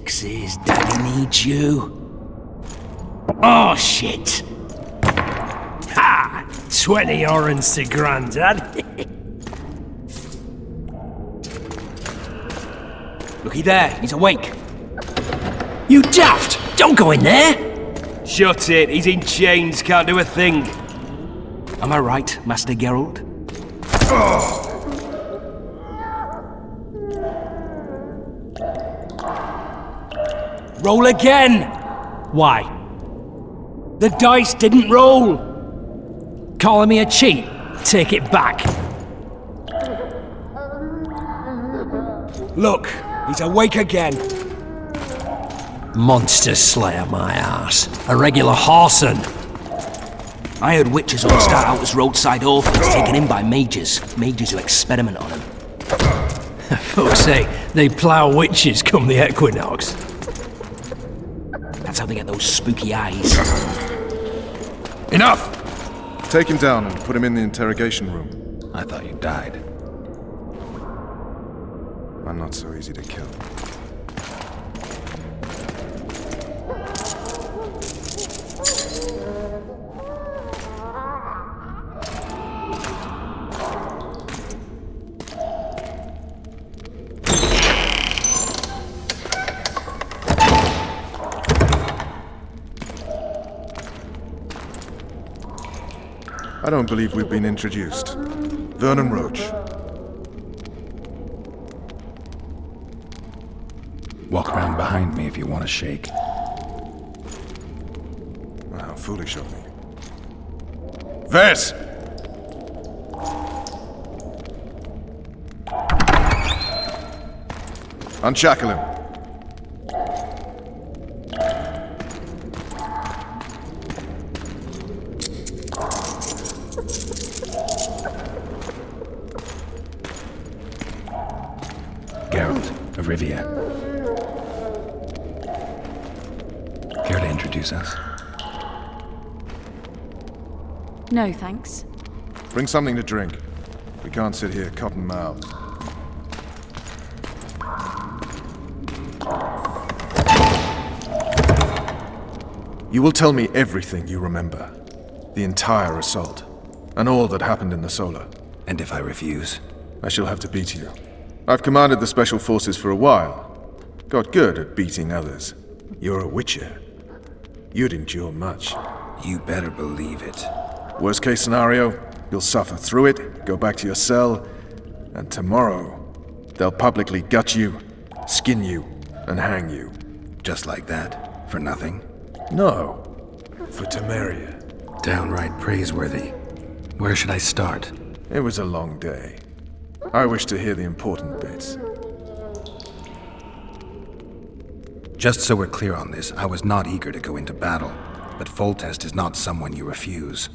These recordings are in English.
fixes. Daddy needs you. Oh, shit. Ha! 20 orange to Grandad. Looky there, he's awake. You daft! Don't go in there! Shut it, he's in chains, can't do a thing. Am I right, Master Geralt? Roll again! Why? The dice didn't roll! Calling me a cheat? Take it back. Look, he's awake again. Monster Slayer, my ass. A regular horson. I heard witches all start out as roadside orphans taken in by mages. Mages who experiment on them. Folks say they plough witches come the equinox. That's how they get those spooky eyes. Enough! Take him down and put him in the interrogation room. I thought you died. I'm not so easy to kill. I don't believe we've been introduced. Vernon Roach. Walk around behind me if you want to shake. How foolish of me. Vez! Unshackle him. Geralt of Rivia. Care to introduce us? No, thanks. Bring something to drink. We can't sit here cotton-mouthed. You will tell me everything you remember. The entire assault. And all that happened in the Solar. And if I refuse? I shall have to beat you. I've commanded the Special Forces for a while. Got good at beating others. You're a witcher. You'd endure much. You better believe it. Worst case scenario, you'll suffer through it, go back to your cell, and tomorrow, they'll publicly gut you, skin you, and hang you. Just like that? For nothing? No. For Temeria. Downright praiseworthy. Where should I start? It was a long day. I wish to hear the important bits. Just so we're clear on this, I was not eager to go into battle, but Foltest is not someone you refuse.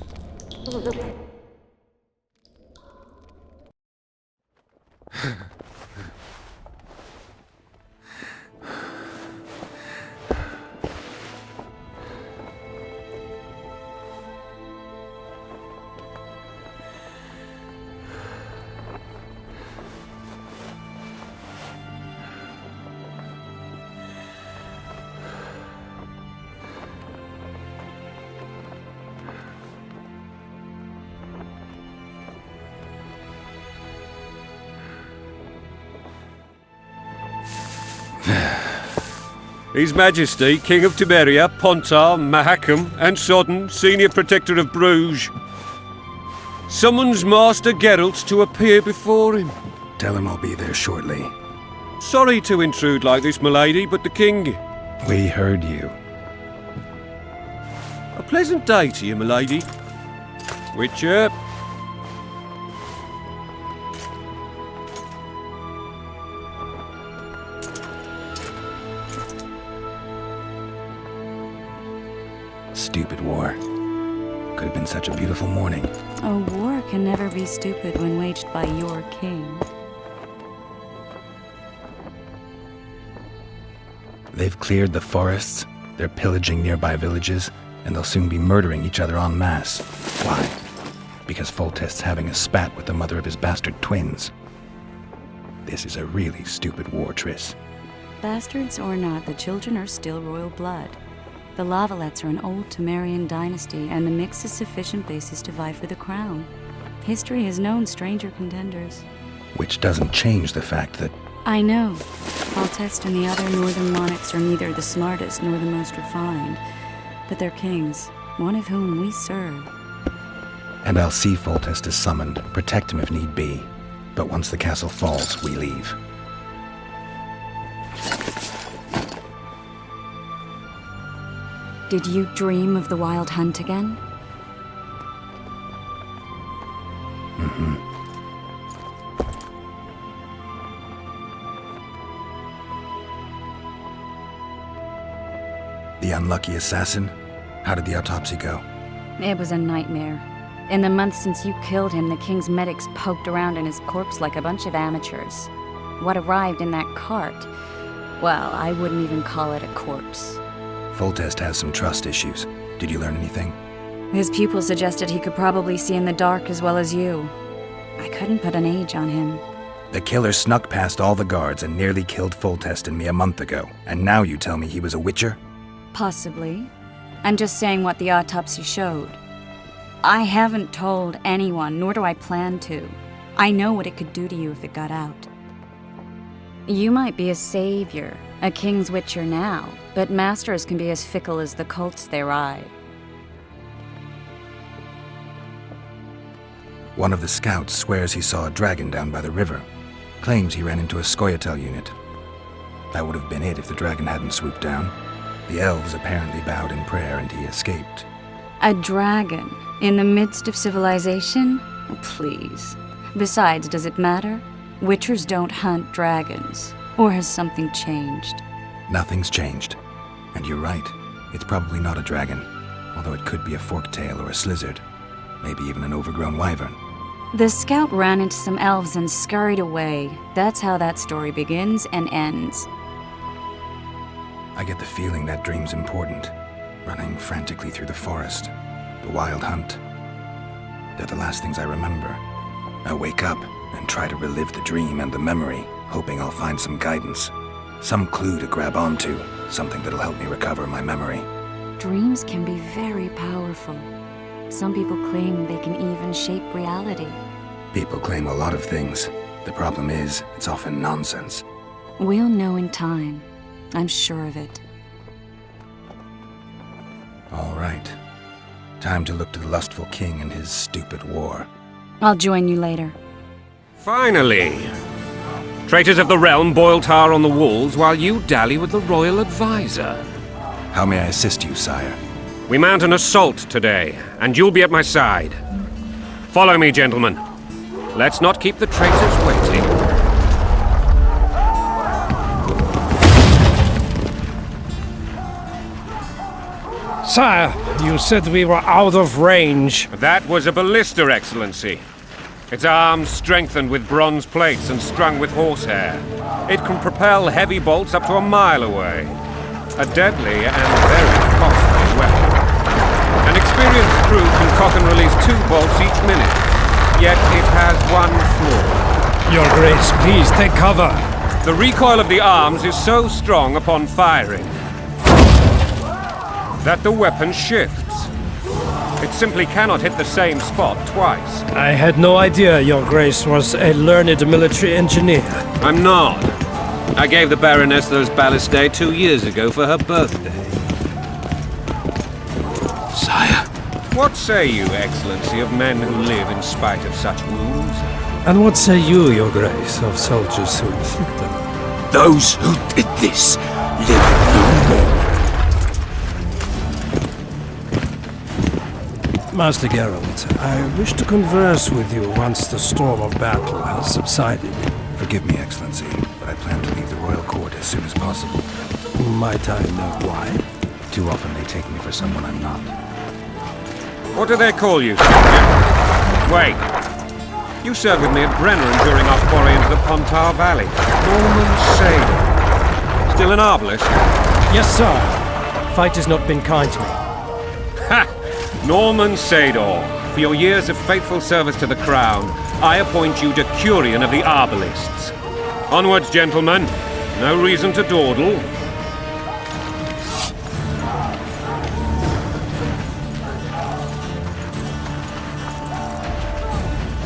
His Majesty, King of Temeria, Pontar, Mahakam, and Sodden, Senior Protector of Bruges, summons Master Geralt to appear before him. Tell him I'll be there shortly. Sorry to intrude like this, milady, but the King... We heard you. A pleasant day to you, milady. Witcher. Stupid war. Could have been such a beautiful morning. A war can never be stupid when waged by your king. They've cleared the forests, they're pillaging nearby villages, and they'll soon be murdering each other en masse. Why? Because Foltest's having a spat with the mother of his bastard twins. This is a really stupid war, Triss. Bastards or not, the children are still royal blood. The Lavalettes are an old Temerian dynasty, and the mix is sufficient basis to vie for the crown. History has known stranger contenders. Which doesn't change the fact that... I know. Foltest and the other northern monarchs are neither the smartest nor the most refined, but they're kings, one of whom we serve. And I'll see Foltest is summoned, protect him if need be. But once the castle falls, we leave. Did you dream of the wild hunt again? Mm-hmm. The unlucky assassin? How did the autopsy go? It was a nightmare. In the months since you killed him, the king's medics poked around in his corpse like a bunch of amateurs. What arrived in that cart? Well, I wouldn't even call it a corpse. Foltest has some trust issues. Did you learn anything? His pupils suggested he could probably see in the dark as well as you. I couldn't put an age on him. The killer snuck past all the guards and nearly killed Foltest and me a month ago. And now you tell me he was a witcher? Possibly. I'm just saying what the autopsy showed. I haven't told anyone, nor do I plan to. I know what it could do to you if it got out. You might be a savior, a king's witcher now, but masters can be as fickle as the cults they ride. One of the scouts swears he saw a dragon down by the river. Claims he ran into a Scoia'tael unit. That would have been it if the dragon hadn't swooped down. The elves apparently bowed in prayer and he escaped. A dragon? In the midst of civilization? Oh, please. Besides, does it matter? Witchers don't hunt dragons. Or has something changed? Nothing's changed. And you're right. It's probably not a dragon. Although it could be a forktail or a slizzard. Maybe even an overgrown wyvern. The scout ran into some elves and scurried away. That's how that story begins and ends. I get the feeling that dream's important. Running frantically through the forest. The wild hunt. They're the last things I remember. I wake up and try to relive the dream and the memory, hoping I'll find some guidance. Some clue to grab onto. Something that'll help me recover my memory. Dreams can be very powerful. Some people claim they can even shape reality. People claim a lot of things. The problem is, it's often nonsense. We'll know in time. I'm sure of it. All right. Time to look to the lustful king and his stupid war. I'll join you later. Finally! Traitors of the realm boil tar on the walls while you dally with the royal advisor. How may I assist you, sire? We mount an assault today, and you'll be at my side. Follow me, gentlemen. Let's not keep the traitors waiting. Sire, you said we were out of range. That was a ballista, Excellency. Its arms strengthened with bronze plates and strung with horsehair. It can propel heavy bolts up to a mile away. A deadly and very costly weapon. An experienced crew can cock and release 2 bolts each minute. Yet it has one flaw. Your Grace, please take cover. The recoil of the arms is so strong upon firing that the weapon shifts. It simply cannot hit the same spot twice. I had no idea Your Grace was a learned military engineer. I'm not. I gave the Baroness those ballistae 2 years ago for her birthday. Sire. What say you, Excellency, of men who live in spite of such wounds? And what say you, Your Grace, of soldiers who inflict them? Those who did this live no more. Master Geralt, I wish to converse with you once the storm of battle has subsided. Forgive me, Excellency, but I plan to leave the royal court as soon as possible. Might I know why? Too often they take me for someone I'm not. What do they call you, soldier? Wait. You served with me at Brennan during our foray into the Pontar Valley. Norman Sador. Still an arbalist? Yes, sir. Fight has not been kind to me. Ha! Norman Sador, for your years of faithful service to the crown, I appoint you Decurion of the Arbalists. Onwards, gentlemen. No reason to dawdle.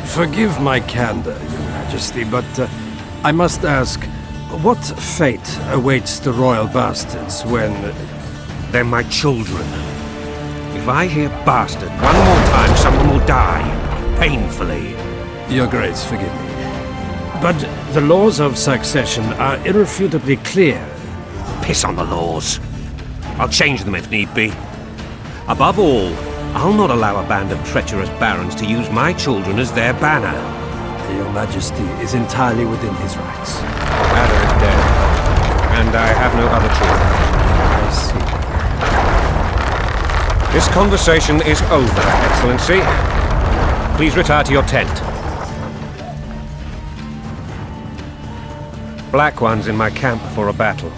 Forgive my candor, Your Majesty, but I must ask, what fate awaits the royal bastards when... They're my children. If I hear bastard one more time, someone will die. Painfully. Your Grace, forgive me. But the laws of succession are irrefutably clear. Piss on the laws. I'll change them if need be. Above all, I'll not allow a band of treacherous barons to use my children as their banner. Your Majesty is entirely within his rights. Ada is dead, and I have no other choice. I see. This conversation is over, Excellency. Please retire to your tent. Black One's in my camp before a battle.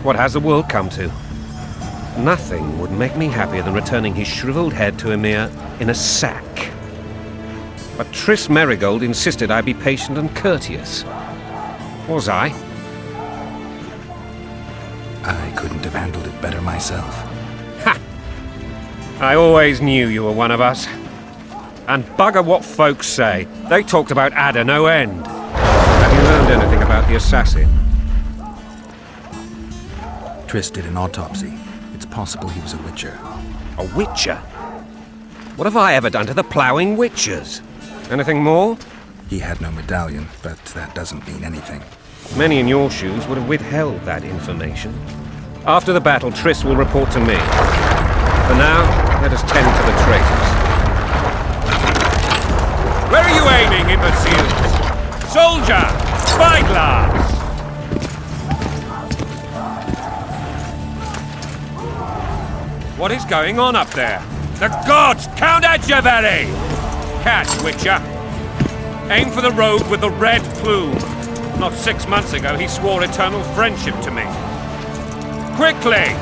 What has the world come to? Nothing would make me happier than returning his shriveled head to Emir in a sack. But Triss Merigold insisted I be patient and courteous. Was I? I couldn't have handled it better myself. Ha! I always knew you were one of us. And bugger what folks say. They talked about Ada no end. Have you learned anything about the assassin? Triss did an autopsy. It's possible he was a witcher. A witcher? What have I ever done to the ploughing witchers? Anything more? He had no medallion, but that doesn't mean anything. Many in your shoes would have withheld that information. After the battle, Triss will report to me. For now, let us tend to the traitors. Where are you aiming, imbeciles? Soldier! Spyglass! What is going on up there? The gods! Count Adjavari! Catch, Witcher! Aim for the rogue with the red plume. Not 6 months ago, he swore eternal friendship to me. Quickly!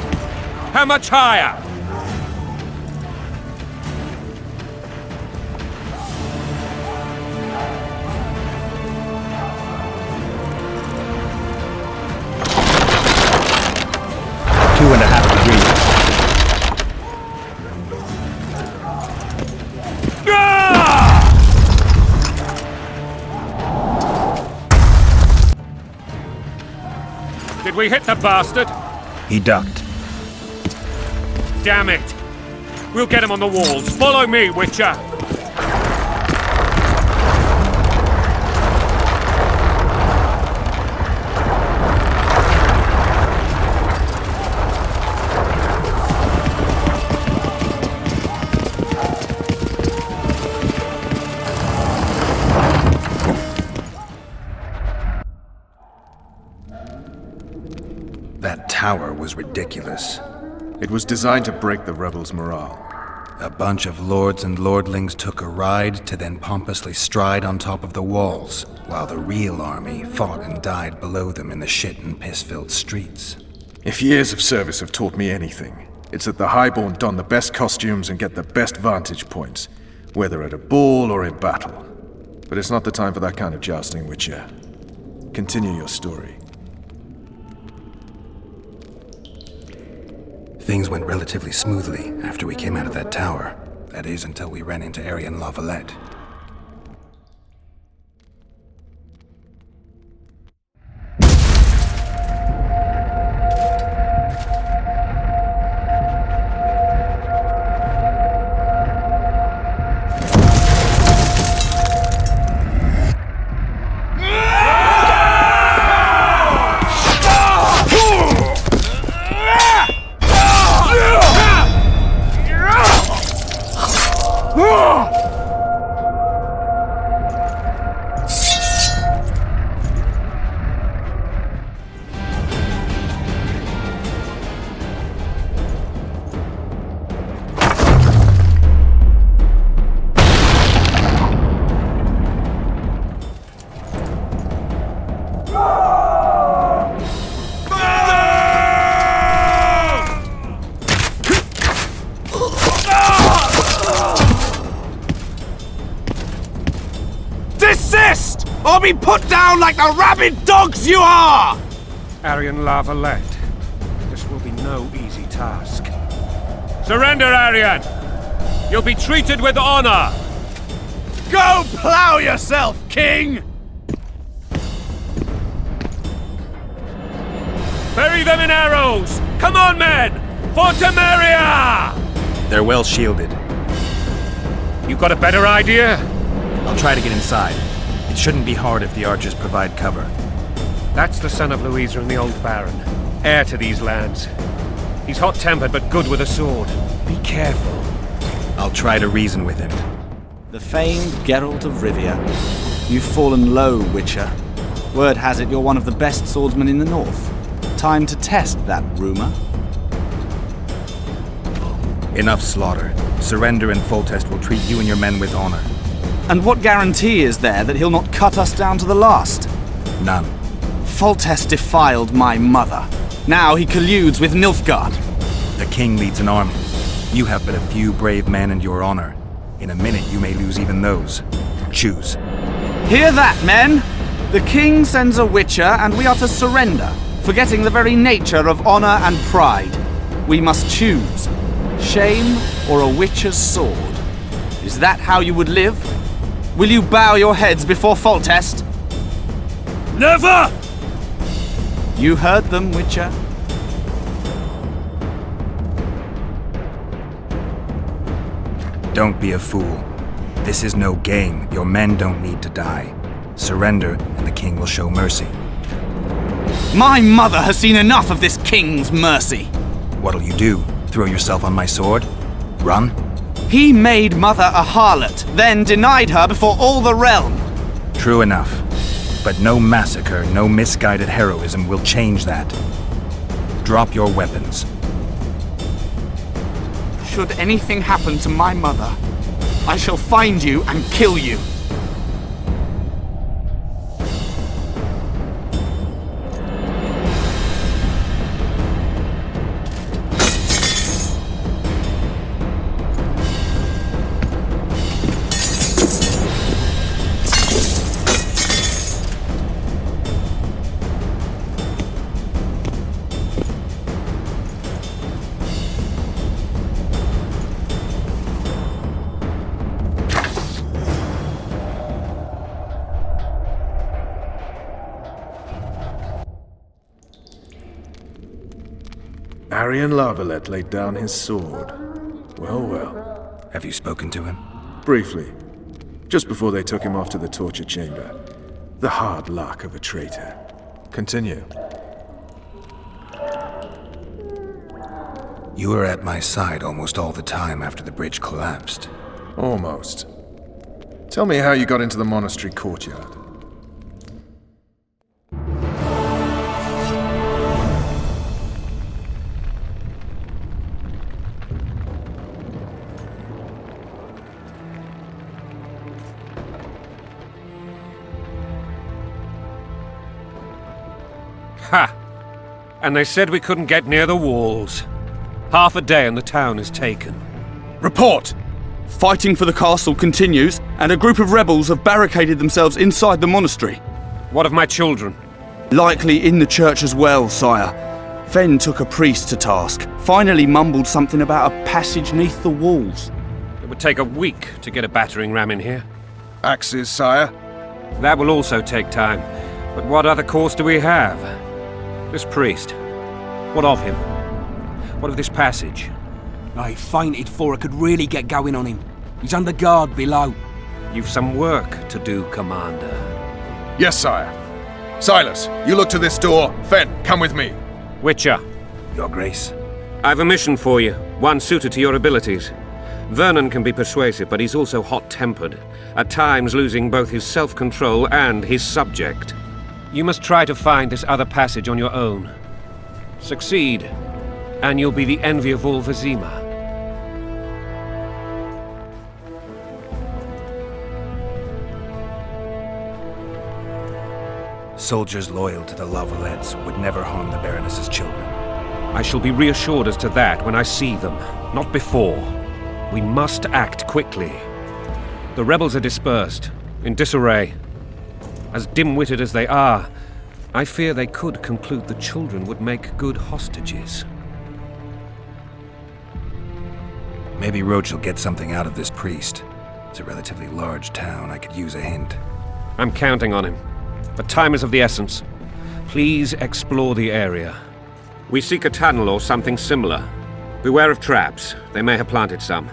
How much higher? Two and a half degrees. Did we hit the bastard? He ducked. Damn it! We'll get him on the walls. Follow me, Witcher! That tower was ridiculous. It was designed to break the rebels' morale. A bunch of lords and lordlings took a ride to then pompously stride on top of the walls, while the real army fought and died below them in the shit and piss-filled streets. If years of service have taught me anything, it's that the highborn don the best costumes and get the best vantage points, whether at a ball or in battle. But it's not the time for that kind of jousting, Witcher. Continue your story. Things went relatively smoothly after we came out of that tower. That is, until we ran into Arian Lavalette. Desist! Or be put down like the rabid dogs you are! Aryan Lava-led. This will be no easy task. Surrender, Aryan! You'll be treated with honor! Go plow yourself, King! Bury them in arrows! Come on, men! For Temeria! They're well shielded. You got a better idea? I'll try to get inside. It shouldn't be hard if the archers provide cover. That's the son of Louisa and the old Baron. Heir to these lands. He's hot-tempered but good with a sword. Be careful. I'll try to reason with him. The famed Geralt of Rivia. You've fallen low, Witcher. Word has it you're one of the best swordsmen in the north. Time to test that rumor. Enough slaughter. Surrender and Foltest will treat you and your men with honor. And what guarantee is there that he'll not cut us down to the last? None. Foltest defiled my mother. Now he colludes with Nilfgaard. The king leads an army. You have but a few brave men and your honor. In a minute you may lose even those. Choose. Hear that, men! The king sends a Witcher and we are to surrender, forgetting the very nature of honor and pride. We must choose. Shame or a Witcher's sword? Is that how you would live? Will you bow your heads before Foltest? Never! You heard them, Witcher. Don't be a fool. This is no game. Your men don't need to die. Surrender, and the king will show mercy. My mother has seen enough of this king's mercy. What'll you do? Throw yourself on my sword? Run? He made mother a harlot, then denied her before all the realm. True enough. But no massacre, no misguided heroism will change that. Drop your weapons. Should anything happen to my mother, I shall find you and kill you. Aryan Lavalet laid down his sword. Well, well. Have you spoken to him? Briefly. Just before they took him off to the torture chamber. The hard luck of a traitor. Continue. You were at my side almost all the time after the bridge collapsed. Almost. Tell me how you got into the monastery courtyard. Ha! And they said we couldn't get near the walls. Half a day and the town is taken. Report! Fighting for the castle continues, and a group of rebels have barricaded themselves inside the monastery. What of my children? Likely in the church as well, sire. Fen took a priest to task, finally mumbled something about a passage neath the walls. It would take a week to get a battering ram in here. Axes, sire? That will also take time. But what other course do we have? This priest. What of him? What of this passage? I fainted before I could really get going on him. He's under guard below. You've some work to do, Commander. Yes, sire. Silas, you look to this door. Fen, come with me. Witcher. Your Grace. I've a mission for you, one suited to your abilities. Vernon can be persuasive, but he's also hot-tempered, at times losing both his self-control and his subject. You must try to find this other passage on your own. Succeed, and you'll be the envy of all Vizima. Soldiers loyal to the Lavalets would never harm the Baroness's children. I shall be reassured as to that when I see them, not before. We must act quickly. The rebels are dispersed, in disarray. As dim-witted as they are, I fear they could conclude the children would make good hostages. Maybe Roach will get something out of this priest. It's a relatively large town. I could use a hint. I'm counting on him. But time is of the essence. Please explore the area. We seek a tunnel or something similar. Beware of traps. They may have planted some.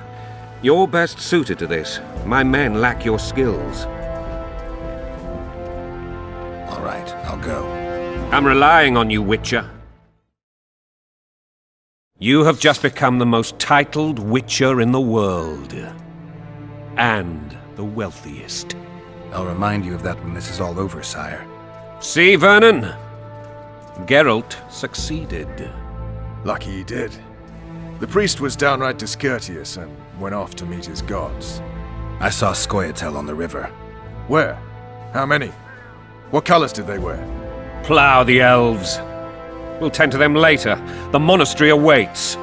You're best suited to this. My men lack your skills. All right, I'll go. I'm relying on you, Witcher. You have just become the most titled Witcher in the world. And the wealthiest. I'll remind you of that when this is all over, sire. See, Vernon? Geralt succeeded. Lucky he did. The priest was downright discourteous and went off to meet his gods. I saw Scoia'tael on the river. Where? How many? What colors did they wear? Plough the elves. We'll tend to them later. The monastery awaits.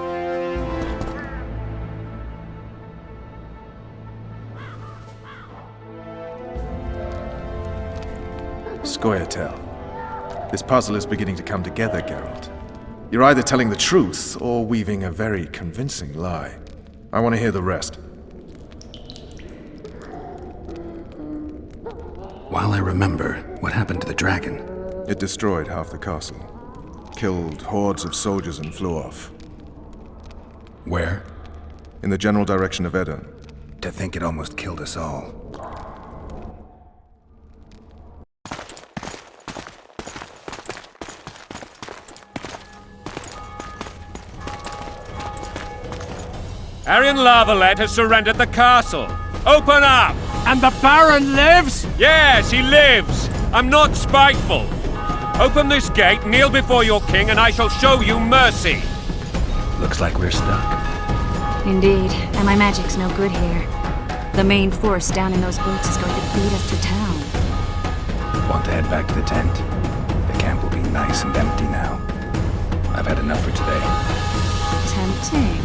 Scoia'tael. This puzzle is beginning to come together, Geralt. You're either telling the truth or weaving a very convincing lie. I want to hear the rest. While I remember, what happened to the dragon? It destroyed half the castle. Killed hordes of soldiers and flew off. Where? In the general direction of Edern. To think it almost killed us all. Arian Lavalette has surrendered the castle. Open up! And the Baron lives? Yes, he lives. I'm not spiteful. Open this gate, kneel before your king, and I shall show you mercy. Looks like we're stuck. Indeed, and my magic's no good here. The main force down in those boats is going to beat us to town. Want to head back to the tent? The camp will be nice and empty now. I've had enough for today. Tempting.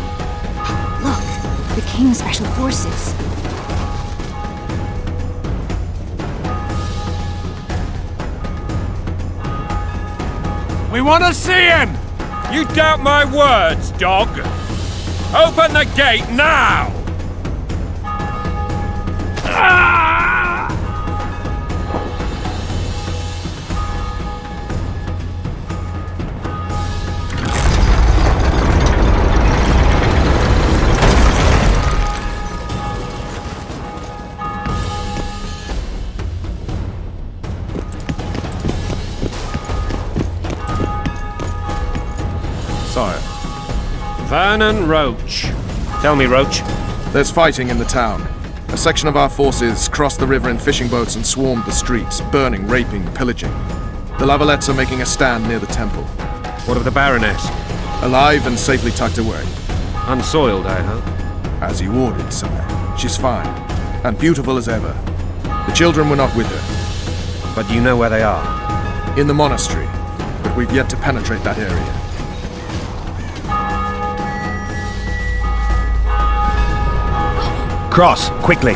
Look, the King's Special Forces. We want to see him! You doubt my words, dog? Open the gate now! Sire, Vernon Roach. Tell me, Roach. there's fighting in the town. A section of our forces crossed the river in fishing boats and swarmed the streets, burning, raping, pillaging. The Lavalettes are making a stand near the temple. What of the Baroness? Alive and safely tucked away. Unsoiled, I hope. As you ordered, sire. She's fine, and beautiful as ever. The children were not with her. But you know where they are? In the monastery, but we've yet to penetrate that area. Cross, quickly!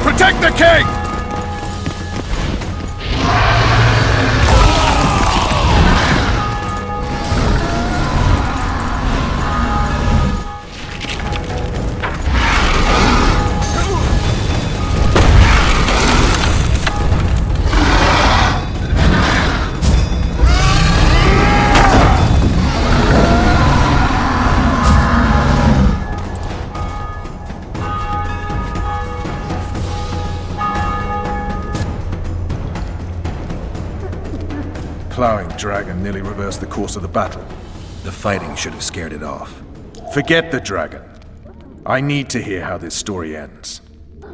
Protect the king! Plowing dragon nearly reversed the course of the battle. The fighting should have scared it off. Forget the dragon. I need to hear how this story ends.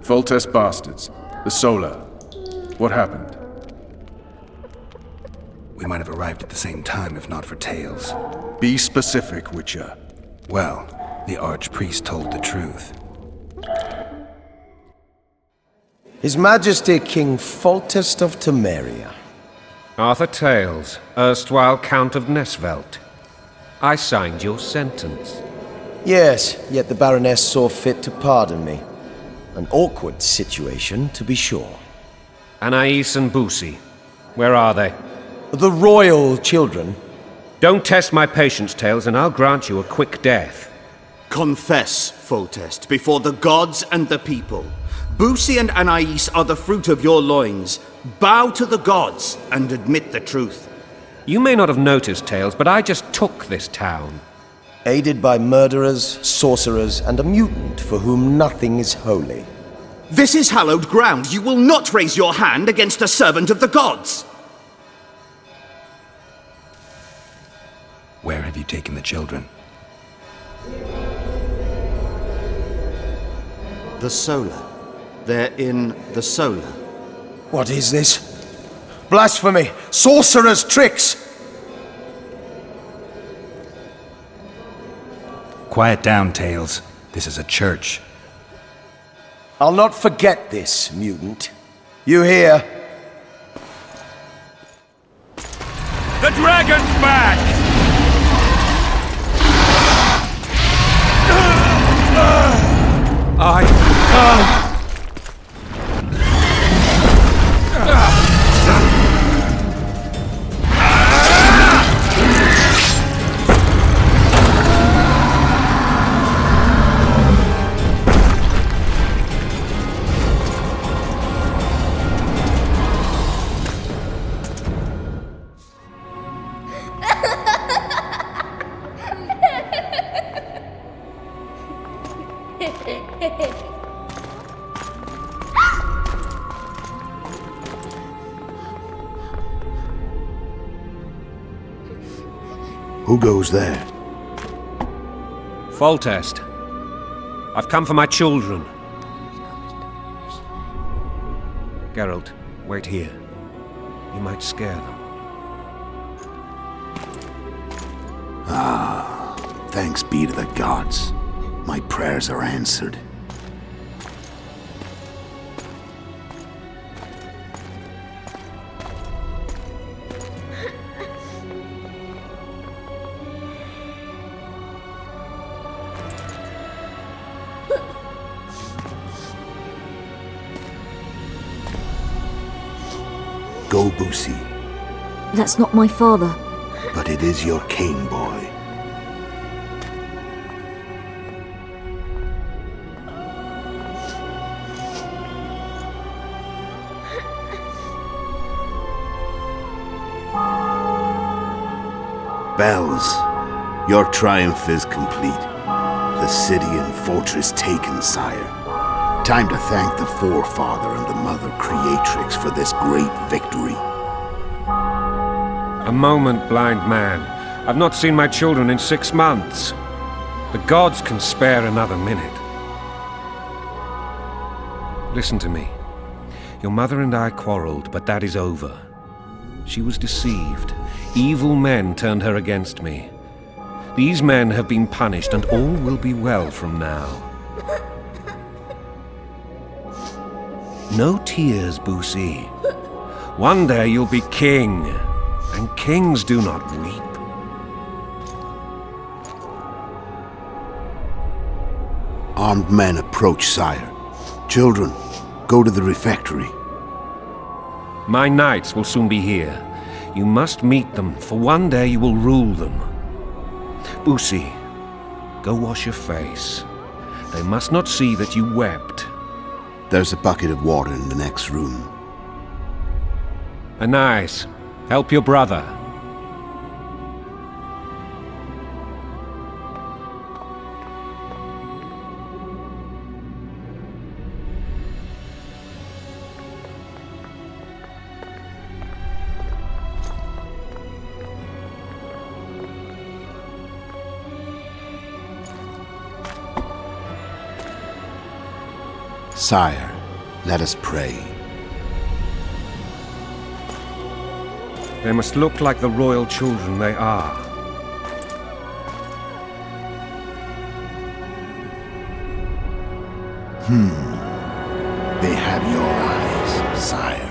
Foltest bastards. The Solar. What happened? We might have arrived at the same time if not for tales. Be specific, Witcher. Well, the Archpriest told the truth. His Majesty King Foltest of Temeria. Arthur Tales, erstwhile Count of Nesvelt. I signed your sentence. Yes, yet the Baroness saw fit to pardon me. An awkward situation, to be sure. Anais and Boussy. Where are they? The royal children. Don't test my patience, Tails, and I'll grant you a quick death. Confess, Foltest, before the gods and the people. Boosie and Anais are the fruit of your loins. Bow to the gods and admit the truth. You may not have noticed, Tails, but I just took this town. Aided by murderers, sorcerers, and a mutant for whom nothing is holy. This is hallowed ground. You will not raise your hand against a servant of the gods. Where have you taken the children? The Solar. They're in the Solar. What is this? Blasphemy! Sorcerers' tricks! Quiet down, Tails. This is a church. I'll not forget this, mutant. You hear? The dragon's back! Who goes there? Foltest. I've come for my children. Geralt, wait here. You might scare them. Thanks be to the gods. My prayers are answered. Go, Boosie. That's not my father. But it is your king, boy. Bells, your triumph is complete. The city and fortress taken, sire. Time to thank the forefather and the mother creatrix for this great victory. A moment, blind man. I've not seen my children in 6 months. The gods can spare another minute. Listen to me. Your mother and I quarreled, but that is over. She was deceived. Evil men turned her against me. These men have been punished, and all will be well from now. No tears, Boosie. One day you'll be king, and kings do not weep. Armed men approach, sire. Children, go to the refectory. My knights will soon be here. You must meet them, for one day you will rule them. Boosie, go wash your face. They must not see that you wept. There's a bucket of water in the next room. Anais, help your brother. Sire, let us pray. They must look like the royal children they are. They have your eyes, sire.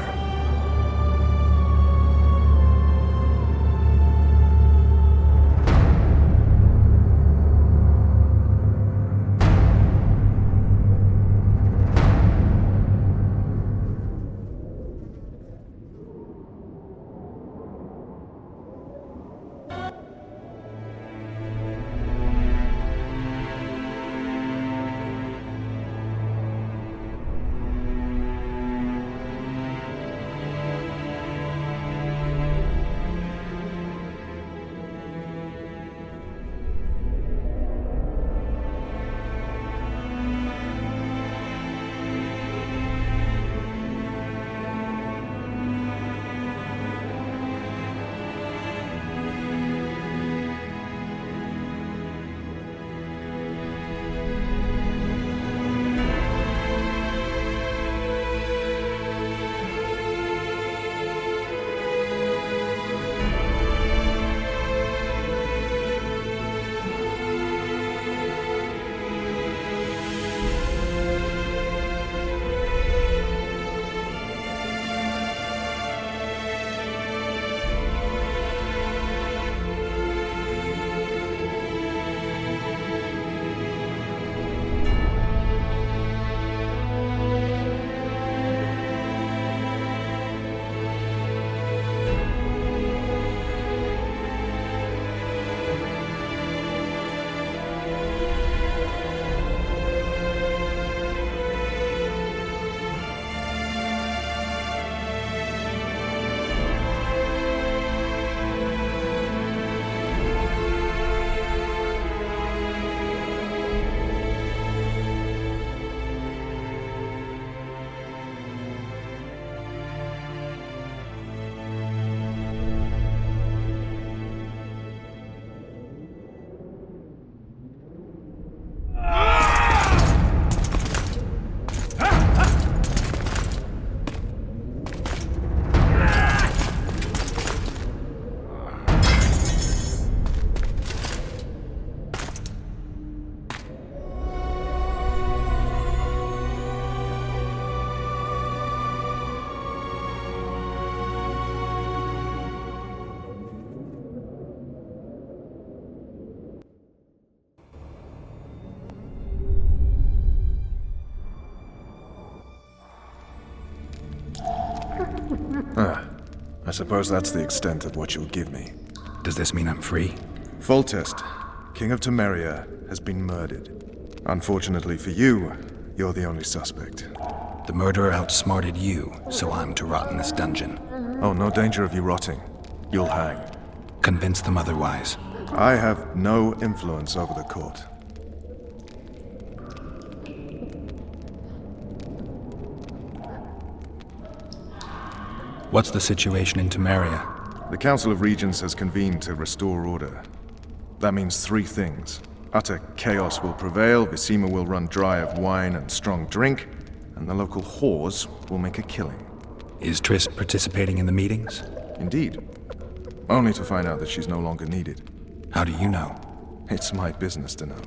suppose that's the extent of what you'll give me. Does this mean I'm free? Foltest, King of Temeria, has been murdered. Unfortunately for you, you're the only suspect. The murderer outsmarted you, so I'm to rot in this dungeon. Oh, no danger of you rotting. You'll hang. Convince them otherwise. I have no influence over the court. What's the situation in Temeria? The Council of Regents has convened to restore order. That means three things. Utter chaos will prevail, Visima will run dry of wine and strong drink, and the local whores will make a killing. Is Triss participating in the meetings? Indeed. Only to find out that she's no longer needed. How do you know? It's my business to know.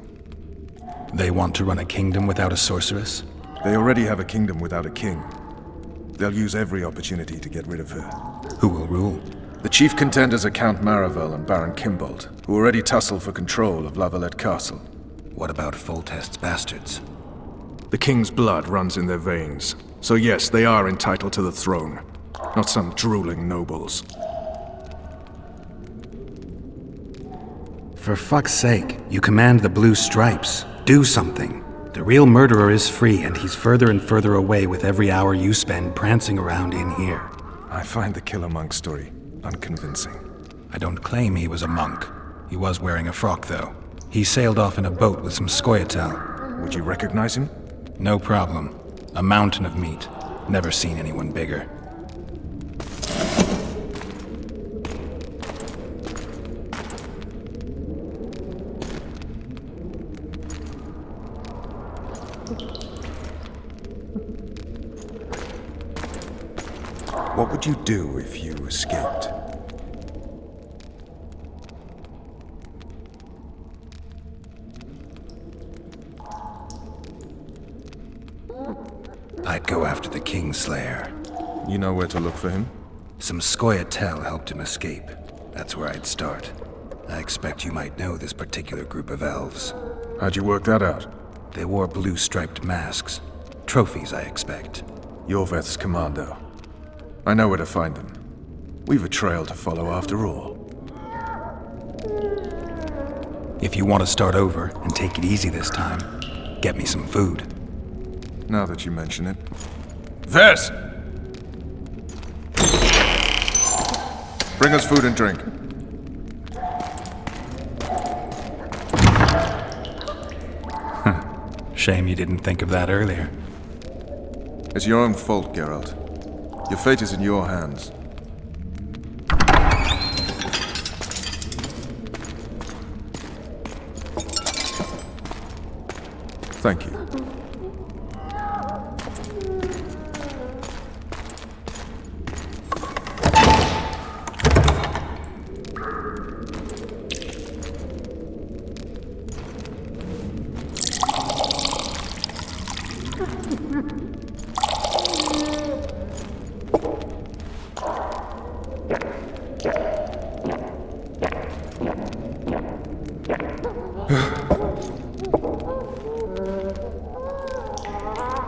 They want to run a kingdom without a sorceress? They already have a kingdom without a king. They'll use every opportunity to get rid of her. Who will rule? The chief contenders are Count Maravel and Baron Kimbold, who already tussle for control of La Valette Castle. What about Foltest's bastards? The king's blood runs in their veins, so yes, they are entitled to the throne. Not some drooling nobles. For fuck's sake, you command the Blue Stripes. Do something. The real murderer is free, and he's further and further away with every hour you spend prancing around in here. I find the Killer Monk story unconvincing. I don't claim he was a monk. He was wearing a frock, though. He sailed off in a boat with some Scoia'tael. Would you recognize him? No problem. A mountain of meat. Never seen anyone bigger. What would you do if you escaped? I'd go after the Kingslayer. You know where to look for him? Some Scoia'tael helped him escape. That's where I'd start. I expect you might know this particular group of elves. How'd you work that out? They wore blue-striped masks. Trophies, I expect. Yorveth's commando. I know where to find them. We've a trail to follow after all. If you want to start over and take it easy this time, get me some food. Now that you mention it. Vess! Bring us food and drink. Shame you didn't think of that earlier. It's your own fault, Geralt. Your fate is in your hands. Thank you.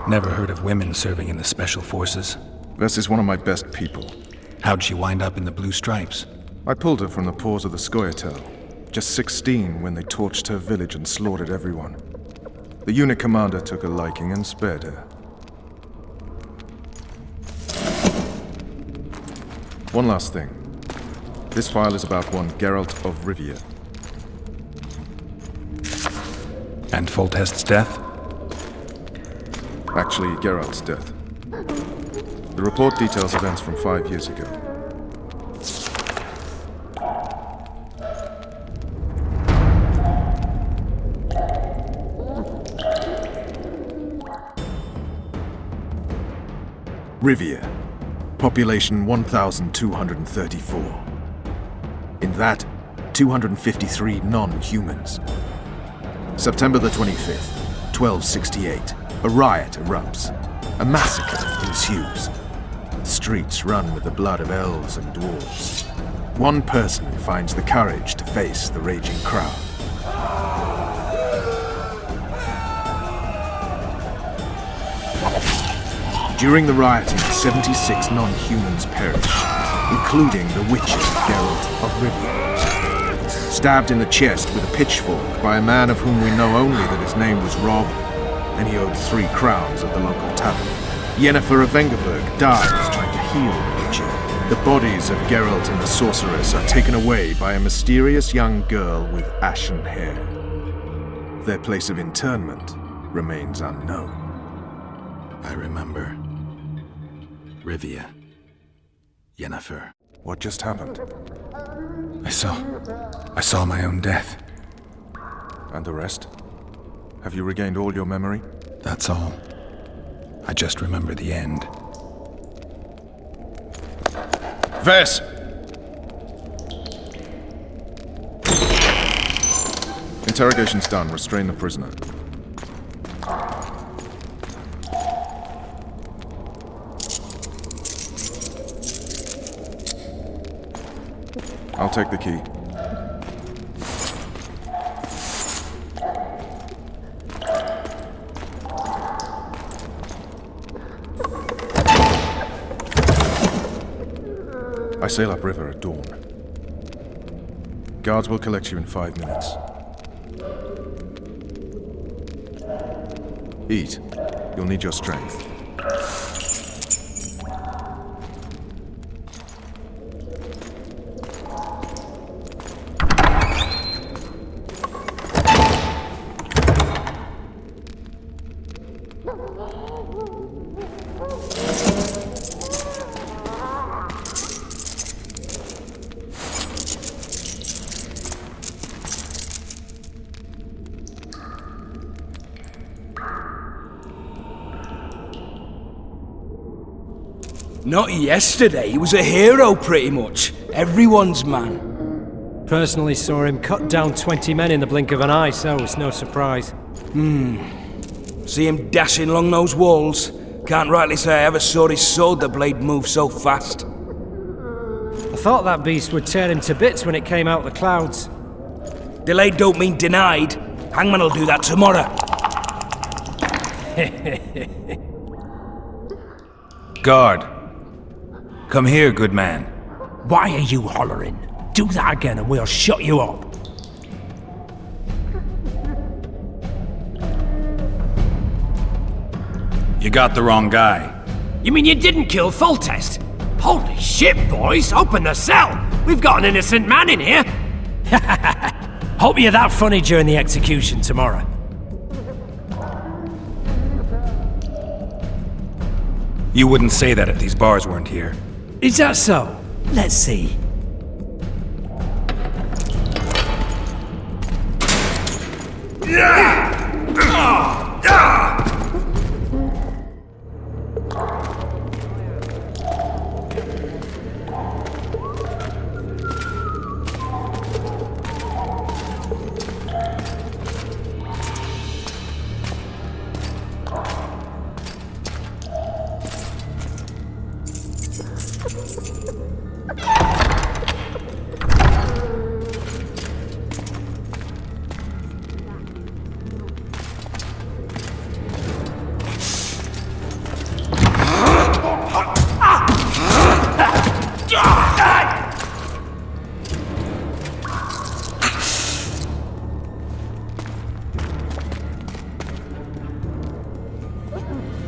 Never heard of women serving in the Special Forces. Vess is one of my best people. How'd she wind up in the Blue Stripes? I pulled her from the paws of the Scoia'tael. Just 16 when they torched her village and slaughtered everyone. The unit commander took a liking and spared her. One last thing. This file is about one Geralt of Rivia. And Foltest's death? Actually, Geralt's death. The report details events from 5 years ago. Rivia. Population 1,234. In that, 253 non-humans. September the 25th, 1268. A riot erupts. A massacre ensues. The streets run with the blood of elves and dwarves. One person finds the courage to face the raging crowd. During the rioting, 76 non-humans perish. including the witches Geralt of Rivia. Stabbed in the chest with a pitchfork by a man of whom we know only that his name was Rob, and he owed 3 crowns at the local tavern. Yennefer of Vengerberg dies trying to heal the witcher. The bodies of Geralt and the sorceress are taken away by a mysterious young girl with ashen hair. Their place of internment remains unknown. I remember. Rivia. Yennefer. What just happened? I saw my own death. And the rest? Have you regained all your memory? That's all. I just remember the end. Ves! Interrogation's done. Restrain the prisoner. I'll take the key. I sail upriver at dawn. Guards will collect you in 5 minutes. Eat. You'll need your strength. Not yesterday, he was a hero pretty much. Everyone's man. Personally saw him cut down 20 men in the blink of an eye, so it's no surprise. See him dashing along those walls. Can't rightly say I ever saw his sword the blade move so fast. I thought that beast would tear him to bits when it came out of the clouds. Delayed don't mean denied. Hangman'll do that tomorrow. Guard! Come here, good man. Why are you hollering? Do that again and we'll shut you up. You got the wrong guy. You mean you didn't kill Foltest? Holy shit, boys! Open the cell! We've got an innocent man in here! Hope you're that funny during the execution tomorrow. You wouldn't say that if these bars weren't here. Is that so? Let's see.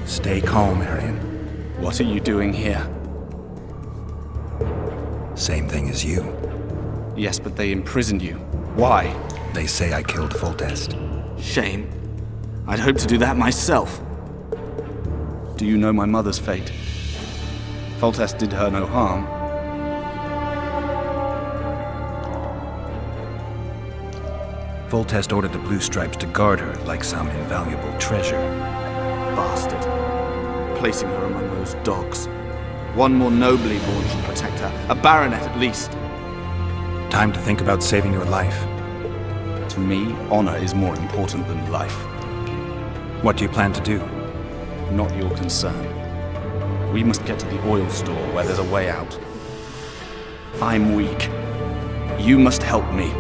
Stay calm, Arian. What are you doing here? Same thing as you. Yes, but they imprisoned you. Why? They say I killed Foltest. Shame. I'd hoped to do that myself. Do you know my mother's fate? Foltest did her no harm. Foltest ordered the Blue Stripes to guard her like some invaluable treasure. Bastard. Placing her among those dogs. One more nobly born should protect her. A baronet at least. Time to think about saving your life. To me, honor is more important than life. What do you plan to do? Not your concern. We must get to the oil store where there's a way out. I'm weak. You must help me.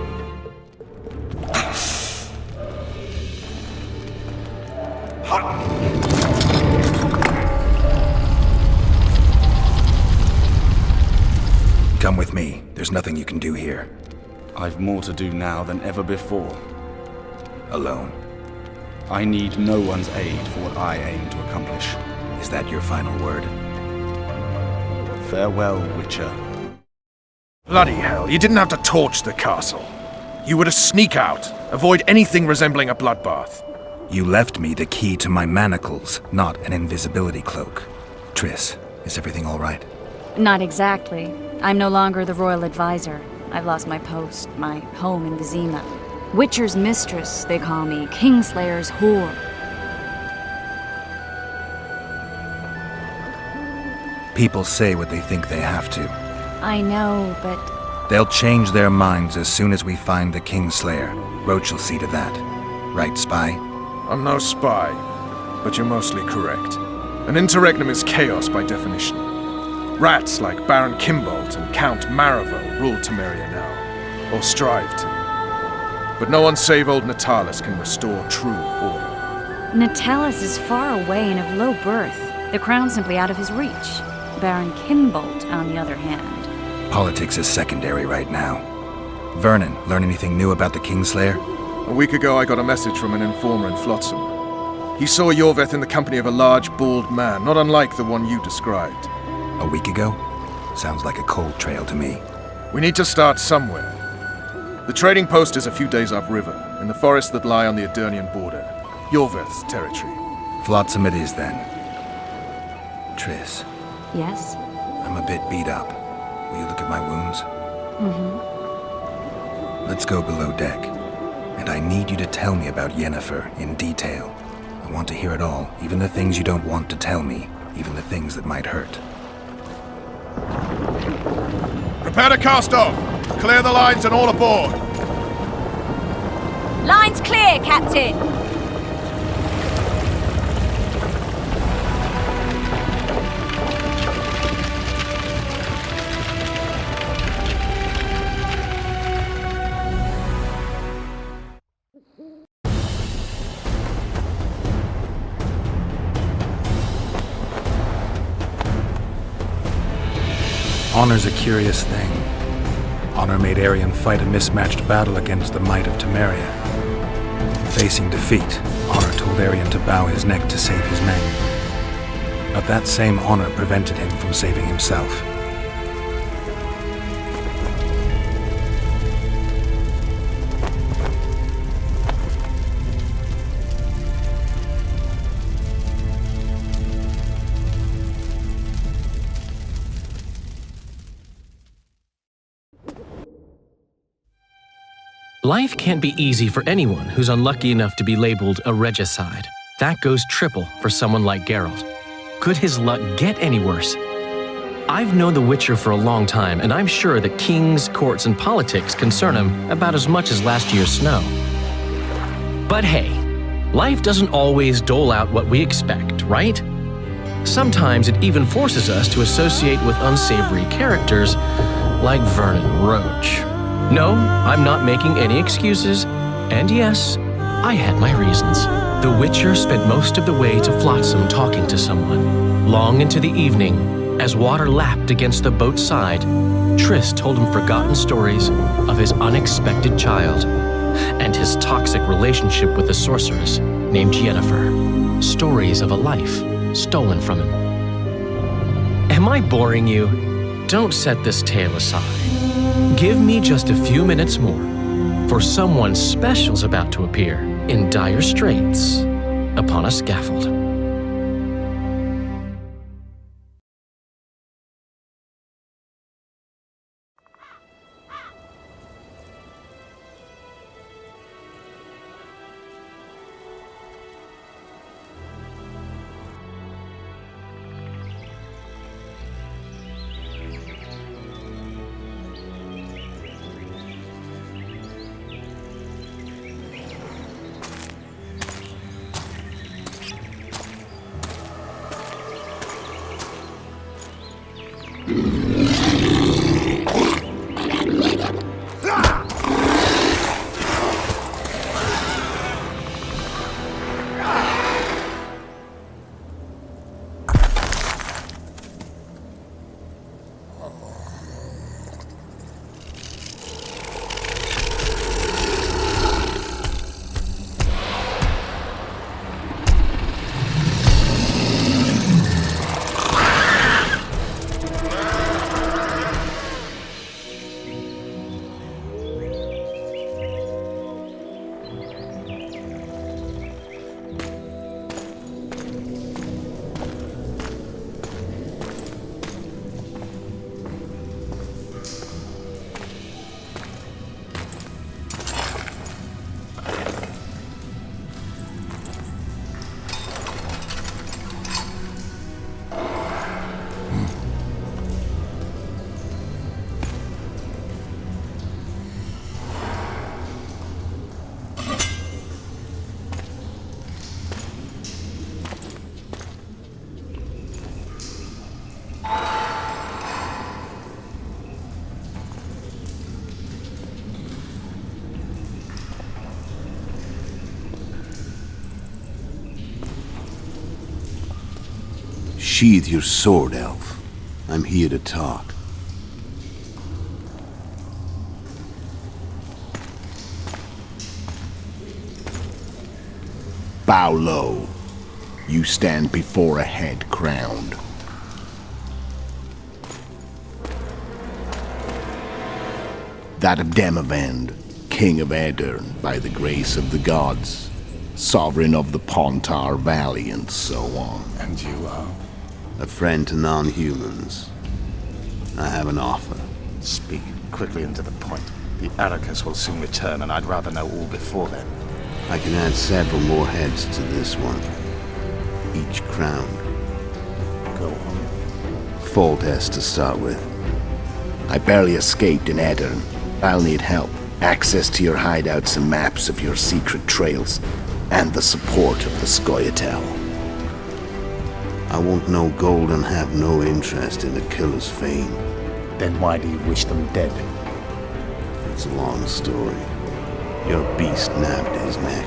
There's nothing you can do here. I've more to do now than ever before. Alone. I need no one's aid for what I aim to accomplish. Is that your final word? Farewell, Witcher. Bloody hell, you didn't have to torch the castle. You were to sneak out, avoid anything resembling a bloodbath. You left me the key to my manacles, not an invisibility cloak. Triss, is everything all right? Not exactly. I'm no longer the royal advisor. I've lost my post, my home in Vizima. Witcher's mistress, they call me. Kingslayer's whore. People say what they think they have to. I know, but... They'll change their minds as soon as we find the Kingslayer. Roach will see to that. Right, spy? I'm no spy, but you're mostly correct. An interregnum is chaos by definition. Rats like Baron Kimbolt and Count Maravel rule Temeria now, or strive to. But no one save old Natalis can restore true order. Natalis is far away and of low birth. The crown's simply out of his reach. Baron Kimbolt, on the other hand. Politics is secondary right now. Vernon, learn anything new about the Kingslayer? A week ago I got a message from an informer in Flotsam. He saw Yorveth in the company of a large, bald man, not unlike the one you described. A week ago? Sounds like a cold trail to me. We need to start somewhere. The trading post is a few days upriver, in the forests that lie on the Edirnian border. Yorveth's territory. Flotsam it is, then. Triss. Yes? I'm a bit beat up. Will you look at my wounds? Mm-hmm. Let's go below deck. And I need you to tell me about Yennefer in detail. I want to hear it all, even the things you don't want to tell me, even the things that might hurt. Prepare to cast off! Clear the lines and all aboard! Line's clear, Captain! Honor's a curious thing. Honor made Arion fight a mismatched battle against the might of Temeria. Facing defeat, Honor told Arion to bow his neck to save his men. But that same honor prevented him from saving himself. Life can't be easy for anyone who's unlucky enough to be labeled a regicide. That goes triple for someone like Geralt. Could his luck get any worse? I've known The Witcher for a long time, and I'm sure that kings, courts, and politics concern him about as much as last year's snow. But hey, life doesn't always dole out what we expect, right? Sometimes it even forces us to associate with unsavory characters like Vernon Roach. No, I'm not making any excuses, and yes, I had my reasons. The Witcher spent most of the way to Flotsam talking to someone. Long into the evening, as water lapped against the boat's side, Triss told him forgotten stories of his unexpected child and his toxic relationship with a sorceress named Yennefer. Stories of a life stolen from him. Am I boring you? Don't set this tale aside. Give me just a few minutes more, for someone special's about to appear in dire straits upon a scaffold. Unsheathe your sword, elf. I'm here to talk. Bow low. You stand before a head crowned. That of Demavend, king of Aedirn by the grace of the gods, sovereign of the Pontar Valley, and so on. And you are? A friend to non-humans. I have an offer. Speak quickly and to the point. The Arrakis will soon return, and I'd rather know all before then. I can add several more heads to this one. Each crowned. Go on. Foltest to start with. I barely escaped in Aedirn. I'll need help. Access to your hideouts and maps of your secret trails. And the support of the Scoia'tael. I want no gold and have no interest in a killer's fame. Then why do you wish them dead? It's a long story. Your beast nabbed his neck.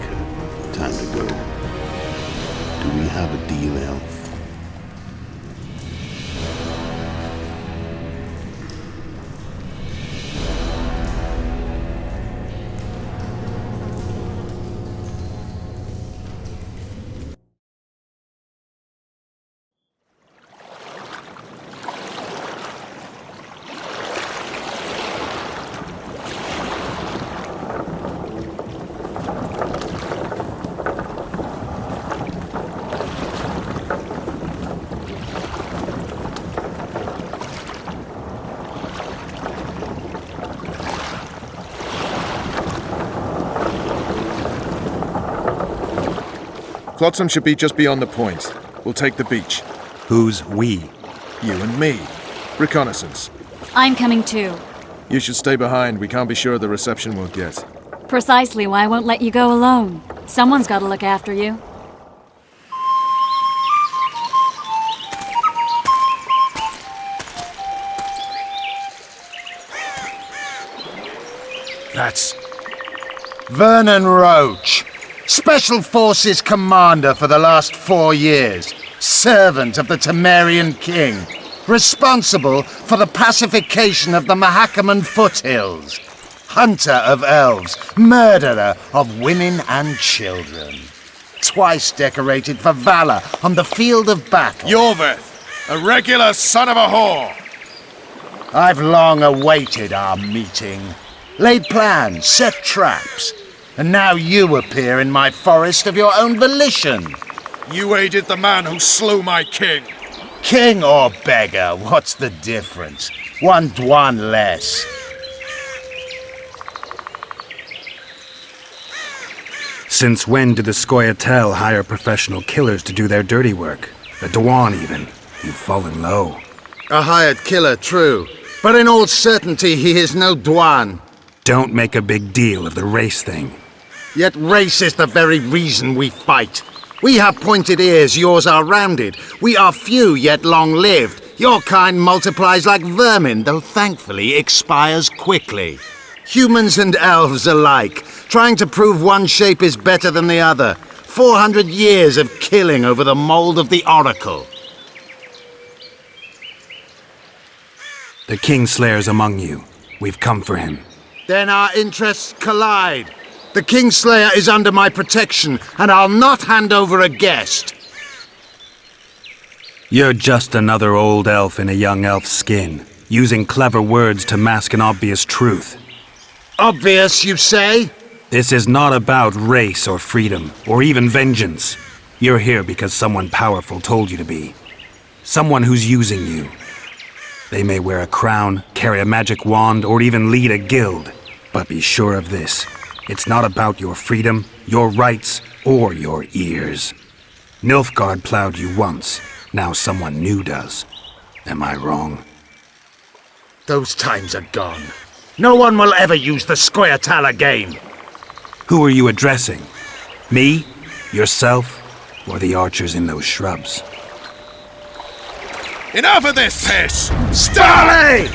Time to go. Do we have a deal, elf? Flotsam should be just beyond the point. We'll take the beach. Who's we? You and me. Reconnaissance. I'm coming too. You should stay behind. We can't be sure of the reception we'll get. Precisely why I won't let you go alone. Someone's got to look after you. That's Vernon Roach, Special Forces Commander for the last 4 years, servant of the Temerian King, responsible for the pacification of the Mahakaman foothills, hunter of elves, murderer of women and children, twice decorated for valor on the field of battle. Yorveth, a regular son of a whore! I've long awaited our meeting, laid plans, set traps, and now you appear in my forest of your own volition. You aided the man who slew my king. King or beggar, what's the difference? One Dwan less. Since when did the Scoia'tael hire professional killers to do their dirty work? A Dwan even. You've fallen low. A hired killer, true. But in all certainty, he is no Dwan. Don't make a big deal of the race thing. Yet race is the very reason we fight. We have pointed ears, yours are rounded. We are few, yet long-lived. Your kind multiplies like vermin, though thankfully expires quickly. Humans and elves alike, trying to prove one shape is better than the other. 400 years of killing over the mold of the Oracle. The Kingslayer's among you. We've come for him. Then our interests collide. The Kingslayer is under my protection, and I'll not hand over a guest. You're just another old elf in a young elf's skin, using clever words to mask an obvious truth. Obvious, you say? This is not about race or freedom, or even vengeance. You're here because someone powerful told you to be. Someone who's using you. They may wear a crown, carry a magic wand, or even lead a guild. But be sure of this. It's not about your freedom, your rights, or your ears. Nilfgaard plowed you once. Now someone new does. Am I wrong? Those times are gone. No one will ever use the Scoia'tael again. Who are you addressing? Me? Yourself? Or the archers in those shrubs? Enough of this piss! Starley!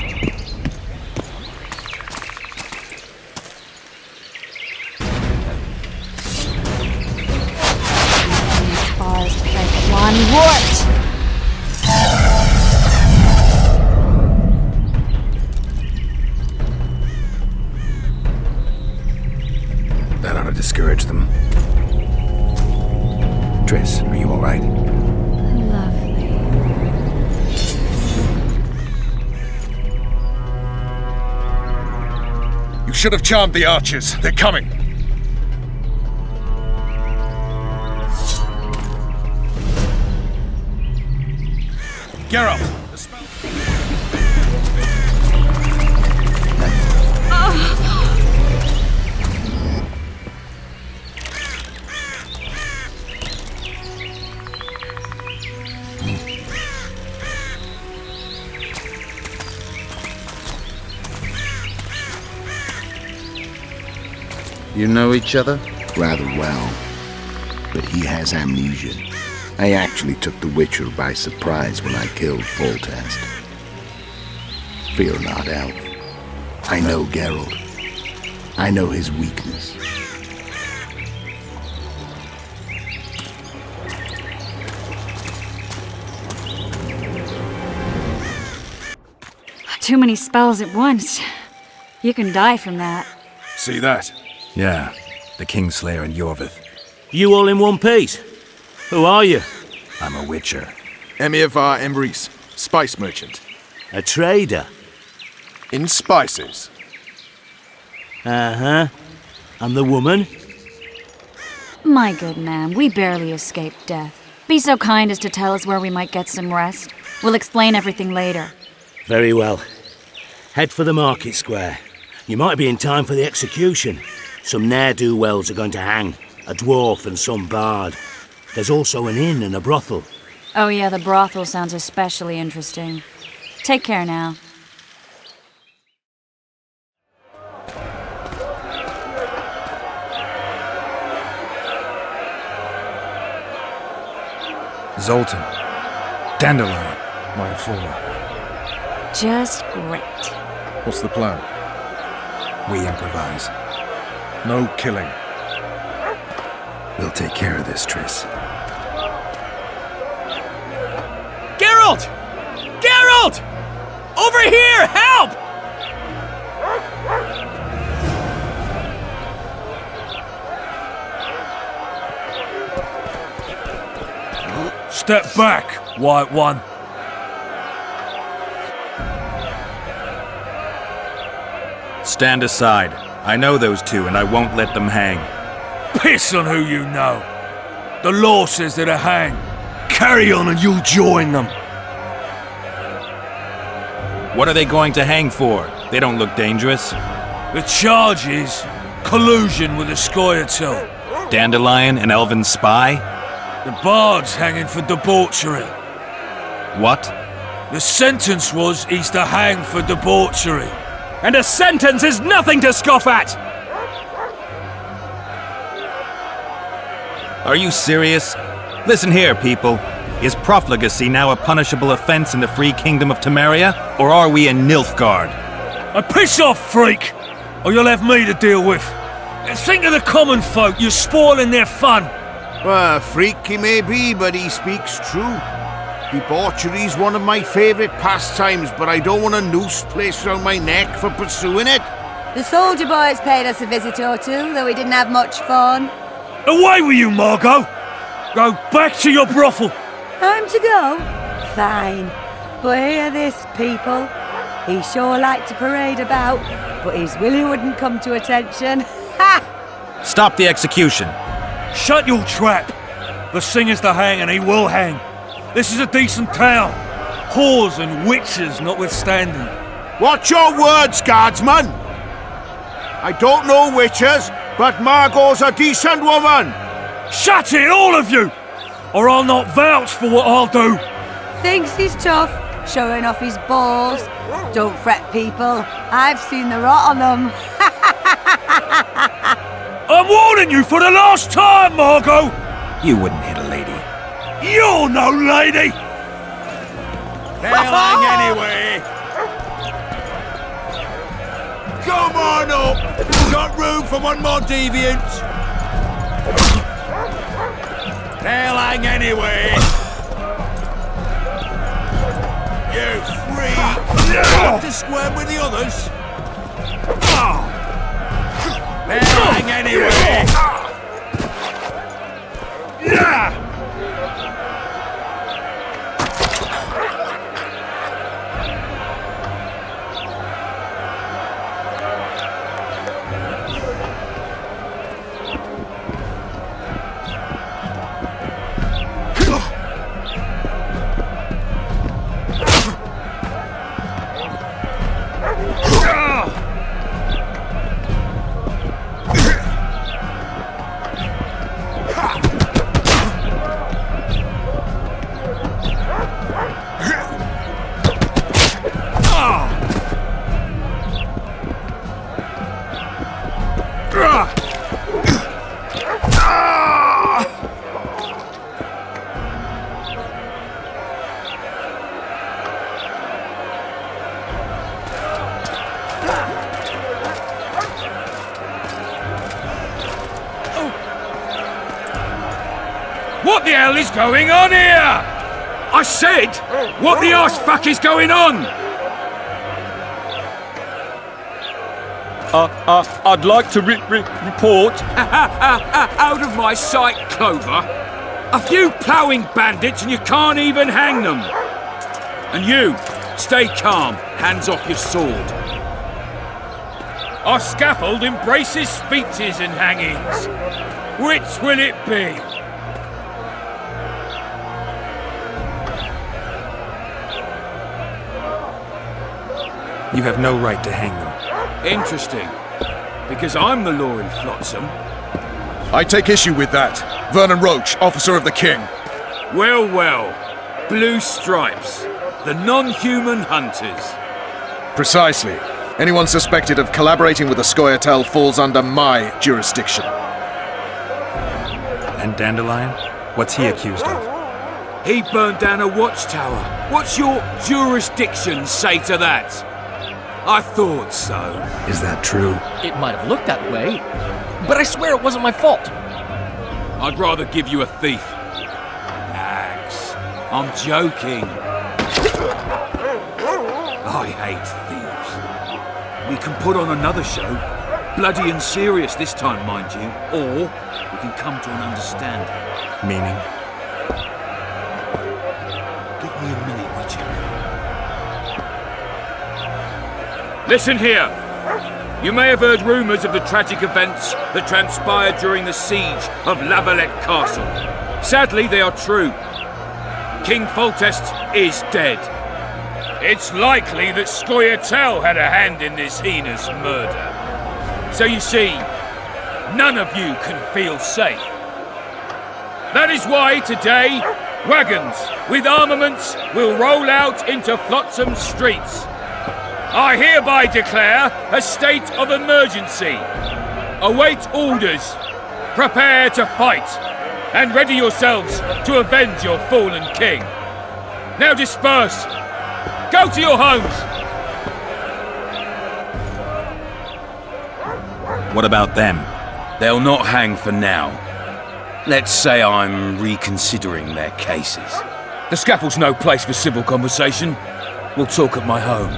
Spars break one wart! Triss, are you all right? Lovely. You should have charmed the archers. They're coming. Geralt! The spell... You know each other? Rather well. But he has amnesia. I actually took the Witcher by surprise when I killed Foltest. Fear not, Elf. I know Geralt. I know his weakness. Too many spells at once. You can die from that. See that? Yeah, the Kingslayer and Yorvith. You all in one piece? Who are you? I'm a Witcher. Emir var Emrys, spice merchant. A trader? In spices. Uh-huh. And the woman? My good man, we barely escaped death. Be so kind as to tell us where we might get some rest. We'll explain everything later. Very well. Head for the market square. You might be in time for the execution. Some ne'er-do-wells are going to hang. A dwarf and some bard. There's also an inn and a brothel. Oh yeah, the brothel sounds especially interesting. Take care now. Zoltan. Dandelion, my informer. Just great. What's the plan? We improvise. No killing. We'll take care of this, Triss. Geralt! Geralt! Over here! Help! Step back, White One. Stand aside. I know those two, and I won't let them hang. Piss on who you know. The law says they're to hang. Carry on and you'll join them. What are they going to hang for? They don't look dangerous. The charge is collusion with the Scoia'tael. Dandelion, an elven spy? The bard's hanging for debauchery. What? The sentence was he's to hang for debauchery. And a sentence is nothing to scoff at! Are you serious? Listen here, people. Is profligacy now a punishable offense in the free kingdom of Temeria? Or are we in Nilfgaard? And piss off, freak! Or you'll have me to deal with. And think of the common folk, you're spoiling their fun. Well, a freak he may be, but he speaks true. Debauchery's one of my favourite pastimes, but I don't want a noose placed around my neck for pursuing it. The soldier boys paid us a visit or two, though we didn't have much fun. Away with you, Margot! Go back to your brothel! Time to go? Fine. But hear this, people. He sure liked to parade about, but his willy wouldn't come to attention. Ha! Stop the execution. Shut your trap! The singer's to hang and he will hang. This is a decent town. Whores and witches notwithstanding. Watch your words, guardsman! I don't know witches, but Margot's a decent woman! Shut it, all of you! Or I'll not vouch for what I'll do! Thinks he's tough, showing off his balls. Don't fret, people. I've seen the rot on them. I'm warning you for the last time, Margot! You wouldn't hit a lady. You're no lady! They'll hang anyway! Come on up! We've got room for one more deviant! They'll hang anyway! You freak! Want to square with the others? They'll hang anyway! What the hell is going on here? I said, what the arse fuck is going on? I'd like to report. Out of my sight, Clover. A few ploughing bandits and you can't even hang them. And you, stay calm, hands off your sword. Our scaffold embraces speeches and hangings. Which will it be? You have no right to hang them. Interesting. Because I'm the law in Flotsam. I take issue with that. Vernon Roach, officer of the king. Well, well. Blue stripes. The non-human hunters. Precisely. Anyone suspected of collaborating with the Scoia'tael falls under my jurisdiction. And Dandelion? What's he accused of? He burned down a watchtower. What's your jurisdiction say to that? I thought so. Is that true? It might have looked that way, but I swear it wasn't my fault. I'd rather give you a thief. Relax. I'm joking. I hate thieves. We can put on another show. Bloody and serious this time, mind you. Or we can come to an understanding. Meaning? Give me a minute, would you? Listen here. You may have heard rumours of the tragic events that transpired during the siege of La Valette Castle. Sadly, they are true. King Foltest is dead. It's likely that Scoia'tael had a hand in this heinous murder. So you see, none of you can feel safe. That is why today, wagons with armaments will roll out into Flotsam streets. I hereby declare a state of emergency. Await orders. Prepare to fight. And ready yourselves to avenge your fallen king. Now disperse. Go to your homes. What about them? They'll not hang for now. Let's say I'm reconsidering their cases. The scaffold's no place for civil conversation. We'll talk at my home.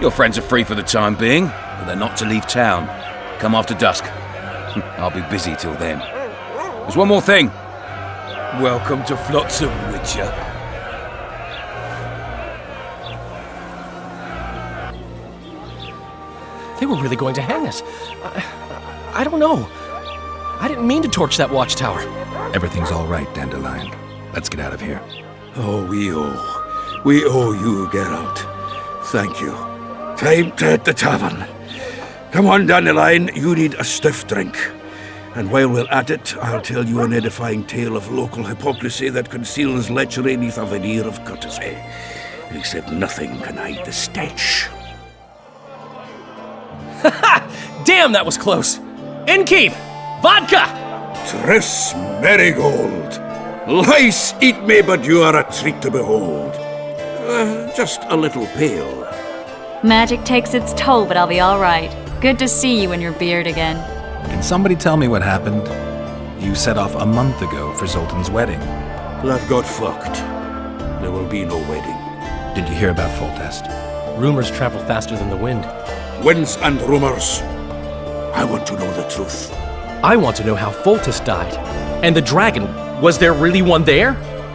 Your friends are free for the time being, but they're not to leave town. Come after dusk. I'll be busy till then. There's one more thing. Welcome to Flotsam, Witcher. They were really going to hang us. I don't know. I didn't mean to torch that watchtower. Everything's all right, Dandelion. Let's get out of here. Oh, we owe you, Geralt. Thank you. Time to hit the tavern. Come on, Dandelion, you need a stiff drink. And while we're at it, I'll tell you an edifying tale of local hypocrisy that conceals lechery neath a veneer of courtesy. Except nothing can hide the stench. Damn, that was close. Innkeep! Vodka! Tris Marigold. Lice eat me, but you are a treat to behold. Just a little pale. Magic takes its toll, but I'll be all right. Good to see you in your beard again. Can somebody tell me what happened? You set off a month ago for Zoltan's wedding. That got fucked. There will be no wedding. Did you hear about Foltest? Rumors travel faster than the wind. Winds and rumors. I want to know the truth. I want to know how Foltest died. And the dragon, was there really one there?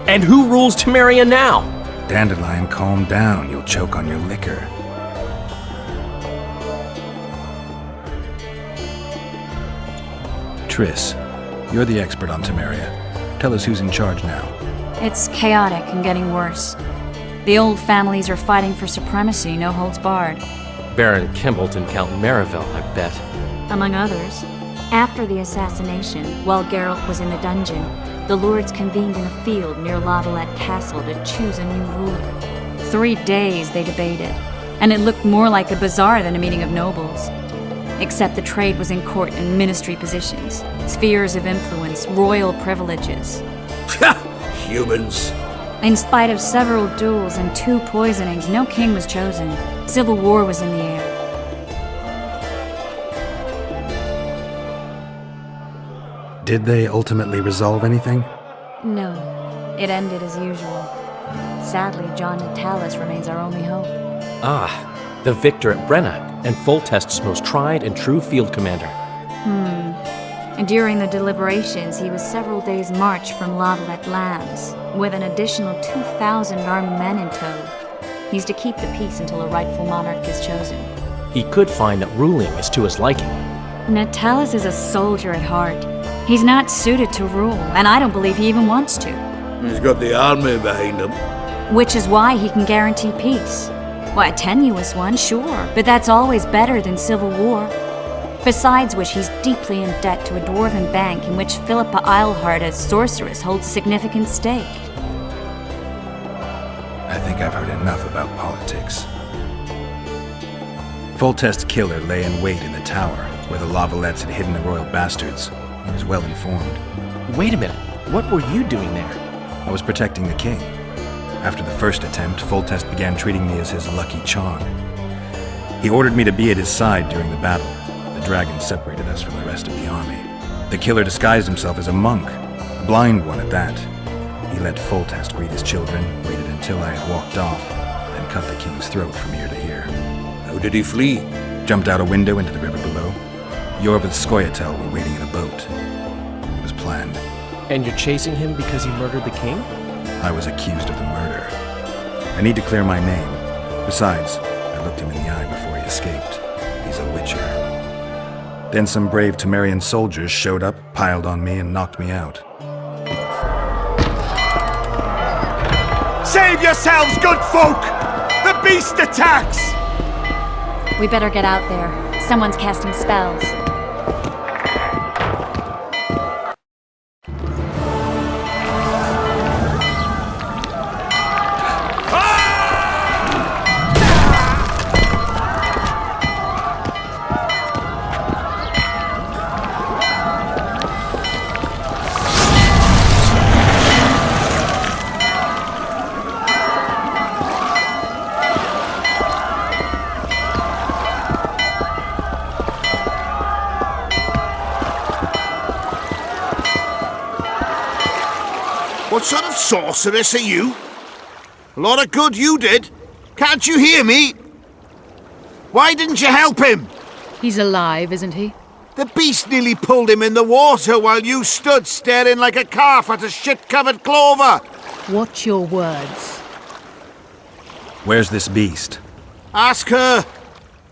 And who rules Temeria now? Dandelion, calm down. You'll choke on your liquor. Triss, you're the expert on Temeria. Tell us who's in charge now. It's chaotic and getting worse. The old families are fighting for supremacy, no holds barred. Baron Kimbolt and Count Marivelle, I bet. Among others. After the assassination, while Geralt was in the dungeon, the lords convened in a field near La Valette Castle to choose a new ruler. 3 days they debated, and it looked more like a bazaar than a meeting of nobles. Except the trade was in court and ministry positions, spheres of influence, royal privileges. Humans. In spite of several duels and 2 poisonings, no king was chosen. Civil war was in the air. Did they ultimately resolve anything? No, it ended as usual. Sadly, John Natalis remains our only hope. Ah, the victor at Brenna, and Foltest's most tried and true field commander. And during the deliberations, he was several days' march from Lavalette lands, with an additional 2,000 armed men in tow. He's to keep the peace until a rightful monarch is chosen. He could find that ruling is to his liking. Natalis is a soldier at heart. He's not suited to rule, and I don't believe he even wants to. He's got the army behind him. Which is why he can guarantee peace. Well, a tenuous one, sure, but that's always better than civil war. Besides which, he's deeply in debt to a dwarven bank in which Philippa Eilhart, as sorceress, holds a significant stake. I think I've heard enough about politics. Foltest's killer lay in wait in the tower, where the Lavalettes had hidden the royal bastards. He was well informed. Wait a minute, what were you doing there? I was protecting the king. After the first attempt, Foltest began treating me as his lucky charm. He ordered me to be at his side during the battle. The dragon separated us from the rest of the army. The killer disguised himself as a monk, a blind one at that. He let Foltest greet his children, waited until I had walked off, then cut the king's throat from ear to ear. How did he flee? Jumped out a window into the river below. Yorvith Skoyatel were waiting in a boat. It was planned. And you're chasing him because he murdered the king? I was accused of the murder. I need to clear my name. Besides, I looked him in the eye before he escaped. He's a witcher. Then some brave Temerian soldiers showed up, piled on me, and knocked me out. Save yourselves, good folk! The beast attacks! We better get out there. Someone's casting spells. What sort of sorceress are you? A lot of good you did. Can't you hear me? Why didn't you help him? He's alive, isn't he? The beast nearly pulled him in the water while you stood staring like a calf at a shit-covered clover. Watch your words. Where's this beast? Ask her.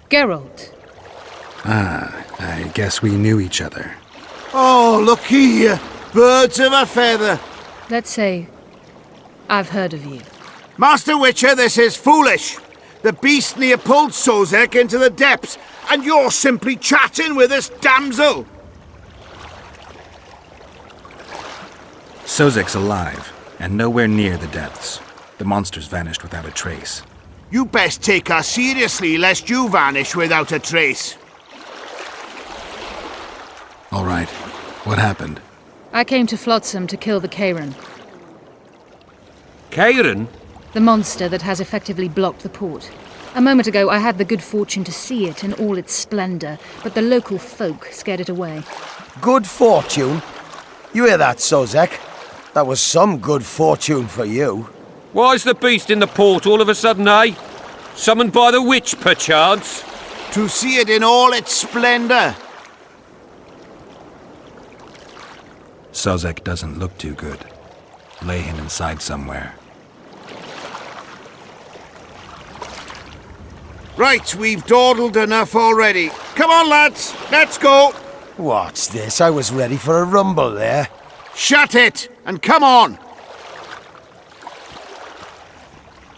Geralt. Ah, I guess we knew each other. Oh, look here. Birds of a feather. Let's say I've heard of you. Master Witcher, this is foolish. The beast near pulled Sozek into the depths, and you're simply chatting with this damsel. Sozek's alive, and nowhere near the depths. The monsters vanished without a trace. You best take her seriously, lest you vanish without a trace. All right. What happened? I came to Flotsam to kill the Kairan. Kairan? The monster that has effectively blocked the port. A moment ago, I had the good fortune to see it in all its splendor, but the local folk scared it away. Good fortune? You hear that, Sozek? That was some good fortune for you. Why's the beast in the port all of a sudden, eh? Summoned by the witch, perchance? To see it in all its splendor. Sozek doesn't look too good. Lay him inside somewhere. Right, we've dawdled enough already. Come on, lads, let's go. What's this? I was ready for a rumble there. Shut it, and come on.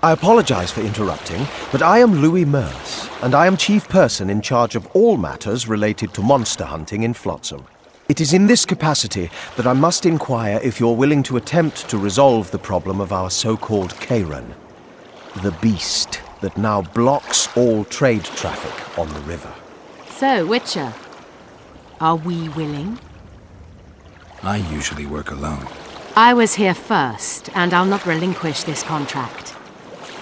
I apologize for interrupting, but I am Louis Merce, and I am chief person in charge of all matters related to monster hunting in Flotsam. It is in this capacity that I must inquire if you're willing to attempt to resolve the problem of our so-called Kairan, the beast that now blocks all trade traffic on the river. So, Witcher, are we willing? I usually work alone. I was here first, and I'll not relinquish this contract.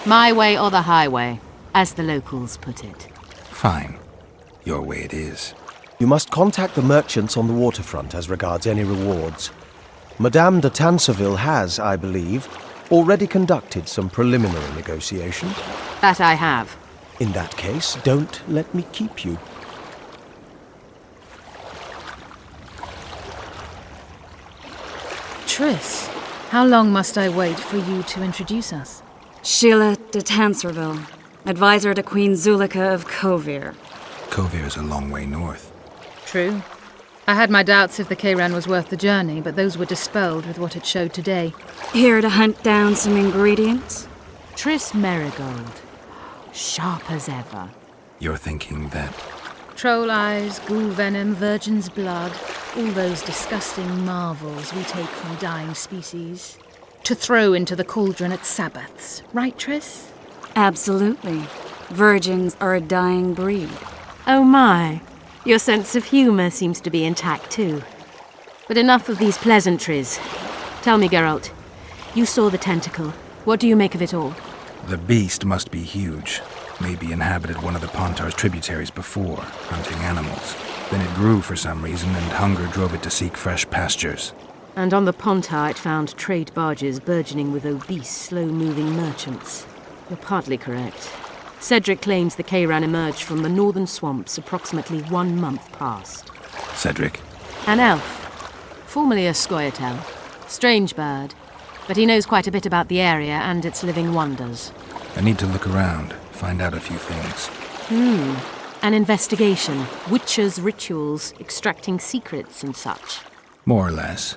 My way or the highway, as the locals put it. Fine. Your way it is. You must contact the merchants on the waterfront as regards any rewards. Madame de Tanserville has, I believe, already conducted some preliminary negotiations. That I have. In that case, don't let me keep you. Triss, how long must I wait for you to introduce us? Sheila de Tanserville, advisor to Queen Zulika of Kovir. Kovir's a long way north. True. I had my doubts if the Kayran was worth the journey, but those were dispelled with what it showed today. Here to hunt down some ingredients? Triss Merigold. Sharp as ever. You're thinking that... Troll eyes, ghoul venom, virgin's blood, all those disgusting marvels we take from dying species. To throw into the cauldron at Sabbaths. Right, Triss? Absolutely. Virgins are a dying breed. Oh my. Your sense of humour seems to be intact too. But enough of these pleasantries. Tell me, Geralt. You saw the tentacle. What do you make of it all? The beast must be huge. Maybe inhabited one of the Pontar's tributaries before, hunting animals. Then it grew for some reason, and hunger drove it to seek fresh pastures. And on the Pontar it found trade barges burgeoning with obese, slow-moving merchants. You're partly correct. Cedric claims the Kayran emerged from the northern swamps approximately 1 month past. Cedric? An elf. Formerly a Scoia'tael. Strange bird. But he knows quite a bit about the area and its living wonders. I need to look around, find out a few things. An investigation. Witches' rituals, extracting secrets and such. More or less.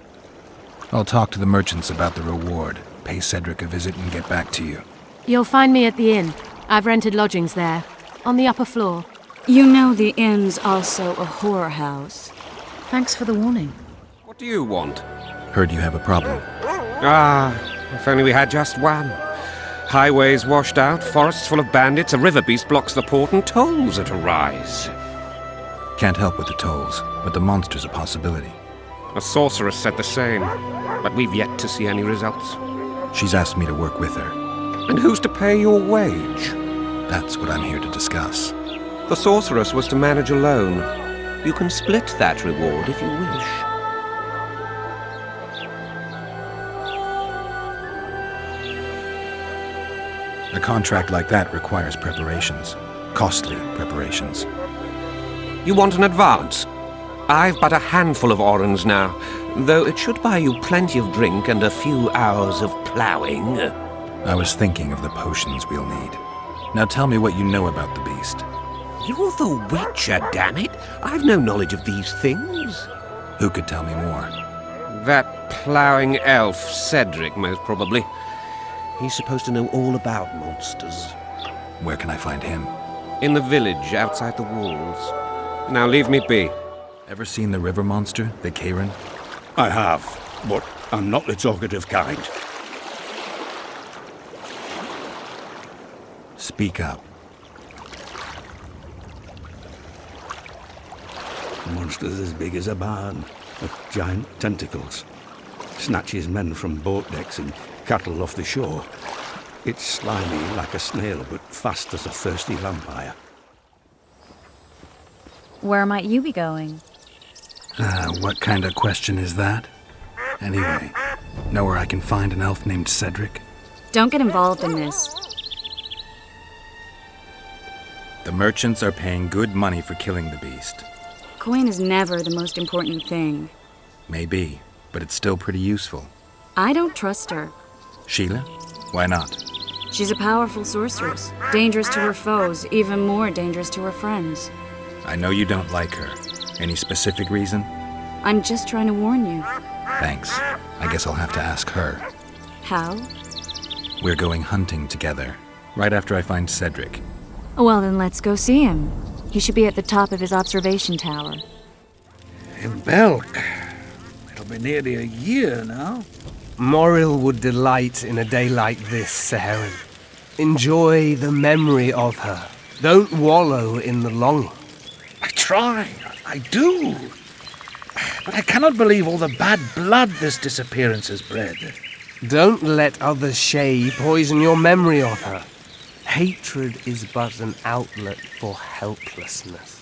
I'll talk to the merchants about the reward, pay Cedric a visit and get back to you. You'll find me at the inn. I've rented lodgings there, on the upper floor. You know the inn's also a whorehouse. Thanks for the warning. What do you want? Heard you have a problem. If only we had just one. Highways washed out, forests full of bandits, a river beast blocks the port, and tolls at a rise. Can't help with the tolls, but the monster's a possibility. A sorceress said the same, but we've yet to see any results. She's asked me to work with her. And who's to pay your wage? That's what I'm here to discuss. The sorceress was to manage alone. You can split that reward if you wish. A contract like that requires preparations. Costly preparations. You want an advance? I've but a handful of orens now, though it should buy you plenty of drink and a few hours of ploughing. I was thinking of the potions we'll need. Now tell me what you know about the beast. You're the Witcher, damn it! I've no knowledge of these things. Who could tell me more? That ploughing elf, Cedric, most probably. He's supposed to know all about monsters. Where can I find him? In the village, outside the walls. Now leave me be. Ever seen the river monster, the Kayran? I have, but I'm not the talkative kind. Speak up. Monsters as big as a barn, with giant tentacles. Snatches men from boat decks and cattle off the shore. It's slimy like a snail, but fast as a thirsty vampire. Where might you be going? What kind of question is that? Anyway, know where I can find an elf named Cedric? Don't get involved in this. The merchants are paying good money for killing the beast. Coin is never the most important thing. Maybe, but it's still pretty useful. I don't trust her. Sheila? Why not? She's a powerful sorceress. Dangerous to her foes, even more dangerous to her friends. I know you don't like her. Any specific reason? I'm just trying to warn you. Thanks. I guess I'll have to ask her. How? We're going hunting together, right after I find Cedric. Well, then let's go see him. He should be at the top of his observation tower. In Belk. It'll be nearly a year now. Morrill would delight in a day like this, Sir Heron. Enjoy the memory of her. Don't wallow in the longing. I try. I do. But I cannot believe all the bad blood this disappearance has bred. Don't let other Shay poison your memory of her. Hatred is but an outlet for helplessness.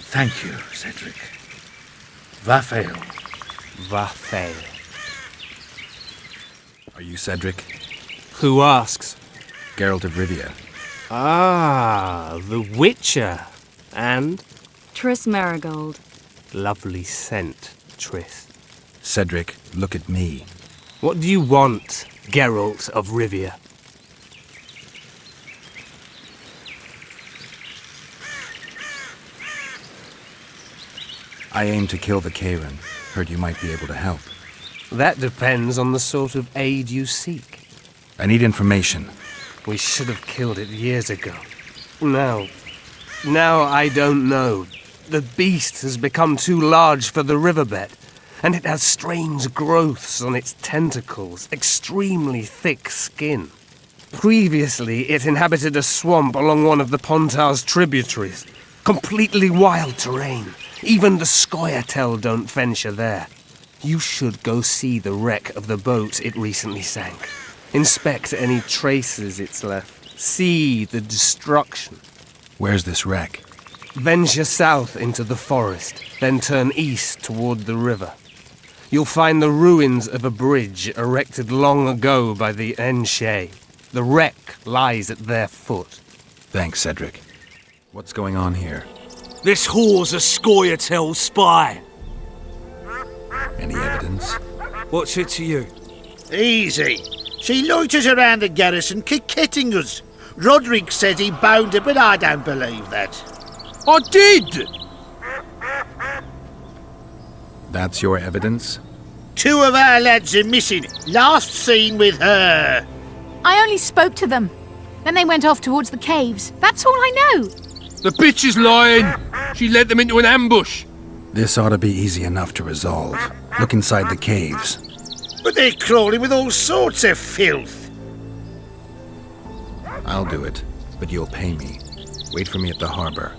Thank you, Cedric. Vafail. Vafail. Are you Cedric? Who asks? Geralt of Rivia. Ah, the Witcher. And? Triss Marigold. Lovely scent, Triss. Cedric, look at me. What do you want, Geralt of Rivia? I aim to kill the Karen. Heard you might be able to help. That depends on the sort of aid you seek. I need information. We should have killed it years ago. Now I don't know. The beast has become too large for the riverbed, and it has strange growths on its tentacles, extremely thick skin. Previously, it inhabited a swamp along one of the Pontar's tributaries. Completely wild terrain. Even the Scoia'tael don't venture there. You should go see the wreck of the boat it recently sank. Inspect any traces it's left. See the destruction. Where's this wreck? Venture south into the forest, then turn east toward the river. You'll find the ruins of a bridge erected long ago by the Enshe. The wreck lies at their foot. Thanks, Cedric. What's going on here? This whore's a Scoia'tael spy. Any evidence? What's it to you? Easy. She loiters around the garrison, kick-kitting us. Roderick says he bound her, but I don't believe that. I did! That's your evidence? 2 of our lads are missing. Last seen with her. I only spoke to them. Then they went off towards the caves. That's all I know. The bitch is lying! She led them into an ambush. This ought to be easy enough to resolve. Look inside the caves. But they're crawling with all sorts of filth. I'll do it, but you'll pay me. Wait for me at the harbor.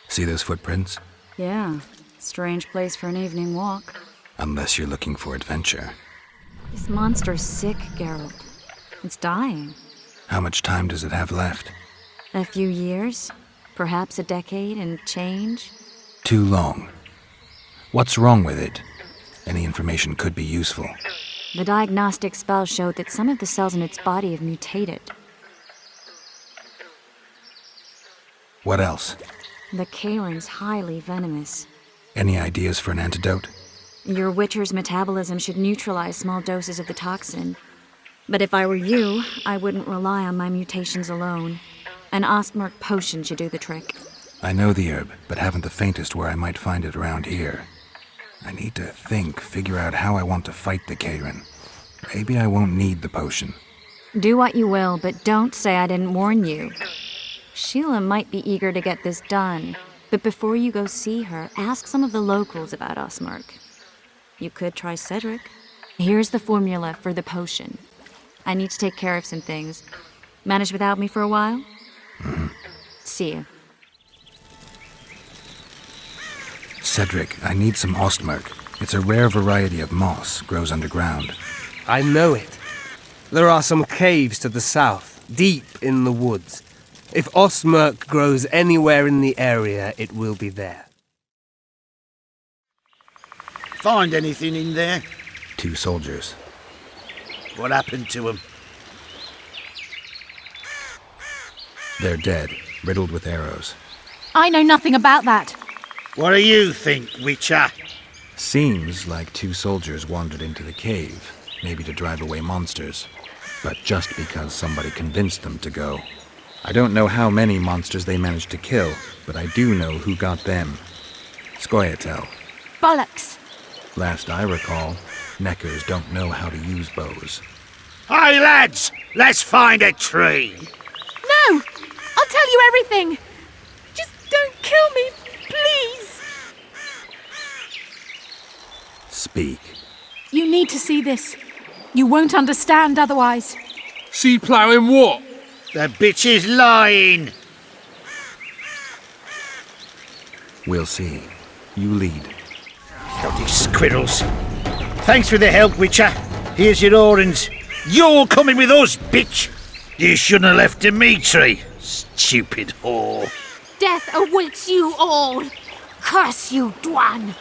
See those footprints? Yeah, strange place for an evening walk. Unless you're looking for adventure. This monster's sick, Geralt. It's dying. How much time does it have left? A few years? Perhaps a decade and change? Too long. What's wrong with it? Any information could be useful. The diagnostic spell showed that some of the cells in its body have mutated. What else? The Karen's highly venomous. Any ideas for an antidote? Your Witcher's metabolism should neutralize small doses of the toxin. But if I were you, I wouldn't rely on my mutations alone. An Ostmark potion should do the trick. I know the herb, but haven't the faintest where I might find it around here. I need to figure out how I want to fight the Karen. Maybe I won't need the potion. Do what you will, but don't say I didn't warn you. Sheila might be eager to get this done, but before you go see her, ask some of the locals about Ostmark. You could try Cedric. Here's the formula for the potion. I need to take care of some things. Manage without me for a while? Mm-hmm. See you. Cedric, I need some Ostmark. It's a rare variety of moss, grows underground. I know it. There are some caves to the south, deep in the woods. If Ostmark grows anywhere in the area, it will be there. Find anything in there? 2 soldiers. What happened to them? They're dead, riddled with arrows. I know nothing about that. What do you think, Witcher? Seems like 2 soldiers wandered into the cave, maybe to drive away monsters. But just because somebody convinced them to go. I don't know how many monsters they managed to kill, but I do know who got them. Scoia'tael. Bollocks. Last I recall, Neckers don't know how to use bows. Hey lads, let's find a tree. No! I'll tell you everything. Just don't kill me, please. Speak. You need to see this. You won't understand otherwise. See ploughing what? The bitch is lying. We'll see. You lead. Bloody squirrels. Thanks for the help, Witcher. Here's your orange. You're coming with us, bitch. You shouldn't have left Dimitri. Stupid whore. Death awaits you all. Curse you, Dwan!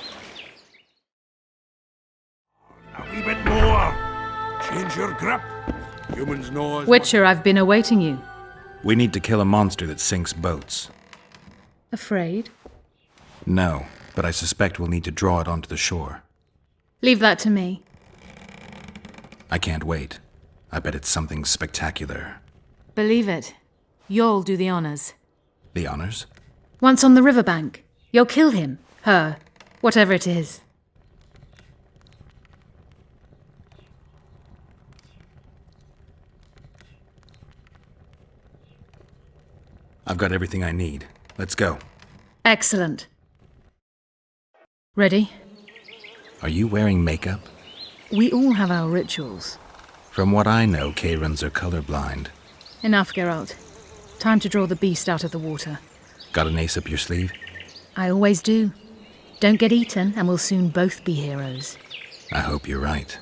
A wee bit more. Change your grip. Humans know as Witcher, I've been awaiting you. We need to kill a monster that sinks boats. Afraid? No, but I suspect we'll need to draw it onto the shore. Leave that to me. I can't wait. I bet it's something spectacular. Believe it. You'll do the honors. The honors? Once on the riverbank, you'll kill him, her, whatever it is. I've got everything I need. Let's go. Excellent. Ready? Are you wearing makeup? We all have our rituals. From what I know, Kayrans are colorblind. Enough, Geralt. Time to draw the beast out of the water. Got an ace up your sleeve? I always do. Don't get eaten, and we'll soon both be heroes. I hope you're right.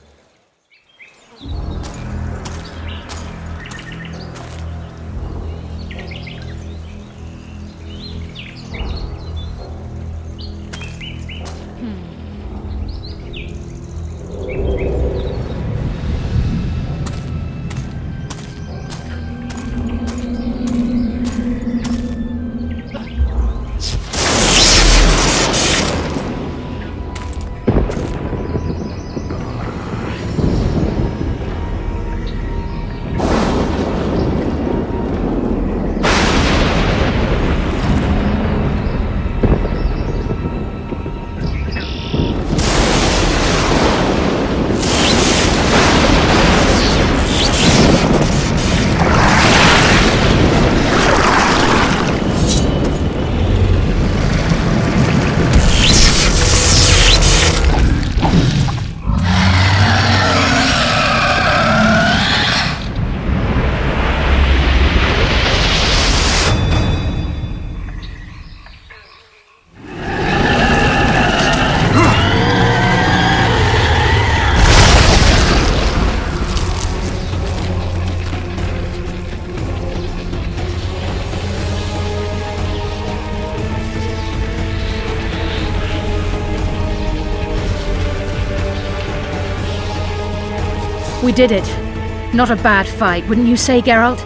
We did it. Not a bad fight, wouldn't you say, Geralt?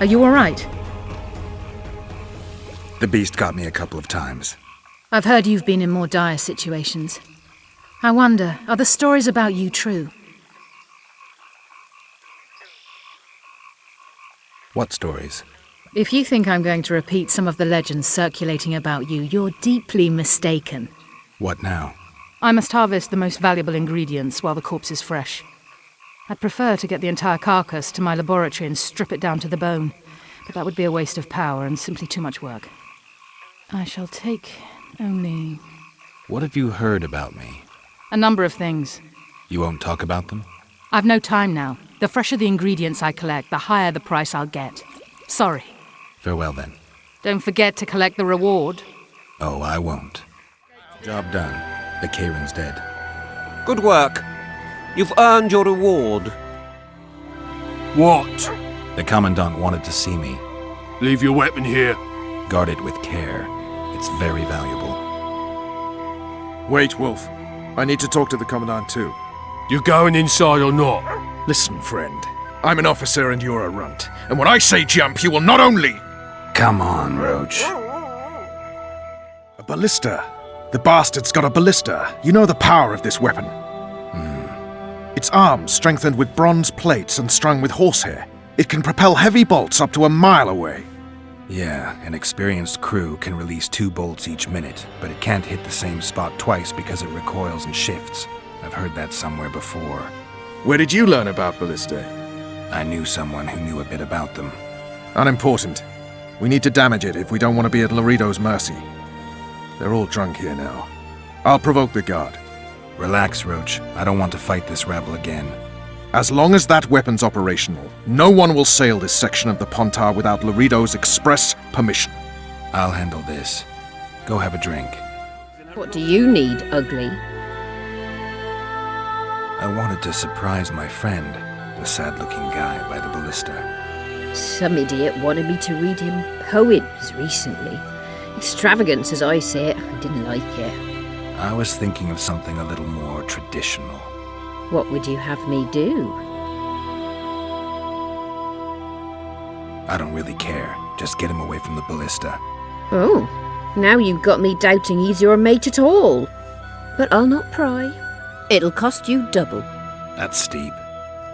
Are you all right? The beast got me a couple of times. I've heard you've been in more dire situations. I wonder, are the stories about you true? What stories? If you think I'm going to repeat some of the legends circulating about you, you're deeply mistaken. What now? I must harvest the most valuable ingredients while the corpse is fresh. I'd prefer to get the entire carcass to my laboratory and strip it down to the bone, but that would be a waste of power and simply too much work. I shall take only... What have you heard about me? a number of things. You won't talk about them? I've no time now. The fresher the ingredients I collect, the higher the price I'll get. Sorry. Farewell then. Don't forget to collect the reward. Oh, I won't. Job done. The Kayran's dead. Good work. You've earned your reward. What? The Commandant wanted to see me. Leave your weapon here. Guard it with care. It's very valuable. Wait, Wolf. I need to talk to the Commandant too. You going inside or not? Listen, friend. I'm an officer and you're a runt. And when I say jump, you will not only... Come on, Roach. A ballista. The bastard's got a ballista. You know the power of this weapon. Its arms strengthened with bronze plates and strung with horsehair. It can propel heavy bolts up to a mile away. Yeah, an experienced crew can release 2 bolts each minute, but it can't hit the same spot twice because it recoils and shifts. I've heard that somewhere before. Where did you learn about ballistae? I knew someone who knew a bit about them. Unimportant. We need to damage it if we don't want to be at Laredo's mercy. They're all drunk here now. I'll provoke the guard. Relax, Roach. I don't want to fight this rabble again. As long as that weapon's operational, no one will sail this section of the Pontar without Laredo's express permission. I'll handle this. Go have a drink. What do you need, ugly? I wanted to surprise my friend, the sad-looking guy by the ballista. Some idiot wanted me to read him poems recently. Extravagance as I see it. I didn't like it. I was thinking of something a little more traditional. What would you have me do? I don't really care. Just get him away from the ballista. Oh, now you've got me doubting he's your mate at all. But I'll not pry. It'll cost you double. That's steep.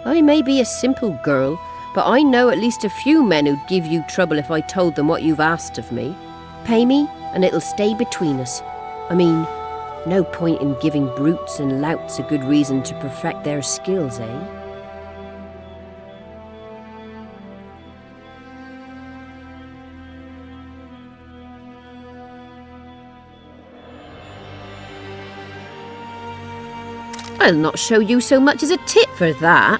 I may be a simple girl, but I know at least a few men who'd give you trouble if I told them what you've asked of me. Pay me, and it'll stay between us. I mean, no point in giving brutes and louts a good reason to perfect their skills, eh? I'll not show you so much as a tit for that.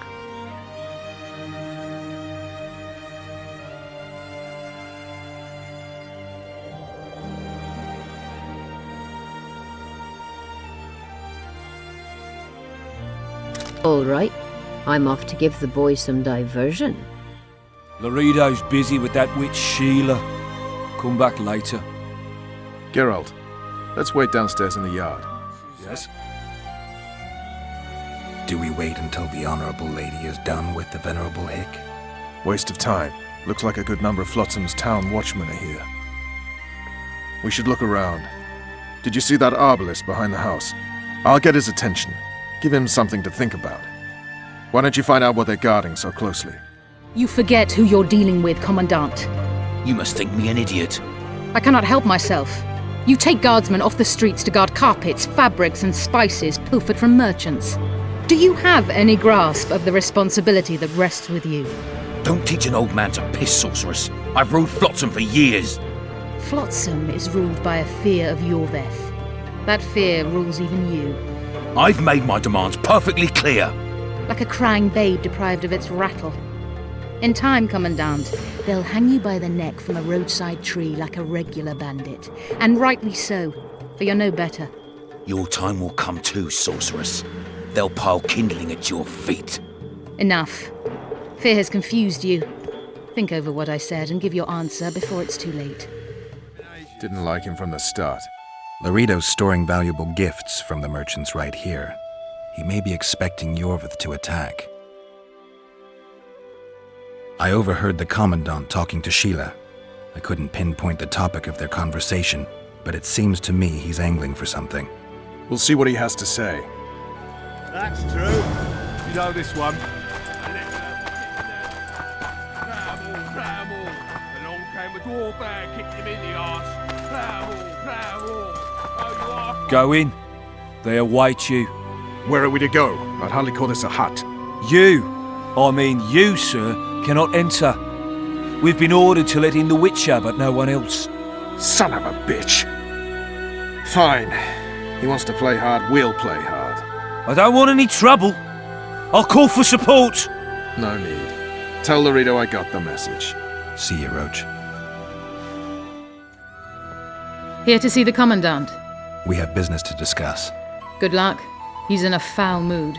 All right, I'm off to give the boys some diversion. Laredo's busy with that witch Sheila. Come back later. Geralt, let's wait downstairs in the yard. Yes? Do we wait until the Honourable Lady is done with the Venerable Hick? Waste of time. Looks like a good number of Flotsam's town watchmen are here. We should look around. Did you see that arbalist behind the house? I'll get his attention. Give him something to think about. Why don't you find out what they're guarding so closely? You forget who you're dealing with, Commandant. You must think me an idiot. I cannot help myself. You take guardsmen off the streets to guard carpets, fabrics and spices pilfered from merchants. Do you have any grasp of the responsibility that rests with you? Don't teach an old man to piss, sorceress. I've ruled Flotsam for years. Flotsam is ruled by a fear of Yorveth. That fear rules even you. I've made my demands perfectly clear. Like a crying babe deprived of its rattle. In time, Commandant, they'll hang you by the neck from a roadside tree like a regular bandit. And rightly so, for you're no better. Your time will come too, sorceress. They'll pile kindling at your feet. Enough. Fear has confused you. Think over what I said and give your answer before it's too late. Didn't like him from the start. Laredo's storing valuable gifts from the merchants right here. He may be expecting Yorveth to attack. I overheard the Commandant talking to Sheila. I couldn't pinpoint the topic of their conversation, but it seems to me he's angling for something. We'll see what he has to say. That's true. You know this one. Along came a dwarf and kicked him in the arse. Go in. They await you. Where are we to go? I'd hardly call this a hut. You, sir, cannot enter. We've been ordered to let in the Witcher, but no one else. Son of a bitch. Fine. He wants to play hard, we'll play hard. I don't want any trouble. I'll call for support. No need. Tell Laredo I got the message. See you, Roach. Here to see the Commandant. We have business to discuss. Good luck. He's in a foul mood.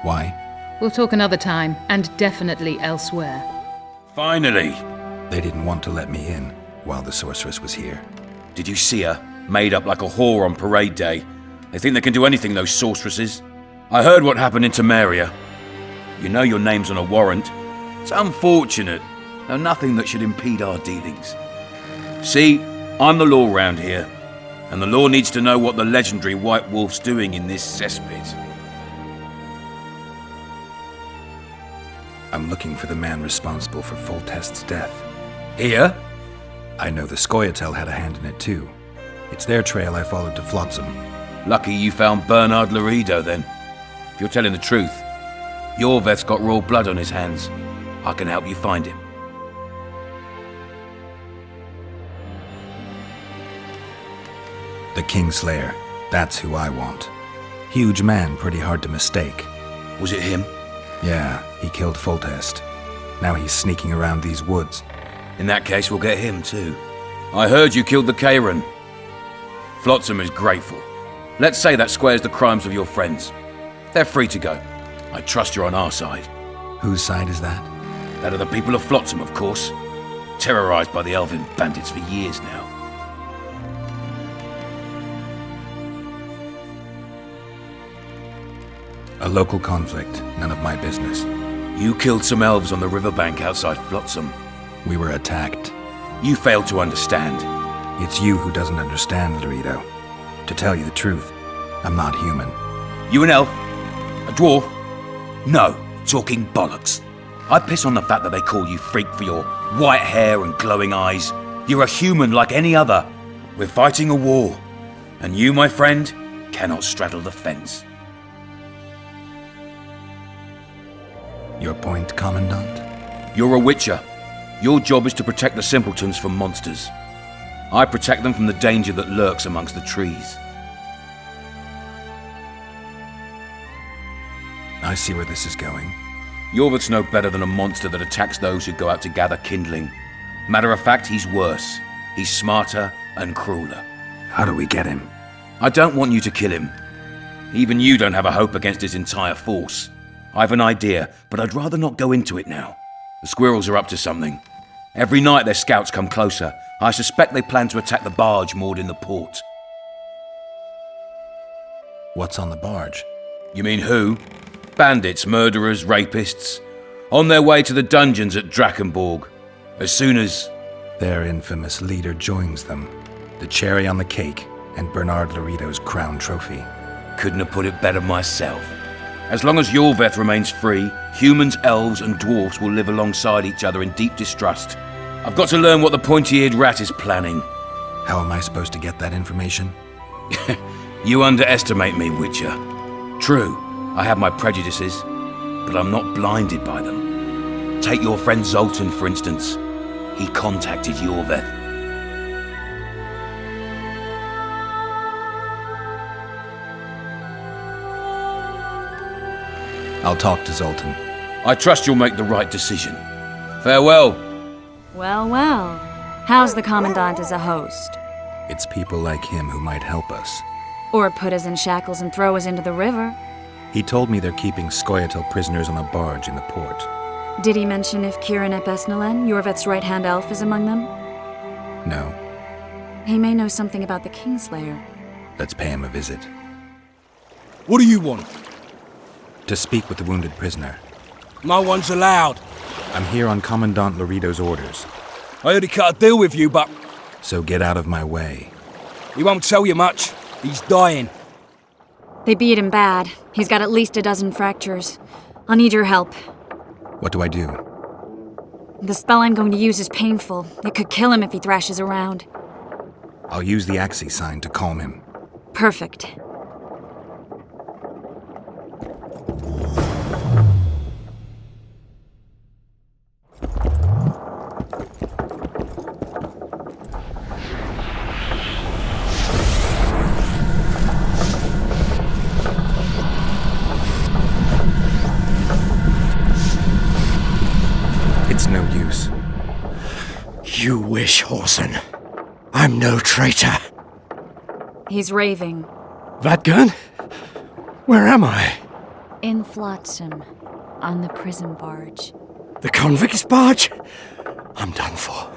Why? We'll talk another time, and definitely elsewhere. Finally! They didn't want to let me in while the sorceress was here. Did you see her? Made up like a whore on parade day. They think they can do anything, those sorceresses. I heard what happened in Temeria. You know your name's on a warrant. It's unfortunate, though nothing that should impede our dealings. See, I'm the law round here, and the law needs to know what the legendary White Wolf's doing in this cesspit. I'm looking for the man responsible for Foltest's death. Here? I know the Scoia'tael had a hand in it too. It's their trail I followed to Flotsam. Lucky you found Bernard Laredo then. If you're telling the truth, Yorveth's got royal blood on his hands. I can help you find him. The Kingslayer. That's who I want. Huge man, pretty hard to mistake. Was it him? Yeah, he killed Foltest. Now he's sneaking around these woods. In that case, we'll get him too. I heard you killed the Kairan. Flotsam is grateful. Let's say that squares the crimes of your friends. They're free to go. I trust you're on our side. Whose side is that? That of the people of Flotsam, of course. Terrorized by the elven bandits for years now. A local conflict, none of my business. You killed some elves on the riverbank outside Flotsam. We were attacked. You failed to understand. It's you who doesn't understand, Laredo. To tell you the truth, I'm not human. You an elf? A dwarf? No, talking bollocks. I piss on the fact that they call you freak for your white hair and glowing eyes. You're a human like any other. We're fighting a war. And you, my friend, cannot straddle the fence. Your point, Commandant? You're a witcher. Your job is to protect the simpletons from monsters. I protect them from the danger that lurks amongst the trees. I see where this is going. Yorvith's no better than a monster that attacks those who go out to gather kindling. Matter of fact, he's worse. He's smarter and crueler. How do we get him? I don't want you to kill him. Even you don't have a hope against his entire force. I've an idea, but I'd rather not go into it now. The squirrels are up to something. Every night their scouts come closer. I suspect they plan to attack the barge moored in the port. What's on the barge? You mean who? Bandits, murderers, rapists. On their way to the dungeons at Drakenborg. As soon as... Their infamous leader joins them. The cherry on the cake and Bernard Laredo's crown trophy. Couldn't have put it better myself. As long as Yorvith remains free, humans, elves and dwarfs will live alongside each other in deep distrust. I've got to learn what the pointy-eared rat is planning. How am I supposed to get that information? You underestimate me, Witcher. True, I have my prejudices, but I'm not blinded by them. Take your friend Zoltan, for instance. He contacted Yorvith. I'll talk to Zoltan. I trust you'll make the right decision. Farewell. Well, well. How's the Commandant as a host? It's people like him who might help us. Or put us in shackles and throw us into the river. He told me they're keeping Scoia'tael prisoners on a barge in the port. Did he mention if Kieran ep Esnalen, Yorvith's right-hand elf, is among them? No. He may know something about the Kingslayer. Let's pay him a visit. What do you want? To speak with the wounded prisoner. No one's allowed. I'm here on Commandant Laredo's orders. I already cut a deal with you, but... So get out of my way. He won't tell you much. He's dying. They beat him bad. He's got at least a dozen fractures. I'll need your help. What do I do? The spell I'm going to use is painful. It could kill him if he thrashes around. I'll use the Axii sign to calm him. Perfect. It's no use. You wish, Horson. I'm no traitor. He's raving. Vadgun? Where am I? In Flotsam, on the prison barge. The convict's barge? I'm done for.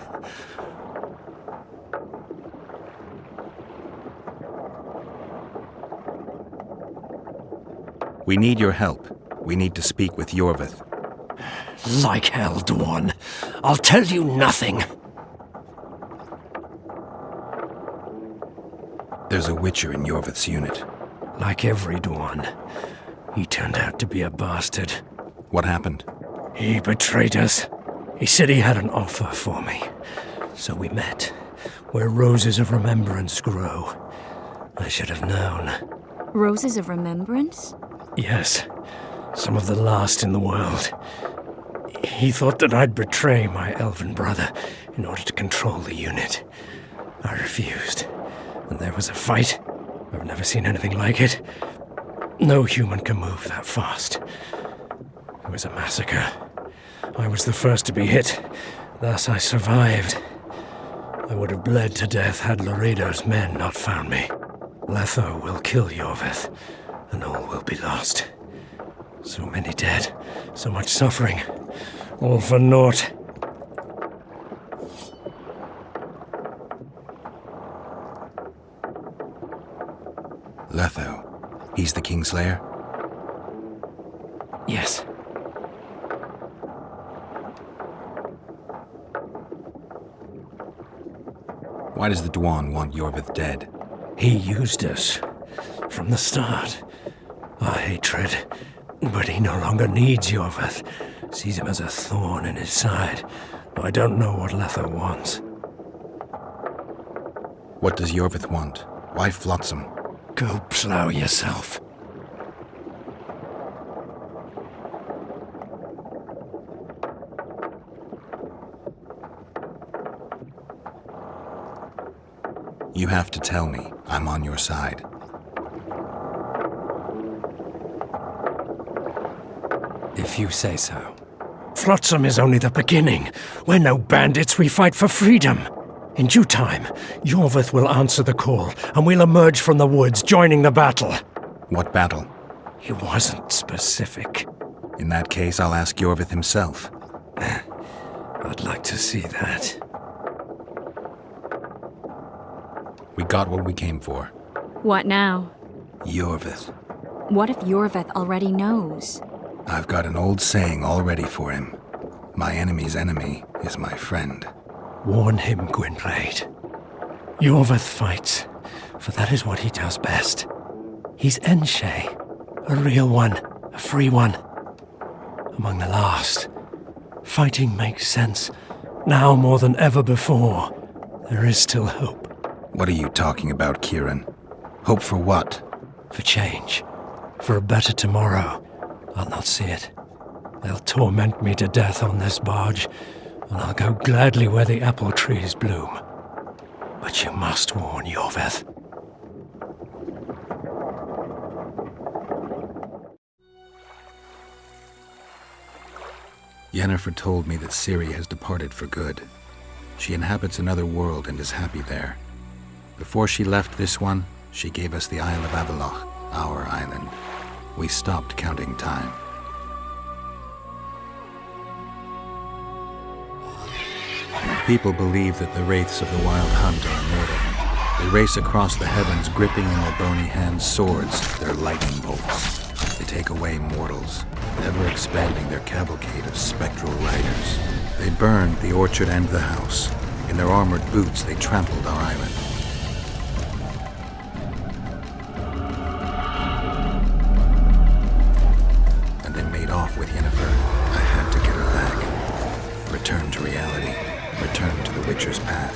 We need your help. We need to speak with Yorvith. Like hell, Dwan. I'll tell you nothing. There's a Witcher in Yorvith's unit. Like every Dwan, he turned out to be a bastard. What happened? He betrayed us. He said he had an offer for me. So we met, where roses of remembrance grow. I should have known. Roses of remembrance? Yes, some of the last in the world. He thought that I'd betray my elven brother in order to control the unit. I refused, and there was a fight. I've never seen anything like it. No human can move that fast. It was a massacre. I was the first to be hit, thus I survived. I would have bled to death had Laredo's men not found me. Letho will kill Yorvith, and all will be lost. So many dead, so much suffering, all for naught. Letho. He's the Kingslayer? Yes. Why does the Dwan want Yorvith dead? He used us from the start. Our hatred. But he no longer needs Yorvith. Sees him as a thorn in his side. I don't know what Lether wants. What does Yorvith want? Why Flotsam? Go plough yourself. You have to tell me. I'm on your side. If you say so. Flotsam is only the beginning. We're no bandits, we fight for freedom. In due time, Yorvith will answer the call, and we'll emerge from the woods, joining the battle. What battle? He wasn't specific. In that case, I'll ask Yorvith himself. I'd like to see that. We got what we came for. What now? Yorvith. What if Yorvith already knows? I've got an old saying all ready for him. My enemy's enemy is my friend. Warn him, Gwynplaine. Yorvith fights, for that is what he does best. He's Enshe, a real one, a free one. Among the last. Fighting makes sense. Now more than ever before. There is still hope. What are you talking about, Kieran? Hope for what? For change. For a better tomorrow. I'll not see it. They'll torment me to death on this barge, and I'll go gladly where the apple trees bloom. But you must warn Yorvith. Yennefer told me that Ciri has departed for good. She inhabits another world and is happy there. Before she left this one, she gave us the Isle of Avallac'h, our island. We stopped counting time. People believe that the wraiths of the Wild Hunt are immortal. They race across the heavens, gripping in their bony hands swords, their lightning bolts. They take away mortals, ever expanding their cavalcade of spectral riders. They burned the orchard and the house. In their armored boots, they trampled our island. And they made off with Yennefer. I had to get her back. Return to reality. Return to the Witcher's path.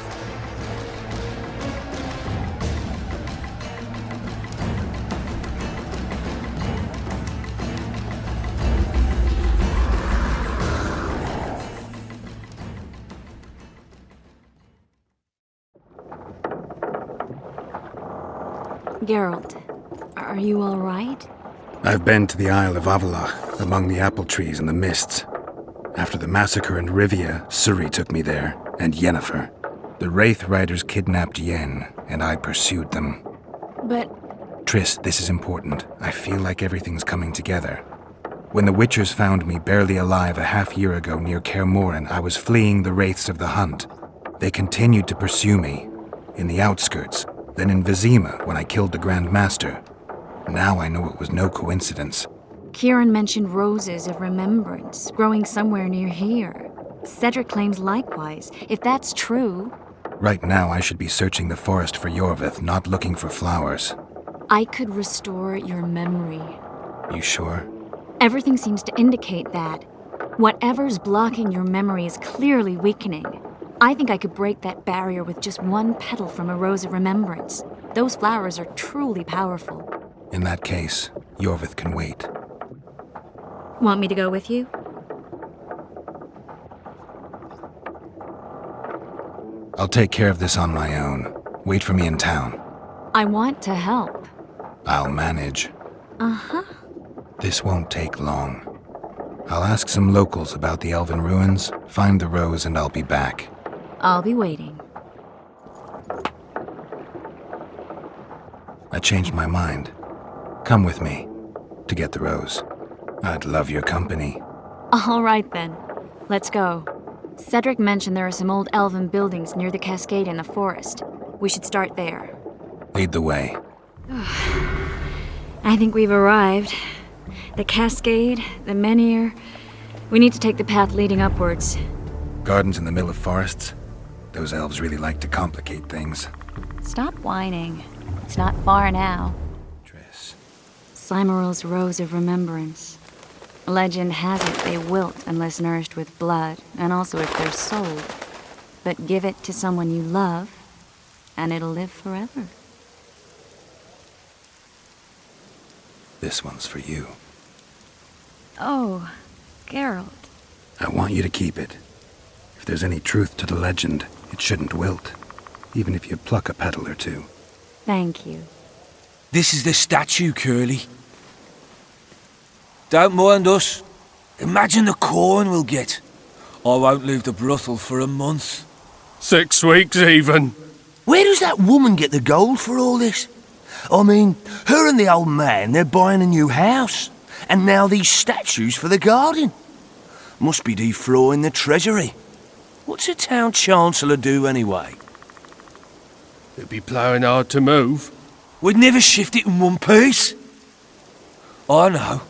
Geralt, are you all right? I've been to the Isle of Avallac'h, among the apple trees and the mists. After the massacre in Rivia, Ciri took me there, and Yennefer. The Wraith Riders kidnapped Yen, and I pursued them. But... Triss, this is important. I feel like everything's coming together. When the Witchers found me barely alive a half-year ago near Kaer Morhen, I was fleeing the Wraiths of the Hunt. They continued to pursue me, in the outskirts, then in Vizima when I killed the Grand Master. Now I know it was no coincidence. Kieran mentioned roses of remembrance growing somewhere near here. Cedric claims likewise. If that's true... Right now I should be searching the forest for Yorvith, not looking for flowers. I could restore your memory. You sure? Everything seems to indicate that. Whatever's blocking your memory is clearly weakening. I think I could break that barrier with just one petal from a rose of remembrance. Those flowers are truly powerful. In that case, Yorvith can wait. Want me to go with you? I'll take care of this on my own. Wait for me in town. I want to help. I'll manage. Uh-huh. This won't take long. I'll ask some locals about the elven ruins, find the rose, and I'll be back. I'll be waiting. I changed my mind. Come with me to get the rose. I'd love your company. All right, then. Let's go. Cedric mentioned there are some old elven buildings near the cascade in the forest. We should start there. Lead the way. I think we've arrived. The cascade, the menhir. We need to take the path leading upwards. Gardens in the middle of forests? Those elves really like to complicate things. Stop whining. It's not far now. Triss. Slimeral's Rose of Remembrance. Legend has it they wilt unless nourished with blood, and also if they're sold. But give it to someone you love, and it'll live forever. This one's for you. Oh, Geralt. I want you to keep it. If there's any truth to the legend, it shouldn't wilt, even if you pluck a petal or two. Thank you. This is the statue, Curly. Don't mind us. Imagine the corn we'll get. I won't leave the brothel for a month. 6 weeks even. Where does that woman get the gold for all this? I mean, her and the old man, they're buying a new house. And now these statues for the garden. Must be defraying the treasury. What's a town chancellor do anyway? It'd be ploughing hard to move. We'd never shift it in one piece. I know.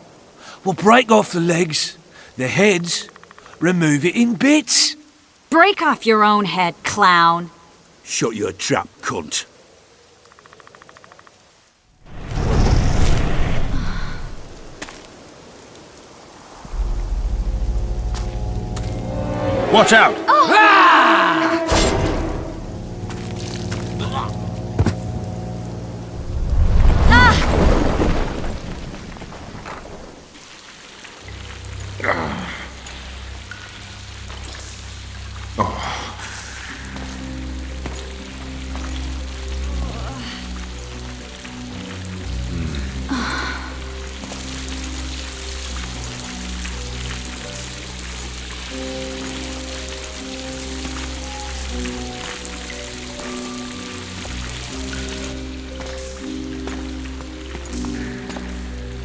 We'll break off the legs, the heads, remove it in bits. Break off your own head, clown. Shut your trap, cunt. Watch out!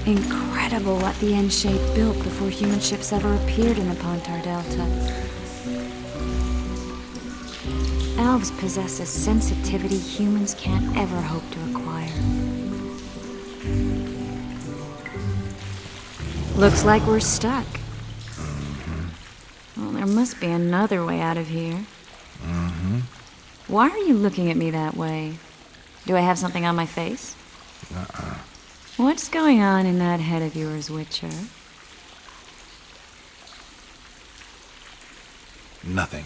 Incredible what the N-shape built before human ships ever appeared in the Pontar Delta. Elves possess a sensitivity humans can't ever hope to acquire. Looks like we're stuck. Well, there must be another way out of here. Why are you looking at me that way? Do I have something on my face? What's going on in that head of yours, Witcher? Nothing.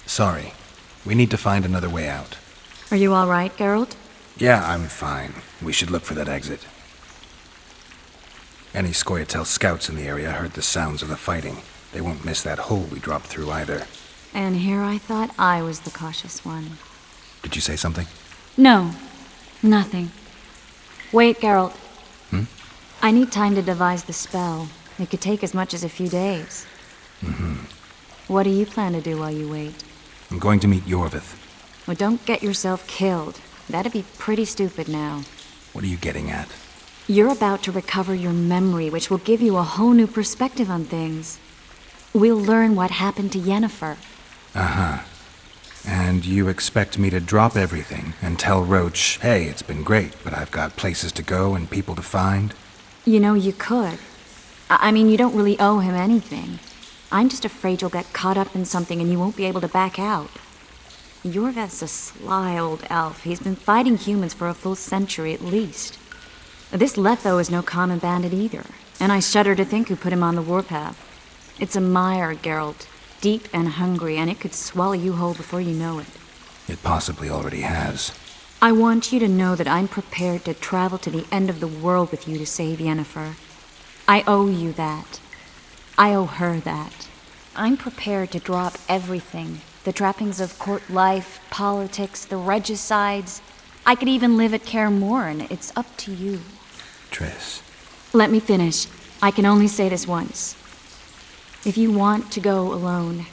Sorry. We need to find another way out. Are you all right, Geralt? Yeah, I'm fine. We should look for that exit. Any Scoia'tael scouts in the area heard the sounds of the fighting. They won't miss that hole we dropped through either. And here I thought I was the cautious one. Did you say something? No, nothing. Wait, Geralt. I need time to devise the spell. It could take as much as a few days. What do you plan to do while you wait? I'm going to meet Yorvith. Well, don't get yourself killed. That'd be pretty stupid now. What are you getting at? You're about to recover your memory, which will give you a whole new perspective on things. We'll learn what happened to Yennefer. And you expect me to drop everything and tell Roach, hey, it's been great, but I've got places to go and people to find? You know, you could. I mean, you don't really owe him anything. I'm just afraid you'll get caught up in something and you won't be able to back out. Yorvith's a sly old elf. He's been fighting humans for a full century at least. This Letho is no common bandit either, and I shudder to think who put him on the warpath. It's a mire, Geralt, deep and hungry, and it could swallow you whole before you know it. It possibly already has. I want you to know that I'm prepared to travel to the end of the world with you to save Yennefer. I owe you that. I owe her that. I'm prepared to drop everything. The trappings of court life, politics, the regicides. I could even live at Kaer Morhen. It's up to you. Triss. Let me finish. I can only say this once. If you want to go alone,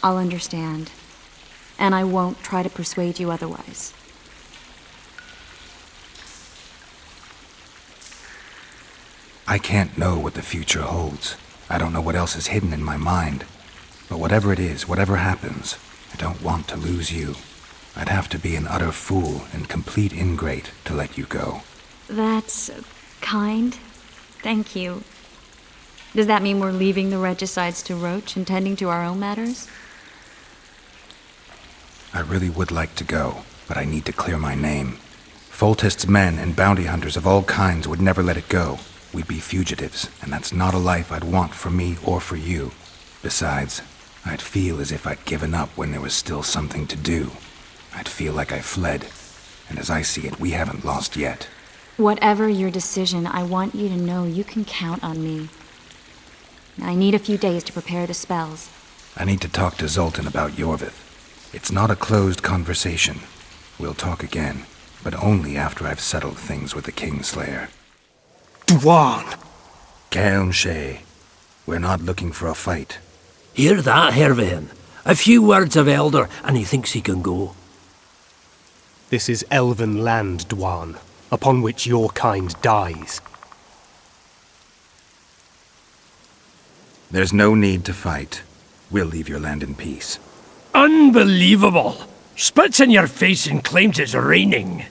I'll understand. And I won't try to persuade you otherwise. I can't know what the future holds. I don't know what else is hidden in my mind. But whatever it is, whatever happens, I don't want to lose you. I'd have to be an utter fool and complete ingrate to let you go. That's kind. Thank you. Does that mean we're leaving the regicides to Roach and tending to our own matters? I really would like to go, but I need to clear my name. Foltest's men and bounty hunters of all kinds would never let it go. We'd be fugitives, and that's not a life I'd want for me or for you. Besides, I'd feel as if I'd given up when there was still something to do. I'd feel like I fled, and as I see it, we haven't lost yet. Whatever your decision, I want you to know you can count on me. I need a few days to prepare the spells. I need to talk to Zoltan about Yorvith. It's not a closed conversation. We'll talk again, but only after I've settled things with the Kingslayer. Dwan! Calm, Shay. We're not looking for a fight. Hear that, Hervihin? A few words of Elder, and he thinks he can go. This is elven land, Dwan, upon which your kind dies. There's no need to fight. We'll leave your land in peace. Unbelievable! Spits in your face and claims it's raining.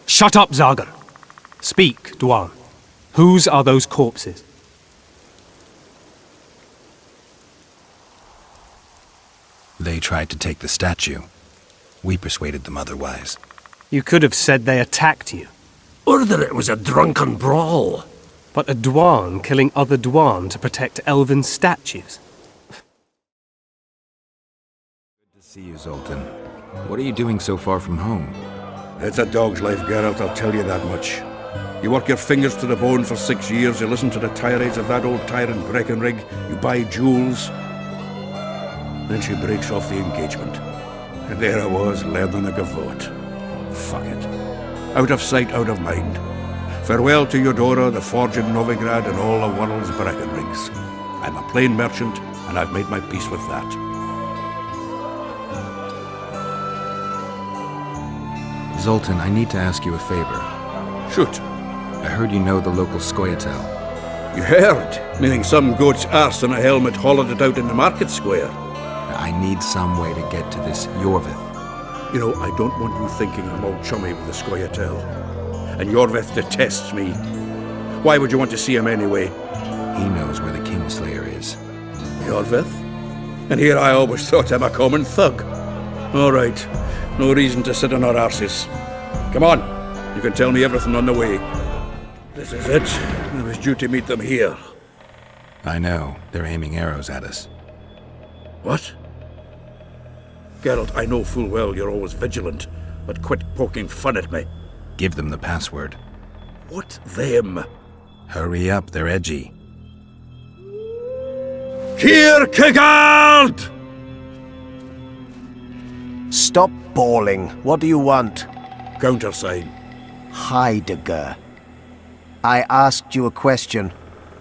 Shut up, Zagar. Speak, Dwan. Whose are those corpses? They tried to take the statue. We persuaded them otherwise. You could have said they attacked you. Or that it was a drunken brawl. But a Dwan killing other Dwan to protect elven statues? Good to see you, Zoltan. What are you doing so far from home? It's a dog's life, Geralt, I'll tell you that much. You work your fingers to the bone for 6 years, you listen to the tirades of that old tyrant Breckenrig, you buy jewels. Then she breaks off the engagement. And there I was, learning a gavotte. Fuck it. Out of sight, out of mind. Farewell to Eudora, the forge in Novigrad, and all the world's Breckenrigs. I'm a plain merchant, and I've made my peace with that. Zoltan, I need to ask you a favor. Shoot. I heard you know the local Scoia'tael. You heard? Meaning some goat's arse in a helmet hollowed it out in the market square. I need some way to get to this Yorvith. You know, I don't want you thinking I'm all chummy with the Scoia'tael. And Yorvith detests me. Why would you want to see him anyway? He knows where the Kingslayer is. Yorvith? And here I always thought him a common thug. All right. No reason to sit on our arses. Come on. You can tell me everything on the way. This is it. I was due to meet them here. I know. They're aiming arrows at us. What? Geralt, I know full well you're always vigilant, but quit poking fun at me. Give them the password. What them? Hurry up, they're edgy. Kierkegaard! Stop bawling. What do you want? Countersign. Heidegger. I asked you a question.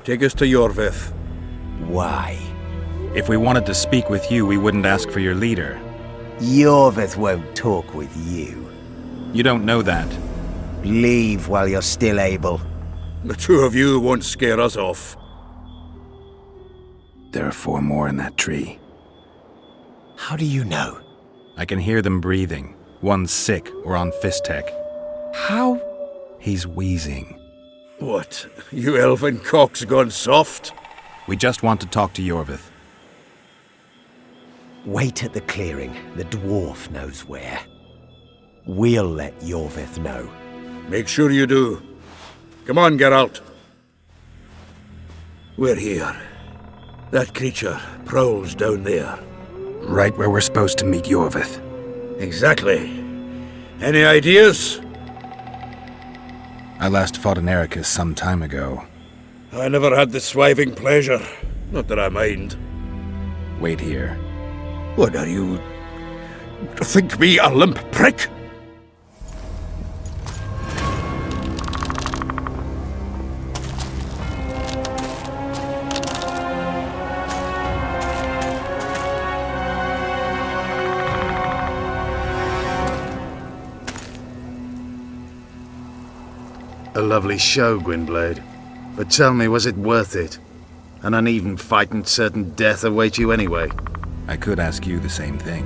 Take us to Yorvith. Why? If we wanted to speak with you, we wouldn't ask for your leader. Yorvith won't talk with you. You don't know that. Leave while you're still able. The two of you won't scare us off. There are 4 more in that tree. How do you know? I can hear them breathing. One's sick or on Fistech. How? He's wheezing. What? You elfin cock's gone soft? We just want to talk to Yorvith. Wait at the clearing. The dwarf knows where. We'll let Yorvith know. Make sure you do. Come on, Geralt. We're here. That creature prowls down there. Right where we're supposed to meet Yorvith. Exactly. Any ideas? I last fought an Ericus some time ago. I never had the swiving pleasure. Not that I mind. Wait here. What are you... think me a limp prick? A lovely show, Gwynblade. But tell me, was it worth it? An uneven fight and certain death await you anyway. I could ask you the same thing.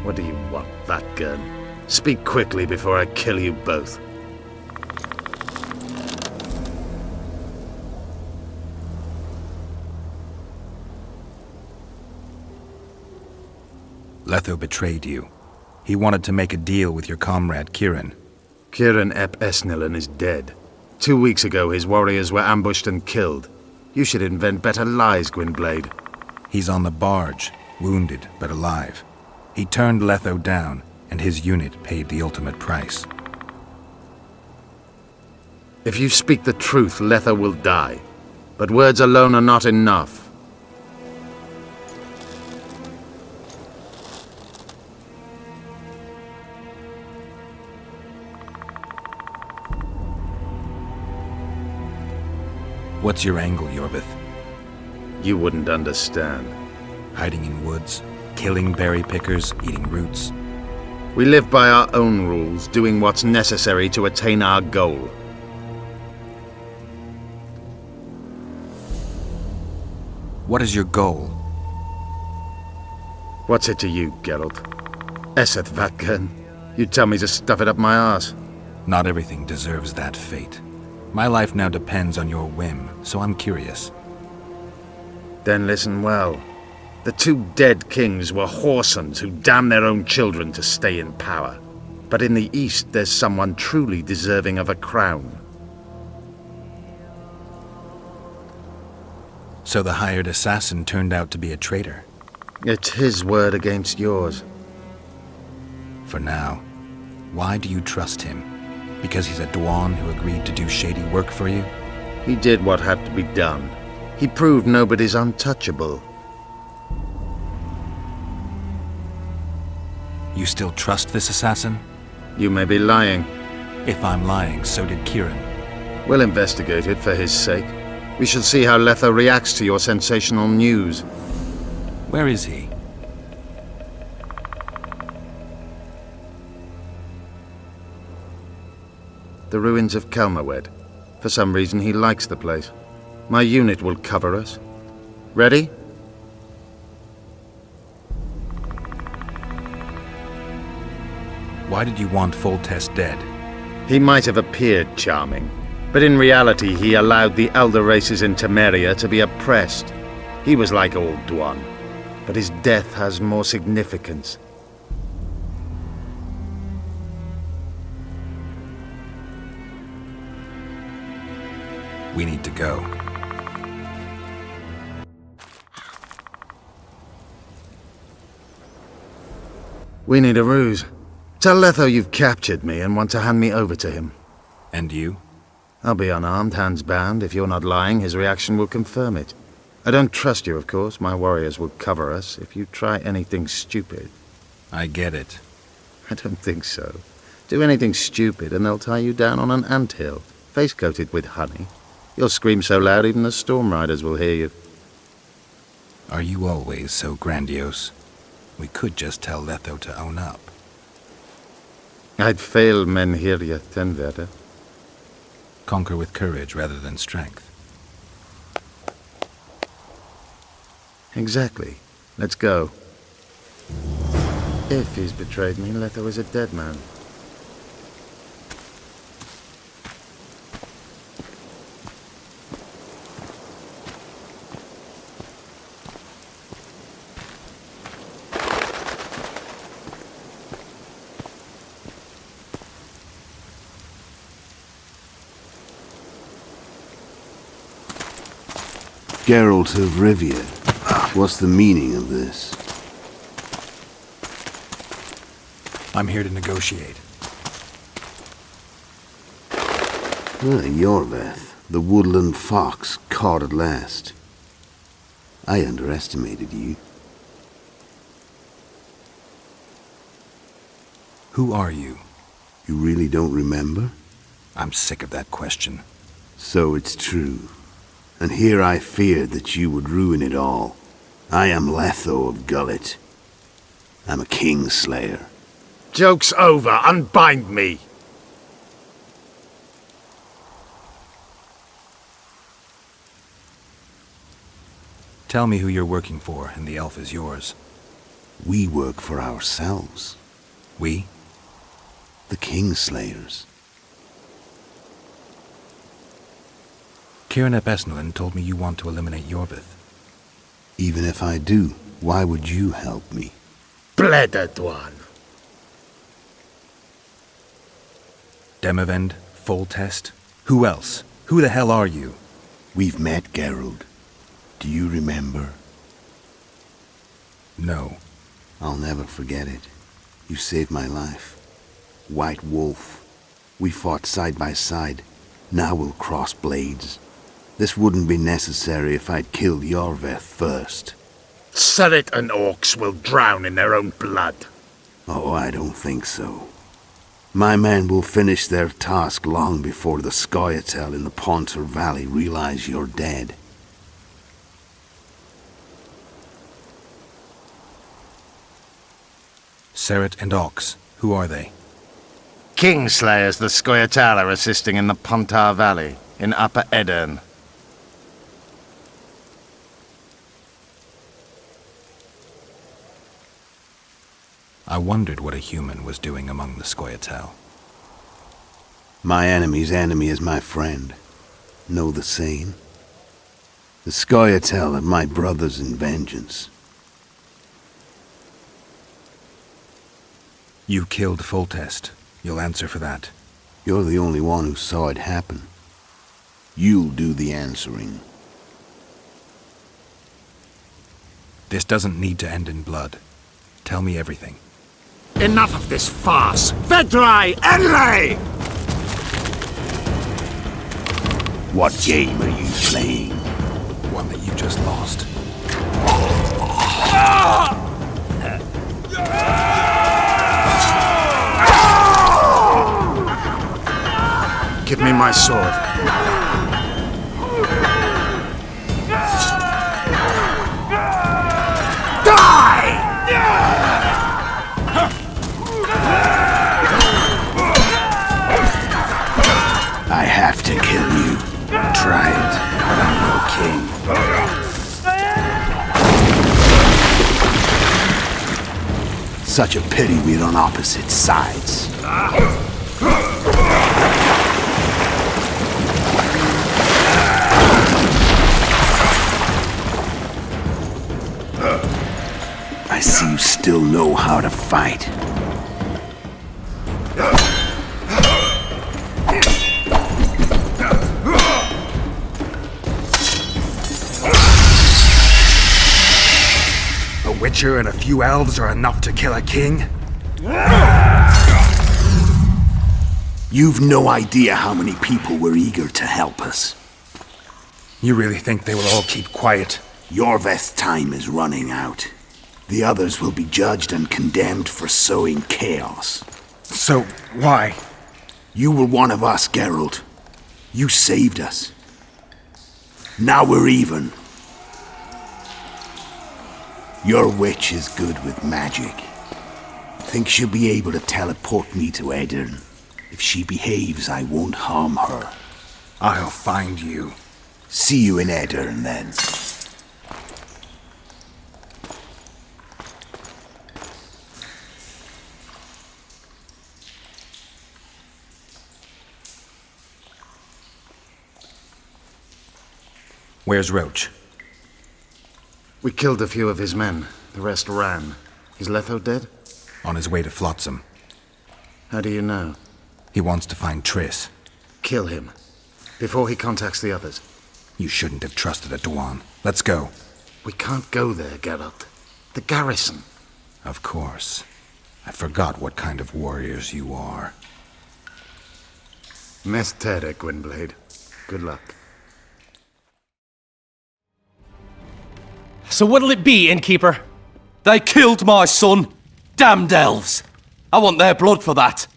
What do you want, that gun? Speak quickly before I kill you both. Letho betrayed you. He wanted to make a deal with your comrade Kieran. Kieran ep Esnillen is dead. 2 weeks ago, his warriors were ambushed and killed. You should invent better lies, Gwynblade. He's on the barge, wounded but alive. He turned Letho down, and his unit paid the ultimate price. If you speak the truth, Letho will die. But words alone are not enough. What's your angle, Yorvith? You wouldn't understand. Hiding in woods, killing berry pickers, eating roots. We live by our own rules, doing what's necessary to attain our goal. What is your goal? What's it to you, Geralt? Eseth Vatgen. You tell me to stuff it up my arse. Not everything deserves that fate. My life now depends on your whim, so I'm curious. Then listen well. The 2 dead kings were whoresons who damned their own children to stay in power. But in the East, there's someone truly deserving of a crown. So the hired assassin turned out to be a traitor? It's his word against yours. For now. Why do you trust him? Because he's a Dwan who agreed to do shady work for you? He did what had to be done. He proved nobody's untouchable. You still trust this assassin? You may be lying. If I'm lying, so did Kieran. We'll investigate it for his sake. We shall see how Letho reacts to your sensational news. Where is he? The ruins of Kelmawed. For some reason, he likes the place. My unit will cover us. Ready? Why did you want Foltest dead? He might have appeared charming, but in reality he allowed the elder races in Temeria to be oppressed. He was like old Dwan, but his death has more significance. We need to go. We need a ruse. Tell Letho you've captured me and want to hand me over to him. And you? I'll be unarmed, hands bound. If you're not lying, his reaction will confirm it. I don't trust you, of course. My warriors will cover us if you try anything stupid. I get it. I don't think so. Do anything stupid and they'll tie you down on an anthill, face-coated with honey. You'll scream so loud even the storm riders will hear you. Are you always so grandiose? We could just tell Letho to own up. I'd fail men here yet, Tenverder. Conquer with courage rather than strength. Exactly. Let's go. If he's betrayed me, Letho is a dead man. Geralt of Rivia, what's the meaning of this? I'm here to negotiate. Yorveth, the woodland fox caught at last. I underestimated you. Who are you? You really don't remember? I'm sick of that question. So it's true. And here I feared that you would ruin it all. I am Letho of Gullet. I'm a Kingslayer. Joke's over. Unbind me. Tell me who you're working for, and the elf is yours. We work for ourselves. We? The Kingslayers. Kieran ep Esnillen told me you want to eliminate Yorvith. Even if I do, why would you help me? Bledded one. Demavend, Foltest. Who else? Who the hell are you? We've met, Geralt. Do you remember? No. I'll never forget it. You saved my life. White Wolf. We fought side by side. Now we'll cross blades. This wouldn't be necessary if I'd killed Yorveth first. Surret and orcs will drown in their own blood. Oh, I don't think so. My men will finish their task long before the Scoia'tael in the Pontar Valley realize you're dead. Surret and Ox. Who are they? Kingslayers the Scoia'tael are assisting in the Pontar Valley, in Upper Edirn. I wondered what a human was doing among the Scoia'tael. My enemy's enemy is my friend. Know the saying? The Scoia'tael are my brothers in vengeance. You killed Foltest. You'll answer for that. You're the only one who saw it happen. You'll do the answering. This doesn't need to end in blood. Tell me everything. Enough of this farce! Vedrai, alle! What game are you playing? One that you just lost. Give me my sword. Die! I have to kill you. Try it, but I'm no king. Such a pity we're on opposite sides. I see you still know how to fight. A witcher and a few elves are enough to kill a king? You've no idea how many people were eager to help us. You really think they will all keep quiet? Yorveth's time is running out. The others will be judged and condemned for sowing chaos. So, why? You were one of us, Geralt. You saved us. Now we're even. Your witch is good with magic. Think she'll be able to teleport me to Edirn. If she behaves, I won't harm her. I'll find you. See you in Edirn, then. Where's Roach? We killed a few of his men. The rest ran. Is Letho dead? On his way to Flotsam. How do you know? He wants to find Triss. Kill him. Before he contacts the others. You shouldn't have trusted a Dwan. Let's go. We can't go there, Geralt. The garrison. Of course. I forgot what kind of warriors you are. Mestere, Gwynblade. Good luck. So what'll it be, innkeeper? They killed my son. Damned elves. I want their blood for that.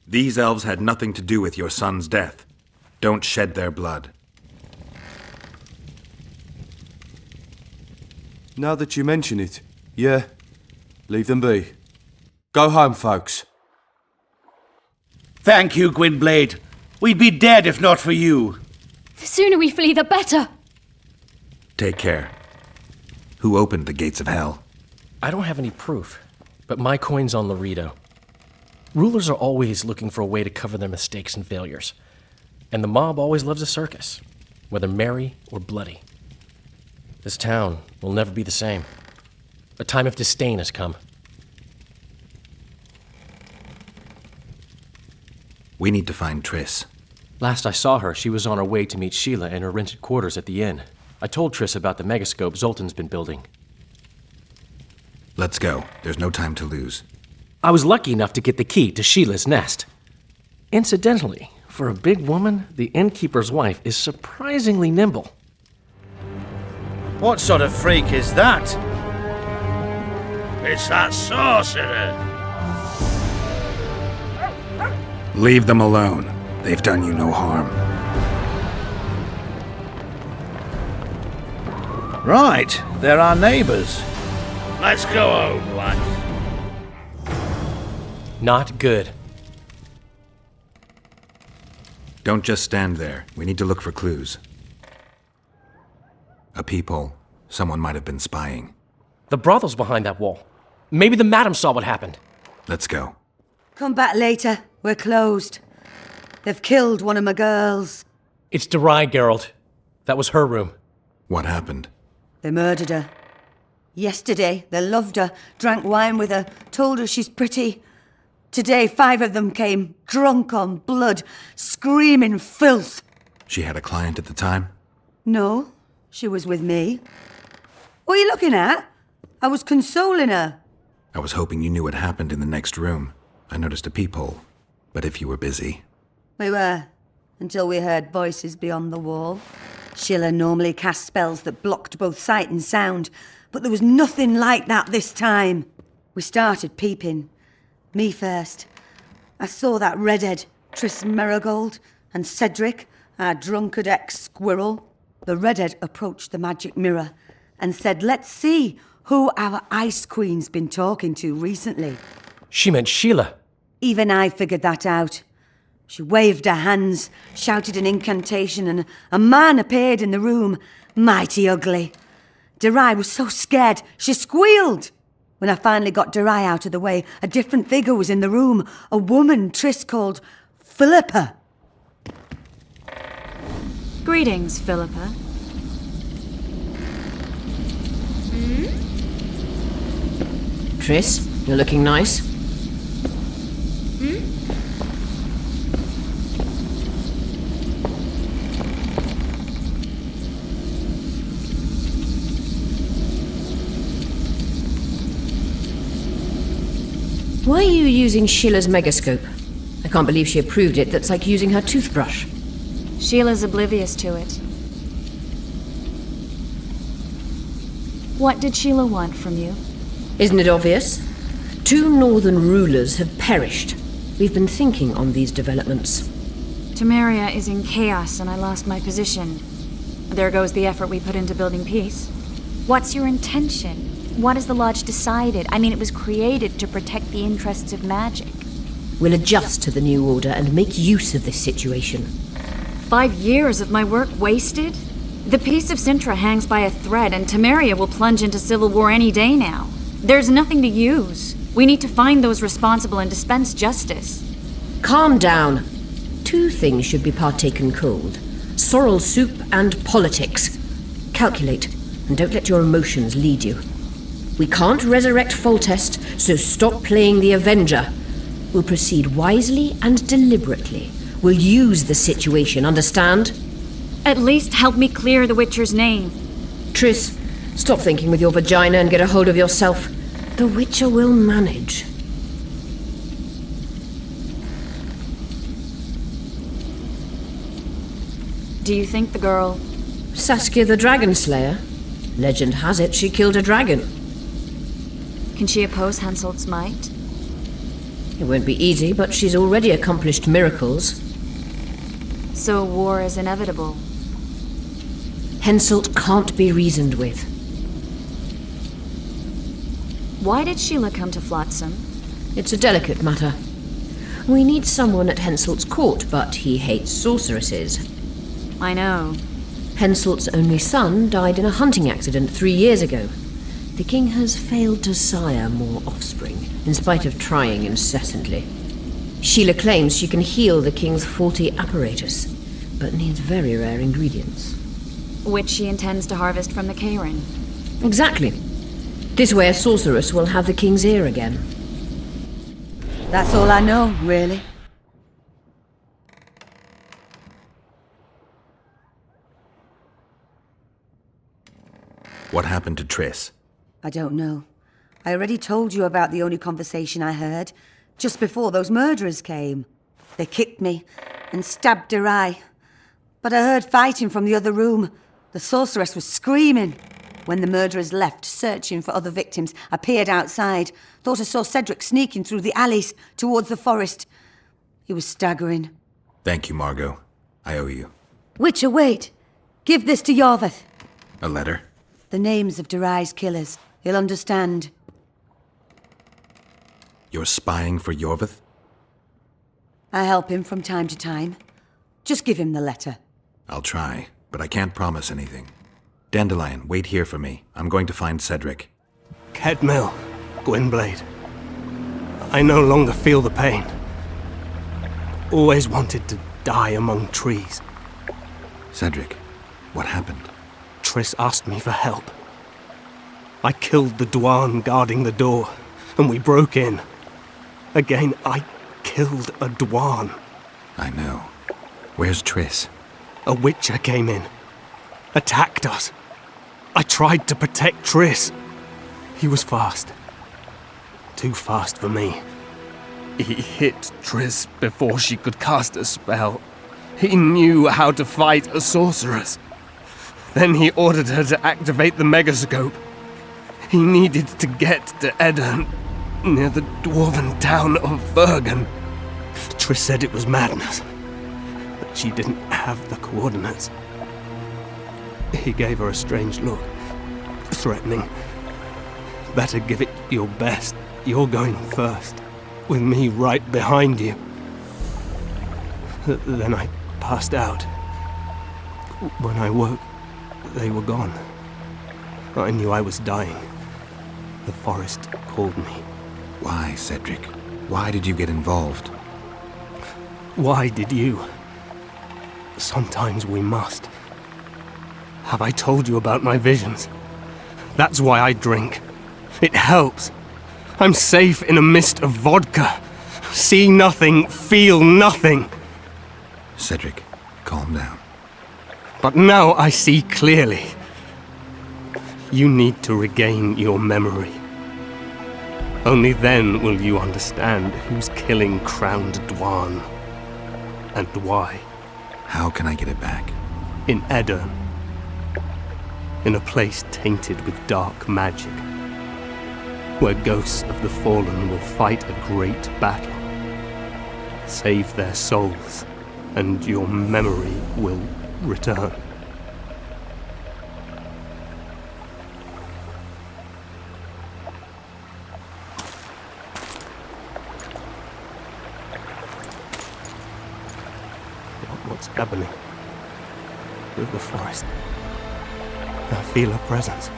These elves had nothing to do with your son's death. Don't shed their blood. Now that you mention it, yeah, leave them be. Go home, folks. Thank you, Gwynblade. We'd be dead if not for you. The sooner we flee, the better. Take care. Who opened the gates of hell? I don't have any proof, but my coin's on Laredo. Rulers are always looking for a way to cover their mistakes and failures. And the mob always loves a circus. whether merry or bloody. This town will never be the same. A time of disdain has come. We need to find Triss. Last I saw her, she was on her way to meet Sheila in her rented quarters at the inn. I told Triss about the megascope Zoltan's been building. Let's go. There's no time to lose. I was lucky enough to get the key to Sheila's nest. Incidentally, for a big woman, the innkeeper's wife is surprisingly nimble. What sort of freak is that? It's that sorcerer. Leave them alone. They've done you no harm. Right, they're our neighbors. Let's go home, lads. Not good. Don't just stand there. We need to look for clues. A peephole. Someone might have been spying. The brothel's behind that wall. Maybe the madam saw what happened. Let's go. Come back later. We're closed. They've killed one of my girls. It's Derai, Geralt. That was her room. What happened? They murdered her. Yesterday, they loved her, drank wine with her, told her she's pretty. Today, 5 of them came, drunk on blood, screaming filth. She had a client at the time? No, she was with me. What are you looking at? I was consoling her. I was hoping you knew what happened in the next room. I noticed a peephole. But if you were busy... We were, until we heard voices beyond the wall. Sheila normally cast spells that blocked both sight and sound, but there was nothing like that this time. We started peeping. Me first. I saw that redhead, Triss Merigold, and Cedric, our drunkard ex-squirrel. The redhead approached the magic mirror and said, let's see who our Ice Queen's been talking to recently. She meant Sheila. Even I figured that out. She waved her hands, shouted an incantation, and a man appeared in the room, mighty ugly. Derai was so scared, she squealed. When I finally got Derai out of the way, a different figure was in the room, a woman Triss called Philippa. Greetings, Philippa. Triss, you're looking nice. Why are you using Sheila's megascope? I can't believe she approved it. That's like using her toothbrush. Sheila's oblivious to it. What did Sheila want from you? Isn't it obvious? 2 northern rulers have perished. We've been thinking on these developments. Temeria is in chaos and I lost my position. There goes the effort we put into building peace. What's your intention? What has the Lodge decided? I mean, it was created to protect the interests of magic. We'll adjust to the new order and make use of this situation. 5 years of my work wasted? The peace of Sintra hangs by a thread, and Temeria will plunge into civil war any day now. There's nothing to use. We need to find those responsible and dispense justice. Calm down. 2 things should be partaken cold. Sorrel soup and politics. Calculate, and don't let your emotions lead you. We can't resurrect Foltest, so stop playing the Avenger. We'll proceed wisely and deliberately. We'll use the situation, understand? At least help me clear the Witcher's name. Triss, stop thinking with your vagina and get a hold of yourself. The Witcher will manage. Do you think the girl... Saskia the Dragon Slayer? Legend has it she killed a dragon. Can she oppose Henselt's might? It won't be easy, but she's already accomplished miracles. So war is inevitable. Henselt can't be reasoned with. Why did Sheila come to Flotsam? It's a delicate matter. We need someone at Henselt's court, but he hates sorceresses. I know. Henselt's only son died in a hunting accident 3 years ago. The king has failed to sire more offspring, in spite of trying incessantly. Sheila claims she can heal the king's faulty apparatus, but needs very rare ingredients. Which she intends to harvest from the K-ring. Exactly. This way a sorceress will have the king's ear again. That's all I know, really. What happened to Triss? I don't know. I already told you about the only conversation I heard, just before those murderers came. They kicked me and stabbed her eye. But I heard fighting from the other room. The sorceress was screaming. When the murderers left, searching for other victims, I peered outside. Thought I saw Cedric sneaking through the alleys towards the forest. He was staggering. Thank you, Margot. I owe you. Witcher, wait. Give this to Yorveth. A letter? The names of Durai's killers. He'll understand. You're spying for Yorveth? I help him from time to time. Just give him the letter. I'll try, but I can't promise anything. Dandelion, wait here for me. I'm going to find Cedric. Kedmill, Gwynblade. I no longer feel the pain. Always wanted to die among trees. Cedric, what happened? Triss asked me for help. I killed the Dwan guarding the door, and we broke in. Again, I killed a Dwan. I know. Where's Triss? A Witcher came in. Attacked us. I tried to protect Triss. He was fast. Too fast for me. He hit Triss before she could cast a spell. He knew how to fight a sorceress. Then he ordered her to activate the megascope. He needed to get to Edirn, near the dwarven town of Vergen. Triss said it was madness, but she didn't have the coordinates. He gave her a strange look, threatening. Better give it your best. You're going first, with me right behind you. Then I passed out. When I woke, they were gone. I knew I was dying. The forest called me. Why, Cedric? Why did you get involved? Why did you? Sometimes we must. Have I told you about my visions? That's why I drink. It helps. I'm safe in a mist of vodka. See nothing, feel nothing. Cedric, calm down. But now I see clearly. You need to regain your memory. Only then will you understand who's killing Crowned Dwan. And why. How can I get it back? In Edirn. In a place tainted with dark magic. Where ghosts of the fallen will fight a great battle. Save their souls, and your memory will return. What's happening with the forest? I feel a presence.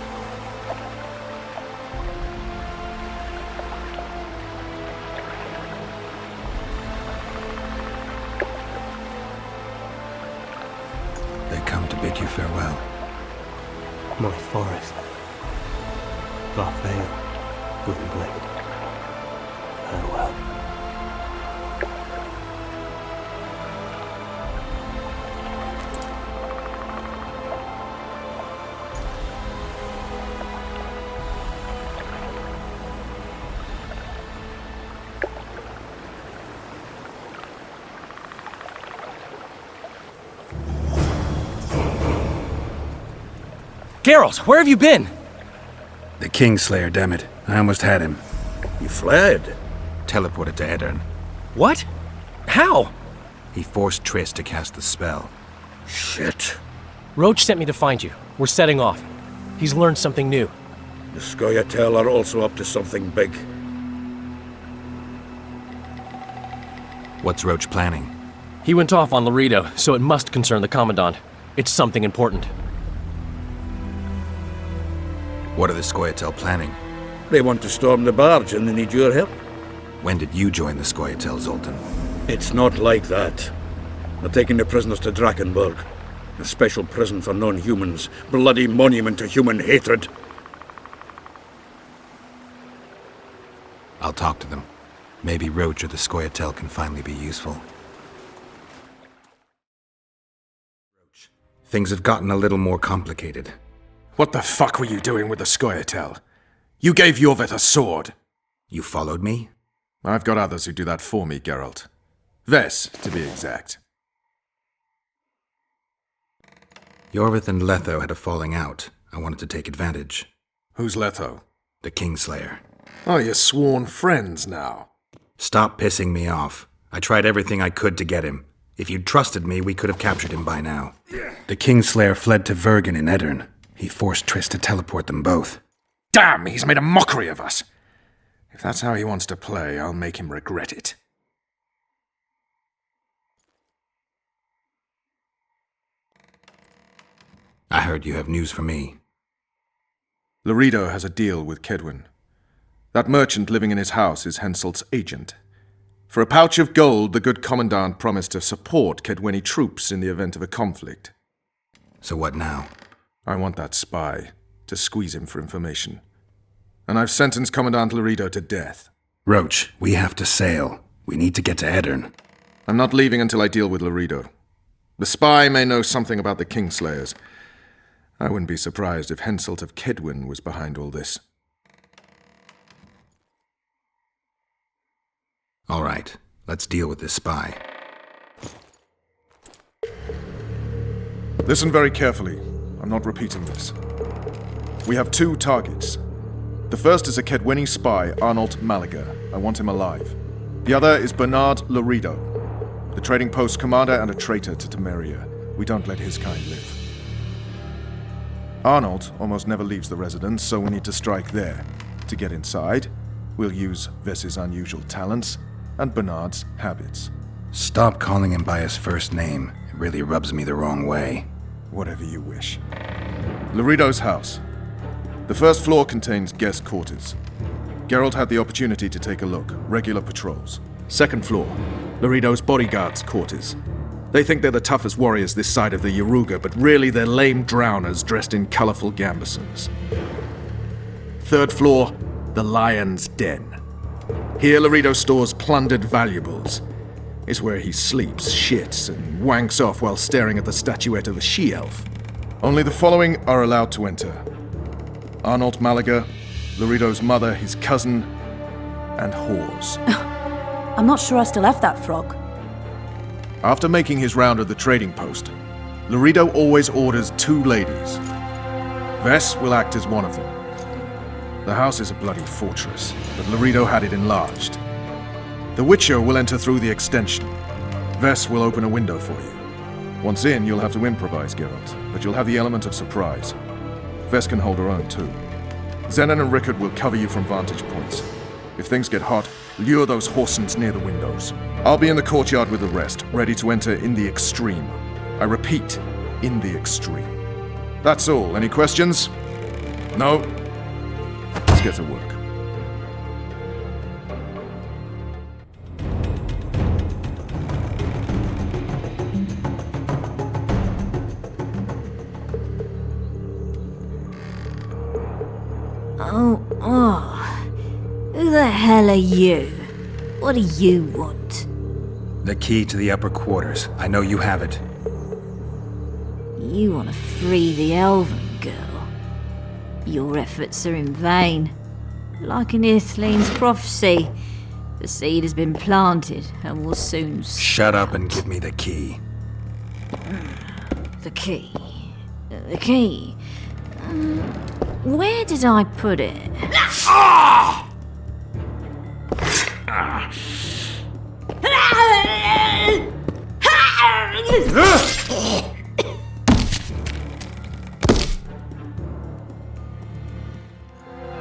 They come to bid you farewell. My forest. Barfael, Gwynblade. Farewell. Geralt, where have you been? The Kingslayer, damn it. I almost had him. He fled. Teleported to Edirn. What? How? He forced Triss to cast the spell. Shit. Roach sent me to find you. We're setting off. He's learned something new. The Scoia'tael are also up to something big. What's Roach planning? He went off on Laredo, so it must concern the Commandant. It's something important. What are the Scoia'tael planning? They want to storm the barge and they need your help. When did you join the Scoia'tael, Zoltan? It's not like that. They're taking the prisoners to Drakenburg. A special prison for non-humans. Bloody monument to human hatred. I'll talk to them. Maybe Roach or the Scoia'tael can finally be useful. Roach, things have gotten a little more complicated. What the fuck were you doing with the Scoia'tael? You gave Jorveth a sword. You followed me? I've got others who do that for me, Geralt. Ves, to be exact. Jorveth and Letho had a falling out. I wanted to take advantage. Who's Letho? The Kingslayer. Oh, you're sworn friends now. Stop pissing me off. I tried everything I could to get him. If you'd trusted me, we could have captured him by now. The Kingslayer fled to Vergen in Edirn. He forced Triss to teleport them both. Damn, he's made a mockery of us. If that's how he wants to play, I'll make him regret it. I heard you have news for me. Loredo has a deal with Kedwin. That merchant living in his house is Henselt's agent. For a pouch of gold, the good commandant promised to support Kedweni troops in the event of a conflict. So what now? I want that spy, to squeeze him for information. And I've sentenced Commandant Loredo to death. Roach, we have to sail. We need to get to Edirn. I'm not leaving until I deal with Loredo. The spy may know something about the Kingslayers. I wouldn't be surprised if Henselt of Kedwin was behind all this. All right, let's deal with this spy. Listen very carefully. I'm not repeating this. We have 2 targets. The first is a Kedweni spy, Arnold Malaga. I want him alive. The other is Bernard Loredo, the trading post commander and a traitor to Temeria. We don't let his kind live. Arnold almost never leaves the residence, so we need to strike there. To get inside, we'll use Ves's unusual talents and Bernard's habits. Stop calling him by his first name. It really rubs me the wrong way. Whatever you wish. Loredo's house. The first floor contains guest quarters. Geralt had the opportunity to take a look. Regular patrols. Second floor, Loredo's bodyguards' quarters. They think they're the toughest warriors this side of the Yaruga, but really they're lame drowners dressed in colorful gambesons. Third floor, the Lion's Den. Here Loredo stores plundered valuables. It's where he sleeps, shits, and wanks off while staring at the statuette of a she-elf. Only the following are allowed to enter. Arnold Malaga, Loredo's mother, his cousin, and whores. I'm not sure I still have that frog. After making his round of the trading post, Loredo always orders 2 ladies. Ves will act as one of them. The house is a bloody fortress, but Loredo had it enlarged. The Witcher will enter through the extension. Ves will open a window for you. Once in, you'll have to improvise, Geralt, but you'll have the element of surprise. Ves can hold her own, too. Zenon and Rickard will cover you from vantage points. If things get hot, lure those horsens near the windows. I'll be in the courtyard with the rest, ready to enter in the extreme. I repeat, in the extreme. That's all. Any questions? No? Let's get to work. Who the hell are you? What do you want? The key to the upper quarters. I know you have it. You want to free the elven girl. Your efforts are in vain. Like in Ithleen's prophecy, the seed has been planted and will soon Shut up and give me the key. The key. The key. Where did I put it?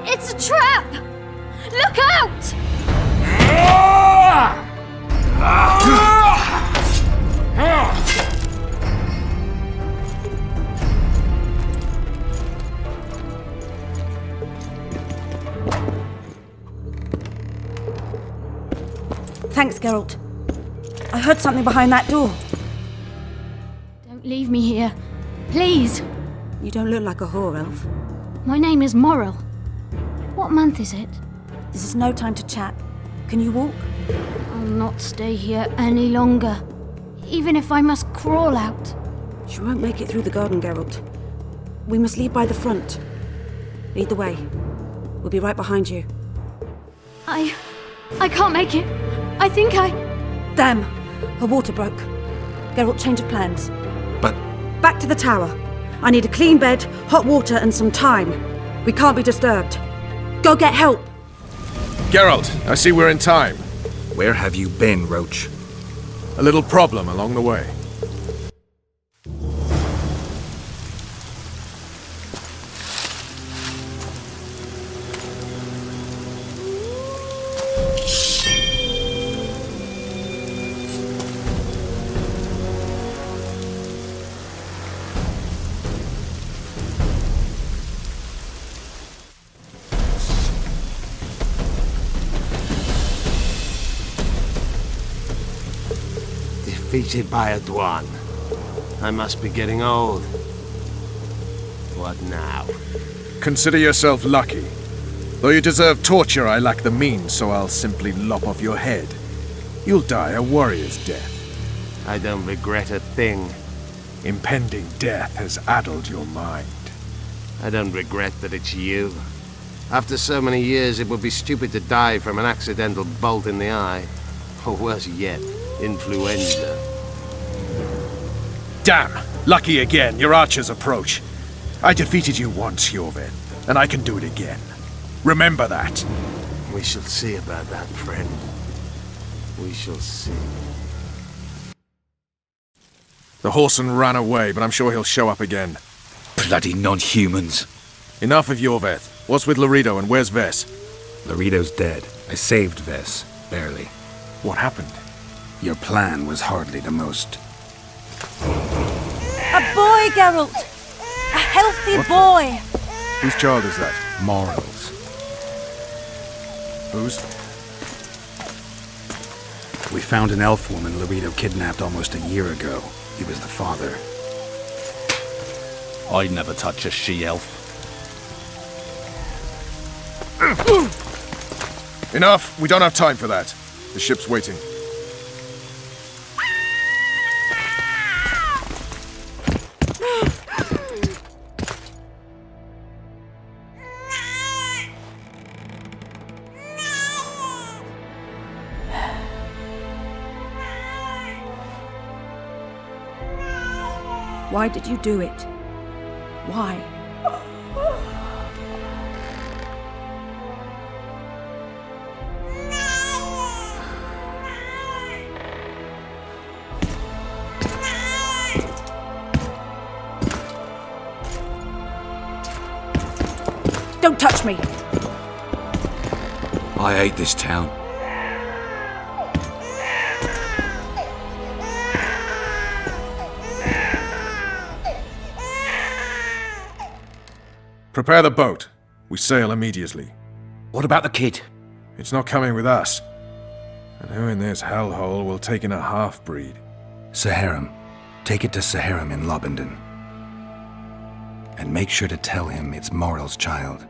It's a trap! Look out! Thanks, Geralt. I heard something behind that door. Don't leave me here. Please. You don't look like a whore elf. My name is Moral. What month is it? This is no time to chat. Can you walk? I'll not stay here any longer. Even if I must crawl out. You won't make it through the garden, Geralt. We must leave by the front. Lead the way. We'll be right behind you. I can't make it. I think I... Damn! Her water broke. Geralt, change of plans. But... Back to the tower. I need a clean bed, hot water, and some time. We can't be disturbed. Go get help! Geralt, I see we're in time. Where have you been, Roach? A little problem along the way. Defeated by a Dwan. I must be getting old. What now? Consider yourself lucky. Though you deserve torture, I lack the means, so I'll simply lop off your head. You'll die a warrior's death. I don't regret a thing. Impending death has addled your mind. I don't regret that it's you. After so many years, it would be stupid to die from an accidental bolt in the eye. Or worse yet, influenza. Damn! Lucky again, your archers approach. I defeated you once, Jorvin, and I can do it again. Remember that. We shall see about that, friend. We shall see. The horseman ran away, but I'm sure he'll show up again. Bloody non-humans. Enough of Jorveth. What's with Laredo and where's Ves? Laredo's dead. I saved Ves, barely. What happened? Your plan was hardly the most. A boy, Geralt! A healthy boy! Whose child is that? Morals. Whose? We found an elf woman Laredo kidnapped almost a year ago. He was the father. I'd never touch a she-elf. Enough! We don't have time for that. The ship's waiting. Why did you do it? Why? Don't touch me! I hate this town. Prepare the boat. We sail immediately. What about the kid? It's not coming with us. And who in this hellhole will take in a half-breed? Saharim. Take it to Saharim in Lobenden. And make sure to tell him it's Moral's child.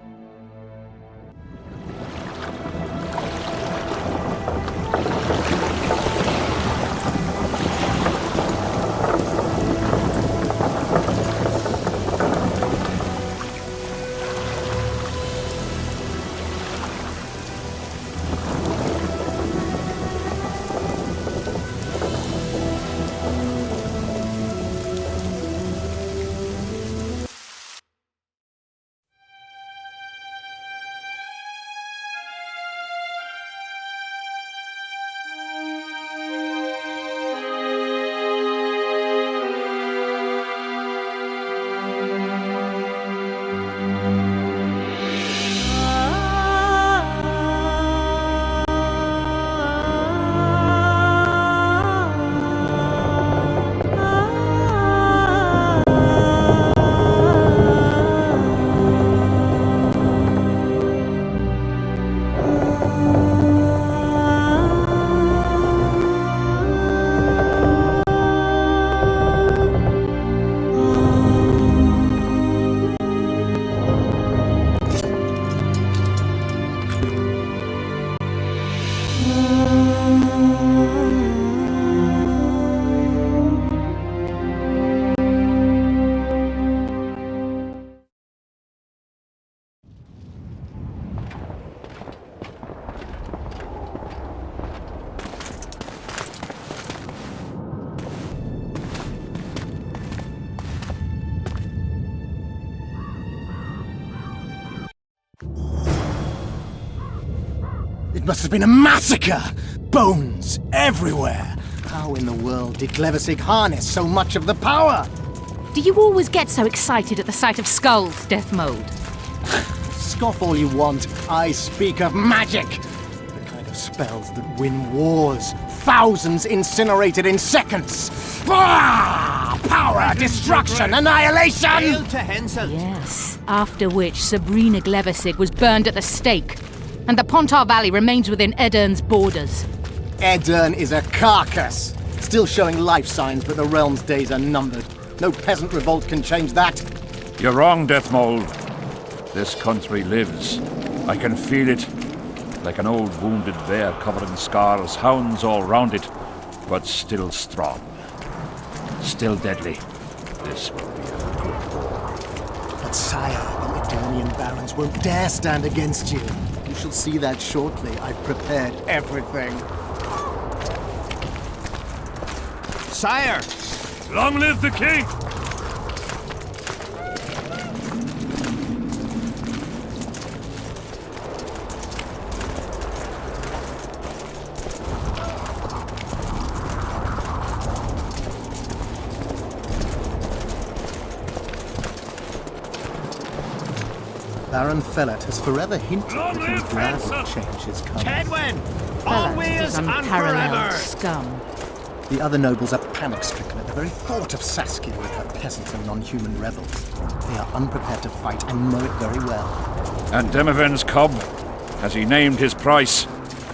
It must have been a massacre! Bones everywhere! How in the world did Glevissig harness so much of the power? Do you always get so excited at the sight of skulls, Death Mode? Scoff all you want. I speak of magic! The kind of spells that win wars. Thousands incinerated in seconds! Ah! Power, destruction, annihilation! Yes, after which Sabrina Glevissig was burned at the stake. And the Pontar Valley remains within Edern's borders. Edern is a carcass. Still showing life signs, but the realm's days are numbered. No peasant revolt can change that. You're wrong, Deathmold. This country lives. I can feel it. Like an old wounded bear covered in scars, hounds all round it, but still strong. Still deadly. This will be a good war. But sire, the Eternian barons won't dare stand against you. You shall see that shortly. I've prepared everything. Sire! Long live the king! Baron Fellet has forever hinted that he would gladly change his colours. Fellat is unparalleled scum. The other nobles are panic-stricken at the very thought of Saskia with her peasants and non-human rebels. They are unprepared to fight and know it very well. And Demiven's cub? Has he named his price?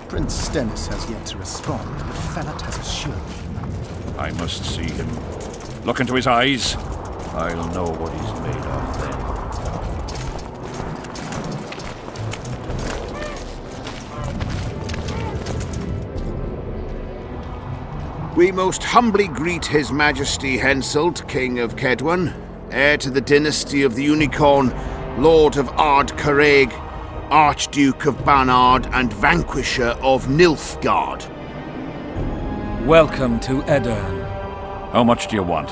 Prince Stennis has yet to respond, but Fellat has assured me. I must see him. Look into his eyes. I'll know what he's made of then. We most humbly greet His Majesty Henselt, King of Kedwen, heir to the dynasty of the Unicorn, Lord of Ard Carreg, Archduke of Banard, and Vanquisher of Nilfgaard. Welcome to Edern. How much do you want?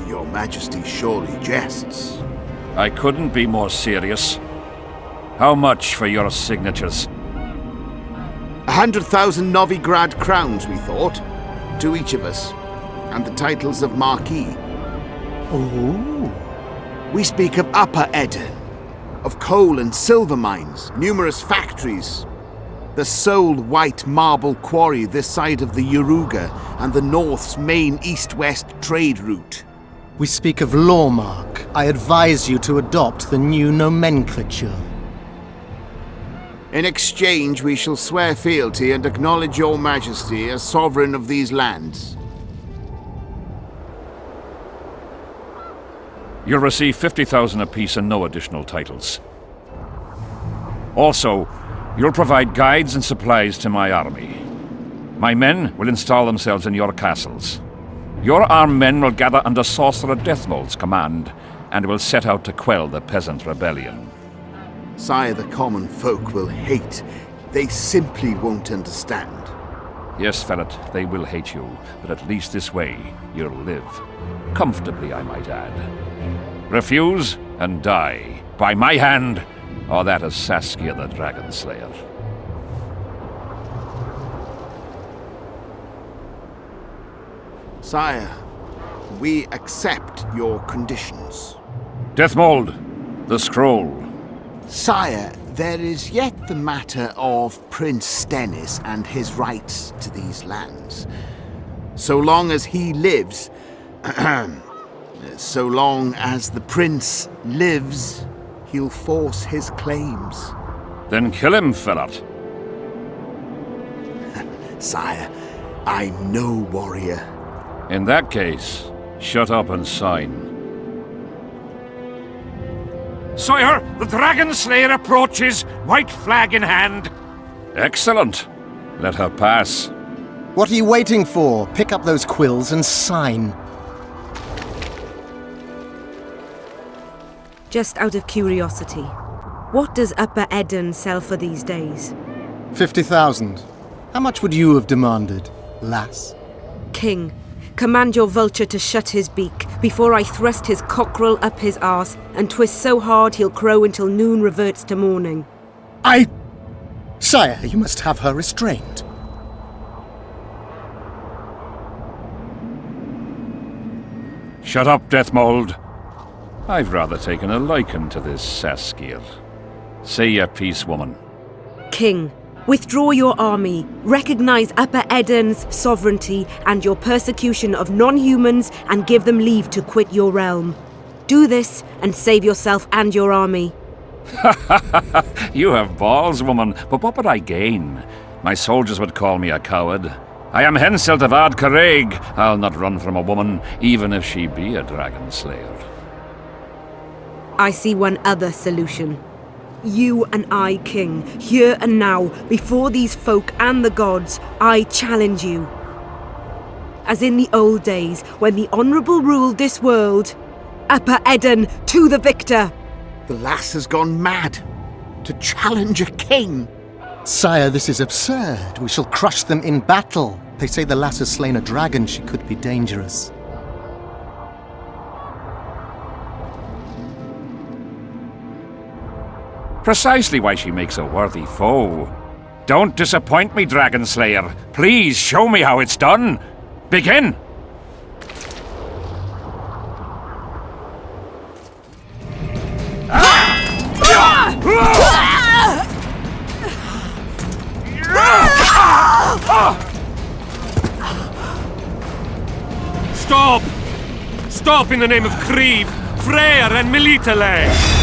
Your Majesty surely jests. I couldn't be more serious. How much for your signatures? 100,000 Novigrad crowns, we thought, to each of us, and the titles of Marquis. Ooh. We speak of Upper Edern, of coal and silver mines, numerous factories, the sole white marble quarry this side of the Yaruga, and the North's main east-west trade route. We speak of Lawmark. I advise you to adopt the new nomenclature. In exchange, we shall swear fealty and acknowledge your majesty as sovereign of these lands. You'll receive 50,000 apiece and no additional titles. Also, you'll provide guides and supplies to my army. My men will install themselves in your castles. Your armed men will gather under Sorcerer Deathmold's command and will set out to quell the peasant rebellion. Sire, the common folk will hate. They simply won't understand. Yes, Fellet, they will hate you, but at least this way you'll live. Comfortably, I might add. Refuse and die, by my hand, or that of Saskia the Dragon Slayer. Sire, we accept your conditions. Deathmold, the scroll. Sire, there is yet the matter of Prince Stennis and his rights to these lands. So long as he lives, so long as the prince lives, he'll force his claims. Then kill him, Fellat. Sire, I'm no warrior. In that case, shut up and sign. Sire, the Dragon Slayer approaches, white flag in hand. Excellent. Let her pass. What are you waiting for? Pick up those quills and sign. Just out of curiosity, what does Upper Eden sell for these days? 50,000. How much would you have demanded, lass? King, command your vulture to shut his beak before I thrust his cockerel up his arse and twist so hard he'll crow until noon reverts to morning. Sire, you must have her restrained. Shut up, Deathmold. I've rather taken a liking to this Saskiel. Say your piece, woman. King, withdraw your army, recognize Upper Eden's sovereignty and your persecution of non-humans, and give them leave to quit your realm. Do this and save yourself and your army. You have balls, woman, but what would I gain? My soldiers would call me a coward. I am Henselt of Ard Caraig. I'll not run from a woman, even if she be a dragon slayer. I see one other solution. You and I, King, here and now, before these folk and the gods, I challenge you. As in the old days, when the Honourable ruled this world, Upper Eden to the victor! The lass has gone mad. To challenge a king. Sire, this is absurd. We shall crush them in battle. They say the lass has slain a dragon. She could be dangerous. Precisely why she makes a worthy foe. Don't disappoint me, Dragon Slayer. Please show me how it's done. Begin! Stop! Stop in the name of Kriv, Freyr and Militale!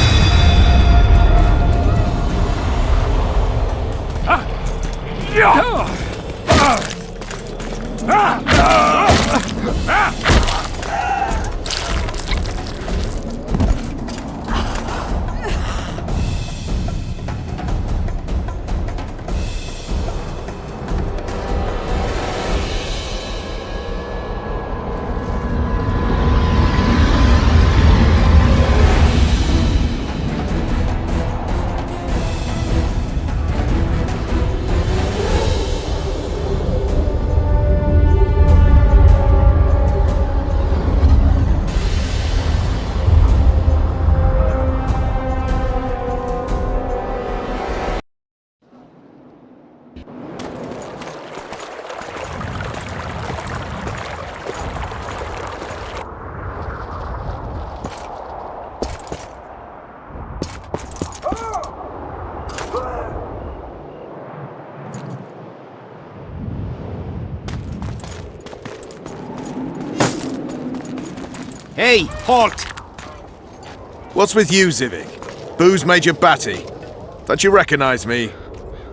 Hey, halt! What's with you, Zivik? Booze made you batty. Don't you recognize me?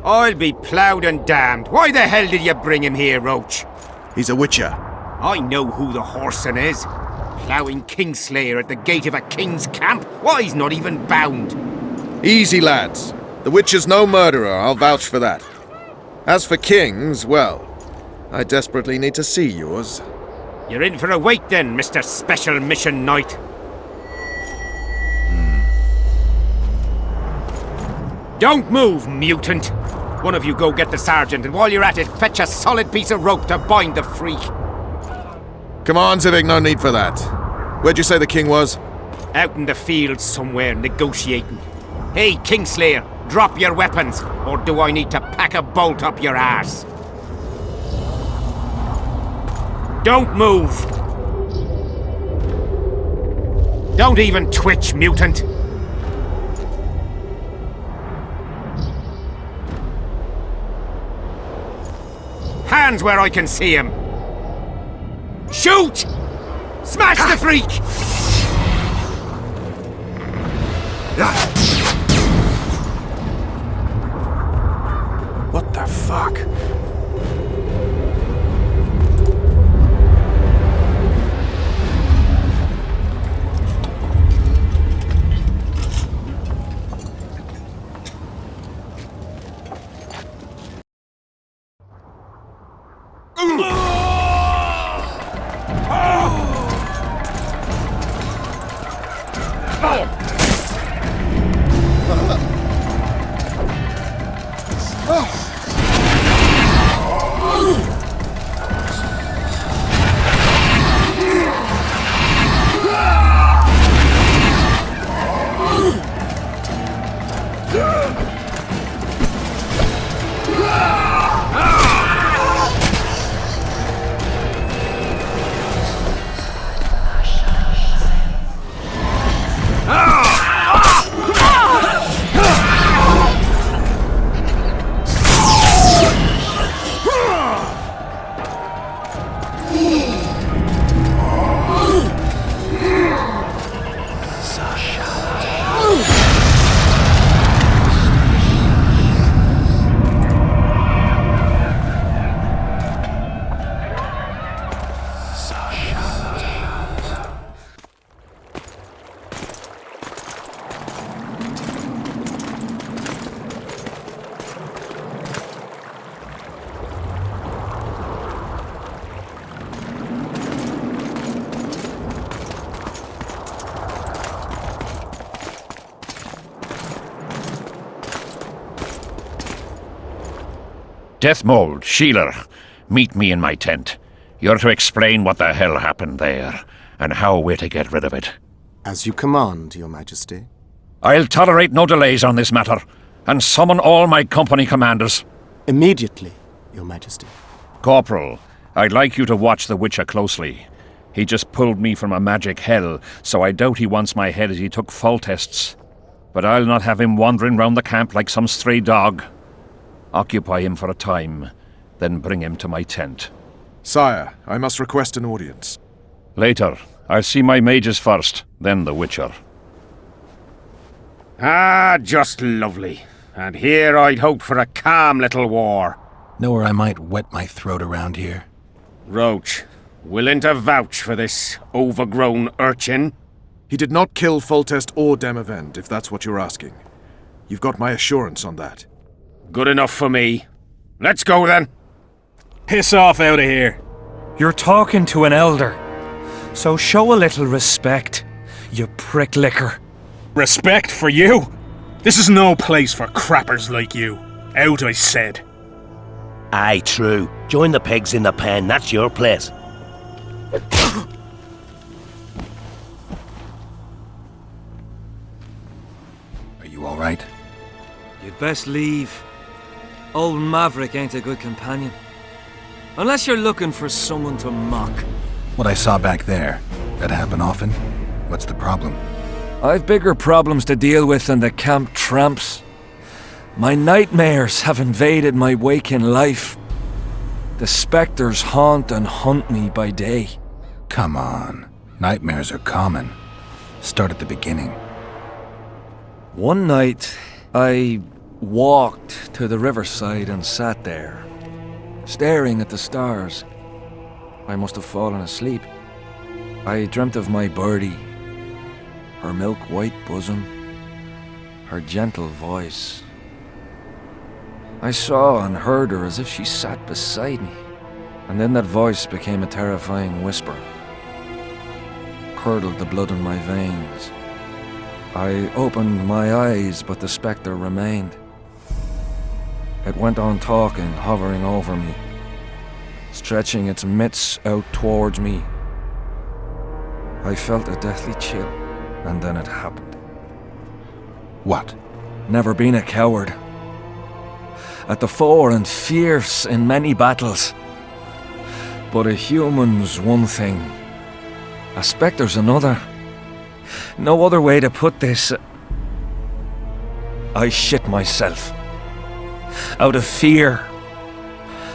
I'll be ploughed and damned. Why the hell did you bring him here, Roach? He's a witcher. I know who the whoreson is. Ploughing Kingslayer at the gate of a king's camp? Why, he's not even bound. Easy, lads. The witcher's no murderer, I'll vouch for that. As for kings, well, I desperately need to see yours. You're in for a wait then, Mr. Special Mission Knight. Don't move, mutant! One of you go get the sergeant, and while you're at it, fetch a solid piece of rope to bind the freak. Come on, Zivik, no need for that. Where'd you say the king was? Out in the fields somewhere, negotiating. Hey, Kingslayer, drop your weapons, or do I need to pack a bolt up your arse? Don't move! Don't even twitch, mutant! Hands where I can see him! Shoot! Smash the freak! What the fuck? Deathmold, Sheeler, meet me in my tent. You're to explain what the hell happened there, and how we're to get rid of it. As you command, Your Majesty. I'll tolerate no delays on this matter, and summon all my company commanders. Immediately, Your Majesty. Corporal, I'd like you to watch the Witcher closely. He just pulled me from a magic hell, so I doubt he wants my head as he took full tests. But I'll not have him wandering round the camp like some stray dog. Occupy him for a time, then bring him to my tent. Sire, I must request an audience. Later. I'll see my mages first, then the Witcher. Ah, just lovely. And here I'd hoped for a calm little war. Know where I might wet my throat around here? Roach, willing to vouch for this overgrown urchin? He did not kill Foltest or Demavend, if that's what you're asking. You've got my assurance on that. Good enough for me. Let's go then. Piss off out of here. You're talking to an elder, so show a little respect, you pricklicker. Respect for you? This is no place for crappers like you. Out, I said. Aye, true. Join the pigs in the pen, that's your place. Are you all right? You'd best leave. Old Maverick ain't a good companion. Unless you're looking for someone to mock. What I saw back there, that happen often? What's the problem? I've bigger problems to deal with than the camp tramps. My nightmares have invaded my waking life. The specters haunt and hunt me by day. Come on. Nightmares are common. Start at the beginning. One night, I walked to the riverside and sat there, staring at the stars. I must have fallen asleep. I dreamt of my birdie, her milk-white bosom, her gentle voice. I saw and heard her as if she sat beside me, and then that voice became a terrifying whisper, curdled the blood in my veins. I opened my eyes, but the spectre remained. It went on talking, hovering over me, stretching its mitts out towards me. I felt a deathly chill, and then it happened. What? Never been a coward. At the fore and fierce in many battles. But a human's one thing, a spectre's another. No other way to put this. I shit myself. Out of fear.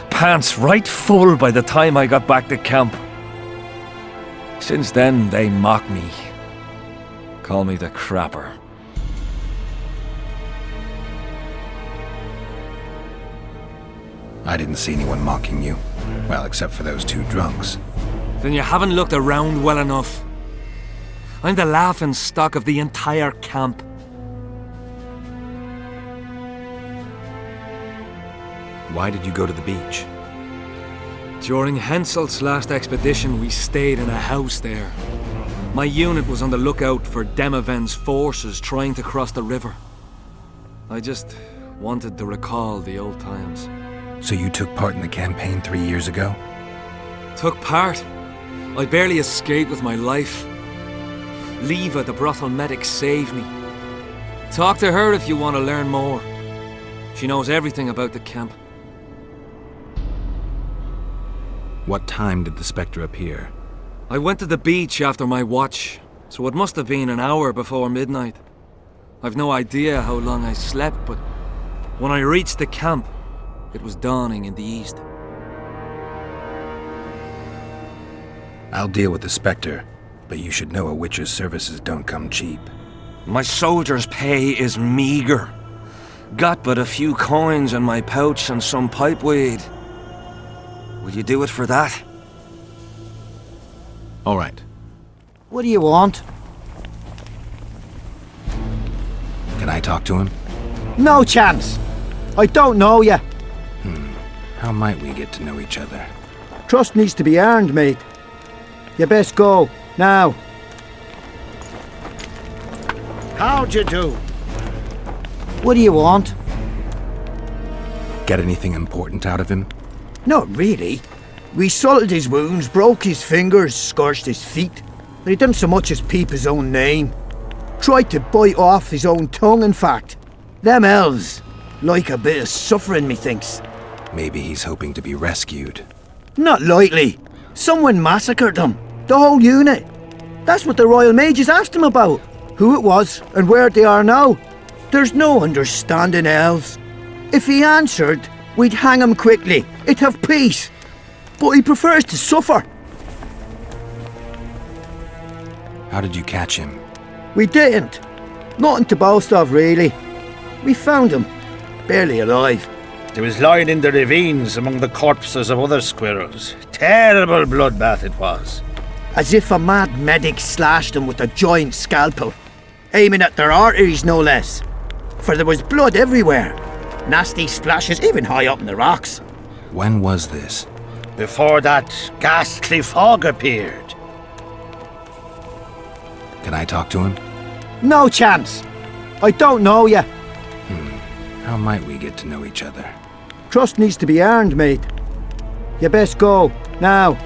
Pants right full by the time I got back to camp. Since then, they mock me. Call me the crapper. I didn't see anyone mocking you. Well, except for those two drunks. Then you haven't looked around well enough. I'm the laughing stock of the entire camp. Why did you go to the beach? During Henselt's last expedition, we stayed in a house there. My unit was on the lookout for Demavend's forces trying to cross the river. I just wanted to recall the old times. So you took part in the campaign 3 years ago? Took part? I barely escaped with my life. Leva, the brothel medic, saved me. Talk to her if you want to learn more. She knows everything about the camp. What time did the spectre appear? I went to the beach after my watch, so it must have been an hour before midnight. I've no idea how long I slept, but when I reached the camp, it was dawning in the east. I'll deal with the spectre, but you should know a witcher's services don't come cheap. My soldier's pay is meager. Got but a few coins in my pouch and some pipeweed. Will you do it for that? All right. What do you want? Can I talk to him? No chance. I don't know you. How might we get to know each other? Trust needs to be earned, mate. You best go, now. How'd you do? What do you want? Get anything important out of him? Not really. We salted his wounds, broke his fingers, scorched his feet. But he didn't so much as peep his own name. Tried to bite off his own tongue, in fact. Them elves like a bit of suffering, methinks. Maybe he's hoping to be rescued. Not likely. Someone massacred them. The whole unit. That's what the Royal Mages asked him about. Who it was and where they are now. There's no understanding elves. If he answered, we'd hang him quickly. It'd have peace. But he prefers to suffer. How did you catch him? We didn't. Nothing to boast of, really. We found him. Barely alive. He was lying in the ravines among the corpses of other squirrels. Terrible bloodbath it was. As if a mad medic slashed him with a giant scalpel. Aiming at their arteries, no less. For there was blood everywhere. Nasty splashes even high up in the rocks. When was this? Before that ghastly fog appeared. Can I talk to him? No chance. I don't know you. How might we get to know each other? Trust needs to be earned, mate. You best go, now.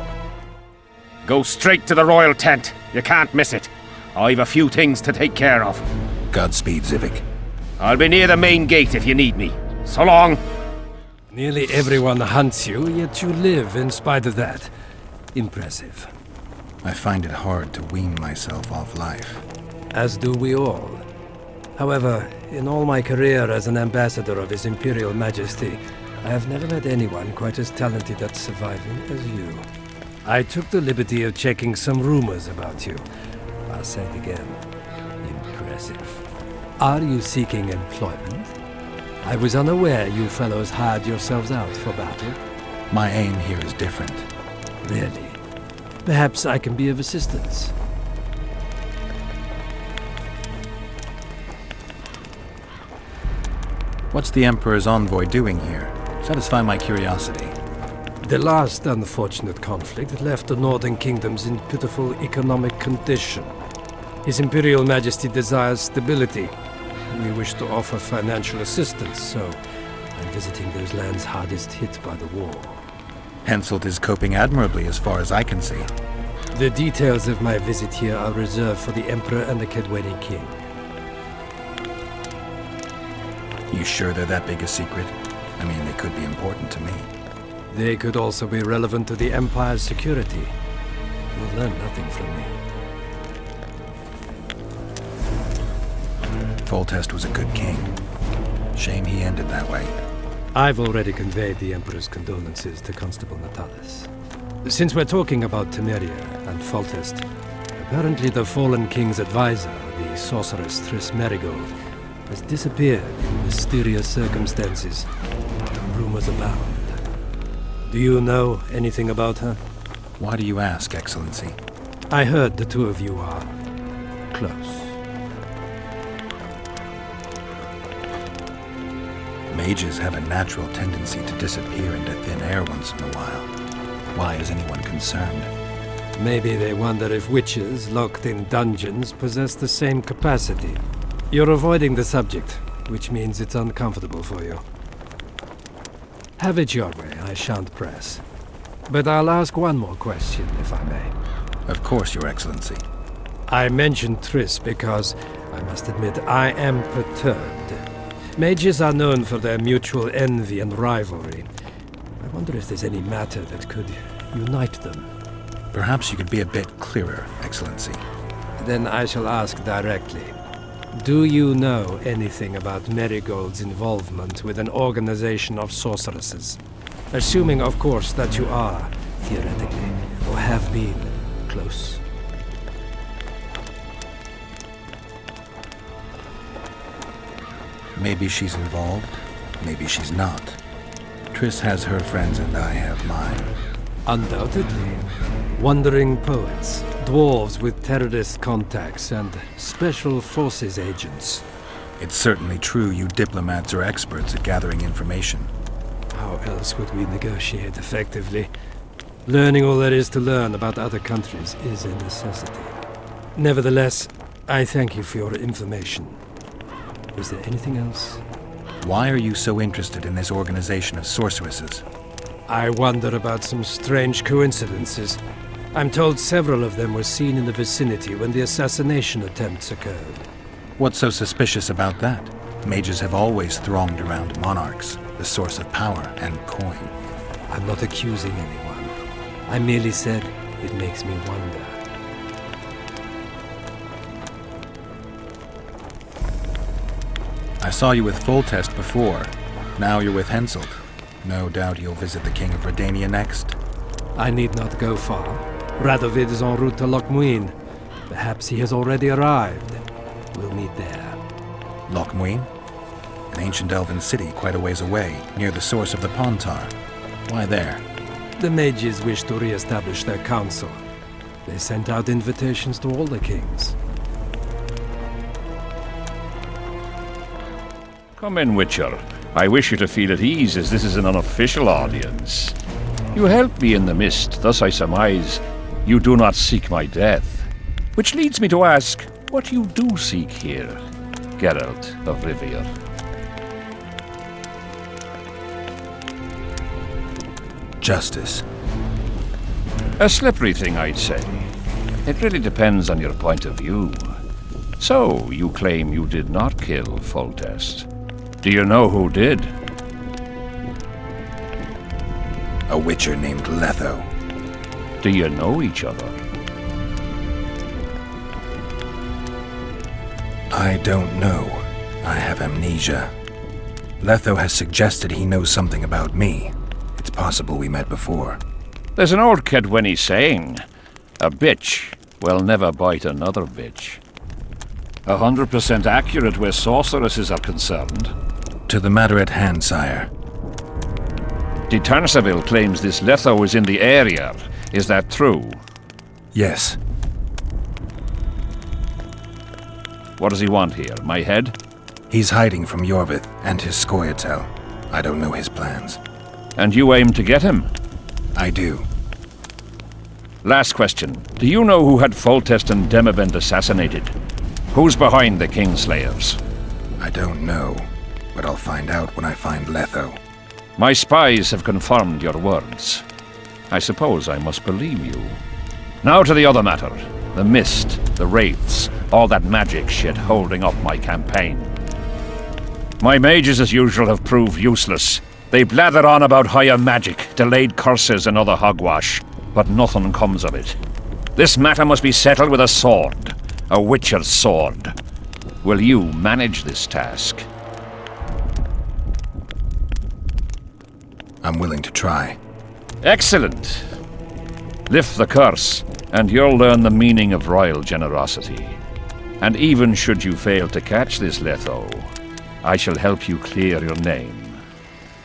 Go straight to the royal tent. You can't miss it. I've a few things to take care of. Godspeed, Zivik. I'll be near the main gate if you need me. So long. Nearly everyone hunts you, yet you live in spite of that. Impressive. I find it hard to wean myself off life. As do we all. However, in all my career as an ambassador of His Imperial Majesty, I have never met anyone quite as talented at surviving as you. I took the liberty of checking some rumors about you. I'll say it again. Impressive. Are you seeking employment? I was unaware you fellows hired yourselves out for battle. My aim here is different. Really? Perhaps I can be of assistance. What's the Emperor's envoy doing here? Satisfy my curiosity. The last unfortunate conflict left the northern kingdoms in pitiful economic condition. His Imperial Majesty desires stability. We wish to offer financial assistance, so I'm visiting those lands hardest hit by the war. Henselt is coping admirably as far as I can see. The details of my visit here are reserved for the Emperor and the Kedweni King. You sure they're that big a secret? I mean, they could be important to me. They could also be relevant to the Empire's security. You'll learn nothing from me. Foltest was a good king. Shame he ended that way. I've already conveyed the Emperor's condolences to Constable Natalis. Since we're talking about Temeria and Foltest, apparently the fallen king's advisor, the sorceress Tris Merigold, has disappeared in mysterious circumstances. Rumors abound. Do you know anything about her? Why do you ask, Excellency? I heard the two of you are close. Mages have a natural tendency to disappear into thin air once in a while. Why is anyone concerned? Maybe they wonder if witches locked in dungeons possess the same capacity. You're avoiding the subject, which means it's uncomfortable for you. Have it your way, I shan't press. But I'll ask one more question, if I may. Of course, Your Excellency. I mentioned Tris because, I must admit, I am perturbed. Mages are known for their mutual envy and rivalry. I wonder if there's any matter that could unite them. Perhaps you could be a bit clearer, Excellency. Then I shall ask directly. Do you know anything about Merigold's involvement with an organization of sorceresses? Assuming, of course, that you are, theoretically, or have been, close. Maybe she's involved, maybe she's not. Tris has her friends and I have mine. Undoubtedly. Wandering poets, dwarves with terrorist contacts, and special forces agents. It's certainly true you diplomats are experts at gathering information. How else would we negotiate effectively? Learning all there is to learn about other countries is a necessity. Nevertheless, I thank you for your information. Is there anything else? Why are you so interested in this organization of sorceresses? I wonder about some strange coincidences. I'm told several of them were seen in the vicinity when the assassination attempts occurred. What's so suspicious about that? Mages have always thronged around monarchs, the source of power and coin. I'm not accusing anyone. I merely said it makes me wonder. I saw you with Foltest before. Now you're with Henselt. No doubt you'll visit the King of Redania next. I need not go far. Radovid is en route to Lochmuin. Perhaps he has already arrived. We'll meet there. Lochmuin? An ancient elven city quite a ways away, near the source of the Pontar. Why there? The mages wish to re-establish their council. They sent out invitations to all the kings. Come in, Witcher. I wish you to feel at ease, as this is an unofficial audience. You helped me in the mist, thus I surmise you do not seek my death. Which leads me to ask what you do seek here, Geralt of Rivia. Justice. A slippery thing, I'd say. It really depends on your point of view. So, you claim you did not kill Foltest. Do you know who did? A witcher named Letho. Do you know each other? I don't know. I have amnesia. Letho has suggested he knows something about me. It's possible we met before. There's an old Kedwenny saying, a bitch will never bite another bitch. 100% accurate where sorceresses are concerned. To the matter at hand, sire. De Tanseville claims this Letho is in the area. Is that true? Yes. What does he want here? My head? He's hiding from Yorvith and his Scoia'tael. I don't know his plans. And you aim to get him? I do. Last question. Do you know who had Foltest and Demavend assassinated? Who's behind the Kingslayers? I don't know, but I'll find out when I find Letho. My spies have confirmed your words. I suppose I must believe you. Now to the other matter. The mist, the wraiths, all that magic shit holding up my campaign. My mages, as usual, have proved useless. They blather on about higher magic, delayed curses and other hogwash, but nothing comes of it. This matter must be settled with a sword. A witcher's sword. Will you manage this task? I'm willing to try. Excellent. Lift the curse, and you'll learn the meaning of royal generosity. And even should you fail to catch this Letho, I shall help you clear your name.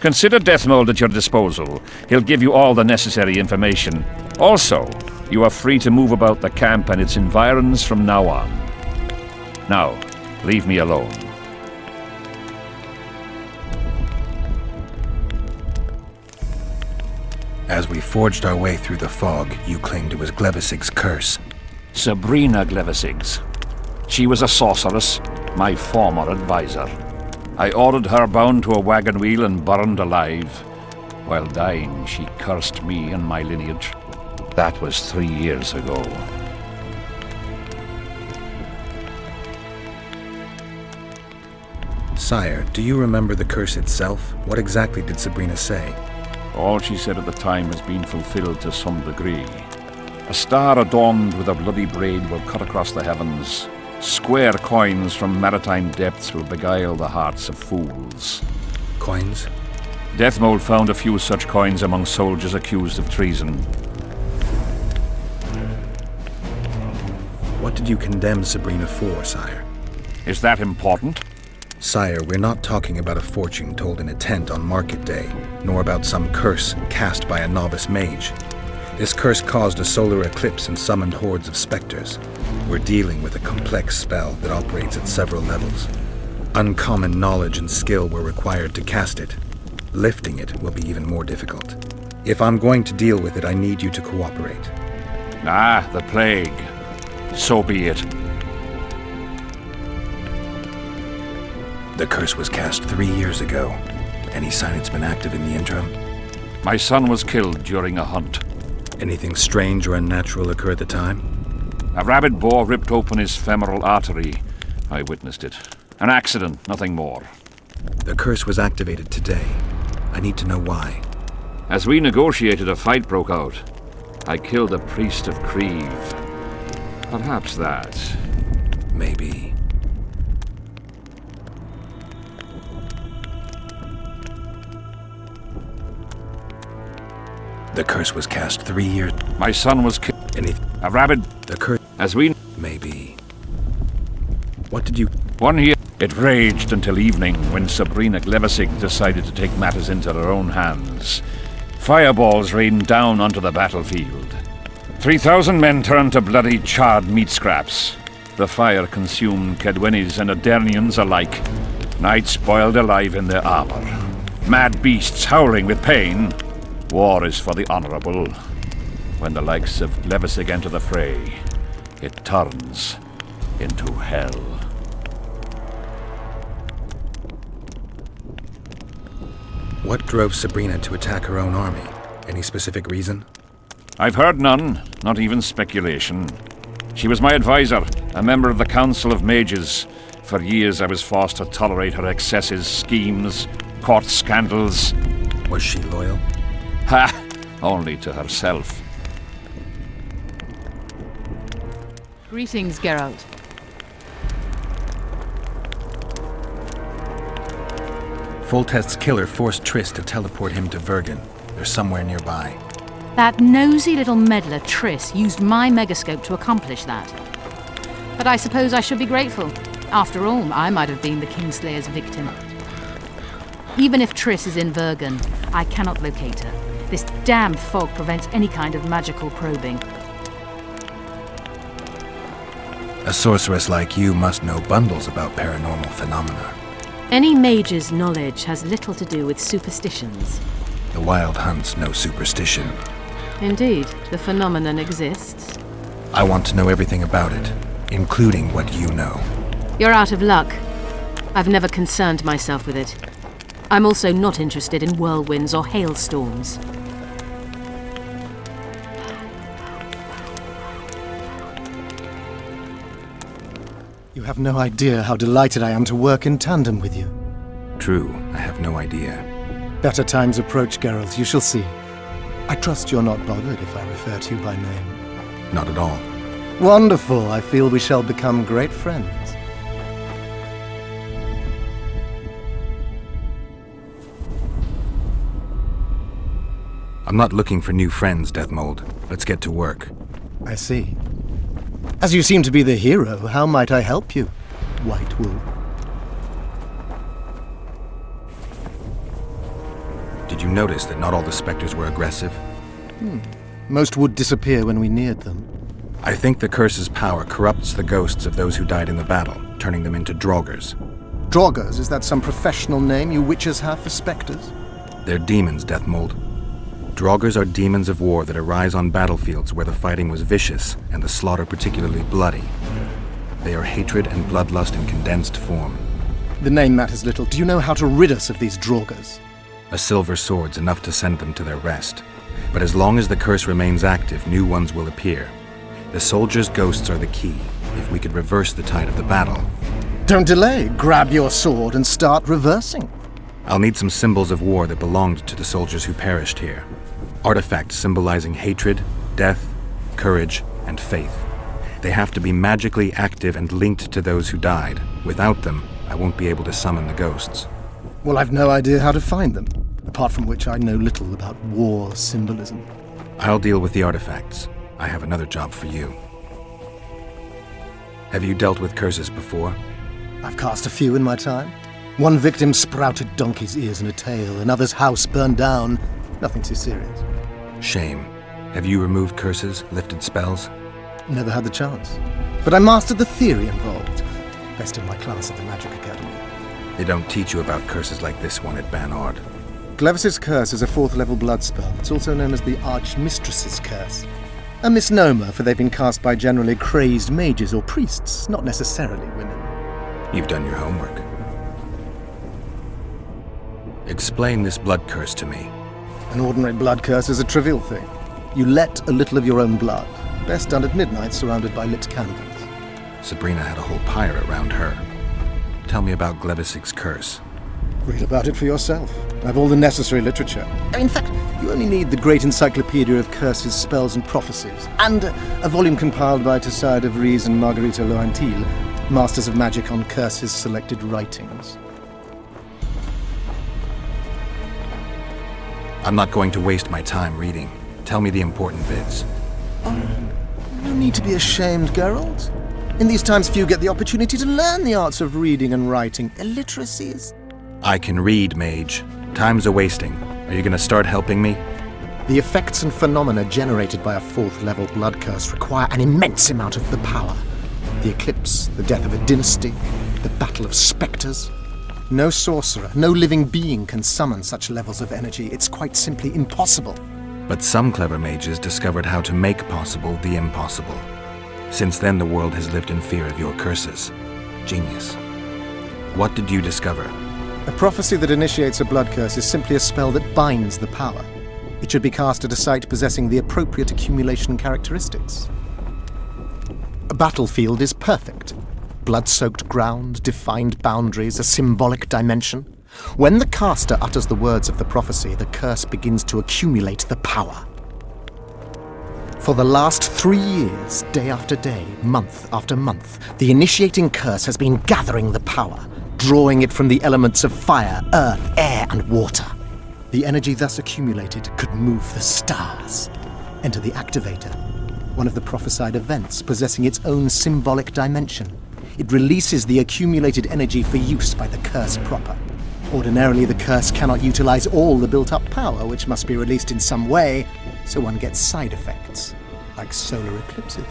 Consider Deathmold at your disposal. He'll give you all the necessary information. Also, you are free to move about the camp and its environs from now on. Now, leave me alone. As we forged our way through the fog, you claimed it was Glevisig's curse. Sabrina Glevisig's. She was a sorceress, my former advisor. I ordered her bound to a wagon wheel and burned alive. While dying, she cursed me and my lineage. That was 3 years ago. Sire, do you remember the curse itself? What exactly did Sabrina say? All she said at the time has been fulfilled to some degree. A star adorned with a bloody braid will cut across the heavens. Square coins from maritime depths will beguile the hearts of fools. Coins? Deathmold found a few such coins among soldiers accused of treason. What did you condemn Sabrina for, sire? Is that important? Sire, we're not talking about a fortune told in a tent on market day, nor about some curse cast by a novice mage. This curse caused a solar eclipse and summoned hordes of specters. We're dealing with a complex spell that operates at several levels. Uncommon knowledge and skill were required to cast it. Lifting it will be even more difficult. If I'm going to deal with it, I need you to cooperate. Ah, the plague. So be it. The curse was cast 3 years ago. Any sign it's been active in the interim? My son was killed during a hunt. Anything strange or unnatural occur at the time? A rabid boar ripped open his femoral artery. I witnessed it. An accident, nothing more. The curse was activated today. I need to know why. As we negotiated, a fight broke out. I killed a priest of Creve. Perhaps that. Maybe. The curse was cast 3 years. My son was killed. A rabid. The curse. As we. Maybe. What did you. 1 year. It raged until evening when Sabrina Glevesig decided to take matters into her own hands. Fireballs rained down onto the battlefield. 3,000 men turned to bloody charred meat scraps. The fire consumed Kedwenis and Adernians alike. Knights boiled alive in their armor. Mad beasts howling with pain. War is for the honorable. When the likes of Glevesig enter the fray, it turns into hell. What drove Sabrina to attack her own army? Any specific reason? I've heard none, not even speculation. She was my advisor, a member of the Council of Mages. For years I was forced to tolerate her excesses, schemes, court scandals. Was she loyal? Ha! Only to herself. Greetings, Geralt. Foltest's killer forced Triss to teleport him to Vergen. They're somewhere nearby. That nosy little meddler Triss used my megascope to accomplish that. But I suppose I should be grateful. After all, I might have been the Kingslayer's victim. Even if Triss is in Vergen, I cannot locate her. This damn fog prevents any kind of magical probing. A sorceress like you must know bundles about paranormal phenomena. Any mage's knowledge has little to do with superstitions. The Wild Hunt's no superstition. Indeed, the phenomenon exists. I want to know everything about it, including what you know. You're out of luck. I've never concerned myself with it. I'm also not interested in whirlwinds or hailstorms. You have no idea how delighted I am to work in tandem with you. True, I have no idea. Better times approach, Geralt, you shall see. I trust you're not bothered if I refer to you by name. Not at all. Wonderful, I feel we shall become great friends. I'm not looking for new friends, Deathmold. Let's get to work. I see. As you seem to be the hero, how might I help you, White Wolf? Did you notice that not all the specters were aggressive? Most would disappear when we neared them. I think the curse's power corrupts the ghosts of those who died in the battle, turning them into Draugrs. Draugrs, is that some professional name you witches have for specters? They're demons, Deathmold. Draugrs are demons of war that arise on battlefields where the fighting was vicious and the slaughter particularly bloody. They are hatred and bloodlust in condensed form. The name matters little. Do you know how to rid us of these Draugrs? A silver sword's enough to send them to their rest. But as long as the curse remains active, new ones will appear. The soldiers' ghosts are the key. If we could reverse the tide of the battle. Don't delay. Grab your sword and start reversing. I'll need some symbols of war that belonged to the soldiers who perished here. Artifacts symbolizing hatred, death, courage, and faith. They have to be magically active and linked to those who died. Without them, I won't be able to summon the ghosts. Well, I've no idea how to find them, apart from which I know little about war symbolism. I'll deal with the artifacts. I have another job for you. Have you dealt with curses before? I've cast a few in my time. One victim sprouted donkey's ears and a tail, another's house burned down. Nothing too serious. Shame. Have you removed curses, lifted spells? Never had the chance. But I mastered the theory involved. Best in my class at the Magic Academy. They don't teach you about curses like this one at Banord. Glevis's curse is a 4th level blood spell. It's also known as the Archmistress's curse. A misnomer, for they've been cast by generally crazed mages or priests, not necessarily women. You've done your homework. Explain this blood curse to me. An ordinary blood curse is a trivial thing. You let a little of your own blood, best done at midnight surrounded by lit candles. Sabrina had a whole pyre around her. Tell me about Glevisig's curse. Read about it for yourself. I've all the necessary literature. In fact, you only need the great encyclopedia of curses, spells, and prophecies, and a volume compiled by Tessard de Vries and Margarita Loantil, masters of magic on curses selected writings. I'm not going to waste my time reading. Tell me the important bits. No need to be ashamed, Geralt. In these times, few get the opportunity to learn the arts of reading and writing. Illiteracy is... I can read, mage. Time's a-wasting. Are you gonna start helping me? The effects and phenomena generated by a 4th level blood curse require an immense amount of the power. The eclipse, the death of a dynasty, the battle of spectres. No sorcerer, no living being can summon such levels of energy. It's quite simply impossible. But some clever mages discovered how to make possible the impossible. Since then, the world has lived in fear of your curses. Genius. What did you discover? A prophecy that initiates a blood curse is simply a spell that binds the power. It should be cast at a site possessing the appropriate accumulation characteristics. A battlefield is perfect. Blood-soaked ground, defined boundaries, a symbolic dimension. When the caster utters the words of the prophecy, the curse begins to accumulate the power. For the last 3 years, day after day, month after month, the initiating curse has been gathering the power, drawing it from the elements of fire, earth, air, and water. The energy thus accumulated could move the stars. Enter the activator, one of the prophesied events possessing its own symbolic dimension. It releases the accumulated energy for use by the curse proper. Ordinarily, the curse cannot utilize all the built-up power, which must be released in some way, so one gets side effects, like solar eclipses.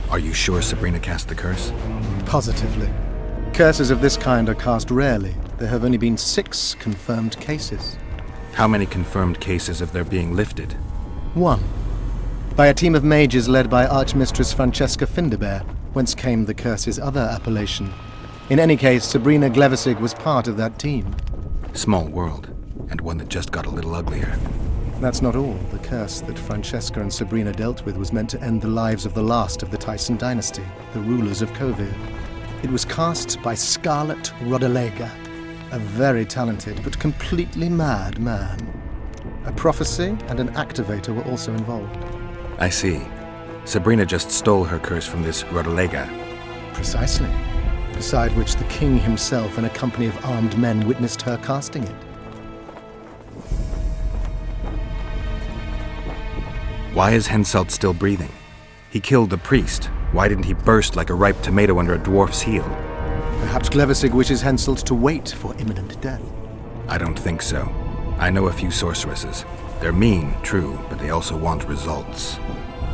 Are you sure Sabrina cast the curse? Positively. Curses of this kind are cast rarely. There have only been 6 confirmed cases. How many confirmed cases of their being lifted? 1. By a team of mages led by Archmistress Francesca Finderbear, whence came the curse's other appellation. In any case, Sabrina Glevisig was part of that team. Small world, and one that just got a little uglier. That's not all. The curse that Francesca and Sabrina dealt with was meant to end the lives of the last of the Tyson dynasty, the rulers of Kovir. It was cast by Scarlet Rodalega, a very talented but completely mad man. A prophecy and an activator were also involved. I see. Sabrina just stole her curse from this Rodalega. Precisely. Beside which the king himself and a company of armed men witnessed her casting it. Why is Henselt still breathing? He killed the priest. Why didn't he burst like a ripe tomato under a dwarf's heel? Perhaps Glevisig wishes Henselt to wait for imminent death. I don't think so. I know a few sorceresses. They're mean, true, but they also want results.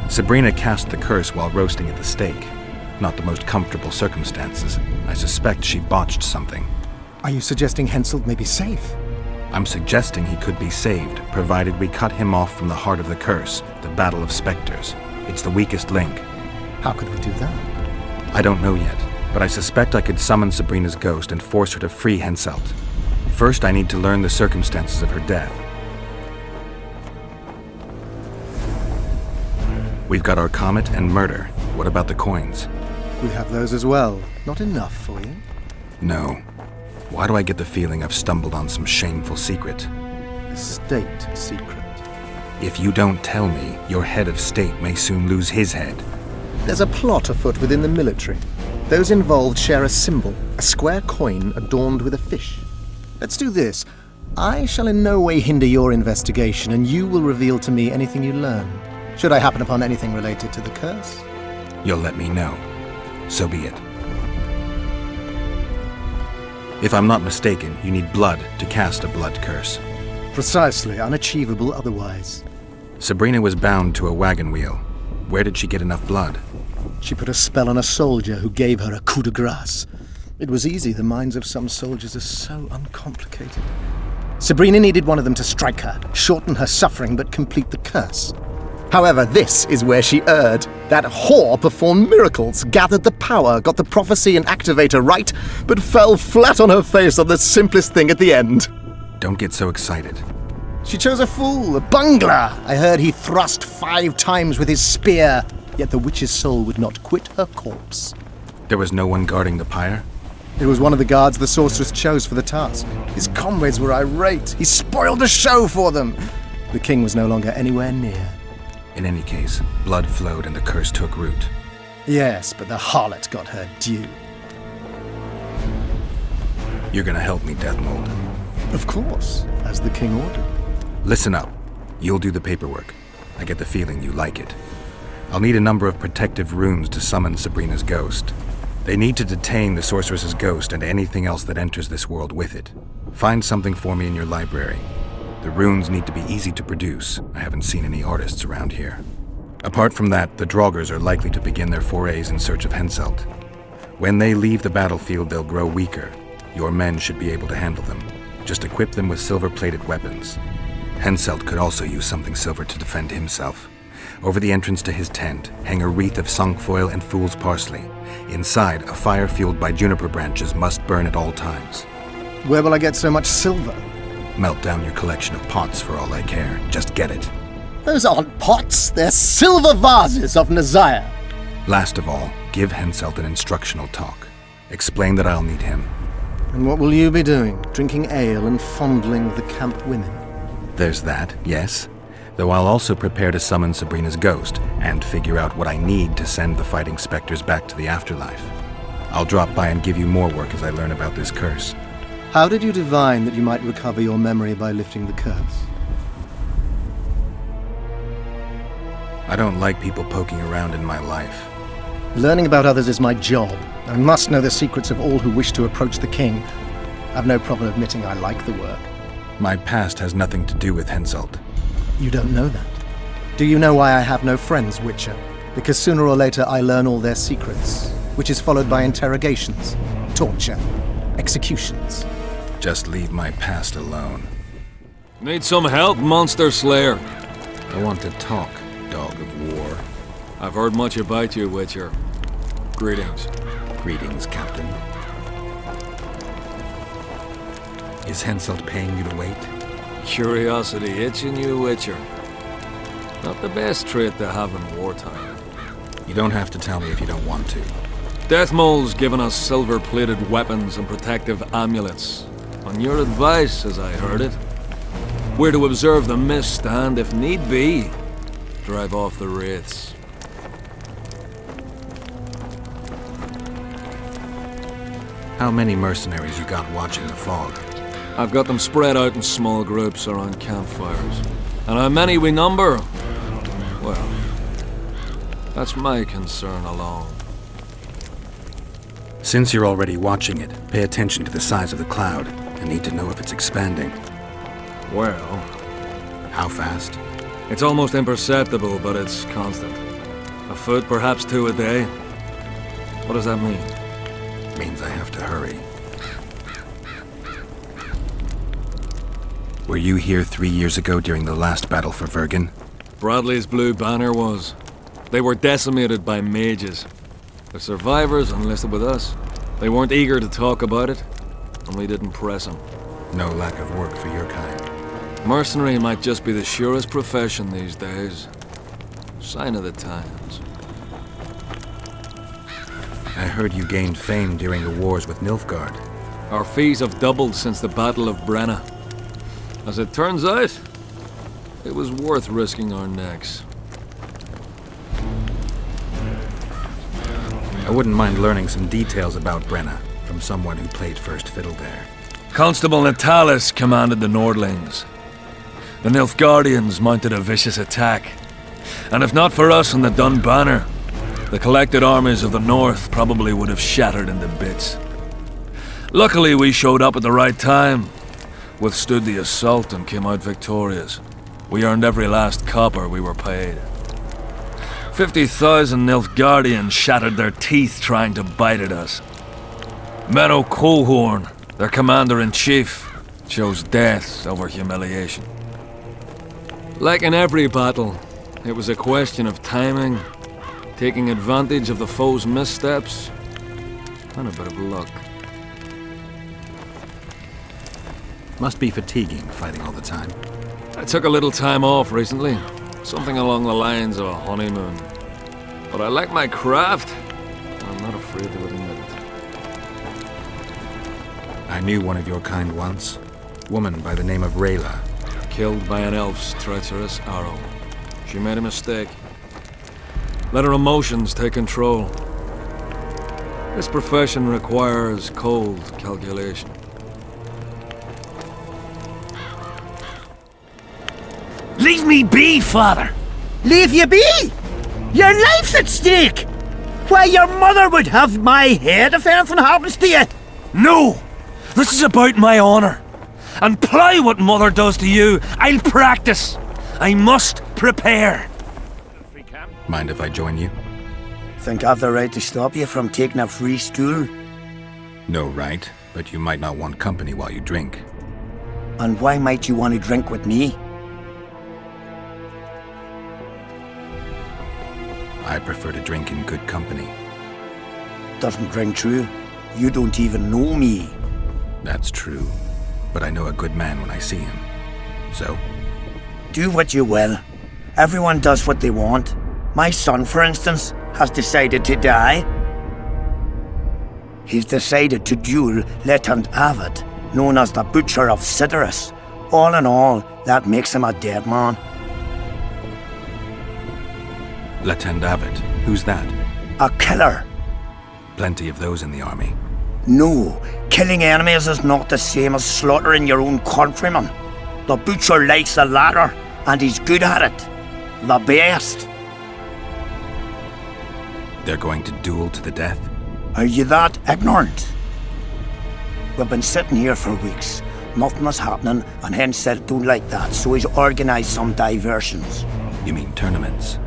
Sabrina cast the curse while roasting at the stake. Not the most comfortable circumstances. I suspect she botched something. Are you suggesting Henselt may be safe? I'm suggesting he could be saved, provided we cut him off from the heart of the curse, the Battle of Spectres. It's the weakest link. How could we do that? I don't know yet, but I suspect I could summon Sabrina's ghost and force her to free Henselt. First, I need to learn the circumstances of her death. We've got our comet and murder. What about the coins? We have those as well. Not enough for you? No. Why do I get the feeling I've stumbled on some shameful secret? A state secret. If you don't tell me, your head of state may soon lose his head. There's a plot afoot within the military. Those involved share a symbol, a square coin adorned with a fish. Let's do this. I shall in no way hinder your investigation, and you will reveal to me anything you learn. Should I happen upon anything related to the curse? You'll let me know. So be it. If I'm not mistaken, you need blood to cast a blood curse. Precisely, unachievable otherwise. Sabrina was bound to a wagon wheel. Where did she get enough blood? She put a spell on a soldier who gave her a coup de grace. It was easy, the minds of some soldiers are so uncomplicated. Sabrina needed one of them to strike her, shorten her suffering, but complete the curse. However, this is where she erred. That whore performed miracles, gathered the power, got the prophecy and activator right, but fell flat on her face on the simplest thing at the end. Don't get so excited. She chose a fool, a bungler. I heard he thrust 5 times with his spear, yet the witch's soul would not quit her corpse. There was no one guarding the pyre? It was one of the guards the sorceress chose for the task. His comrades were irate. He spoiled the show for them. The king was no longer anywhere near. In any case, blood flowed and the curse took root. Yes, but the harlot got her due. You're gonna help me, Deathmold. Of course, as the king ordered. Listen up. You'll do the paperwork. I get the feeling you like it. I'll need a number of protective runes to summon Sabrina's ghost. They need to detain the sorceress's ghost and anything else that enters this world with it. Find something for me in your library. The runes need to be easy to produce. I haven't seen any artists around here. Apart from that, the Draugrs are likely to begin their forays in search of Henselt. When they leave the battlefield, they'll grow weaker. Your men should be able to handle them. Just equip them with silver-plated weapons. Henselt could also use something silver to defend himself. Over the entrance to his tent, hang a wreath of cinquefoil and fool's parsley. Inside, a fire fueled by juniper branches must burn at all times. Where will I get so much silver? Melt down your collection of pots for all I care. Just get it. Those aren't pots, they're silver vases of Nazaya. Last of all, give Henselt an instructional talk. Explain that I'll need him. And what will you be doing? Drinking ale and fondling the camp women? There's that, yes. Though I'll also prepare to summon Sabrina's ghost and figure out what I need to send the fighting specters back to the afterlife. I'll drop by and give you more work as I learn about this curse. How did you divine that you might recover your memory by lifting the curse? I don't like people poking around in my life. Learning about others is my job. I must know the secrets of all who wish to approach the king. I've no problem admitting I like the work. My past has nothing to do with Henselt. You don't know that. Do you know why I have no friends, Witcher? Because sooner or later I learn all their secrets, which is followed by interrogations, torture, executions. Just leave my past alone. Need some help, Monster Slayer? I want to talk, dog of war. I've heard much about you, Witcher. Greetings. Greetings, Captain. Is Henselt paying you to wait? Curiosity itching you, Witcher. Not the best trait to have in wartime. You don't have to tell me if you don't want to. Deathmold's given us silver-plated weapons and protective amulets. On your advice, as I heard it. We're to observe the mist and, if need be, drive off the wraiths. How many mercenaries you got watching the fog? I've got them spread out in small groups around campfires. And how many we number? Well, that's my concern alone. Since you're already watching it, pay attention to the size of the cloud. I need to know if it's expanding. Well... How fast? It's almost imperceptible, but it's constant. A foot, perhaps 2 a day. What does that mean? Means I have to hurry. Were you here 3 years ago during the last battle for Vergen? Bradley's Blue Banner was. They were decimated by mages. The survivors enlisted with us. They weren't eager to talk about it, and we didn't press them. No lack of work for your kind. Mercenary might just be the surest profession these days. Sign of the times. I heard you gained fame during the wars with Nilfgaard. Our fees have doubled since the Battle of Brenna. As it turns out, it was worth risking our necks. I wouldn't mind learning some details about Brenna from someone who played first fiddle there. Constable Natalis commanded the Nordlings. The Nilfgaardians mounted a vicious attack. And if not for us and the Dun Banner, the collected armies of the North probably would have shattered into bits. Luckily, we showed up at the right time, withstood the assault and came out victorious. We earned every last copper we were paid. 50,000 Nilfgaardians shattered their teeth trying to bite at us. Menno Coalhorn, their commander-in-chief, chose death over humiliation. Like in every battle, It was a question of timing, taking advantage of the foe's missteps, and a bit of luck. Must be fatiguing, fighting all the time. I took a little time off recently. Something along the lines of a honeymoon. But I like my craft. I'm not afraid to admit it. I knew one of your kind once. Woman by the name of Rayla. Killed by an elf's treacherous arrow. She made a mistake. Let her emotions take control. This profession requires cold calculation. Leave me be, father! Leave you be? Your life's at stake! Why, your mother would have my head if anything happens to you! No! This is about my honor. And ply what mother does to you, I'll practice. I must prepare. Mind if I join you? Think I've the right to stop you from taking a free stool? No right, but you might not want company while you drink. And why might you want to drink with me? I prefer to drink in good company. Doesn't ring true. You don't even know me. That's true, but I know a good man when I see him. So? Do what you will. Everyone does what they want. My son, for instance, has decided to die. He's decided to duel Lieutenant Avid, known as the Butcher of Sidorus. All in all, that makes him a dead man. Lieutenant Avid, who's that? A killer. Plenty of those in the army. No, killing enemies is not the same as slaughtering your own countrymen. The Butcher likes the latter, and he's good at it. The best. They're going to duel to the death? Are you that ignorant? We've been sitting here for weeks. Nothing is happening, and Hen said don't like that, so he's organised some diversions. You mean tournaments?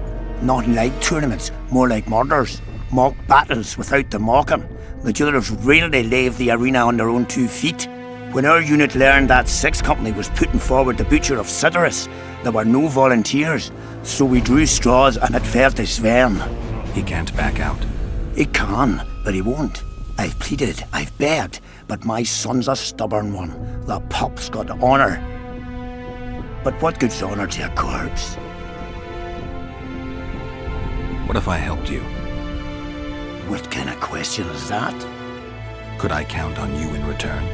Not like tournaments, more like murders. Mock battles without the mocking. The duellers really leave the arena on their own 2 feet. When our unit learned that 6th Company was putting forward the Butcher of Sidorus, there were no volunteers, so we drew straws and it fell to Sven. He can't back out. He can, but he won't. I've pleaded, I've begged, but my son's a stubborn one. The pup's got honour. But what good's honour to a corpse? What if I helped you? What kind of question is that? Could I count on you in return?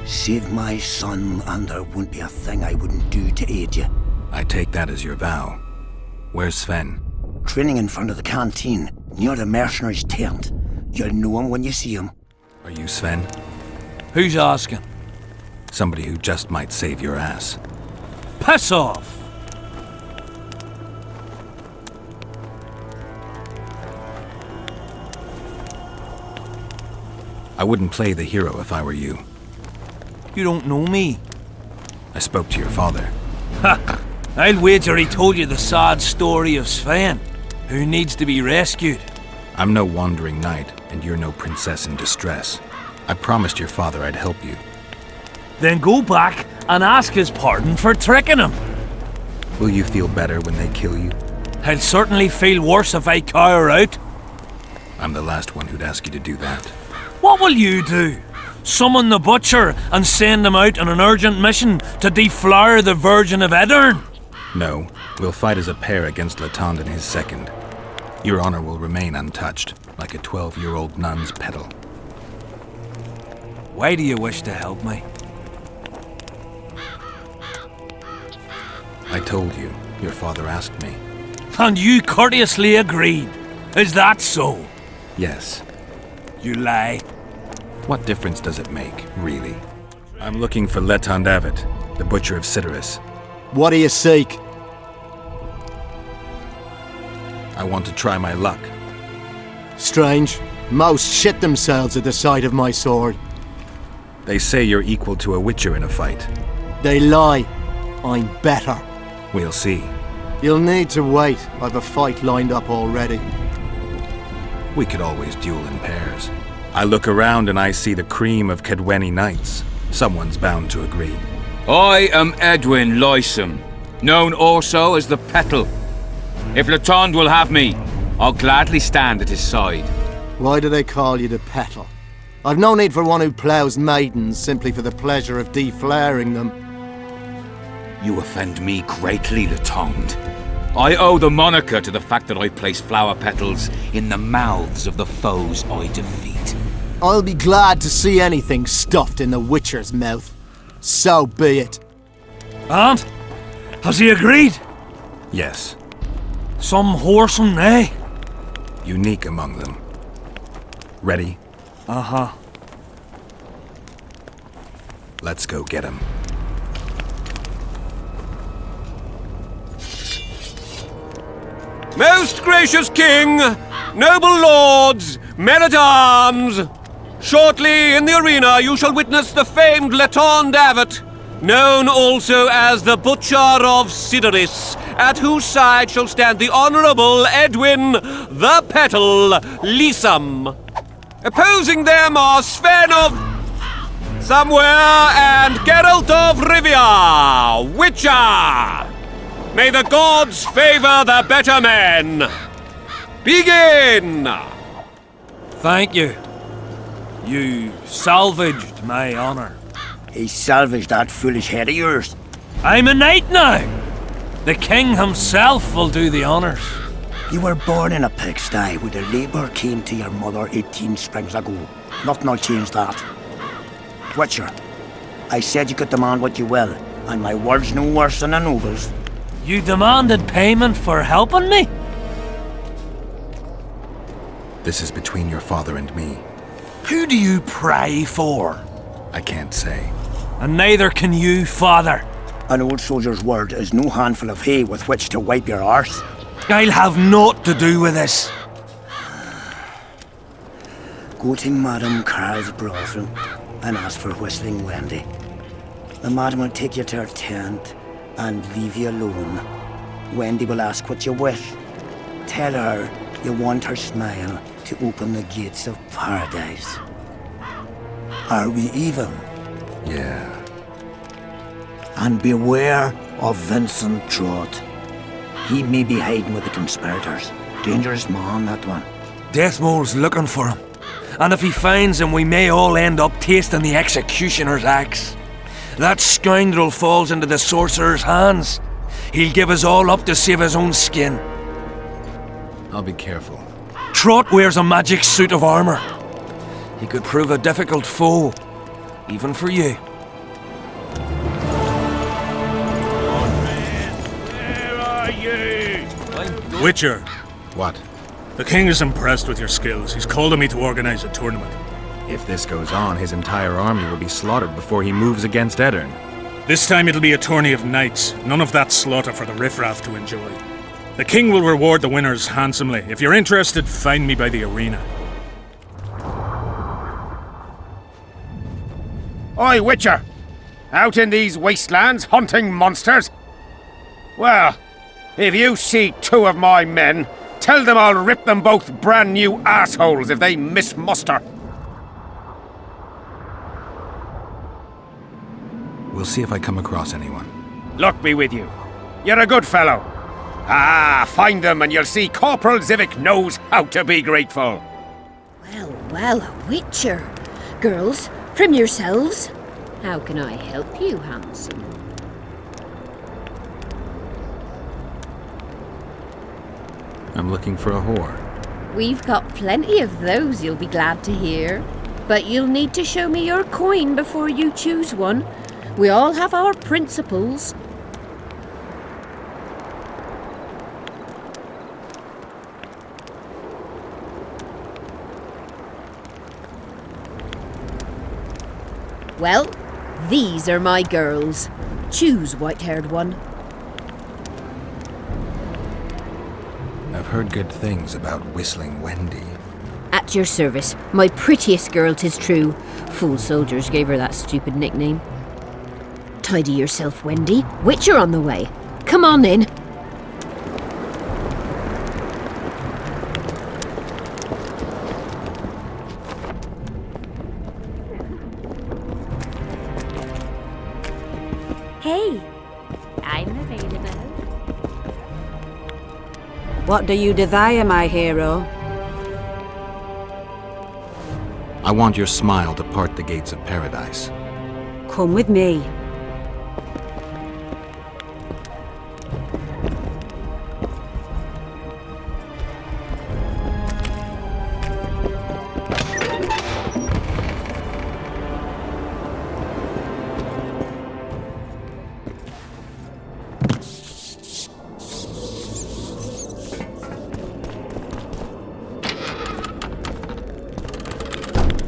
Save my son, and there won't be a thing I wouldn't do to aid you. I take that as your vow. Where's Sven? Training in front of the canteen, near the mercenaries' tent. You'll know him when you see him. Are you Sven? Who's asking? Somebody who just might save your ass. Piss off! I wouldn't play the hero if I were you. You don't know me. I spoke to your father. Ha! I'll wager he told you the sad story of Sven, who needs to be rescued. I'm no wandering knight, and you're no princess in distress. I promised your father I'd help you. Then go back and ask his pardon for tricking him. Will you feel better when they kill you? I'll certainly feel worse if I cower out. I'm the last one who'd ask you to do that. What will you do? Summon the Butcher and send him out on an urgent mission to deflower the Virgin of Edern? No, we'll fight as a pair against Latond and his second. Your honor will remain untouched, like a 12-year-old nun's pedal. Why do you wish to help me? I told you. Your father asked me. And you courteously agreed. Is that so? Yes. You lie. What difference does it make, really? I'm looking for Letond Avid, the Butcher of Sidorus. What do you seek? I want to try my luck. Strange. Most shit themselves at the sight of my sword. They say you're equal to a witcher in a fight. They lie. I'm better. We'll see. You'll need to wait. I've a fight lined up already. We could always duel in pairs. I look around and I see the cream of Kedweni knights. Someone's bound to agree. I am Edwin Lysam, known also as the Petal. If Letond will have me, I'll gladly stand at his side. Why do they call you the petal? I've no need for one who ploughs maidens simply for the pleasure of deflaring them. You offend me greatly, Letond. I owe the moniker to the fact that I place flower petals in the mouths of the foes I defeat. I'll be glad to see anything stuffed in the Witcher's mouth. So be it. And? Has he agreed? Yes. Some whoreson, eh? Unique among them. Ready? Uh-huh. Let's go get him. Most gracious king, noble lords, men-at-arms, shortly in the arena you shall witness the famed Letond Abbot, known also as the Butcher of Sidoris, at whose side shall stand the Honourable Edwin the Petal Lysam. Opposing them are Sven of Somewhere and Geralt of Rivia, Witcher. May the gods favor the better men. Begin! Thank you. You salvaged my honor. He salvaged that foolish head of yours. I'm a knight now. The king himself will do the honors. You were born in a pigsty where the labour came to your mother 18 springs ago. Nothing will change that. Witcher, I said you could demand what you will, and my word's no worse than a noble's. You demanded payment for helping me? This is between your father and me. Who do you pray for? I can't say. And neither can you, father. An old soldier's word is no handful of hay with which to wipe your arse. I'll have naught to do with this. Go to Madame Carl's brothel and ask for Whistling Wendy. The madam will take you to her tent and leave you alone. Wendy will ask what you wish. Tell her you want her smile to open the gates of paradise. Are we even? Yeah. And beware of Vincent Trott. He may be hiding with the conspirators. Dangerous man, that one. Deathmole's looking for him. And if he finds him, we may all end up tasting the executioner's axe. That scoundrel falls into the sorcerer's hands. He'll give us all up to save his own skin. I'll be careful. Trott wears a magic suit of armor. He could prove a difficult foe, even for you. Where are you? Witcher. What? The king is impressed with your skills. He's called on me to organize a tournament. If this goes on, his entire army will be slaughtered before he moves against Edirn. This time it'll be a tourney of knights. None of that slaughter for the riffraff to enjoy. The king will reward the winners handsomely. If you're interested, find me by the arena. Oi, Witcher! Out in these wastelands hunting monsters? Well, if you see two of my men, tell them I'll rip them both brand new assholes if they miss muster. We'll see if I come across anyone. Luck be with you. You're a good fellow. Ah, find them and you'll see Corporal Zivik knows how to be grateful. Well, a witcher. Girls, from yourselves. How can I help you, handsome? I'm looking for a whore. We've got plenty of those, you'll be glad to hear. But you'll need to show me your coin before you choose one. We all have our principles. Well, these are my girls. Choose, white-haired one. I've heard good things about Whistling Wendy. At your service. My prettiest girl, 'tis true. Fool soldiers gave her that stupid nickname. Tidy yourself, Wendy. Witcher on the way. Come on in. Hey, I'm available. What do you desire, my hero? I want your smile to part the gates of paradise. Come with me.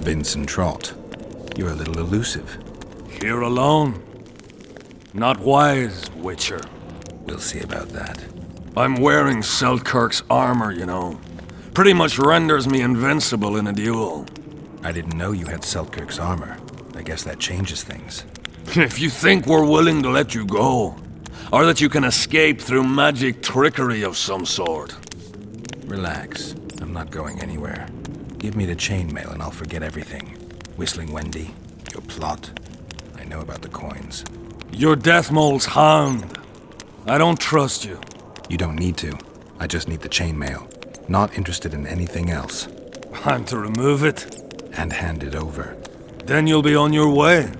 Vincent Trott, you're a little elusive. Here alone. Not wise, Witcher. We'll see about that. I'm wearing Selkirk's armor, you know. Pretty much renders me invincible in a duel. I didn't know you had Selkirk's armor. I guess that changes things. If you think we're willing to let you go, or that you can escape through magic trickery of some sort. Relax. I'm not going anywhere. Give me the chainmail and I'll forget everything. Whistling Wendy, your plot. I know about the coins. You're Deathmole's hound. I don't trust you. You don't need to. I just need the chainmail. Not interested in anything else. I'm to remove it? And hand it over. Then you'll be on your way.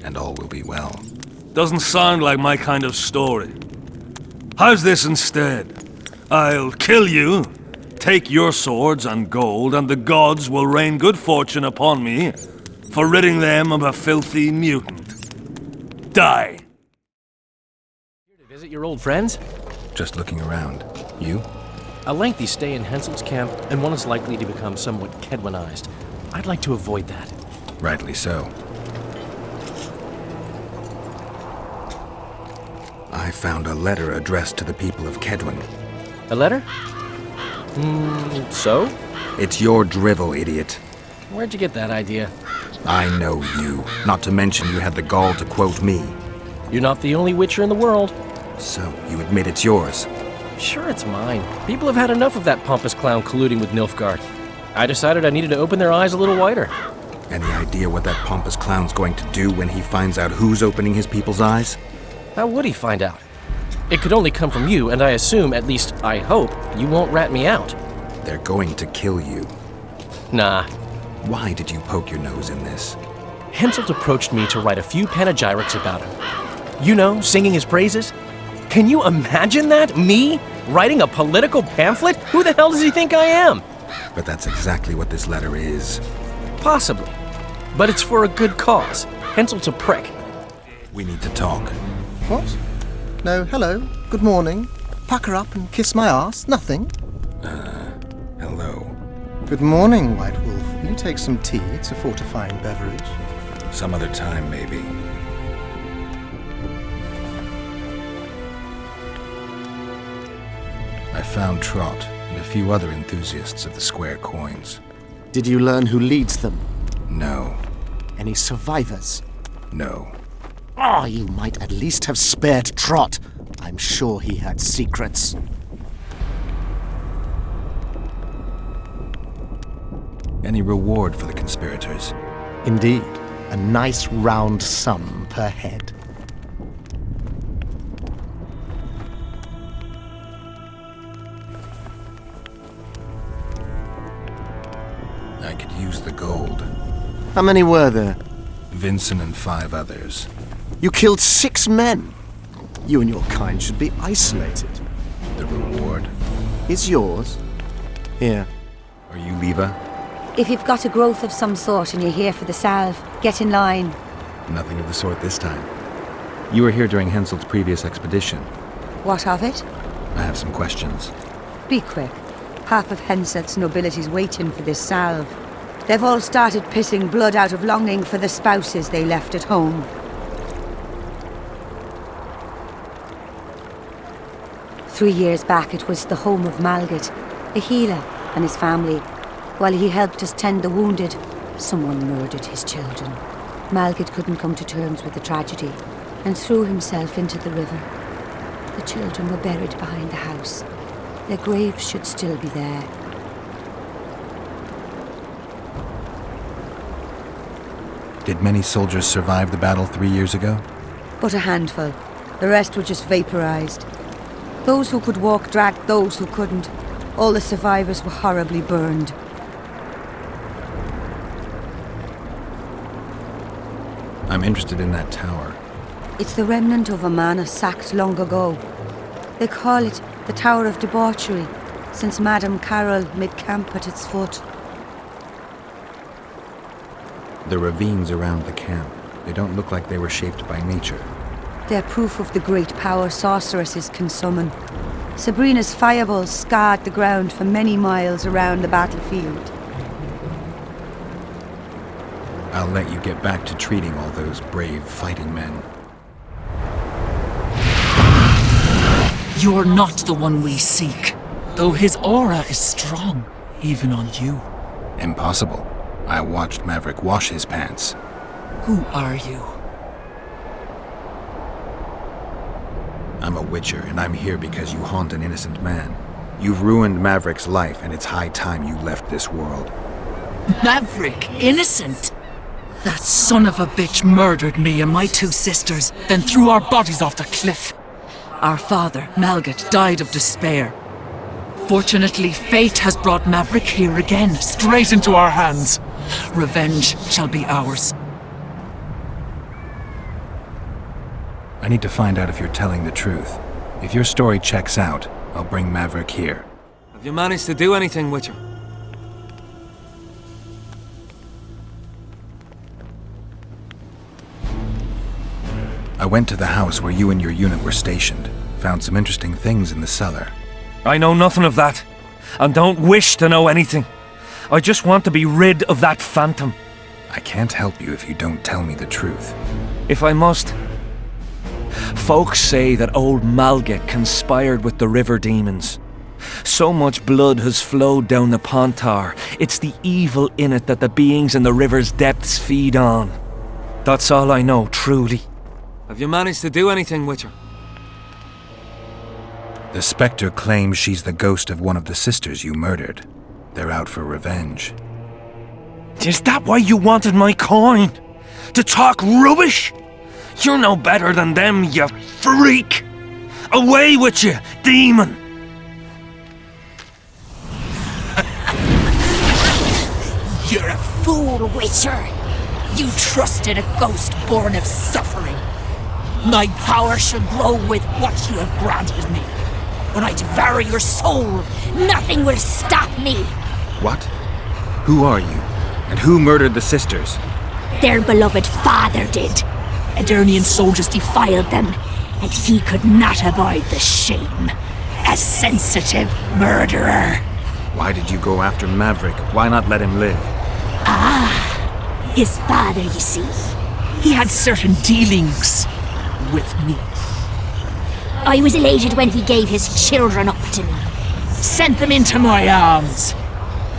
And all will be well. Doesn't sound like my kind of story. How's this instead? I'll kill you, take your swords and gold, and the gods will rain good fortune upon me for ridding them of a filthy mutant. Die. Here to visit your old friends? Just looking around. You? A lengthy stay in Henselt's camp, and one is likely to become somewhat Kedwenized. I'd like to avoid that. Rightly so. I found a letter addressed to the people of Kedwen. A letter? So? It's your drivel, idiot. Where'd you get that idea? I know you. Not to mention you had the gall to quote me. You're not the only Witcher in the world. So, you admit it's yours? Sure, it's mine. People have had enough of that pompous clown colluding with Nilfgaard. I decided I needed to open their eyes a little wider. Any idea what that pompous clown's going to do when he finds out who's opening his people's eyes? How would he find out? It could only come from you, and I assume, at least I hope, you won't rat me out. They're going to kill you. Nah. Why did you poke your nose in this? Henselt approached me to write a few panegyrics about him. You know, singing his praises. Can you imagine that? Me? Writing a political pamphlet? Who the hell does he think I am? But that's exactly what this letter is. Possibly. But it's for a good cause. Henselt's a prick. We need to talk. What? No, hello. Good morning. Pucker up and kiss my ass. Nothing. Hello. Good morning, White Wolf. Will you take some tea? It's a fortifying beverage. Some other time, maybe. I found Trott and a few other enthusiasts of the square coins. Did you learn who leads them? No. Any survivors? No. Ah, you might at least have spared Trott. I'm sure he had secrets. Any reward for the conspirators? Indeed. A nice round sum per head. I could use the gold. How many were there? Vincent and 5 others. You killed 6 men. You and your kind should be isolated. The reward is yours. Here. Are you Leva? If you've got a growth of some sort and you're here for the salve, get in line. Nothing of the sort this time. You were here during Henselt's previous expedition. What of it? I have some questions. Be quick. Half of Henselt's nobility's waiting for this salve. They've all started pissing blood out of longing for the spouses they left at home. Three years back, it was the home of Malgat, a healer, and his family. While he helped us tend the wounded, someone murdered his children. Malgat couldn't come to terms with the tragedy and threw himself into the river. The children were buried behind the house. Their graves should still be there. Did many soldiers survive the battle 3 years ago? But a handful. The rest were just vaporized. Those who could walk dragged those who couldn't. All the survivors were horribly burned. I'm interested in that tower. It's the remnant of a manor sacked long ago. They call it the Tower of Debauchery, since Madame Carol made camp at its foot. The ravines around the camp, they don't look like they were shaped by nature. They're proof of the great power sorceresses can summon. Sabrina's fireballs scarred the ground for many miles around the battlefield. I'll let you get back to treating all those brave fighting men. You're not the one we seek, though his aura is strong, even on you. Impossible. I watched Maverick wash his pants. Who are you? I'm a witcher, and I'm here because you haunt an innocent man. You've ruined Maverick's life, and it's high time you left this world. Maverick? Innocent? That son of a bitch murdered me and my 2 sisters, then threw our bodies off the cliff. Our father, Malgat, died of despair. Fortunately, fate has brought Maverick here again, straight into our hands. Revenge shall be ours. I need to find out if you're telling the truth. If your story checks out, I'll bring Maverick here. Have you managed to do anything, Witcher? I went to the house where you and your unit were stationed. Found some interesting things in the cellar. I know nothing of that, and don't wish to know anything. I just want to be rid of that phantom. I can't help you if you don't tell me the truth. If I must. Folks say that old Malgat conspired with the river demons. So much blood has flowed down the Pontar, it's the evil in it that the beings in the river's depths feed on. That's all I know, truly. Have you managed to do anything, Witcher? The Spectre claims she's the ghost of one of the sisters you murdered. They're out for revenge. Is that why you wanted my coin? To talk rubbish? You're no better than them, you freak! Away with you, demon! You're a fool, Witcher! You trusted a ghost born of suffering. My power shall grow with what you have granted me. When I devour your soul, nothing will stop me. What? Who are you? And who murdered the sisters? Their beloved father did. Adernian soldiers defiled them, and he could not abide the shame. A sensitive murderer. Why did you go after Maverick? Why not let him live? Ah, his father, you see. He had certain dealings with me. I was elated when he gave his children up to me, sent them into my arms.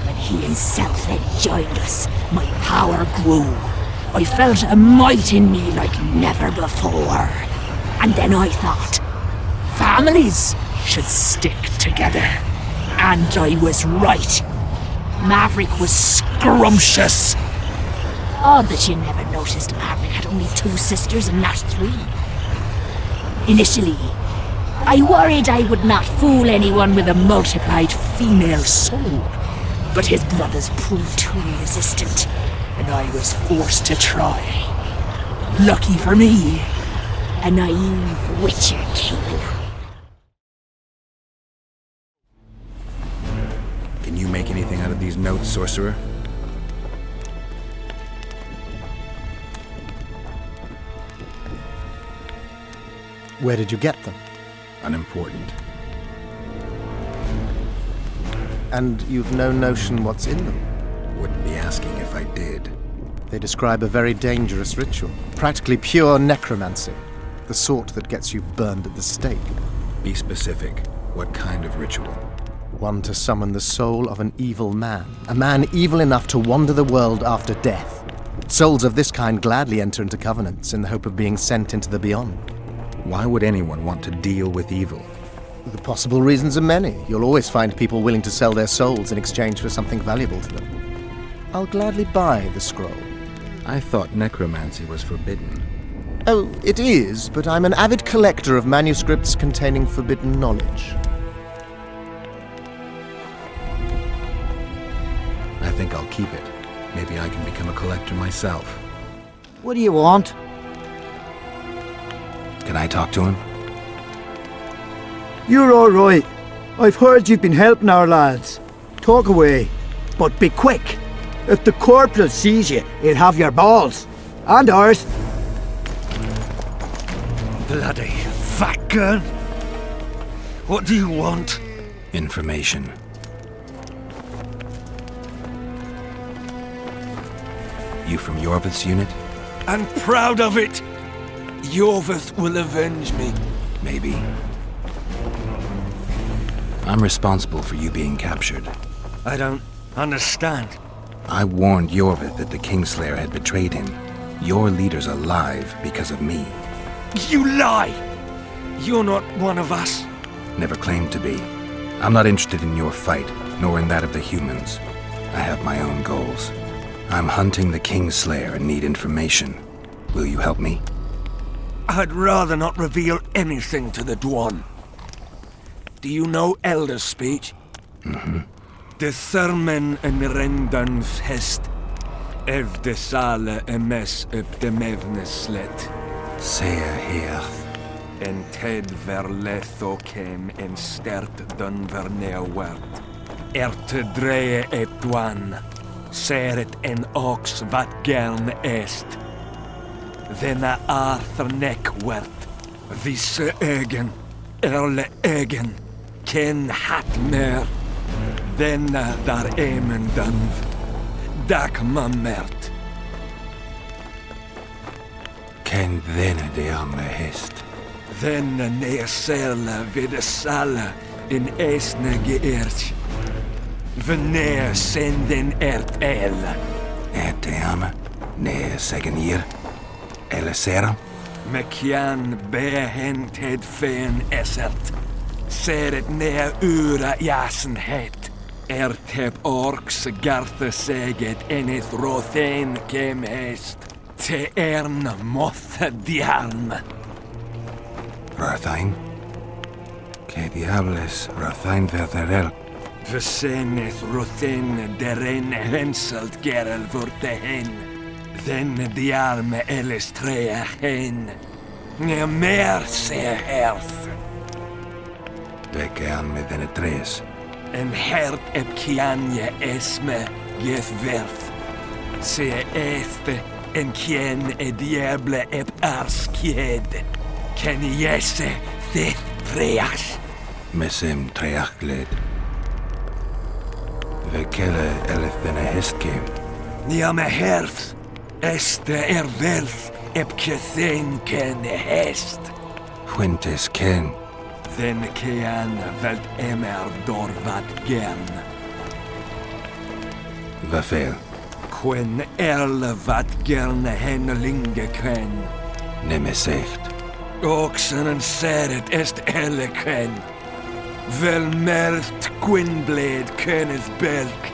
When he himself then joined us, my power grew. I felt a might in me like never before. And then I thought, families should stick together. And I was right. Maverick was scrumptious. Odd that you never noticed Maverick had only 2 sisters and not 3. Initially, I worried I would not fool anyone with a multiplied female soul. But his brothers proved too resistant, and I was forced to try. Lucky for me, a naive witcher came along. Can you make anything out of these notes, sorcerer? Where did you get them? Unimportant. And you've no notion what's in them? Wouldn't be asking if I did. They describe a very dangerous ritual. Practically pure necromancy. The sort that gets you burned at the stake. Be specific. What kind of ritual? One to summon the soul of an evil man. A man evil enough to wander the world after death. Souls of this kind gladly enter into covenants in the hope of being sent into the beyond. Why would anyone want to deal with evil? The possible reasons are many. You'll always find people willing to sell their souls in exchange for something valuable to them. I'll gladly buy the scroll. I thought necromancy was forbidden. Oh, it is, but I'm an avid collector of manuscripts containing forbidden knowledge. I think I'll keep it. Maybe I can become a collector myself. What do you want? Can I talk to him? You're all right. I've heard you've been helping our lads. Talk away. But be quick. If the corporal sees you, he'll have your balls. And ours. Bloody fat gun. What do you want? Information. You from Yorvith's unit? I'm proud of it. Yorvith will avenge me. Maybe. I'm responsible for you being captured. I don't understand. I warned Yorvith that the Kingslayer had betrayed him. Your leader's alive because of me. You lie! You're not one of us. Never claimed to be. I'm not interested in your fight, nor in that of the humans. I have my own goals. I'm hunting the Kingslayer and need information. Will you help me? I'd rather not reveal anything to the Dwan. Do you know Elder speech? Mm-hmm. De sermen en rendan hest. Ev de sale emes up de mevneslet. Sea heath. En ted verletho ken en stert dun verneawert. Erte dreie et Dwan. Seret en ox wat gern est. Denna Arthur nekwert. Visse egen. Erle egen. Ken hat mer. Denna dar emen dunv. Dak mammert. Ken denne de amme hest. Denna neersela vid sala in esne geert. Veneer senden ert el. Erte amme. Nee segen hier. Ele sera. Mekian behented fen esert. Seret nea ura jasenhet. Ertep orks garthe seget enith rothen kem hest. Te ern moth diarm. Rothain? Que diables Rothain verderel? Veseneth rothen deren henselt gerel vorte hen. Den diarme eles trea hen. Ne mer se herth. Veke an med denne tres. En hert ep kianje esme geth verth. Se este en kien e diable ep arskied. Ken jesse thith treas. Mesem treach gled. Vekele eleth denne hest kem. Ja me herth. Este verth ep kethen ken hest. Fuentes ken. Den kean velt emer dorvat gern. Vafel. Quen erle vat gern hennelinge ken. Nemesecht. Oxen en seret est elle ken. Vel mert Gwynblade kenneth belk.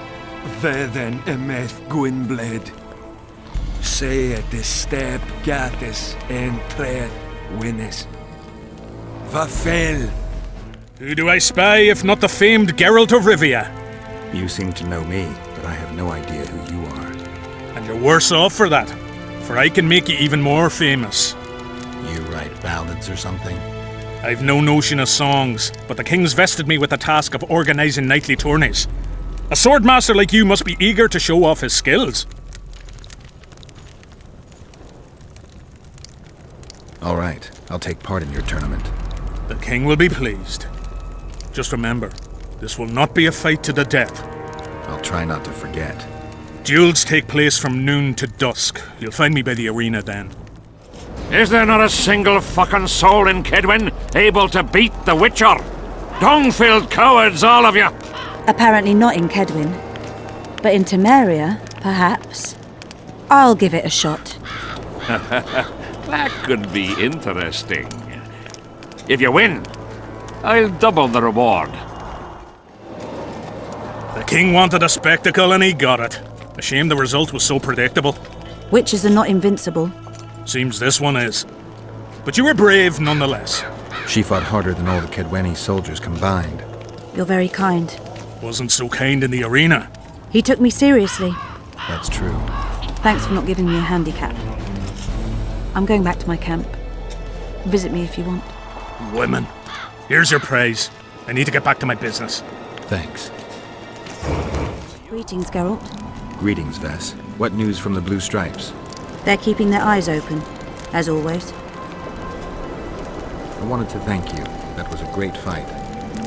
Vedden emeth Gwynblade. Se de step gatis en treth winnes. Vafel. Who do I spy if not the famed Geralt of Rivia? You seem to know me, but I have no idea who you are. And you're worse off for that, for I can make you even more famous. You write ballads or something? I've no notion of songs, but the king's vested me with the task of organising knightly tourneys. A swordmaster like you must be eager to show off his skills. All right, I'll take part in your tournament. The king will be pleased. Just remember, this will not be a fight to the death. I'll try not to forget. Duels take place from noon to dusk. You'll find me by the arena then. Is there not a single fucking soul in Kedwin able to beat the Witcher? Dung-filled cowards, all of you! Apparently not in Kedwin. But in Temeria, perhaps. I'll give it a shot. That could be interesting. If you win, I'll double the reward. The king wanted a spectacle and he got it. A shame the result was so predictable. Witches are not invincible. Seems this one is. but you were brave nonetheless. She fought harder than all the Kedweni soldiers combined. You're very kind. Wasn't so kind in the arena. He took me seriously. That's true. Thanks for not giving me a handicap. I'm going back to my camp. Visit me if you want. Women. Here's your praise. I need to get back to my business. Thanks. Greetings, Geralt. Greetings, Vess. What news from the Blue Stripes? They're keeping their eyes open, as always. I wanted to thank you. That was a great fight.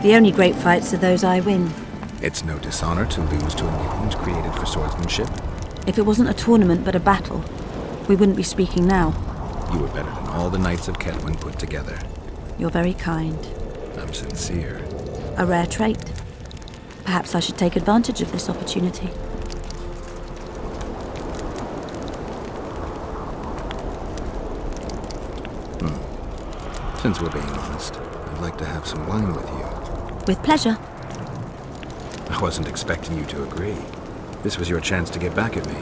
The only great fights are those I win. It's no dishonor to lose to a mutant created for swordsmanship. If it wasn't a tournament but a battle, we wouldn't be speaking now. You were better than all the knights of Kedwen put together. You're very kind. I'm sincere. A rare trait. Perhaps I should take advantage of this opportunity. Since we're being honest, I'd like to have some wine with you. With pleasure. I wasn't expecting you to agree. This was your chance to get back at me.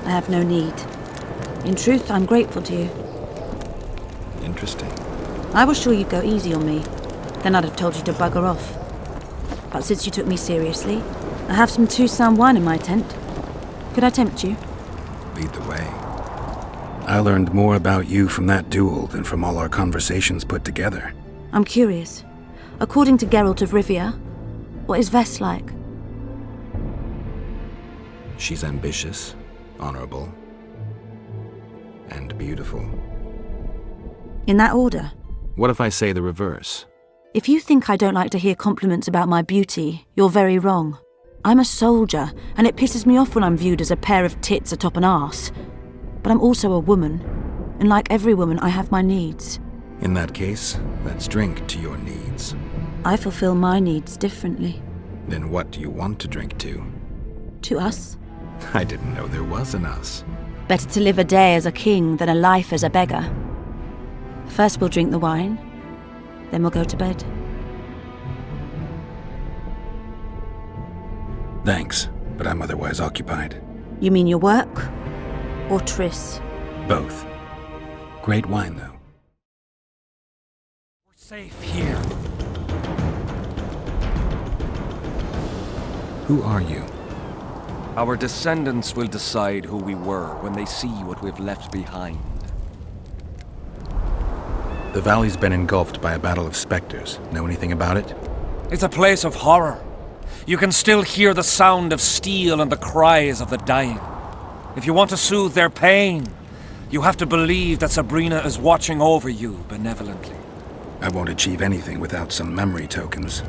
I have no need. In truth, I'm grateful to you. Interesting. I was sure you'd go easy on me. Then I'd have told you to bugger off. But since you took me seriously, I have some Toussaint wine in my tent. Could I tempt you? Lead the way. I learned more about you from that duel than from all our conversations put together. I'm curious. According to Geralt of Rivia, what is Vess like? She's ambitious, honorable, and beautiful. In that order? What if I say the reverse? If you think I don't like to hear compliments about my beauty, you're very wrong. I'm a soldier, and it pisses me off when I'm viewed as a pair of tits atop an arse. But I'm also a woman, and like every woman, I have my needs. In that case, let's drink to your needs. I fulfill my needs differently. Then what do you want to drink to? To us. I didn't know there was an us. Better to live a day as a king than a life as a beggar. First we'll drink the wine, then we'll go to bed. Thanks, but I'm otherwise occupied. You mean your work? Or Triss? Both. Great wine, though. We're safe here. Who are you? Our descendants will decide who we were when they see what we've left behind. The valley's been engulfed by a battle of specters. Know anything about it? It's a place of horror. You can still hear the sound of steel and the cries of the dying. If you want to soothe their pain, you have to believe that Sabrina is watching over you benevolently. I won't achieve anything without some memory tokens.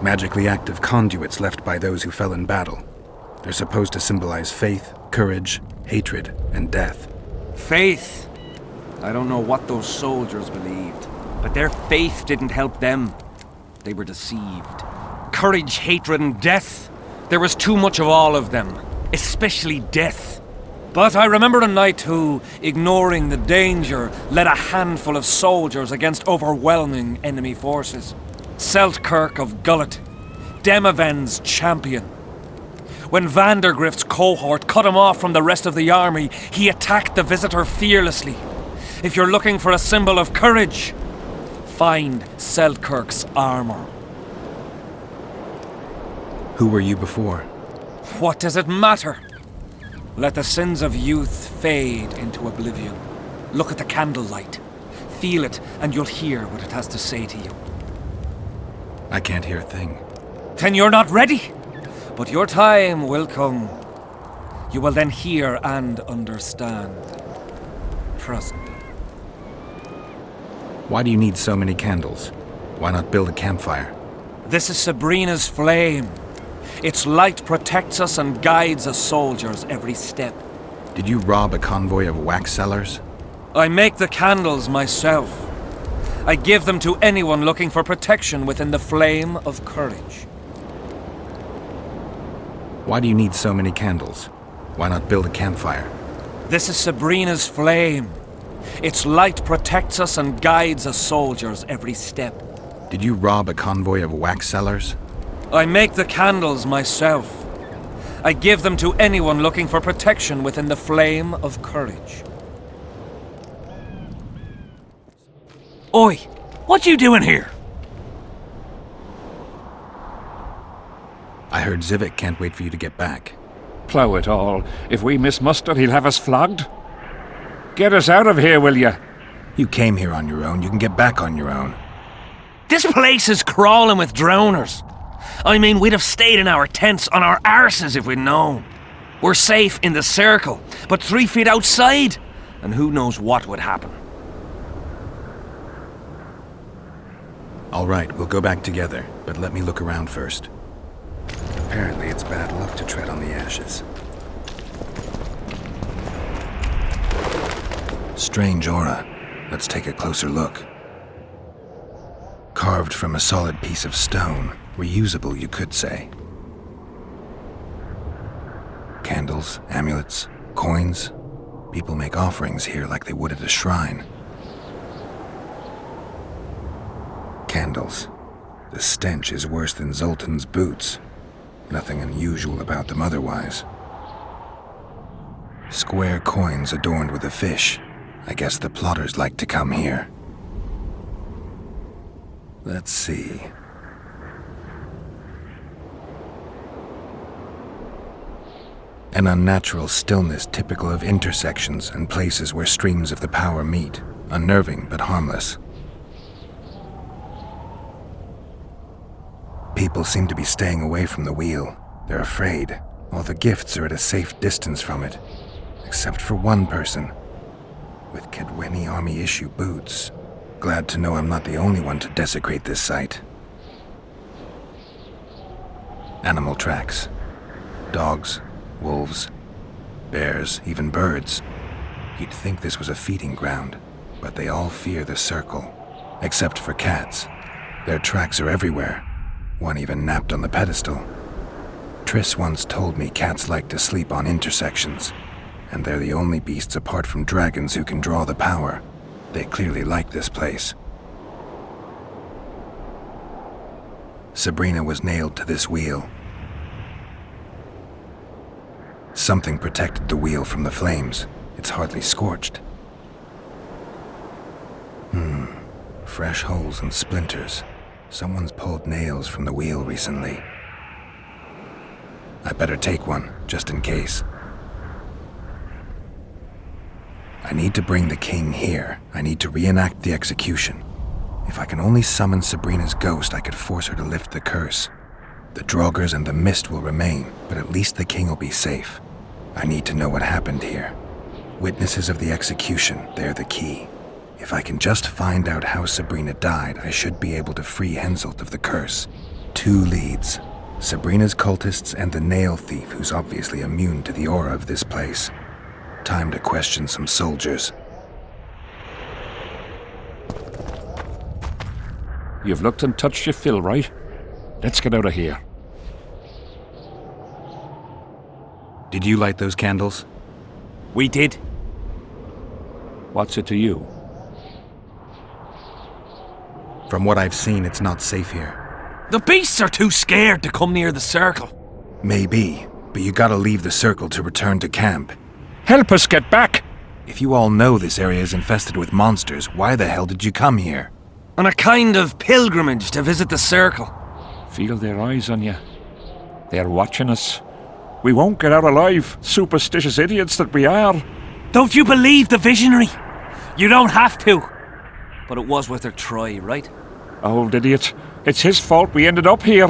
Magically active conduits left by those who fell in battle. They're supposed to symbolize faith, courage, hatred, and death. Faith? I don't know what those soldiers believed, but their faith didn't help them. They were deceived. Courage, hatred, and death. There was too much of all of them, especially death. But I remember a knight who, ignoring the danger, led a handful of soldiers against overwhelming enemy forces. Seltkirk of Gullet, Demaven's champion. When Vandergrift's cohort cut him off from the rest of the army, he attacked the visitor fearlessly. If you're looking for a symbol of courage, find Seltkirk's armor. Who were you before? What does it matter? Let the sins of youth fade into oblivion. Look at the candlelight. Feel it, and you'll hear what it has to say to you. I can't hear a thing. Then you're not ready. But your time will come. You will then hear and understand. Trust me. Why do you need so many candles? Why not build a campfire? This is Sabrina's flame. Its light protects us and guides us soldiers every step. Did you rob a convoy of wax sellers? I make the candles myself. I give them to anyone looking for protection within the flame of courage. Why do you need so many candles? Why not build a campfire? This is Sabrina's flame. Its light protects us and guides us soldiers every step. Did you rob a convoy of wax sellers? I make the candles myself. I give them to anyone looking for protection within the flame of courage. Oi, what you doing here? I heard Zivik can't wait for you to get back. Plough it all. If we miss muster, he'll have us flogged. Get us out of here, will you? You came here on your own. You can get back on your own. This place is crawling with drowners. I mean, we'd have stayed in our tents on our arses if we'd known. We're safe in the circle, but 3 feet outside, and who knows what would happen. All right, we'll go back together, but let me look around first. Apparently, it's bad luck to tread on the ashes. Strange aura. Let's take a closer look. Carved from a solid piece of stone. Reusable, you could say. Candles, amulets, coins. People make offerings here like they would at a shrine. Candles. The stench is worse than Zoltan's boots. Nothing unusual about them otherwise. Square coins adorned with a fish. I guess the plotters like to come here. Let's see. An unnatural stillness typical of intersections and places where streams of the power meet. Unnerving but harmless. People seem to be staying away from the wheel. They're afraid. All the gifts are at a safe distance from it. Except for one person. With Kedweni Army issue boots. Glad to know I'm not the only one to desecrate this site. Animal tracks. Dogs, wolves, bears, even birds. You'd think this was a feeding ground, but they all fear the circle. Except for cats. Their tracks are everywhere. One even napped on the pedestal. Triss once told me cats like to sleep on intersections, and they're the only beasts apart from dragons who can draw the power. They clearly like this place. Sabrina was nailed to this wheel. Something protected the wheel from the flames. It's hardly scorched. Fresh holes and splinters. Someone's pulled nails from the wheel recently. I better take one, just in case. I need to bring the king here. I need to reenact the execution. If I can only summon Sabrina's ghost, I could force her to lift the curse. The Draugrs and the mist will remain, but at least the king will be safe. I need to know what happened here. Witnesses of the execution, they're the key. If I can just find out how Sabrina died, I should be able to free Henselt of the curse. 2 leads. Sabrina's cultists and the nail thief who's obviously immune to the aura of this place. Time to question some soldiers. You've looked and touched your fill, right? Let's get out of here. Did you light those candles? We did. What's it to you? From what I've seen, it's not safe here. The beasts are too scared to come near the circle. Maybe, but you gotta leave the circle to return to camp. Help us get back! If you all know this area is infested with monsters, why the hell did you come here? On a kind of pilgrimage to visit the circle. Feel their eyes on you. They're watching us. We won't get out alive, superstitious idiots that we are. Don't you believe the visionary? You don't have to. But it was worth a try, right? Old idiot. It's his fault we ended up here.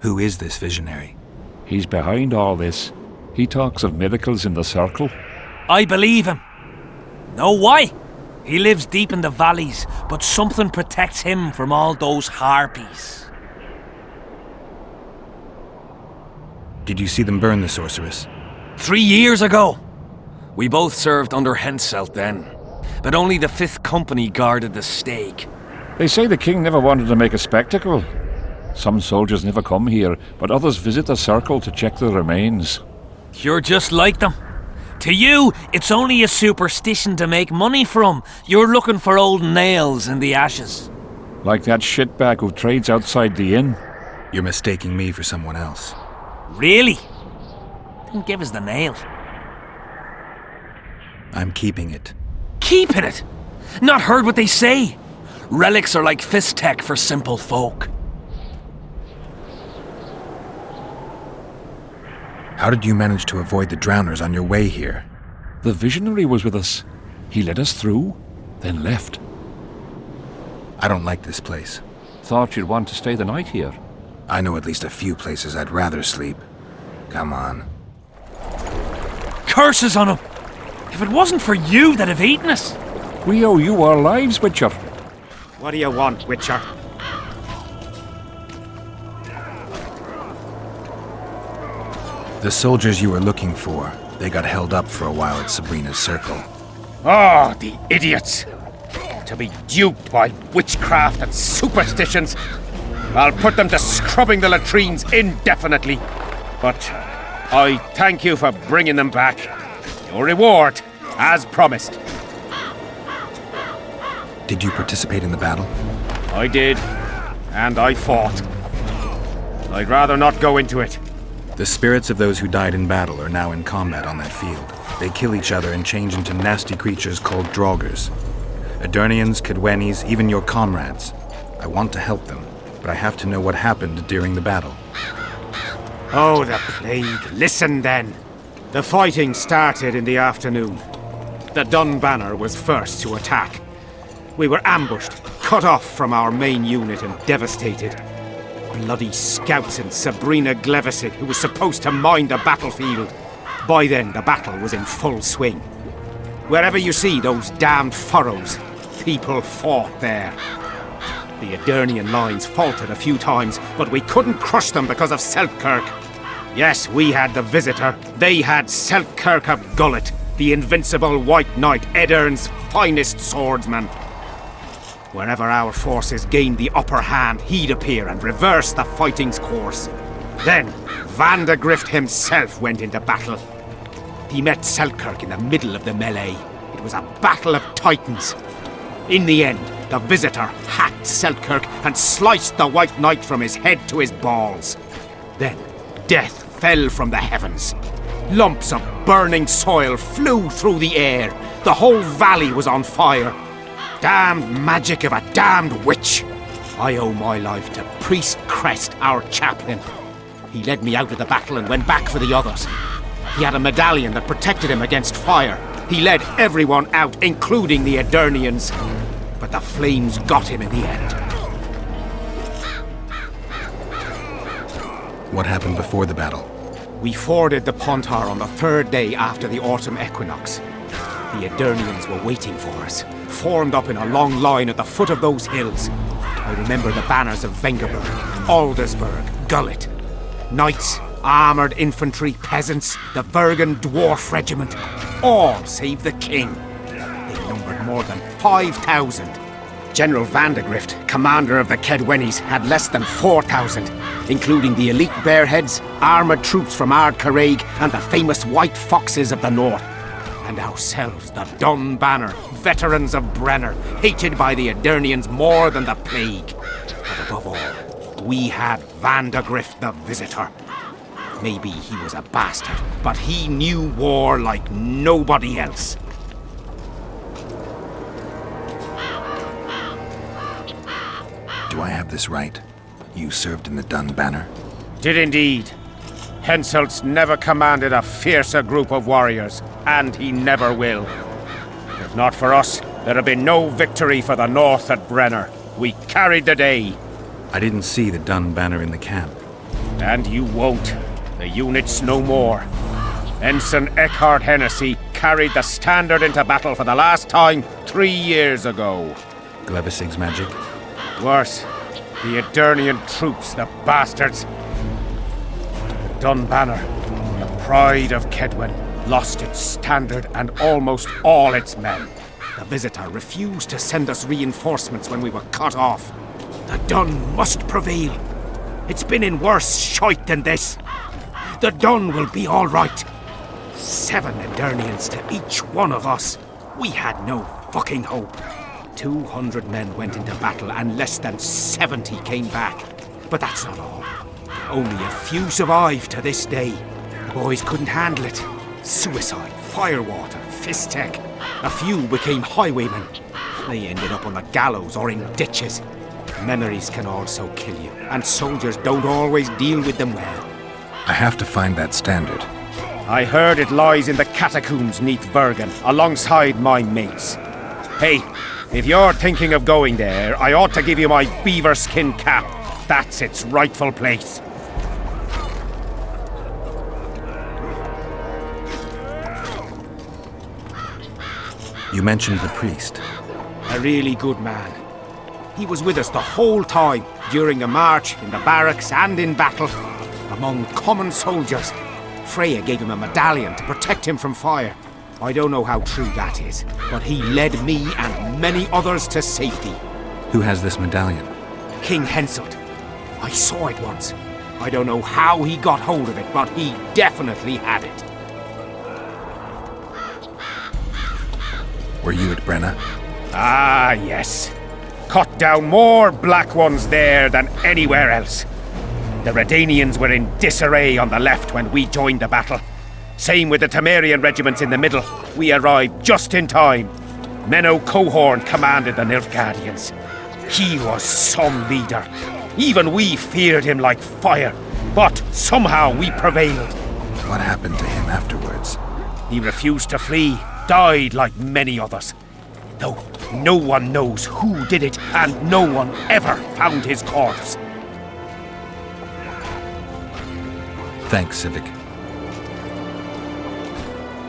Who is this visionary? He's behind all this. He talks of miracles in the circle. I believe him. Know why? He lives deep in the valleys, but something protects him from all those harpies. Did you see them burn the sorceress? 3 years ago. We both served under Henselt then, but only the 5th Company guarded the stake. They say the king never wanted to make a spectacle. Some soldiers never come here, but others visit the circle to check the remains. You're just like them. To you, it's only a superstition to make money from. You're looking for old nails in the ashes. Like that shitbag who trades outside the inn. You're mistaking me for someone else. Really? Then give us the nail. I'm keeping it. Keeping it? Not heard what they say? Relics are like fist tech for simple folk. How did you manage to avoid the drowners on your way here? The visionary was with us. He led us through, then left. I don't like this place. Thought you'd want to stay the night here. I know at least a few places I'd rather sleep. Come on. Curses on him! If it wasn't for you, they'd have eaten us. We owe you our lives, Witcher. What do you want, Witcher? The soldiers you were looking for, they got held up for a while at Sabrina's circle. Oh, the idiots! To be duped by witchcraft and superstitions. I'll put them to scrubbing the latrines indefinitely. But I thank you for bringing them back. Your reward, as promised. Did you participate in the battle? I did, and I fought. I'd rather not go into it. The spirits of those who died in battle are now in combat on that field. They kill each other and change into nasty creatures called draugrs. Edirnians, Cadwenis, even your comrades. I want to help them, but I have to know what happened during the battle. Oh, the plague. Listen then. The fighting started in the afternoon. The Dun Banner was first to attack. We were ambushed, cut off from our main unit and devastated. Bloody scouts and Sabrina Glevisid, who was supposed to mind the battlefield. By then, the battle was in full swing. Wherever you see those damned furrows, people fought there. The Edirnian lines faltered a few times, but we couldn't crush them because of Selkirk. Yes, we had the Visitor. They had Selkirk of Gullet, the invincible White Knight, Edern's finest swordsman. Wherever our forces gained the upper hand, he'd appear and reverse the fighting's course. Then, Vandegrift himself went into battle. He met Selkirk in the middle of the melee. It was a battle of titans. In the end, the Visitor hacked Selkirk and sliced the White Knight from his head to his balls. Then, death fell from the heavens. Lumps of burning soil flew through the air. The whole valley was on fire. Damned magic of a damned witch. I owe my life to Priest Crest, our chaplain. He led me out of the battle and went back for the others. He had a medallion that protected him against fire. He led everyone out, including the Edirnians. But the flames got him in the end. What happened before the battle? We forded the Pontar on the third day after the autumn equinox. The Edirnians were waiting for us, formed up in a long line at the foot of those hills. I remember the banners of Vengerberg, Aldersburg, Gullet. Knights, armoured infantry, peasants, the Vergen Dwarf Regiment, all save the king. They numbered more than 5,000. General Vandegrift, commander of the Kedwenis, had less than 4,000, including the elite Bearheads, armoured troops from Ard Caraig, and the famous White Foxes of the North. And ourselves, the Dun Banner, veterans of Brenner, hated by the Edirnians more than the plague. But above all, we had Vandegrift the Visitor. Maybe he was a bastard, but he knew war like nobody else. Do I have this right? You served in the Dun Banner? Did indeed. Henselt's never commanded a fiercer group of warriors, and he never will. If not for us, there'd have been no victory for the North at Brenner. We carried the day. I didn't see the Dun Banner in the camp. And you won't. The unit's no more. Ensign Eckhart Hennessy carried the standard into battle for the last time 3 years ago. Glevisig's magic? Worse. The Edirnian troops, the bastards. The Dun Banner, the pride of Kedwen, lost its standard and almost all its men. The Visitor refused to send us reinforcements when we were cut off. The Dun must prevail. It's been in worse shite than this. The Dun will be all right. 7 Edirnians to each one of us. We had no fucking hope. 200 men went into battle and less than 70 came back. But that's not all. Only a few survived to this day. The boys couldn't handle it. Suicide, firewater, fist tech. A few became highwaymen. They ended up on the gallows or in ditches. Memories can also kill you, and soldiers don't always deal with them well. I have to find that standard. I heard it lies in the catacombs neath Bergen, alongside my mates. Hey, if you're thinking of going there, I ought to give you my beaver skin cap. That's its rightful place. You mentioned the priest. A really good man. He was with us the whole time, during the march, in the barracks and in battle, among common soldiers. Freya gave him a medallion to protect him from fire. I don't know how true that is, but he led me and many others to safety. Who has this medallion? King Henselt. I saw it once. I don't know how he got hold of it, but he definitely had it. Were you at Brenna? Ah, yes. Cut down more black ones there than anywhere else. The Redanians were in disarray on the left when we joined the battle. Same with the Temerian regiments in the middle. We arrived just in time. Menno Cohorn commanded the Nilfgaardians. He was some leader. Even we feared him like fire. But somehow we prevailed. What happened to him afterwards? He refused to flee. Died like many others. Though no one knows who did it, and no one ever found his corpse. Thanks, Civic.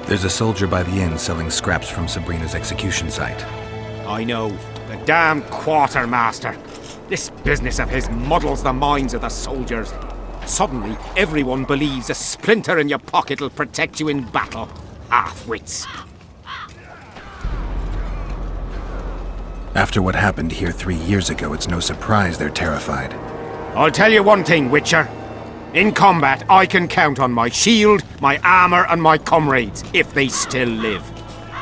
There's a soldier by the inn selling scraps from Sabrina's execution site. I know. The damn quartermaster. This business of his muddles the minds of the soldiers. Suddenly, everyone believes a splinter in your pocket'll protect you in battle. Half-wits. After what happened here 3 years ago, it's no surprise they're terrified. I'll tell you one thing, Witcher. In combat, I can count on my shield, my armor, and my comrades, if they still live.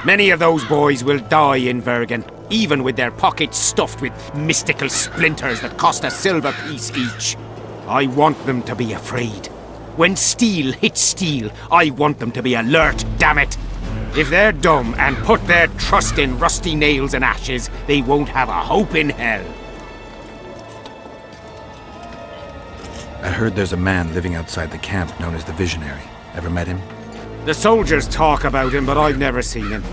Many of those boys will die in Bergen, even with their pockets stuffed with mystical splinters that cost a silver piece each. I want them to be afraid. When steel hits steel, I want them to be alert, damn it! If they're dumb and put their trust in rusty nails and ashes, they won't have a hope in hell. I heard there's a man living outside the camp known as the Visionary. Ever met him? The soldiers talk about him, but I've never seen him.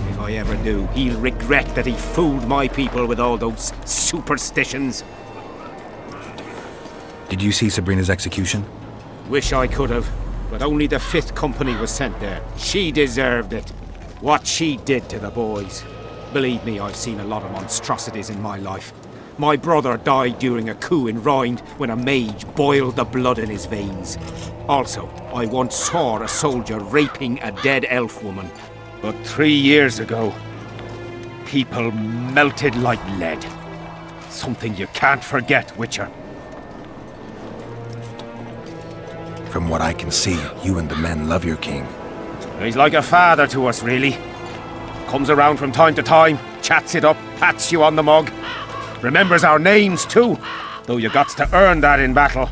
If I ever do, he'll regret that he fooled my people with all those superstitions. Did you see Sabrina's execution? Wish I could have, but only the 5th Company was sent there. She deserved it. What she did to the boys. Believe me, I've seen a lot of monstrosities in my life. My brother died during a coup in Rhind when a mage boiled the blood in his veins. Also, I once saw a soldier raping a dead elf woman. But 3 years ago, people melted like lead. Something you can't forget, Witcher. From what I can see, you and the men love your king. He's like a father to us, really. Comes around from time to time, chats it up, pats you on the mug. Remembers our names too, though you got to earn that in battle.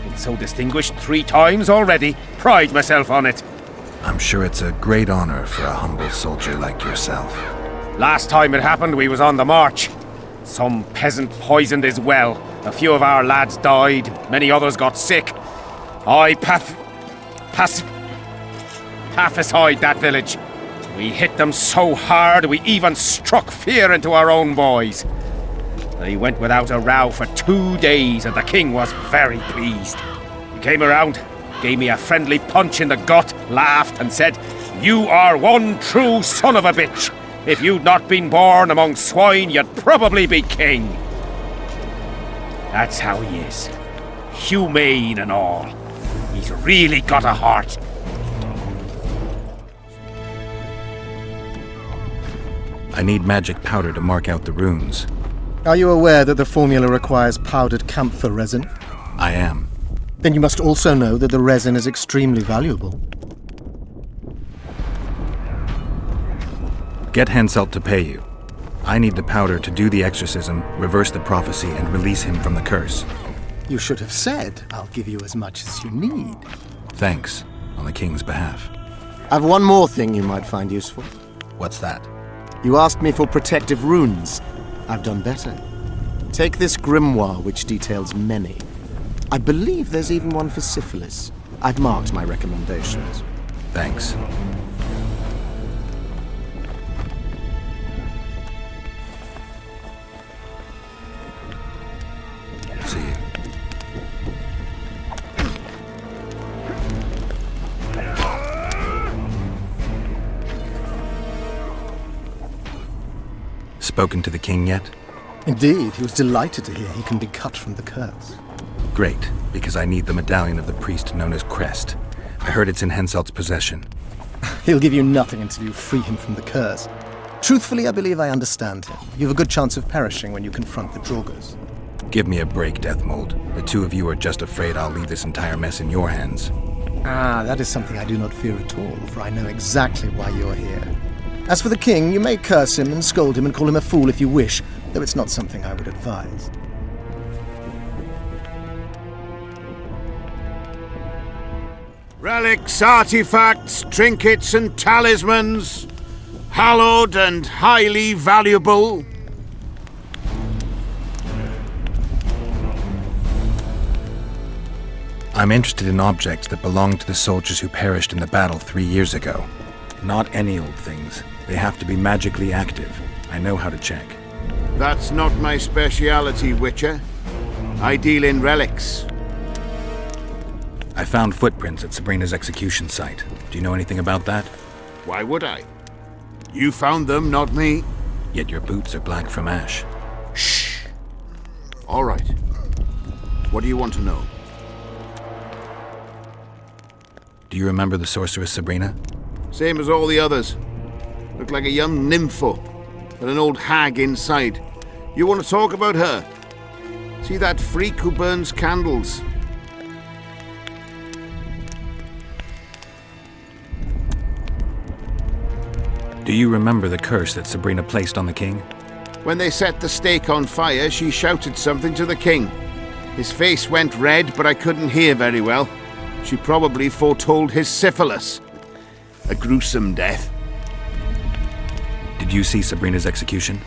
Been so distinguished 3 times already. Pride myself on it. I'm sure it's a great honor for a humble soldier like yourself. Last time it happened, we was on the march. Some peasant poisoned his well. A few of our lads died, many others got sick. I pacified that village. We hit them so hard, we even struck fear into our own boys. They went without a row for 2 days, and the king was very pleased. He came around, gave me a friendly punch in the gut, laughed, and said, "You are one true son of a bitch. If you'd not been born among swine, you'd probably be king." That's how he is. Humane and all. He's really got a heart. I need magic powder to mark out the runes. Are you aware that the formula requires powdered camphor resin? I am. Then you must also know that the resin is extremely valuable. Get Henselt to pay you. I need the powder to do the exorcism, reverse the prophecy, and release him from the curse. You should have said, "I'll give you as much as you need." Thanks, on the king's behalf. I've one more thing you might find useful. What's that? You asked me for protective runes. I've done better. Take this grimoire, which details many. I believe there's even one for syphilis. I've marked my recommendations. Thanks. See you. Spoken to the king yet? Indeed, he was delighted to hear he can be cut from the curse. Great, because I need the medallion of the priest known as Crest. I heard it's in Henselt's possession. He'll give you nothing until you free him from the curse. Truthfully, I believe I understand him. You have a good chance of perishing when you confront the Draugrs. Give me a break, Deathmold. The two of you are just afraid I'll leave this entire mess in your hands. Ah, that is something I do not fear at all, for I know exactly why you're here. As for the king, you may curse him and scold him and call him a fool if you wish, though it's not something I would advise. Relics, artifacts, trinkets and talismans, hallowed and highly valuable. I'm interested in objects that belong to the soldiers who perished in the battle 3 years ago. Not any old things. They have to be magically active. I know how to check. That's not my speciality, Witcher. I deal in relics. I found footprints at Sabrina's execution site. Do you know anything about that? Why would I? You found them, not me. Yet your boots are black from ash. Shh. All right. What do you want to know? Do you remember the sorceress Sabrina? Same as all the others. Looked like a young nympho, with an old hag inside. You want to talk about her? See that freak who burns candles? Do you remember the curse that Sabrina placed on the king? When they set the stake on fire, she shouted something to the king. His face went red, but I couldn't hear very well. She probably foretold his syphilis. A gruesome death. Did you see Sabrina's execution?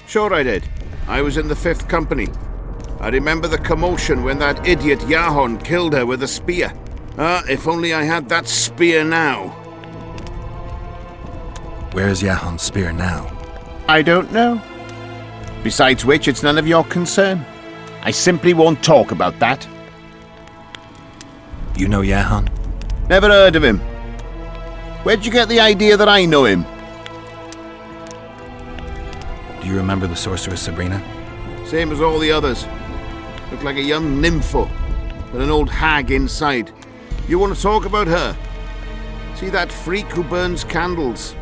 Sure I did. I was in the 5th Company. I remember the commotion when that idiot Yahon killed her with a spear. If only I had that spear now. Where's Yahon's spear now? I don't know. Besides which, it's none of your concern. I simply won't talk about that. You know Yahon? Never heard of him. Where'd you get the idea that I know him? Do you remember the sorceress Sabrina? Same as all the others. Looked like a young nympho, with an old hag inside. You want to talk about her? See that freak who burns candles?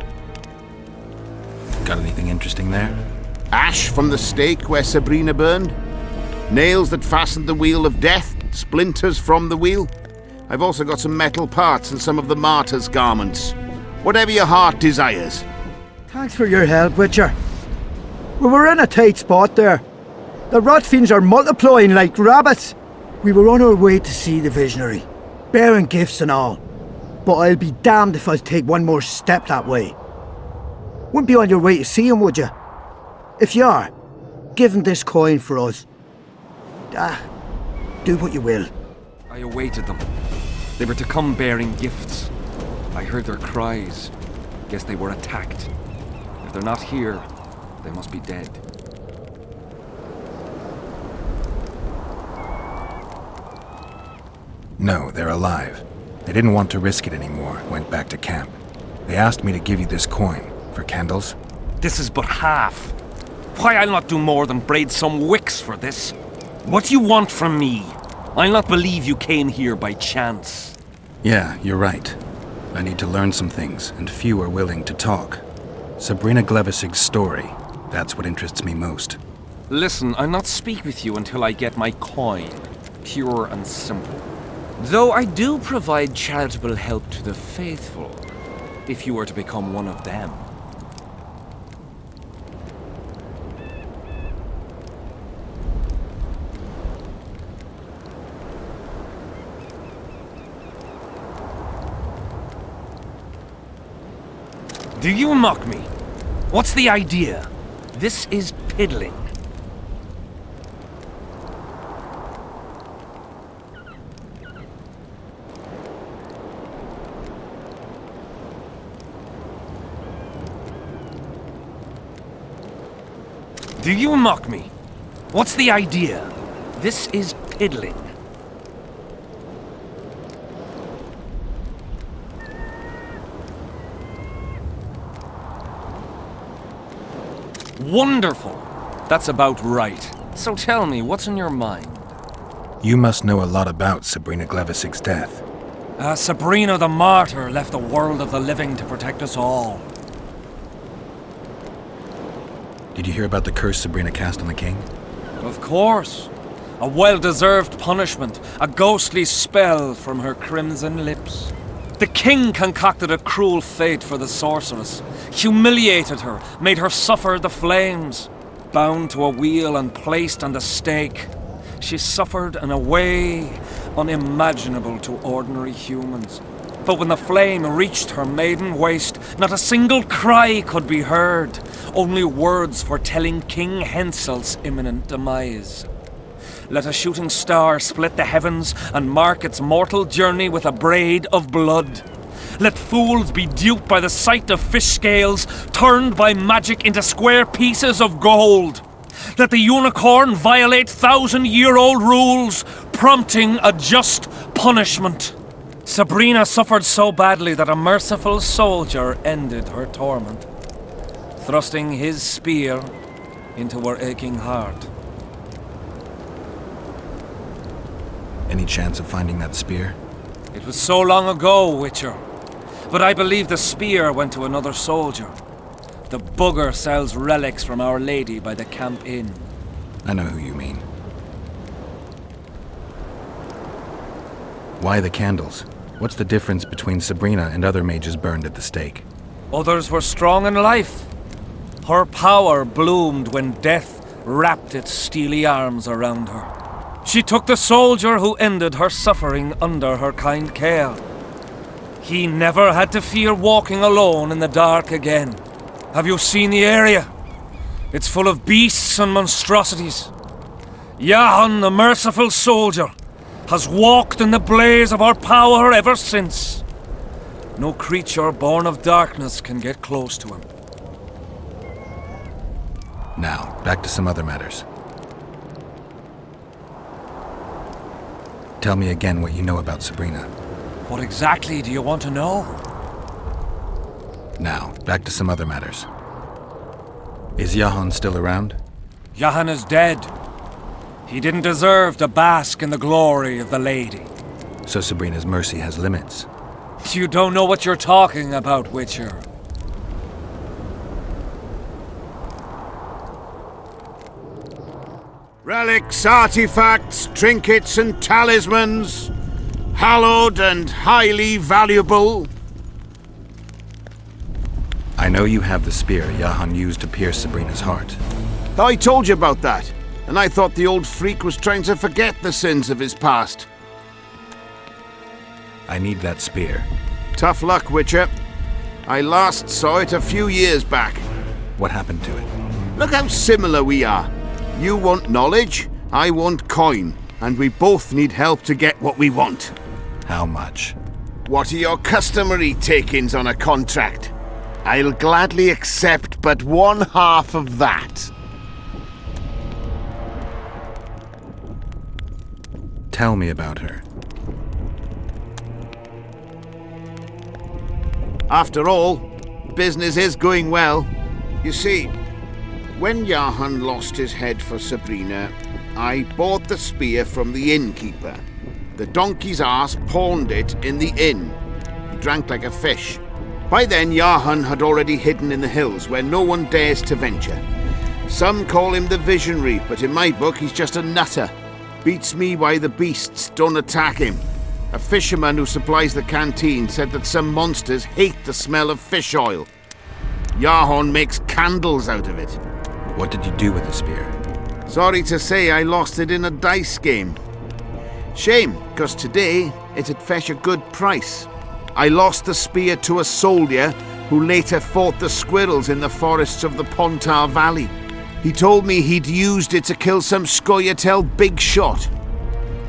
Got anything interesting there? Ash from the stake where Sabrina burned. Nails that fastened the wheel of death. Splinters from the wheel. I've also got some metal parts and some of the martyr's garments. Whatever your heart desires. Thanks for your help, Witcher. We were in a tight spot there. The rot fiends are multiplying like rabbits. We were on our way to see the visionary, bearing gifts and all. But I'll be damned if I'll take one more step that way. Wouldn't be on your way to see him, would you? If you are, give him this coin for us. Do what you will. I awaited them. They were to come bearing gifts. I heard their cries. Guess they were attacked. If they're not here, they must be dead. No, they're alive. They didn't want to risk it anymore, went back to camp. They asked me to give you this coin, for candles. This is but half. Why, I'll not do more than braid some wicks for this. What do you want from me? I'll not believe you came here by chance. Yeah, you're right. I need to learn some things, and few are willing to talk. Sabrina Glevisig's story, that's what interests me most. Listen, I'll not speak with you until I get my coin. Pure and simple. Though I do provide charitable help to the faithful, if you were to become one of them. Do you mock me? What's the idea? This is piddling. Do you mock me? What's the idea? This is piddling. Wonderful! That's about right. So tell me, what's in your mind? You must know a lot about Sabrina Glevisig's death. Sabrina the Martyr left the world of the living to protect us all. Did you hear about the curse Sabrina cast on the king? Of course. A well-deserved punishment, a ghostly spell from her crimson lips. The king concocted a cruel fate for the sorceress, humiliated her, made her suffer the flames. Bound to a wheel and placed on the stake, she suffered in a way unimaginable to ordinary humans. But when the flame reached her maiden waist, not a single cry could be heard, only words foretelling King Hensel's imminent demise. Let a shooting star split the heavens and mark its mortal journey with a braid of blood. Let fools be duped by the sight of fish scales, turned by magic into square pieces of gold. Let the unicorn violate 1,000-year-old rules, prompting a just punishment. Sabrina suffered so badly that a merciful soldier ended her torment, thrusting his spear into her aching heart. Any chance of finding that spear? It was so long ago, Witcher. But I believe the spear went to another soldier. The bugger sells relics from Our Lady by the Camp Inn. I know who you mean. Why the candles? What's the difference between Sabrina and other mages burned at the stake? Others were strong in life. Her power bloomed when death wrapped its steely arms around her. She took the soldier who ended her suffering under her kind care. He never had to fear walking alone in the dark again. Have you seen the area? It's full of beasts and monstrosities. Jahan, the merciful soldier, has walked in the blaze of our power ever since. No creature born of darkness can get close to him. Now, back to some other matters. Tell me again what you know about Sabrina. What exactly do you want to know? Now, back to some other matters. Is Jahan still around? Jahan is dead. He didn't deserve to bask in the glory of the lady. So Sabrina's mercy has limits. You don't know what you're talking about, Witcher. Relics, artifacts, trinkets and talismans, hallowed and highly valuable. I know you have the spear Jahan used to pierce Sabrina's heart. I told you about that, and I thought the old freak was trying to forget the sins of his past. I need that spear. Tough luck, Witcher. I last saw it a few years back. What happened to it? Look how similar we are. You want knowledge, I want coin, and we both need help to get what we want. How much? What are your customary take-ins on a contract? I'll gladly accept but 1/2 of that. Tell me about her. After all, business is going well. You see, when Jahan lost his head for Sabrina, I bought the spear from the innkeeper. The donkey's ass pawned it in the inn. He drank like a fish. By then, Jahan had already hidden in the hills where no one dares to venture. Some call him the visionary, but in my book, he's just a nutter. Beats me why the beasts don't attack him. A fisherman who supplies the canteen said that some monsters hate the smell of fish oil. Jahan makes candles out of it. What did you do with the spear? Sorry to say I lost it in a dice game. Shame, because today it'd fetch a good price. I lost the spear to a soldier who later fought the squirrels in the forests of the Pontar Valley. He told me he'd used it to kill some Scoia'tael big shot.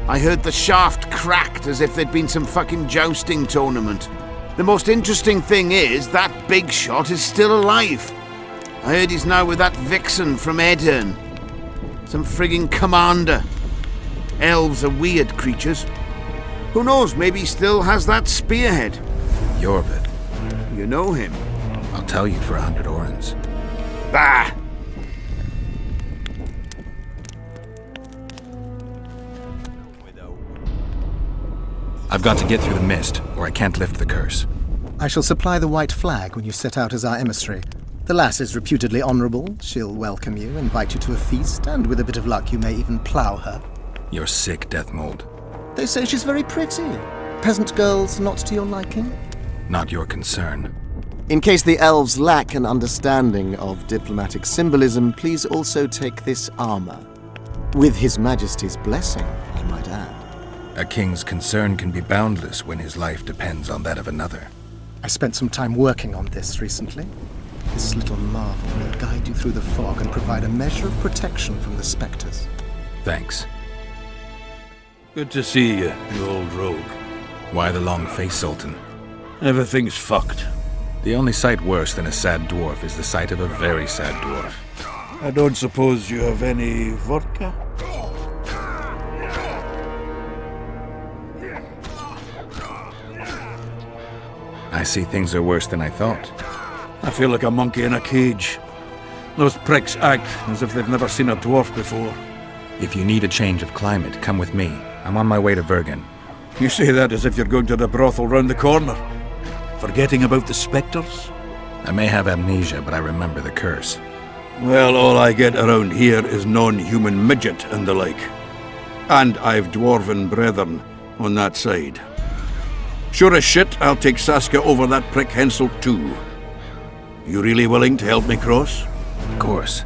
I heard the shaft cracked as if there'd been some fucking jousting tournament. The most interesting thing is that big shot is still alive. I heard he's now with that vixen from Edirn. Some frigging commander. Elves are weird creatures. Who knows, maybe he still has that spearhead. Yorvith. You know him. I'll tell you for 100 orens. Bah! I've got to get through the mist, or I can't lift the curse. I shall supply the white flag when you set out as our emissary. The lass is reputedly honourable. She'll welcome you, invite you to a feast, and with a bit of luck you may even plough her. You're sick, Deathmold. They say she's very pretty. Peasant girls not to your liking? Not your concern. In case the elves lack an understanding of diplomatic symbolism, please also take this armor. With His Majesty's blessing, I might add. A king's concern can be boundless when his life depends on that of another. I spent some time working on this recently. This little marvel will guide you through the fog and provide a measure of protection from the spectres. Thanks. Good to see you, you old rogue. Why the long face, Sultan? Everything's fucked. The only sight worse than a sad dwarf is the sight of a very sad dwarf. I don't suppose you have any vodka? I see things are worse than I thought. I feel like a monkey in a cage. Those pricks act as if they've never seen a dwarf before. If you need a change of climate, come with me. I'm on my way to Vergen. You say that as if you're going to the brothel round the corner. Forgetting about the spectres? I may have amnesia, but I remember the curse. Well, all I get around here is non-human midget and the like. And I've dwarven brethren on that side. Sure as shit, I'll take Saskia over that prick Hensel too. You really willing to help me cross? Of course.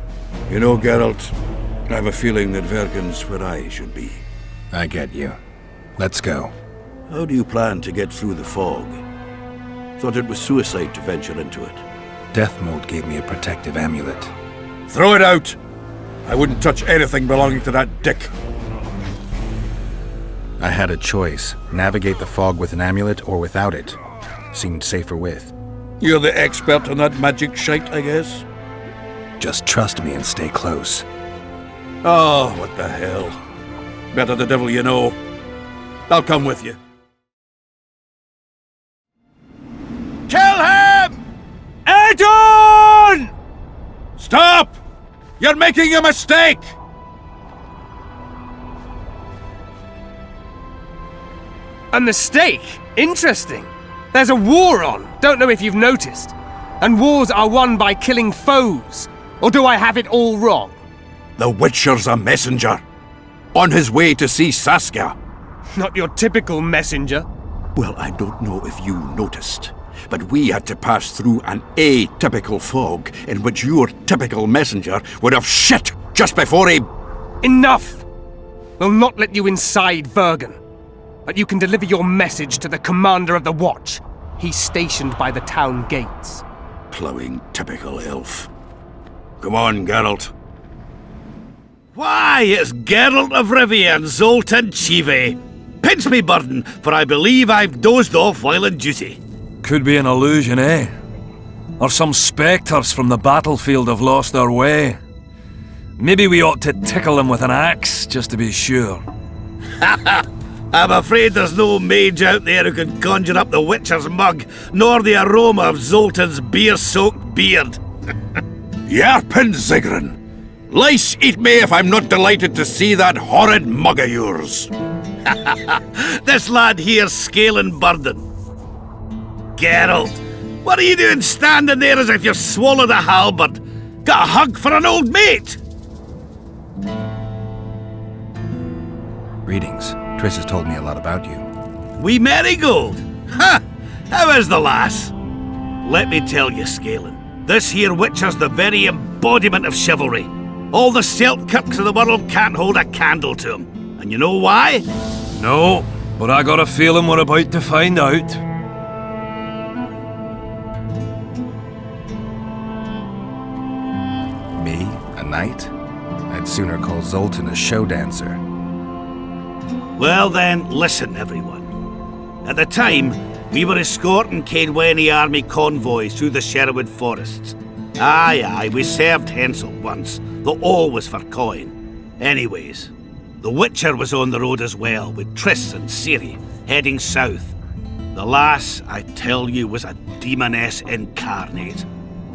You know, Geralt, I have a feeling that Vergen's where I should be. I get you. Let's go. How do you plan to get through the fog? Thought it was suicide to venture into it. Deathmold gave me a protective amulet. Throw it out! I wouldn't touch anything belonging to that dick. I had a choice. Navigate the fog with an amulet or without it. Seemed safer with. You're the expert on that magic shite, I guess? Just trust me and stay close. Oh, what the hell. Better the devil you know. I'll come with you. Kill him! Adon! Stop! You're making a mistake! A mistake? Interesting. There's a war on, don't know if you've noticed. And wars are won by killing foes. Or do I have it all wrong? The Witcher's a messenger. On his way to see Saskia. Not your typical messenger. Well, I don't know if you noticed, but we had to pass through an atypical fog in which your typical messenger would have shit just before he... Enough! We'll not let you inside Vergen. But you can deliver your message to the commander of the watch. He's stationed by the town gates. Plowing typical elf. Come on, Geralt. Why, it's Geralt of Rivia and Zoltan Chive. Pinch me, burden, for I believe I've dozed off while on duty. Could be an illusion, eh? Or some spectres from the battlefield have lost their way. Maybe we ought to tickle them with an axe, just to be sure. I'm afraid there's no mage out there who can conjure up the Witcher's mug, nor the aroma of Zoltan's beer-soaked beard. Yarpin Zigrin! Lice eat me if I'm not delighted to see that horrid mug of yours. This lad here's scaling burden. Geralt, what are you doing standing there as if you've swallowed a halberd? Got a hug for an old mate? Greetings. Triss has told me a lot about you. Wee Marigold? Ha! How is the lass? Let me tell you, Scalen, this here Witcher's the very embodiment of chivalry. All the Selkirks of the world can't hold a candle to him. And you know why? No, but I got a feeling we're about to find out. Knight? I'd sooner call Zoltan a show dancer. Well then, listen everyone. At the time, we were escorting Caedwini army convoys through the Sherwood forests. Aye, we served Hensel once, though all was for coin. Anyways, the Witcher was on the road as well, with Triss and Ciri, heading south. The lass, I tell you, was a demoness incarnate.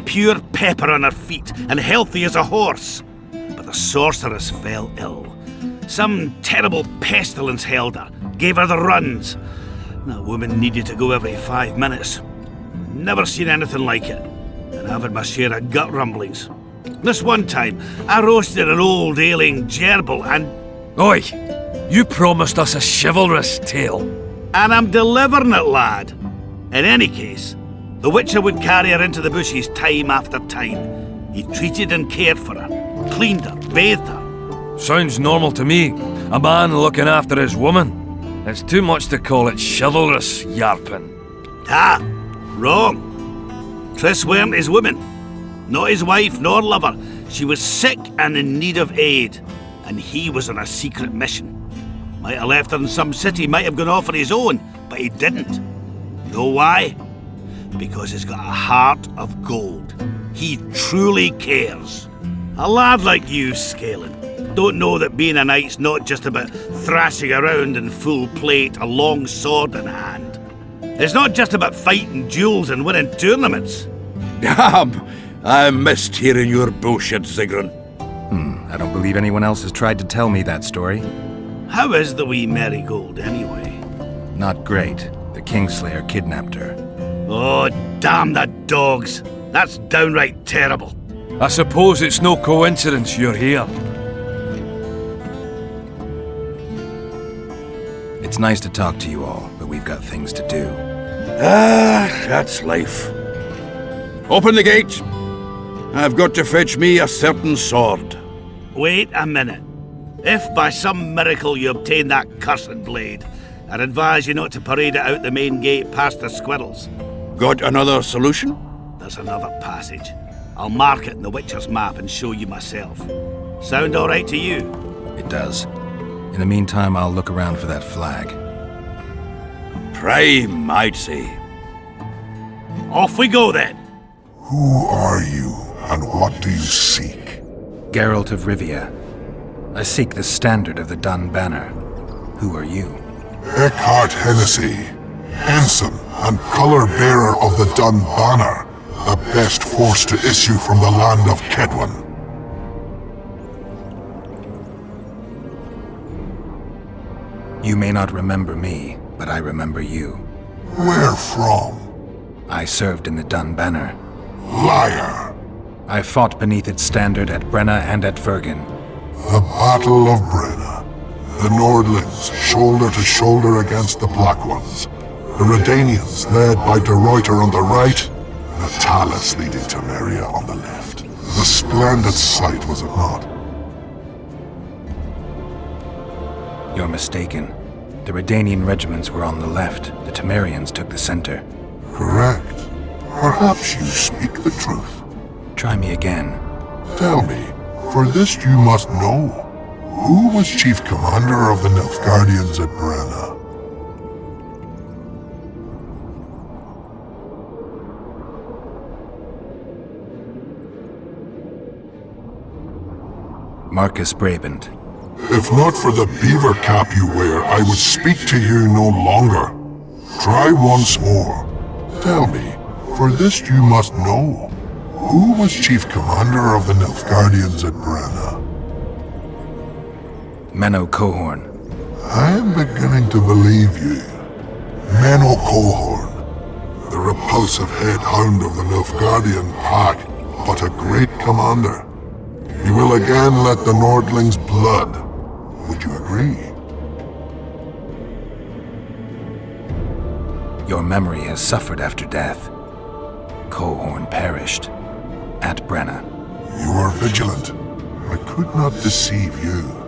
Pure pepper on her feet, and healthy as a horse. But the sorceress fell ill. Some terrible pestilence held her, gave her the runs. That woman needed to go every 5 minutes. Never seen anything like it, and I've had my share of gut rumblings. This one time, I roasted an old ailing gerbil and... Oi! You promised us a chivalrous tale. And I'm delivering it, lad. In any case, the Witcher would carry her into the bushes time after time. He treated and cared for her, cleaned her, bathed her. Sounds normal to me. A man looking after his woman. It's too much to call it chivalrous, yarpin. Ah, wrong. Triss weren't his woman. Not his wife nor lover. She was sick and in need of aid. And he was on a secret mission. Might have left her in some city, might have gone off on his own, but he didn't. Know why? Because he's got a heart of gold. He truly cares. A lad like you, Scalen, don't know that being a knight's not just about thrashing around in full plate, a long sword in hand. It's not just about fighting duels and winning tournaments. Damn! I missed hearing your bullshit, Zigron. I don't believe anyone else has tried to tell me that story. How is the wee Marigold, anyway? Not great. The Kingslayer kidnapped her. Oh, damn the dogs! That's downright terrible. I suppose it's no coincidence you're here. It's nice to talk to you all, but we've got things to do. Ah, that's life. Open the gate. I've got to fetch me a certain sword. Wait a minute. If by some miracle you obtain that cursed blade, I'd advise you not to parade it out the main gate past the squirrels. Got another solution? There's another passage. I'll mark it in the Witcher's map and show you myself. Sound all right to you? It does. In the meantime, I'll look around for that flag. Prime, I'd say. Off we go then. Who are you, and what do you seek? Geralt of Rivia. I seek the standard of the Dun Banner. Who are you? Eckhart Hennessy, ensign and color-bearer of the Dun Banner, the best force to issue from the land of Kedwen. You may not remember me, but I remember you. Where from? I served in the Dun Banner. Liar! I fought beneath its standard at Brenna and at Vergen. The Battle of Brenna. The Nordlings, shoulder to shoulder against the Black Ones. The Redanians, led by De Ruyter on the right, the Talus leading Temeria on the left. A splendid sight, was it not? You're mistaken. The Redanian regiments were on the left. The Temerians took the center. Correct. Perhaps you speak the truth. Try me again. Tell me, for this you must know. Who was chief commander of the Nilfgaardians at Brenna? Marcus Brabant. If not for the beaver cap you wear, I would speak to you no longer. Try once more. Tell me, for this you must know. Who was chief commander of the Nilfgaardians at Brenna? Menno Cohorn. I am beginning to believe you. Menno Cohorn, the repulsive head hound of the Nilfgaardian pack, but a great commander. He will again let the Nordlings' blood. Would you agree? Your memory has suffered after death. Cohorn perished. At Brenna. You are vigilant. I could not deceive you.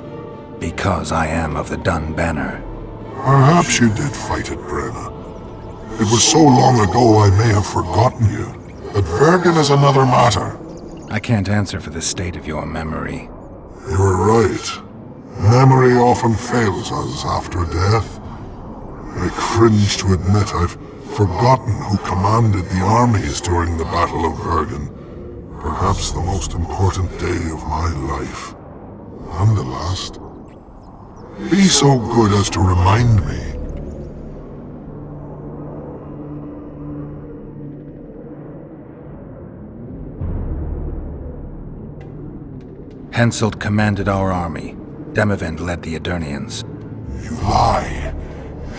Because I am of the Dun Banner. Perhaps you did fight at Brenna. It was so long ago I may have forgotten you. But Vergen is another matter. I can't answer for the state of your memory. You were right. Memory often fails us after death. I cringe to admit I've forgotten who commanded the armies during the Battle of Vergen. Perhaps the most important day of my life. And the last. Be so good as to remind me. Henselt commanded our army. Demavend led the Adernians. You lie.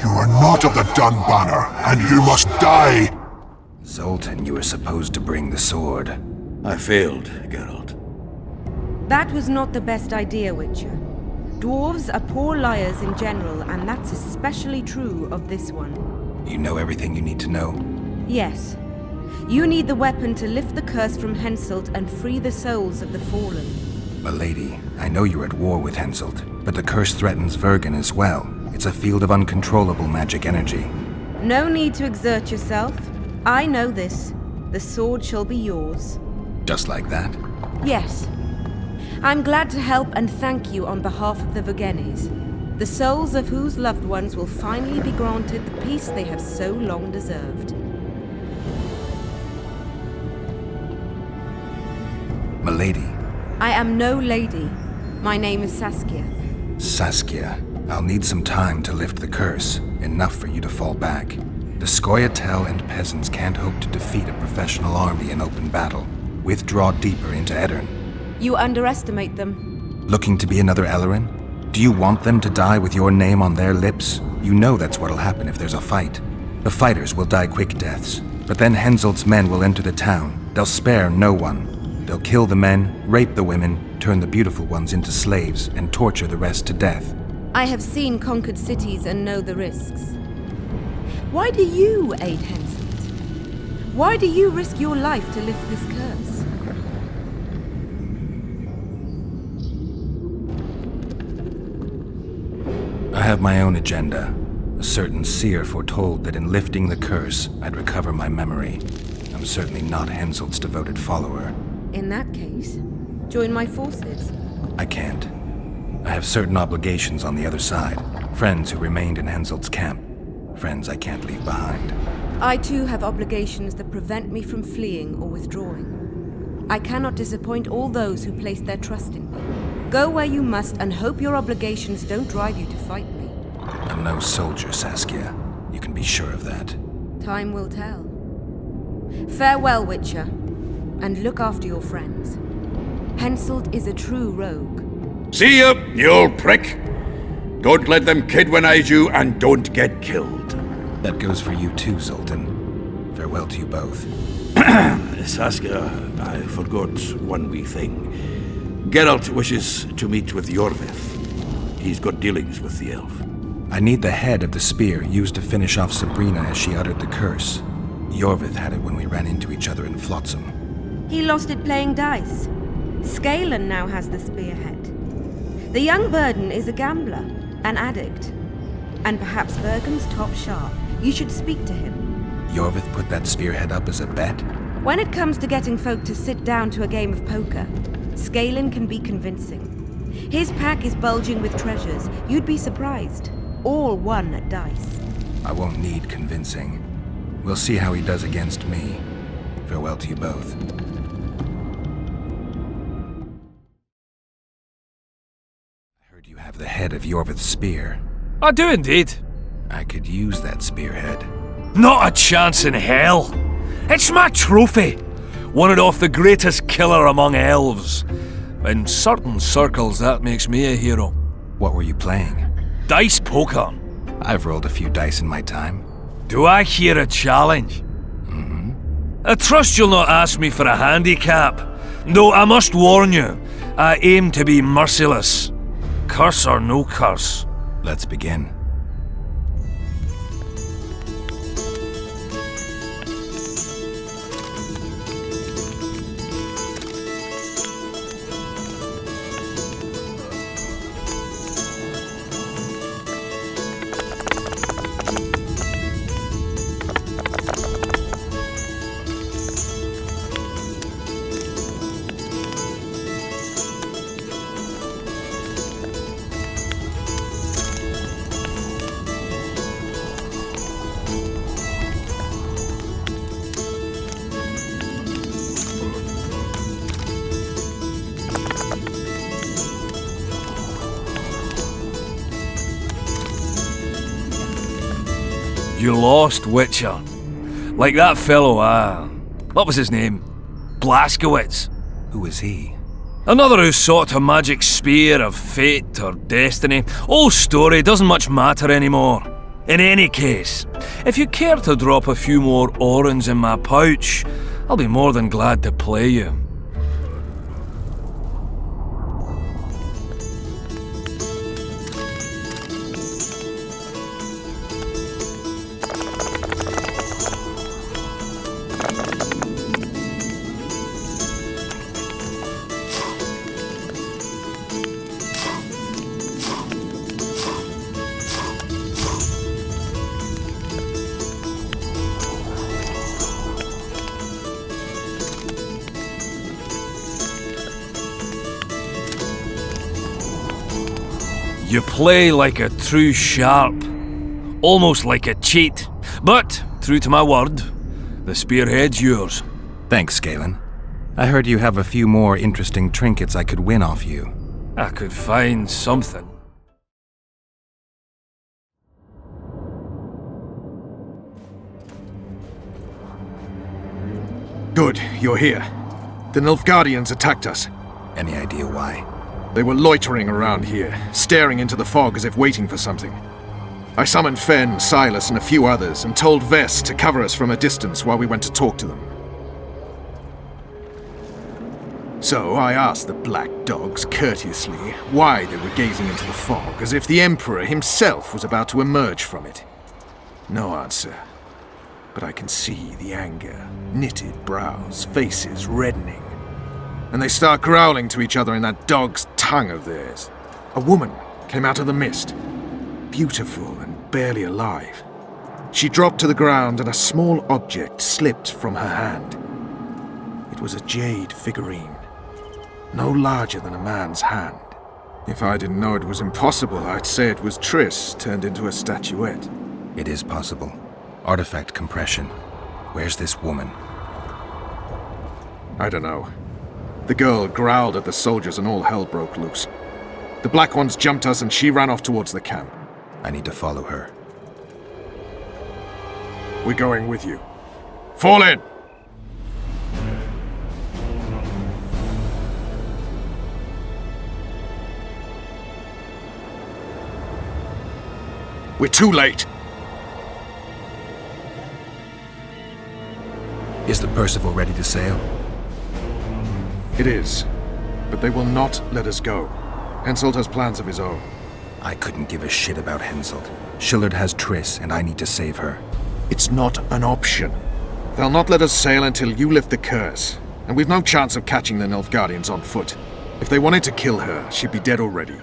You are not of the Dun Banner, and you must die! Zoltan, you were supposed to bring the sword. I failed, Geralt. That was not the best idea, Witcher. Dwarves are poor liars in general, and that's especially true of this one. You know everything you need to know? Yes. You need the weapon to lift the curse from Henselt and free the souls of the fallen. Milady, I know you're at war with Henselt, but the curse threatens Vergen as well. It's a field of uncontrollable magic energy. No need to exert yourself. I know this. The sword shall be yours. Just like that? Yes. I'm glad to help and thank you on behalf of the Vergenes, the souls of whose loved ones will finally be granted the peace they have so long deserved. Milady. I am no lady. My name is Saskia. Saskia, I'll need some time to lift the curse, enough for you to fall back. The Scoia'tael and peasants can't hope to defeat a professional army in open battle. Withdraw deeper into Edirn. You underestimate them. Looking to be another Ellerin? Do you want them to die with your name on their lips? You know that's what'll happen if there's a fight. The fighters will die quick deaths, but then Henselt's men will enter the town. They'll spare no one. They'll kill the men, rape the women, turn the beautiful ones into slaves, and torture the rest to death. I have seen conquered cities and know the risks. Why do you aid Henselt? Why do you risk your life to lift this curse? I have my own agenda. A certain seer foretold that in lifting the curse, I'd recover my memory. I'm certainly not Henselt's devoted follower. In that case, join my forces. I can't. I have certain obligations on the other side. Friends who remained in Henselt's camp. Friends I can't leave behind. I too have obligations that prevent me from fleeing or withdrawing. I cannot disappoint all those who place their trust in me. Go where you must and hope your obligations don't drive you to fight me. I'm no soldier, Saskia. You can be sure of that. Time will tell. Farewell, Witcher, and look after your friends. Henselt is a true rogue. See ya, you old prick! Don't let them kidwinize you, and don't get killed. That goes for you too, Zoltan. Farewell to you both. Saskia, I forgot one wee thing. Geralt wishes to meet with Yorvith. He's got dealings with the elf. I need the head of the spear used to finish off Sabrina as she uttered the curse. Yorvith had it when we ran into each other in Flotsam. He lost it playing dice. Scalen now has the spearhead. The young Burden is a gambler, an addict, and perhaps Vergen's top sharp. You should speak to him. Yorvith put that spearhead up as a bet? When it comes to getting folk to sit down to a game of poker, Scalen can be convincing. His pack is bulging with treasures. You'd be surprised. All won at dice. I won't need convincing. We'll see how he does against me. Farewell to you both. I heard you have the head of Yorvith's spear. I do indeed. I could use that spearhead. Not a chance in hell. It's my trophy. Won it off the greatest killer among elves. In certain circles, that makes me a hero. What were you playing? Dice poker. I've rolled a few dice in my time. Do I hear a challenge? Mm-hmm. I trust you'll not ask me for a handicap. Though I must warn you, I aim to be merciless. Curse or no curse. Let's begin. You lost, Witcher. Like that fellow, what was his name? Blaskowitz. Who is he? Another who sought a magic spear of fate or destiny. Old story, doesn't much matter anymore. In any case, if you care to drop a few more orens in my pouch, I'll be more than glad to play you. You play like a true sharp, almost like a cheat. But, true to my word, the spearhead's yours. Thanks, Galen. I heard you have a few more interesting trinkets I could win off you. I could find something. Good, you're here. The Nilfgaardians attacked us. Any idea why? They were loitering around here, staring into the fog as if waiting for something. I summoned Fen, Silas, and a few others, and told Vess to cover us from a distance while we went to talk to them. So I asked the black dogs courteously why they were gazing into the fog, as if the Emperor himself was about to emerge from it. No answer. But I can see the anger, knitted brows, faces reddening. And they start growling to each other in that dog's tongue of theirs. A woman came out of the mist, beautiful and barely alive. She dropped to the ground and a small object slipped from her hand. It was a jade figurine, no larger than a man's hand. If I didn't know it was impossible, I'd say it was Triss turned into a statuette. It is possible. Artifact compression. Where's this woman? I don't know. The girl growled at the soldiers and all hell broke loose. The Black Ones jumped us and she ran off towards the camp. I need to follow her. We're going with you. Fall in! We're too late! Is the Percival ready to sail? It is, but they will not let us go. Henselt has plans of his own. I couldn't give a shit about Henselt. Shillard has Triss, and I need to save her. It's not an option. They'll not let us sail until you lift the curse, and we've no chance of catching the Nilfgaardians on foot. If they wanted to kill her, she'd be dead already.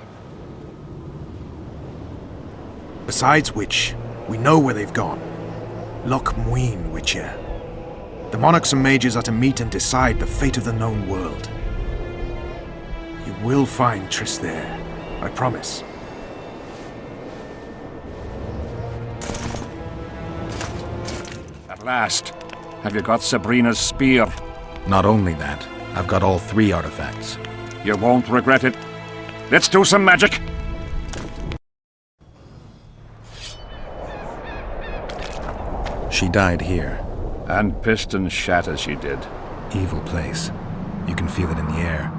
Besides which, we know where they've gone. Loch Muin, Witcher. The monarchs and mages are to meet and decide the fate of the known world. You will find Triss there, I promise. At last. Have you got Sabrina's spear? Not only that, I've got all 3 artifacts. You won't regret it. Let's do some magic! She died here. And pissed and shat as she did. Evil place. You can feel it in the air.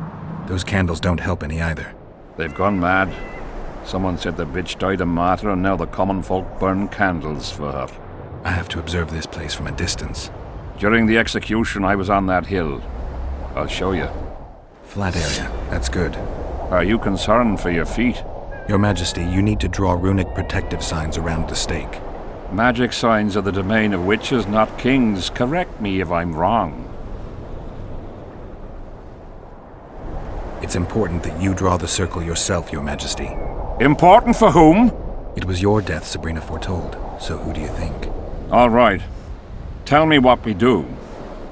Those candles don't help any either. They've gone mad. Someone said the bitch died a martyr and now the common folk burn candles for her. I have to observe this place from a distance. During the execution, I was on that hill. I'll show you. Flat area. That's good. Are you concerned for your feet? Your Majesty, you need to draw runic protective signs around the stake. Magic signs are the domain of witches, not kings. Correct me if I'm wrong. It's important that you draw the circle yourself, Your Majesty. Important for whom? It was your death Sabrina foretold, so who do you think? All right. Tell me what we do.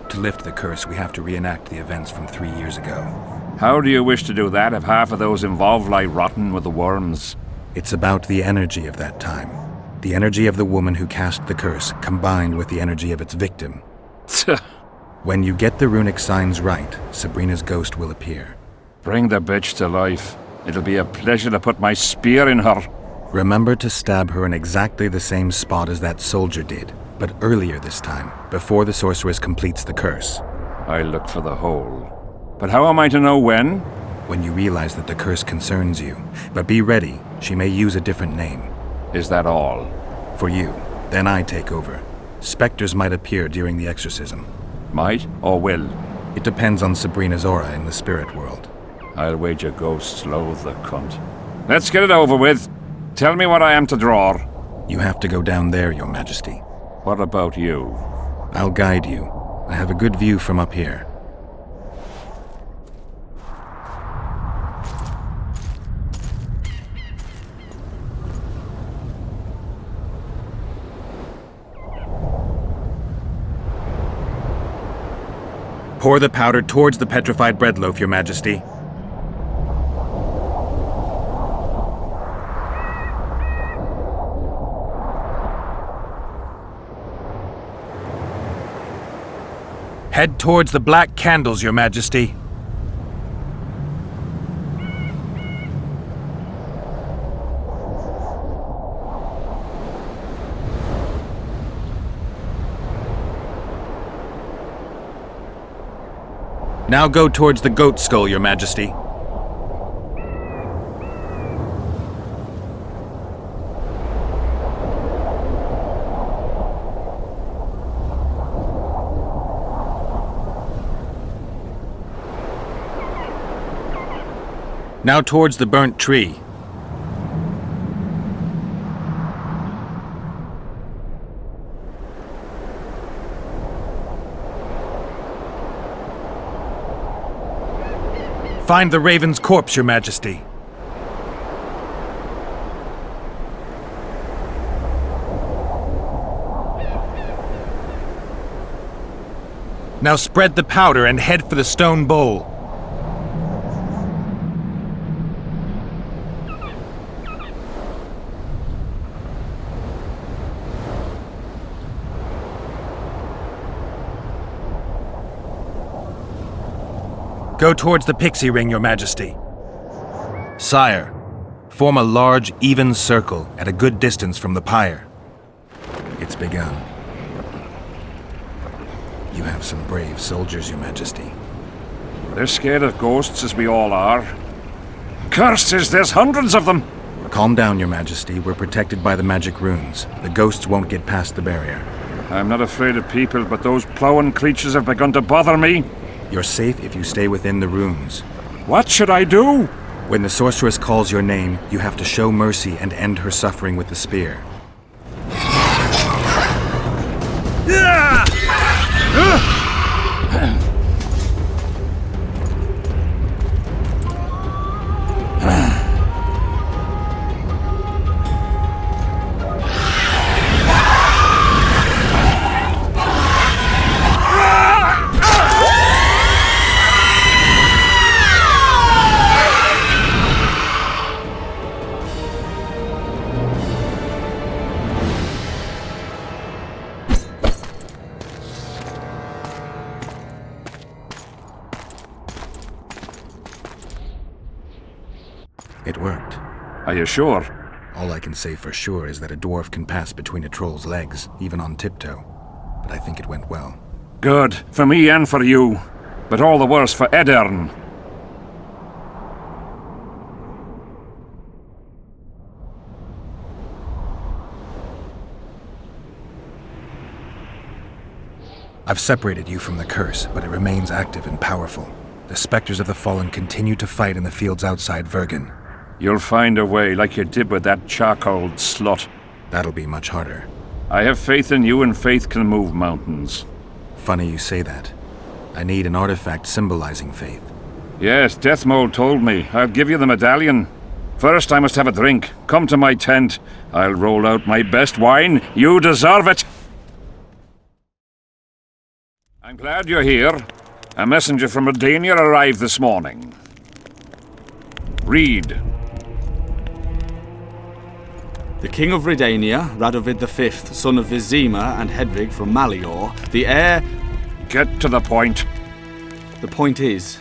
To lift the curse, we have to reenact the events from 3 years ago. How do you wish to do that if half of those involved lie rotten with the worms? It's about the energy of that time. The energy of the woman who cast the curse, combined with the energy of its victim. When you get the runic signs right, Sabrina's ghost will appear. Bring the bitch to life. It'll be a pleasure to put my spear in her. Remember to stab her in exactly the same spot as that soldier did, but earlier this time, before the sorceress completes the curse. I look for the hole. But how am I to know when? When you realize that the curse concerns you. But be ready, she may use a different name. Is that all? For you. Then I take over. Spectres might appear during the exorcism. Might or will? It depends on Sabrina's aura in the spirit world. I'll wager ghosts loathe the cunt. Let's get it over with. Tell me what I am to draw. You have to go down there, Your Majesty. What about you? I'll guide you. I have a good view from up here. Pour the powder towards the petrified bread loaf, Your Majesty. Head towards the black candles, Your Majesty. Now go towards the goat skull, Your Majesty. Now towards the burnt tree. Find the raven's corpse, Your Majesty. Now spread the powder and head for the stone bowl. Go towards the pixie ring, Your Majesty. Sire, form a large, even circle at a good distance from the pyre. It's begun. You have some brave soldiers, Your Majesty. They're scared of ghosts, as we all are. Cursed is there's hundreds of them! Calm down, Your Majesty. We're protected by the magic runes. The ghosts won't get past the barrier. I'm not afraid of people, but those plowing creatures have begun to bother me. You're safe if you stay within the runes. What should I do? When the sorceress calls your name, you have to show mercy and end her suffering with the spear. It worked. Are you sure? All I can say for sure is that a dwarf can pass between a troll's legs, even on tiptoe. But I think it went well. Good, for me and for you. But all the worse for Edern. I've separated you from the curse, but it remains active and powerful. The specters of the fallen continue to fight in the fields outside Vergen. You'll find a way, like you did with that charcoal slut. That'll be much harder. I have faith in you, and faith can move mountains. Funny you say that. I need an artifact symbolizing faith. Yes, Deathmole told me. I'll give you the medallion. First, I must have a drink. Come to my tent. I'll roll out my best wine. You deserve it! I'm glad you're here. A messenger from Redania arrived this morning. Read. The King of Redania, Radovid V, son of Vizima and Hedvig from Malior, the heir... Get to the point. The point is,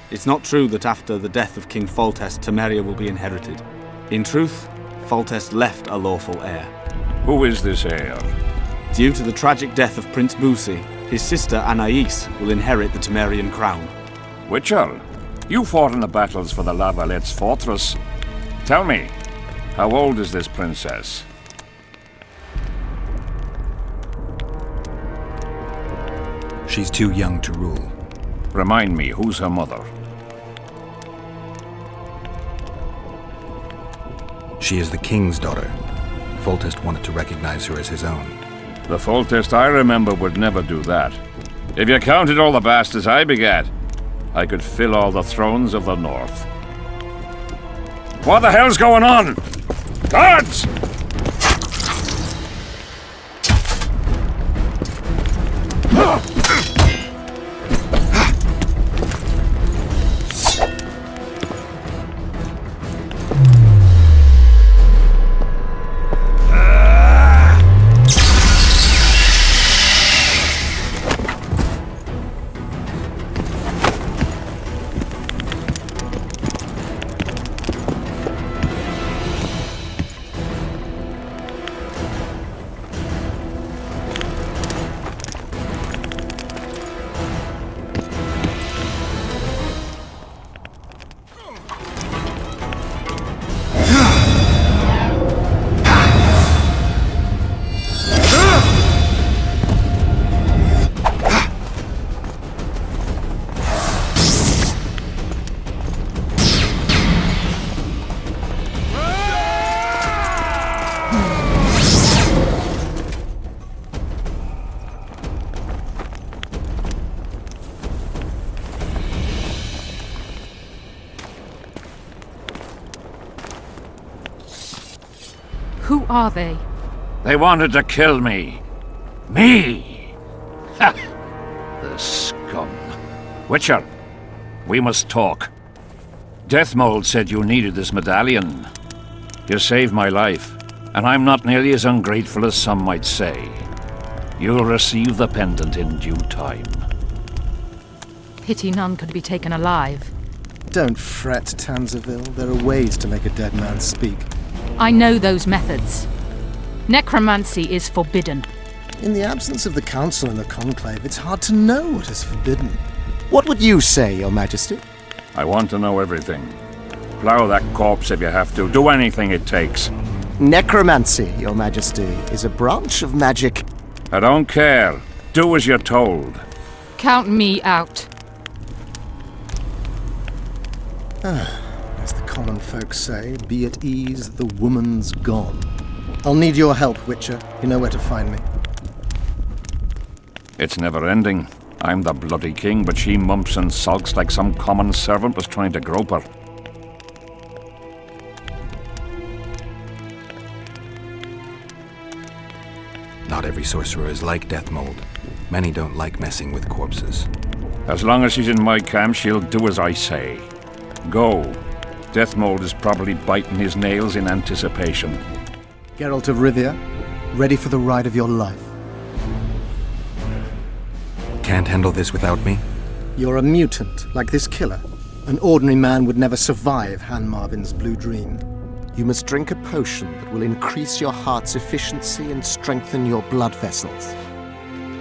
it's not true that after the death of King Foltest, Temeria will be inherited. In truth, Foltest left a lawful heir. Who is this heir? Due to the tragic death of Prince Busi, his sister Anais will inherit the Temerian crown. Witcher, you fought in the battles for the La Valette's fortress. Tell me, how old is this princess? She's too young to rule. Remind me, who's her mother? She is the king's daughter. Foltest wanted to recognize her as his own. The Foltest I remember would never do that. If you counted all the bastards I begat, I could fill all the thrones of the north. What the hell's going on? Guards! Who are they? They wanted to kill me. Me! Ha! The scum. Witcher, we must talk. Deathmold said you needed this medallion. You saved my life, and I'm not nearly as ungrateful as some might say. You'll receive the pendant in due time. Pity none could be taken alive. Don't fret, Tanzaville. There are ways to make a dead man speak. I know those methods. Necromancy is forbidden. In the absence of the Council and the Conclave, it's hard to know what is forbidden. What would you say, Your Majesty? I want to know everything. Plow that corpse if you have to. Do anything it takes. Necromancy, Your Majesty, is a branch of magic. I don't care. Do as you're told. Count me out. As the common folk say, be at ease, the woman's gone. I'll need your help, Witcher. You know where to find me. It's never ending. I'm the bloody king, but she mumps and sulks like some common servant was trying to grope her. Not every sorcerer is like Deathmold. Many don't like messing with corpses. As long as she's in my camp, she'll do as I say. Go. Deathmold is probably biting his nails in anticipation. Geralt of Rivia, ready for the ride of your life. Can't handle this without me? You're a mutant, like this killer. An ordinary man would never survive Han Marvin's blue dream. You must drink a potion that will increase your heart's efficiency and strengthen your blood vessels.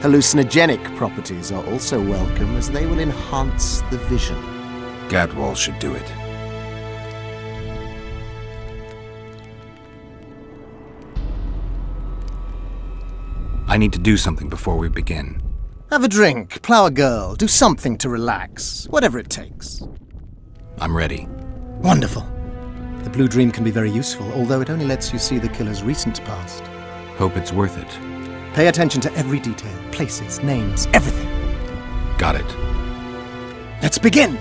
Hallucinogenic properties are also welcome, as they will enhance the vision. Gadwall should do it. I need to do something before we begin. Have a drink, plow a girl, do something to relax, whatever it takes. I'm ready. Wonderful. The blue dream can be very useful, although it only lets you see the killer's recent past. Hope it's worth it. Pay attention to every detail, places, names, everything. Got it. Let's begin!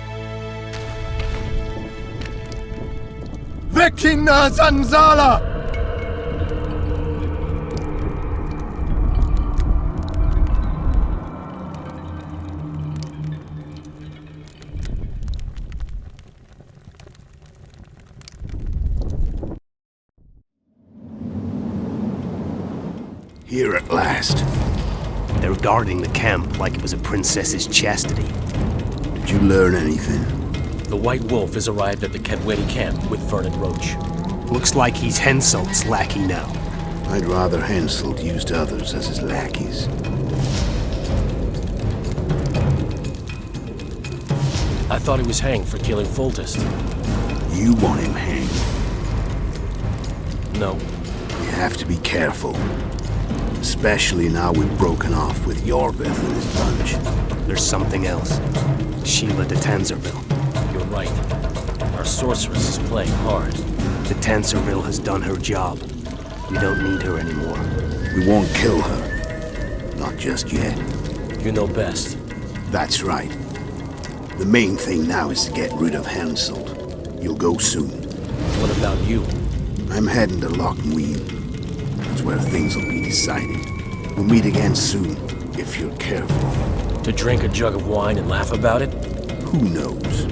Vecina Zanzala! Here at last. They're guarding the camp like it was a princess's chastity. Did you learn anything? The White Wolf has arrived at the Kedwedi camp with Vernon Roach. Looks like he's Henselt's lackey now. I'd rather Henselt used others as his lackeys. I thought he was hanged for killing Foltest. You want him hanged? No. You have to be careful. Especially now we've broken off with Yorbeth and his bunch. There's something else. Sheila de Tanzerville. You're right. Our sorceress is playing hard. De Tanzerville has done her job. We don't need her anymore. We won't kill her. Not just yet. You know best. That's right. The main thing now is to get rid of Henselt. You'll go soon. What about you? I'm heading to Lochmuir. That's where things will be decided. We'll meet again soon, if you're careful. To drink a jug of wine and laugh about it? Who knows?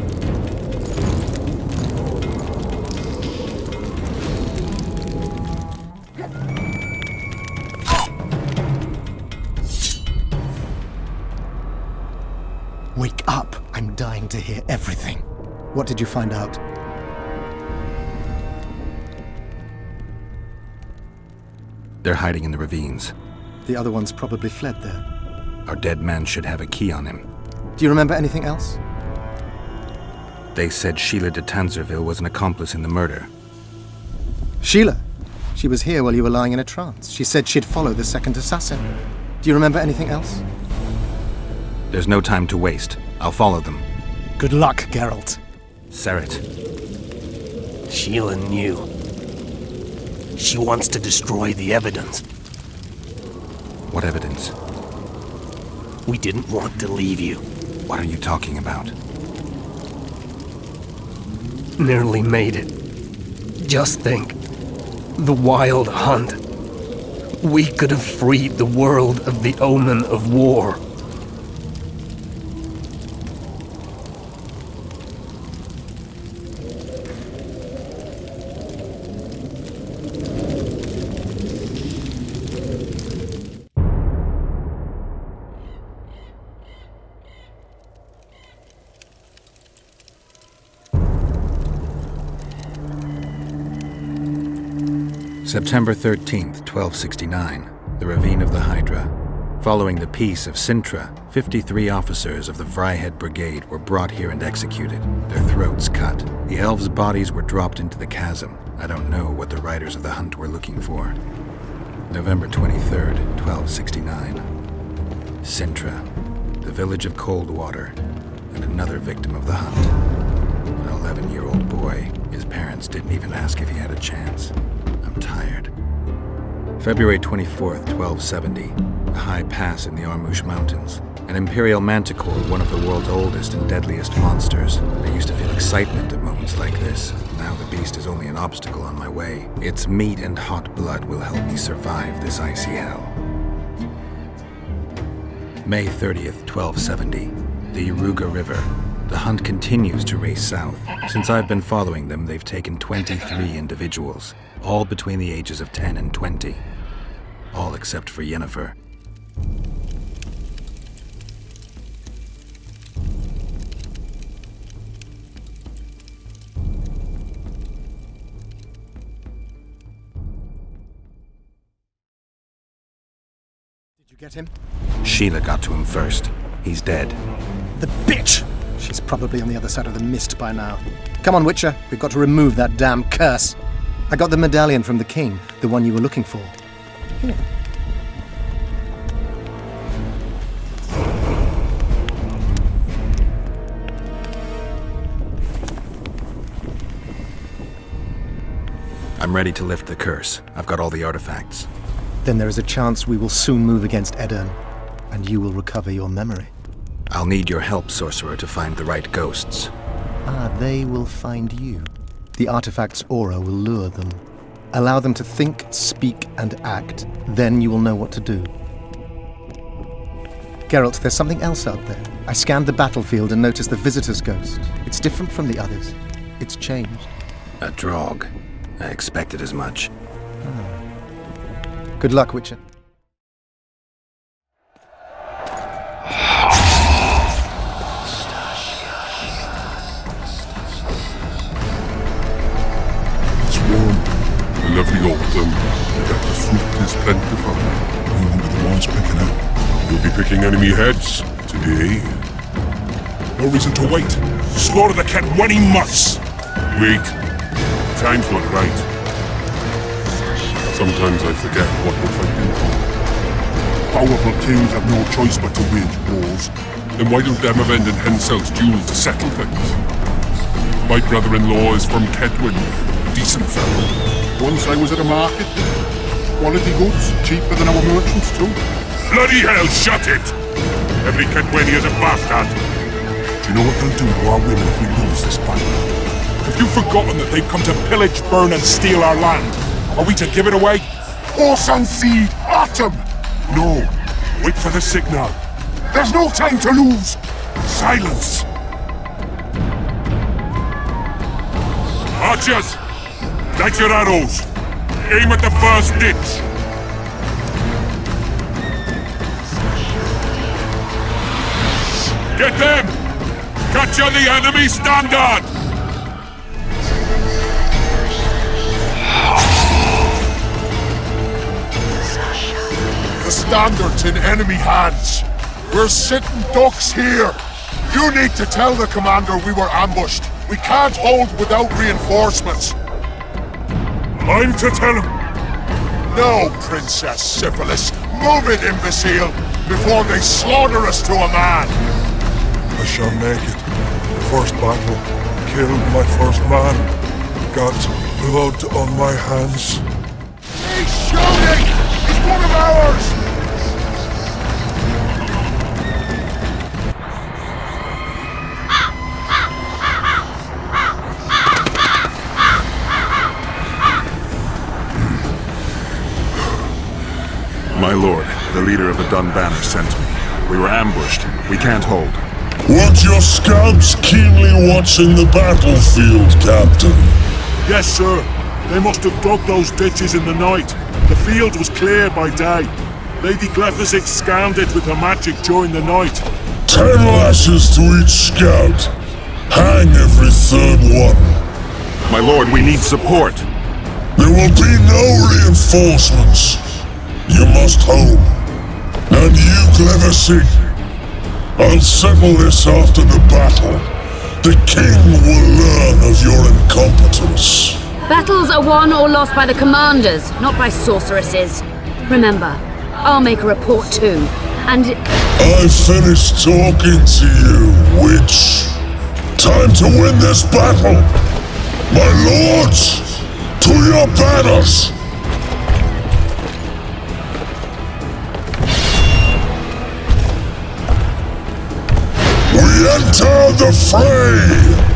Wake up! I'm dying to hear everything. What did you find out? They're hiding in the ravines. The other ones probably fled there. Our dead man should have a key on him. Do you remember anything else? They said Sheila de Tanzerville was an accomplice in the murder. Sheila? She was here while you were lying in a trance. She said she'd follow the second assassin. Do you remember anything else? There's no time to waste. I'll follow them. Good luck, Geralt. Serret. Sheila knew. She wants to destroy the evidence. What evidence? We didn't want to leave you. What are you talking about? Nearly made it. Just think. The Wild Hunt. We could have freed the world of the omen of war. September 13th, 1269, the Ravine of the Hydra. Following the Peace of Sintra, 53 officers of the Fryhead Brigade were brought here and executed, their throats cut. The elves' bodies were dropped into the chasm. I don't know what the riders of the hunt were looking for. November 23rd, 1269. Sintra, the village of Coldwater, and another victim of the hunt. An 11-year-old boy. His parents didn't even ask if he had a chance. I'm tired. February 24th, 1270. A high pass in the Armouche Mountains. An imperial manticore, one of the world's oldest and deadliest monsters. I used to feel excitement at moments like this. Now the beast is only an obstacle on my way. Its meat and hot blood will help me survive this icy hell. May 30th, 1270. The Iruga River. The hunt continues to race south. Since I've been following them, they've taken 23 individuals, all between the ages of 10 and 20. All except for Yennefer. Did you get him? Sheila got to him first. He's dead. The bitch! She's probably on the other side of the mist by now. Come on, Witcher. We've got to remove that damn curse. I got the medallion from the king, the one you were looking for. Here. I'm ready to lift the curse. I've got all the artifacts. Then there is a chance we will soon move against Edirn, and you will recover your memory. I'll need your help, sorcerer, to find the right ghosts. Ah, they will find you. The artifact's aura will lure them. Allow them to think, speak, and act. Then you will know what to do. Geralt, there's something else out there. I scanned the battlefield and noticed the visitor's ghost. It's different from the others. It's changed. A Draug. I expected as much. Good luck, Witcher. It's warm. yoke them, and that the fruit is plentiful. We won't be the ones picking it. You'll be picking enemy heads today. No reason to wait. Slaughter the Ketwani mice! Wait. Time's not right. Sometimes I forget what we're fighting for. Powerful kings have no choice but to wage wars. Then why don't them avenge in Hensel's duels to settle things? My brother-in-law is from Kedwin, a decent fellow. Once I was at a market. Quality goods, cheaper than our merchants too. Bloody hell, shut it! Every Kedwani is a bastard! Do you know what they'll do to our women if we lose this battle? Have you forgotten that they've come to pillage, burn and steal our land? Are we to give it away? Horse and seed, autumn! No, wait for the signal. There's no time to lose! Silence! Archers! Light your arrows! Aim at the first ditch! Get them! Capture the enemy standard! The standard's in enemy hands. We're sitting ducks here. You need to tell the commander we were ambushed. We can't hold without reinforcements. I'm to tell him. No, Princess Syphilis. Move it, imbecile, before they slaughter us to a man. I shall make it. First battle. Killed my first man. Got blood on my hands. He's shooting! He's one of ours! My lord, the leader of the Dun Banner sent me. We were ambushed. We can't hold. Weren't your scouts keenly watching the battlefield, Captain? Yes, sir. They must have dug those ditches in the night. The field was cleared by day. Lady Glephisic scanned it with her magic during the night. 10 lashes to each scout. Hang every third one. My lord, we need support. There will be no reinforcements. You must hold. And you, Glephisic, I'll settle this after the battle. The king will learn of your incompetence. Battles are won or lost by the commanders, not by sorceresses. Remember, I'll make a report too, and... I finished talking to you, witch. Time to win this battle. My lords, to your banners! We enter the fray!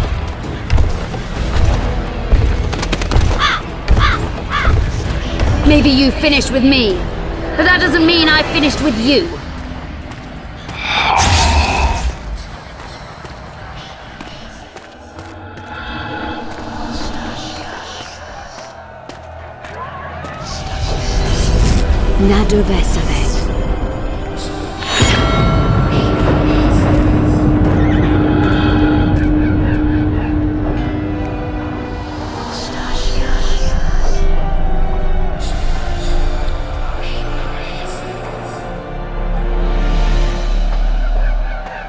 Maybe you finished with me, but that doesn't mean I finished with you. Nadovesave.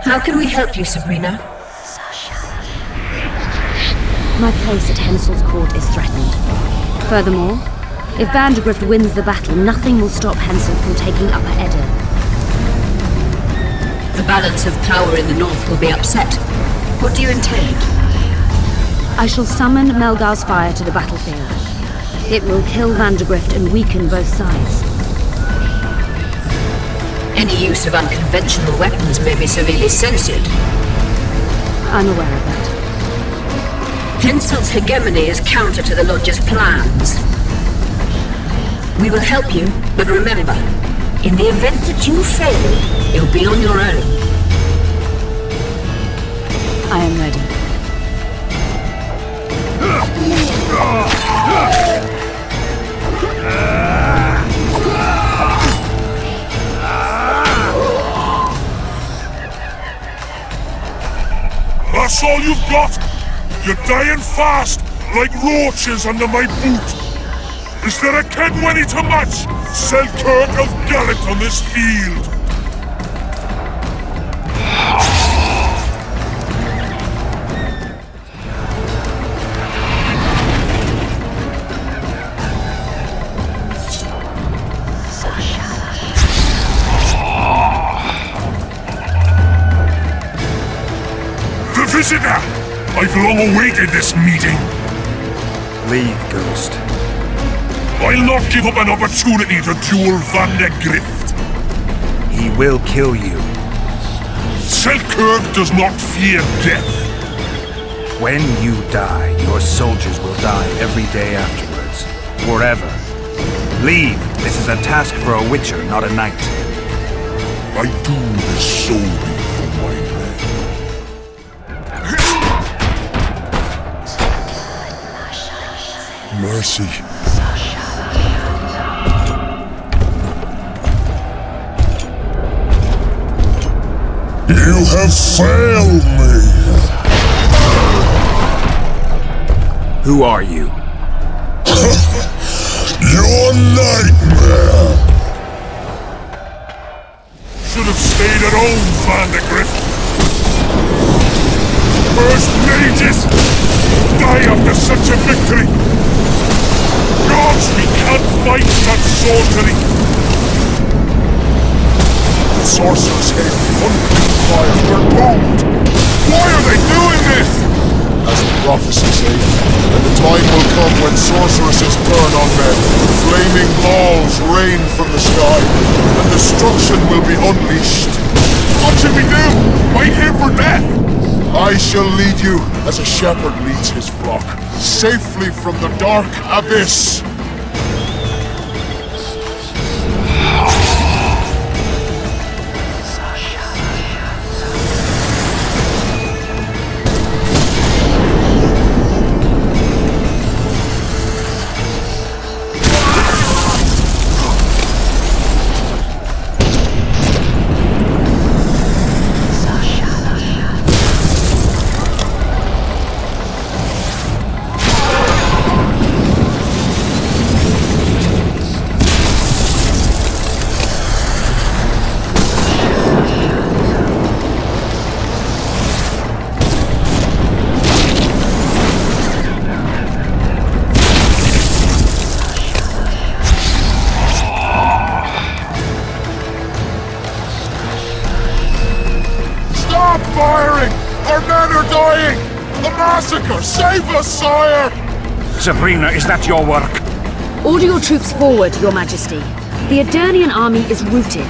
How can we help you, Sabrina? My place at Hensel's court is threatened. Furthermore, if Vandergrift wins the battle, nothing will stop Hensel from taking Upper Edda. The balance of power in the north will be upset. What do you intend? I shall summon Melgar's fire to the battlefield. It will kill Vandergrift and weaken both sides. Any use of unconventional weapons may be severely censored. I'm aware of that. Hensel's hegemony is counter to the Lodge's plans. We will help you, but remember, in the event that you fail, you'll be on your own. I am ready. That's all you've got? You're dying fast, like roaches under my boot. Is there a Kenwenny to match Selkirk of Garrett on this field? The visitor! I've long awaited this meeting. Leave, Ghost. I'll not give up an opportunity to duel Van der Grift. He will kill you. Selkirk does not fear death. When you die, your soldiers will die every day afterwards. Forever. Leave. This is a task for a witcher, not a knight. I do this solely for my men. Mercy. You have failed me! Who are you? Your nightmare! Should have stayed at home, Van der Grift. First mages die after such a victory. Gods, we can't fight such sorcery. The sorcerer's head, unclean fire, we're doomed. Why are they doing this? As the prophecy says, and the time will come when sorceresses turn on men. Flaming balls rain from the sky, and destruction will be unleashed. What should we do? Wait here for death? I shall lead you as a shepherd leads his flock, safely from the dark abyss. Save us, sire! Sabrina, is that your work? Order your troops forward, Your Majesty. The Adernian army is routed.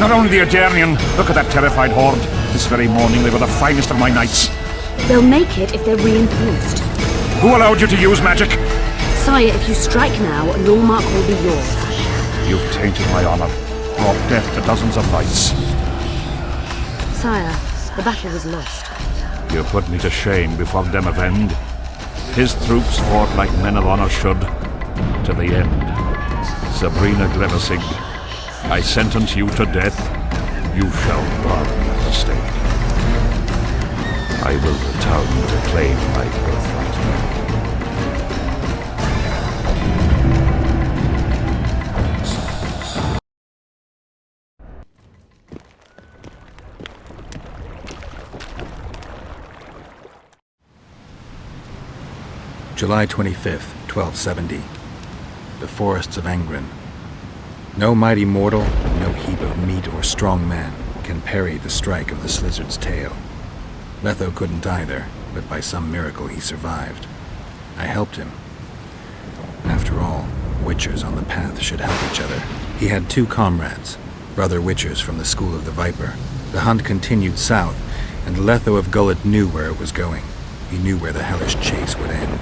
Not only the Adernian, look at that terrified horde. This very morning they were the finest of my knights. They'll make it if they're reinforced. Who allowed you to use magic? Sire, if you strike now, Normark will be yours. You've tainted my honor, brought death to dozens of knights. Sire, the battle was lost. You put me to shame before Demavend. His troops fought like men of honor should, to the end. Sabrina Glevissig, I sentence you to death. You shall burn at the stake. I will return to claim my birthright. July 25th, 1270. The forests of Angren. No mighty mortal, no heap of meat or strong man can parry the strike of the Slizzard's tail. Letho couldn't either, but by some miracle he survived. I helped him. After all, witchers on the path should help each other. He had two comrades, brother witchers from the School of the Viper. The hunt continued south, and Letho of Gullet knew where it was going. He knew where the hellish chase would end.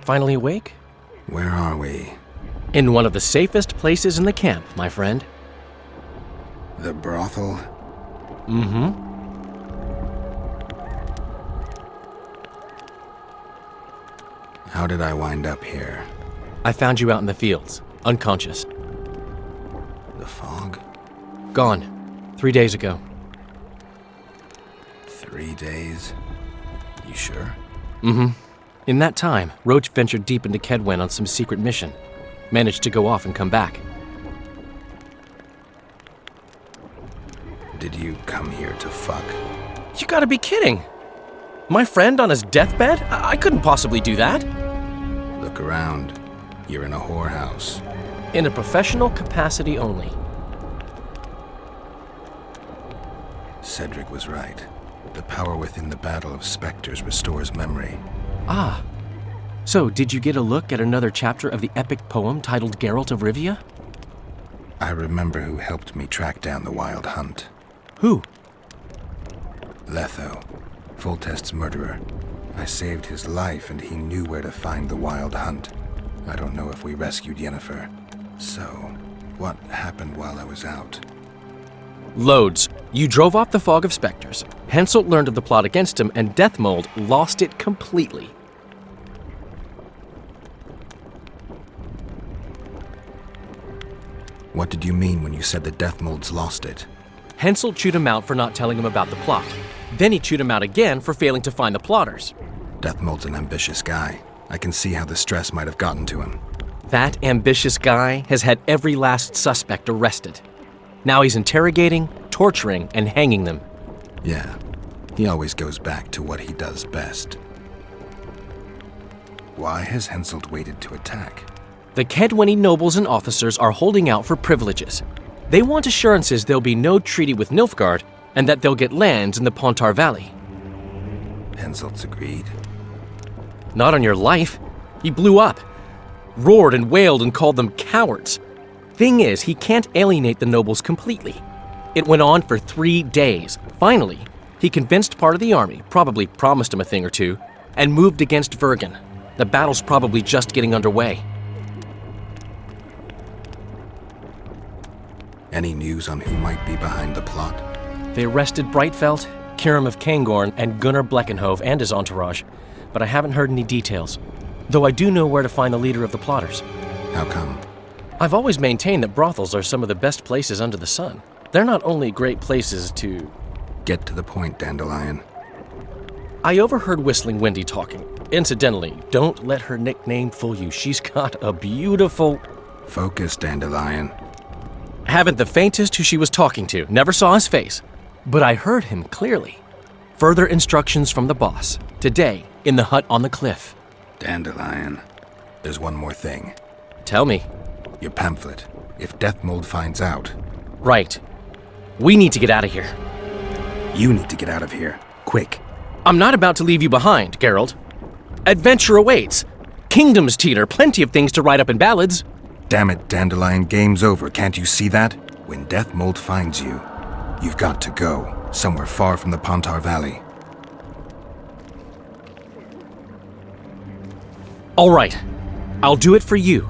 Finally awake? Where are we? In one of the safest places in the camp, my friend. The brothel? Mm-hmm. How did I wind up here? I found you out in the fields, unconscious. The fog? Gone. 3 days ago. 3 days? You sure? Mm-hmm. In that time, Roach ventured deep into Kedwen on some secret mission. Managed to go off and come back. Did you come here to fuck? You gotta be kidding! My friend on his deathbed? I couldn't possibly do that. Look around. You're in a whorehouse. In a professional capacity only. Cedric was right. The power within the Battle of Spectres restores memory. Ah. So, did you get a look at another chapter of the epic poem titled Geralt of Rivia? I remember who helped me track down the Wild Hunt. Who? Letho, Foltest's murderer. I saved his life and he knew where to find the Wild Hunt. I don't know if we rescued Yennefer. So, what happened while I was out? Loads. You drove off the Fog of Spectres. Henselt learned of the plot against him, and Deathmold lost it completely. What did you mean when you said the Deathmold's lost it? Henselt chewed him out for not telling him about the plot. Then he chewed him out again for failing to find the plotters. Deathmold's an ambitious guy. I can see how the stress might have gotten to him. That ambitious guy has had every last suspect arrested. Now he's interrogating, torturing, and hanging them. Yeah, he always goes back to what he does best. Why has Henselt waited to attack? The Kedweni nobles and officers are holding out for privileges. They want assurances there'll be no treaty with Nilfgaard, and that they'll get lands in the Pontar Valley. Henselt's agreed. Not on your life. He blew up. Roared and wailed and called them cowards. Thing is, he can't alienate the nobles completely. It went on for 3 days. Finally, he convinced part of the army, probably promised him a thing or two, and moved against Vergen. The battle's probably just getting underway. Any news on who might be behind the plot? They arrested Breitfeld, Kirim of Cairngorm, and Gunnar Bleckenhove and his entourage, but I haven't heard any details. Though I do know where to find the leader of the plotters. How come? I've always maintained that brothels are some of the best places under the sun. They're not only great places to... Get to the point, Dandelion. I overheard Whistling Wendy talking. Incidentally, don't let her nickname fool you. She's got a beautiful... Focus, Dandelion. Haven't the faintest who she was talking to. Never saw his face. But I heard him clearly. Further instructions from the boss. Today, in the hut on the cliff. Dandelion. There's one more thing. Tell me. Your pamphlet. If Deathmold finds out... Right. We need to get out of here. You need to get out of here. Quick. I'm not about to leave you behind, Geralt. Adventure awaits. Kingdoms teeter. Plenty of things to write up in ballads. Damn it, Dandelion. Game's over. Can't you see that? When Deathmold finds you, you've got to go. Somewhere far from the Pontar Valley. All right. I'll do it for you.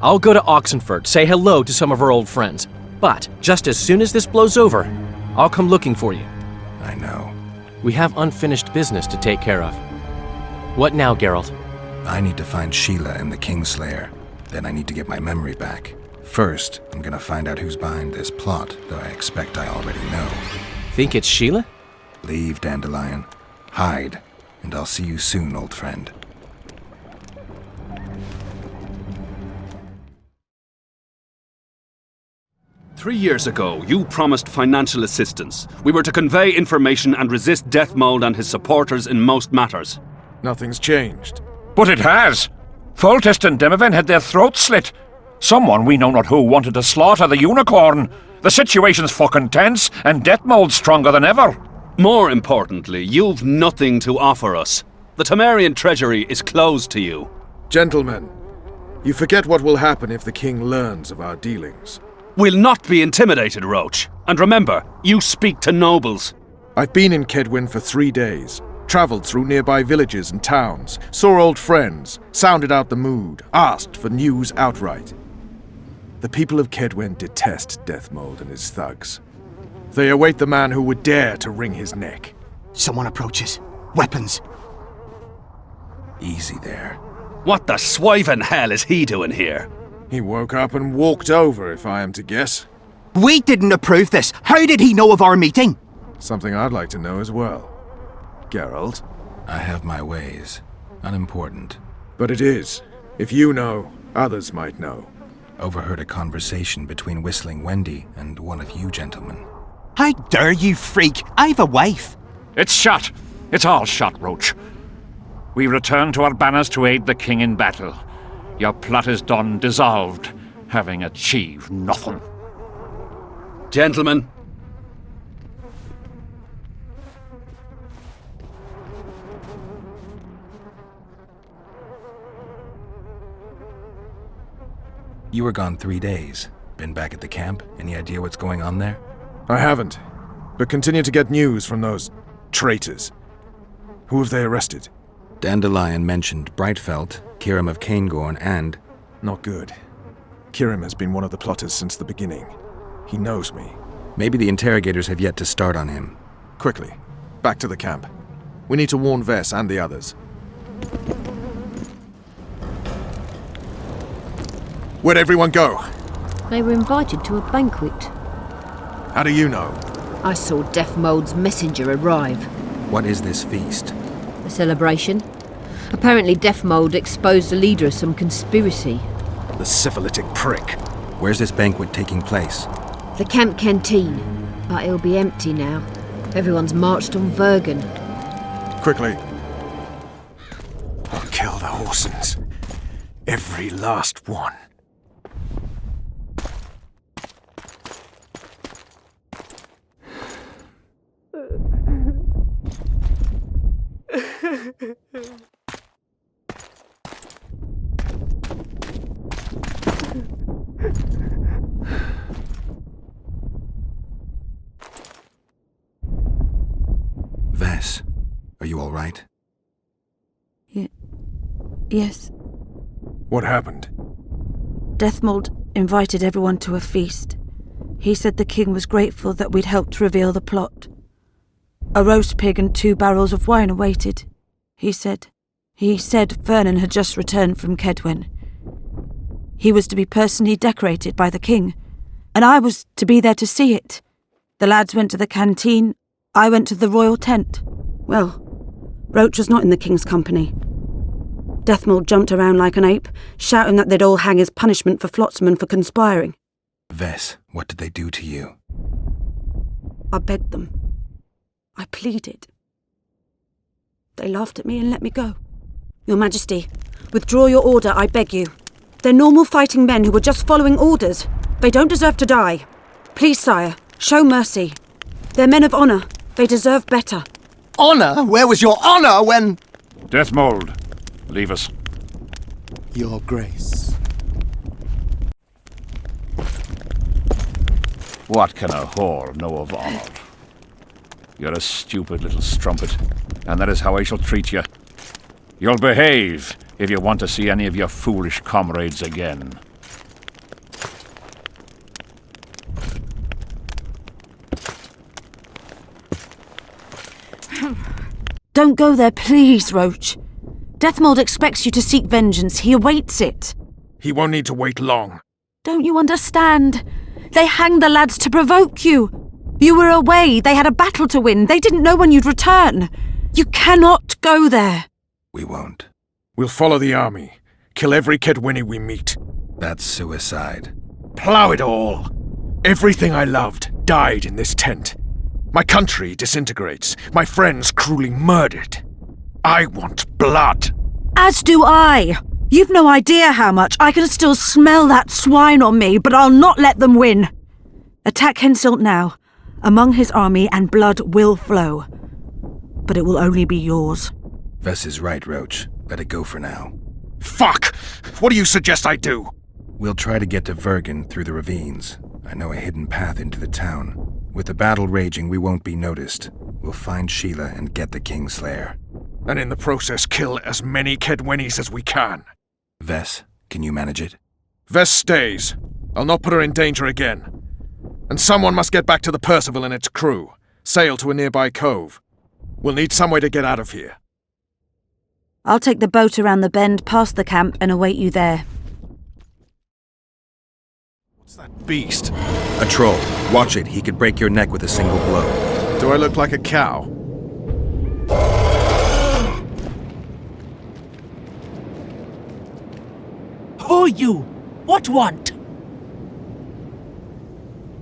I'll go to Oxenford, say hello to some of our old friends. But just as soon as this blows over, I'll come looking for you. I know. We have unfinished business to take care of. What now, Geralt? I need to find Sheila and the Kingslayer. Then I need to get my memory back. First, I'm gonna find out who's behind this plot, though I expect I already know. Think it's Sheila? Leave, Dandelion. Hide, and I'll see you soon, old friend. "3 years ago, you promised financial assistance. We were to convey information and resist Deathmold and his supporters in most matters. Nothing's changed. But it has. Foltest and Demoven had their throats slit. Someone, we know not who, wanted to slaughter the unicorn. The situation's fucking tense, and Deathmold's stronger than ever. More importantly, you've nothing to offer us. The Temerian treasury is closed to you. Gentlemen, you forget what will happen if the king learns of our dealings. We'll not be intimidated, Roach. And remember, you speak to nobles. I've been in Kedwen for 3 days. Travelled through nearby villages and towns, saw old friends, sounded out the mood, asked for news outright. The people of Kedwen detest Deathmold and his thugs. They await the man who would dare to wring his neck. Someone approaches. Weapons. Easy there. What the swive in hell is he doing here? He woke up and walked over, if I am to guess. We didn't approve this. How did he know of our meeting? Something I'd like to know as well. Geralt? I have my ways. Unimportant. But it is. If you know, others might know. Overheard a conversation between Whistling Wendy and one of you gentlemen. How dare you, freak? I've a wife. It's shut. It's all shut, Roach. We return to our banners to aid the king in battle. Your plot is done, dissolved, having achieved nothing. Gentlemen. You were gone 3 days. Been back at the camp? Any idea what's going on there? I haven't, but continue to get news from those traitors. Who have they arrested? Dandelion mentioned Brightfelt, Kirim of Caingorn, and... Not good. Kirim has been one of the plotters since the beginning. He knows me. Maybe the interrogators have yet to start on him. Quickly, back to the camp. We need to warn Vess and the others. Where'd everyone go? They were invited to a banquet. How do you know? I saw Death Mold's messenger arrive. What is this feast? A celebration. Apparently Death Mold exposed the leader of some conspiracy. The syphilitic prick. Where's this banquet taking place? The camp canteen. But it'll be empty now. Everyone's marched on Vergen. Quickly. I'll kill the Horsens. Every last one. Vess, are you all right? Yes. What happened? Deathmold invited everyone to a feast. He said the king was grateful that we'd helped reveal the plot. A roast pig and 2 barrels of wine awaited, he said. He said Vernon had just returned from Kedwen. He was to be personally decorated by the king, and I was to be there to see it. The lads went to the canteen, I went to the royal tent. Well, Roach was not in the king's company. Deathmold jumped around like an ape, shouting that they'd all hang as punishment for Flotsam for conspiring. Vess, what did they do to you? I begged them. I pleaded. They laughed at me and let me go. Your Majesty, withdraw your order, I beg you. They're normal fighting men who were just following orders. They don't deserve to die. Please, sire, show mercy. They're men of honour. They deserve better. Honour? Where was your honour when... Deathmold, leave us. Your Grace. What can a whore know of honour? You're a stupid little strumpet, and that is how I shall treat you. You'll behave if you want to see any of your foolish comrades again. Don't go there, please, Roach. Deathmold expects you to seek vengeance. He awaits it. He won't need to wait long. Don't you understand? They hanged the lads to provoke you. You were away. They had a battle to win. They didn't know when you'd return. You cannot go there. We won't. We'll follow the army. Kill every Kedwini we meet. That's suicide. Plough it all. Everything I loved died in this tent. My country disintegrates. My friends cruelly murdered. I want blood. As do I. You've no idea how much. I can still smell that swine on me, but I'll not let them win. Attack Henselt now, among his army, and blood will flow. But it will only be yours. Vess is right, Roach. Let it go for now. Fuck! What do you suggest I do? We'll try to get to Vergen through the ravines. I know a hidden path into the town. With the battle raging, we won't be noticed. We'll find Sheila and get the Kingslayer. And in the process kill as many Kedwenis as we can. Vess, can you manage it? Vess stays. I'll not put her in danger again. And someone must get back to the Percival and its crew. Sail to a nearby cove. We'll need some way to get out of here. I'll take the boat around the bend past the camp and await you there. Beast. A troll. Watch it. He could break your neck with a single blow. Do I look like a cow? Who you? What want?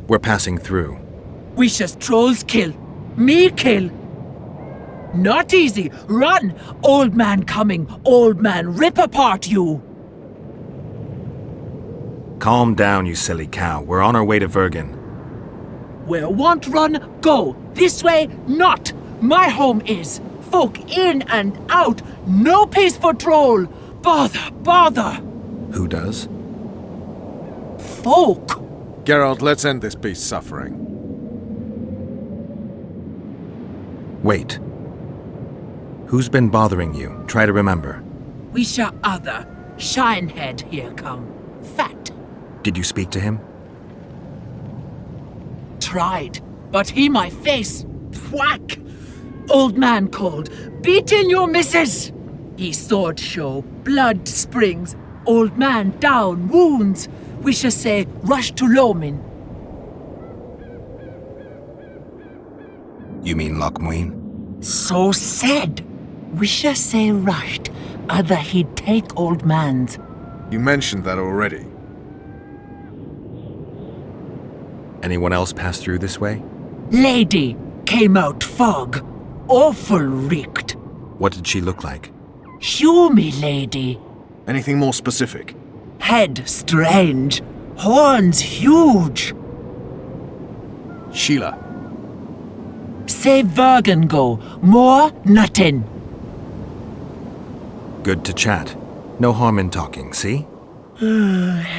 We're passing through. Wishes trolls kill. Me kill. Not easy. Run! Old man coming. Old man rip apart you. Calm down, you silly cow. We're on our way to Vergen. Where want run, go. This way, not. My home is. Folk in and out. No peace for troll. Bother, bother. Who does? Folk. Geralt, let's end this beast's suffering. Wait. Who's been bothering you? Try to remember. We shall other. Shinehead here come. Fat. Did you speak to him? Tried, but he my face. Whack. Old man called. Beat in your missus. He sword show. Blood springs. Old man down. Wounds. We shall say rush to Lomin. You mean Lochmuin? So said. We shall say rushed. Other he'd take old man's. You mentioned that already. Anyone else pass through this way? Lady came out fog. Awful reeked. What did she look like? Humy lady. Anything more specific? Head strange. Horns huge. Sheila. Say Vergen go. More nothing. Good to chat. No harm in talking, see?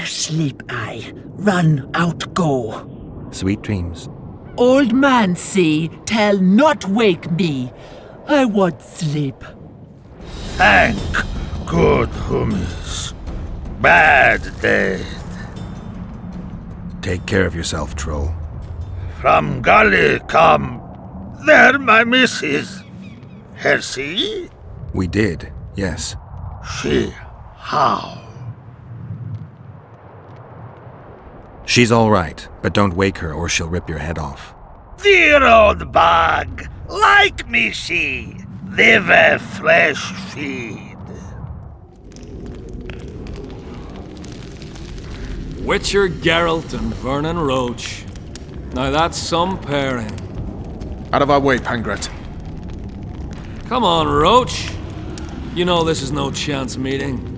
Sleep I. Run out go. Sweet dreams. Old man see, tell not wake me. I want sleep. Thank good hummus. Bad death. Take care of yourself, troll. From gully come. There my missus. Her see? We did, yes. She how? She's all right, but don't wake her or she'll rip your head off. Dear old bug, like me she, live a fresh feed. Witcher Geralt and Vernon Roach. Now that's some pairing. Out of our way, Pangret. Come on, Roach. You know this is no chance meeting.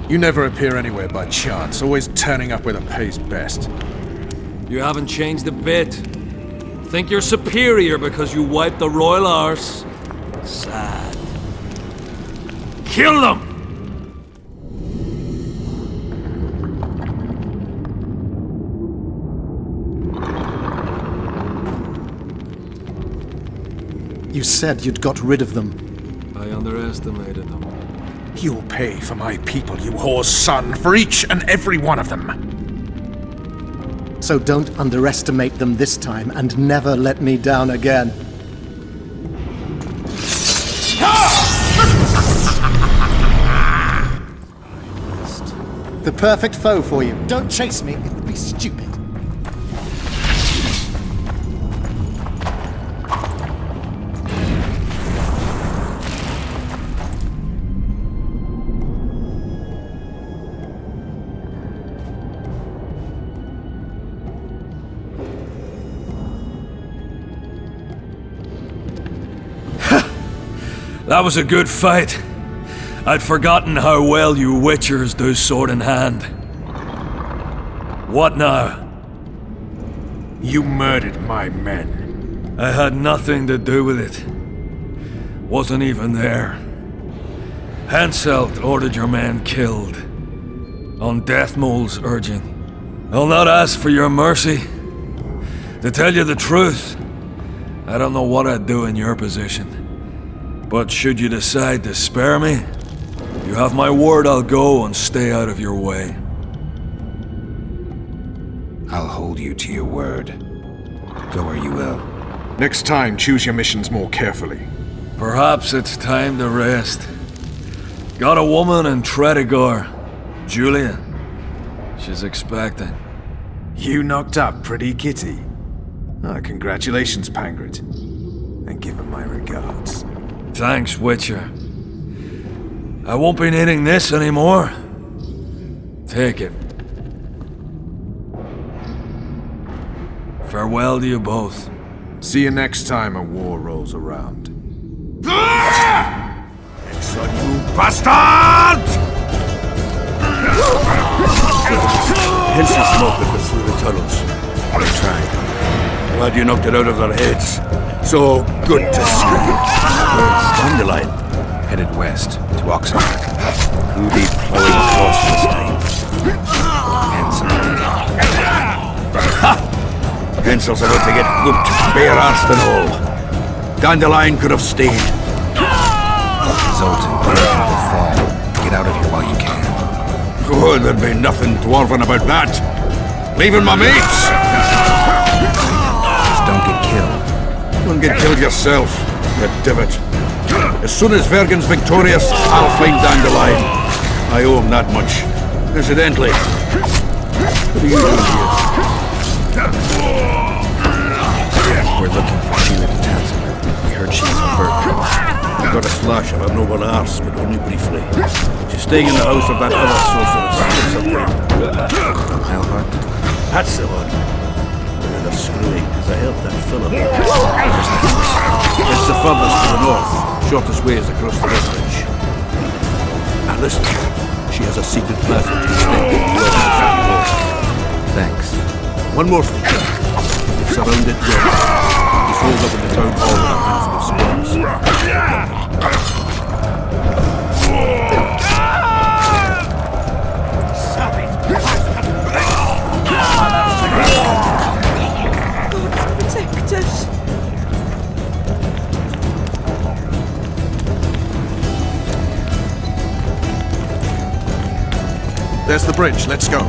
You never appear anywhere by chance, always turning up where the pay's best. You haven't changed a bit. Think you're superior because you wiped the royal arse? Sad. Kill them! You said you'd got rid of them. I underestimated them. You'll pay for my people, you whore's son, for each and every one of them. So don't underestimate them this time and never let me down again. The perfect foe for you. Don't chase me, it would be stupid. That was a good fight. I'd forgotten how well you Witchers do sword in hand. What now? You murdered my men. I had nothing to do with it. Wasn't even there. Henselt ordered your men killed. On Deathmole's urging. I'll not ask for your mercy. To tell you the truth, I don't know what I'd do in your position. But should you decide to spare me, you have my word I'll go and stay out of your way. I'll hold you to your word. Go where you will. Next time, choose your missions more carefully. Perhaps it's time to rest. Got a woman in Tredegar, Julia. She's expecting. You knocked up pretty kitty. Congratulations, Pangrid. And give him my regards. Thanks, Witcher. I won't be needing this anymore. Take it. Farewell to you both. See you next time a war rolls around. Son, you bastard! Henson smoke that was through the tunnels. I tried. Glad you knocked it out of their heads. So good to see you. Where's Dandelion? Headed west, to Oxford. Who be plowing across this time? Henson. Ha! Hensel's about to get whooped, bare-arsed and all. Dandelion could have stayed. Zoltan, the fall. Get out of here while you can. Oh, there'd be nothing dwarven about that. Leaving my mates! Just don't get killed. Don't get killed yourself, you divot. As soon as Vergen's victorious, I'll find Dandelion. I owe him that much. Incidentally, what are you doing here? We're looking for Sheila de Tanzaville. We heard she's a virgin. I got a flash of her noble arse, but only briefly. She's staying in the house of that other sorceress. Heilhart? That's the one. They're screwing, because I helped that fellow. It's the furthest to the north. Shortest way is across the river bridge. Now listen, she has a secret passage extending towards the city wall. Thanks. One more thing. We've surrounded John. He's holed up in the town hall with a handful of squads. Protect us. There's the bridge. Let's go.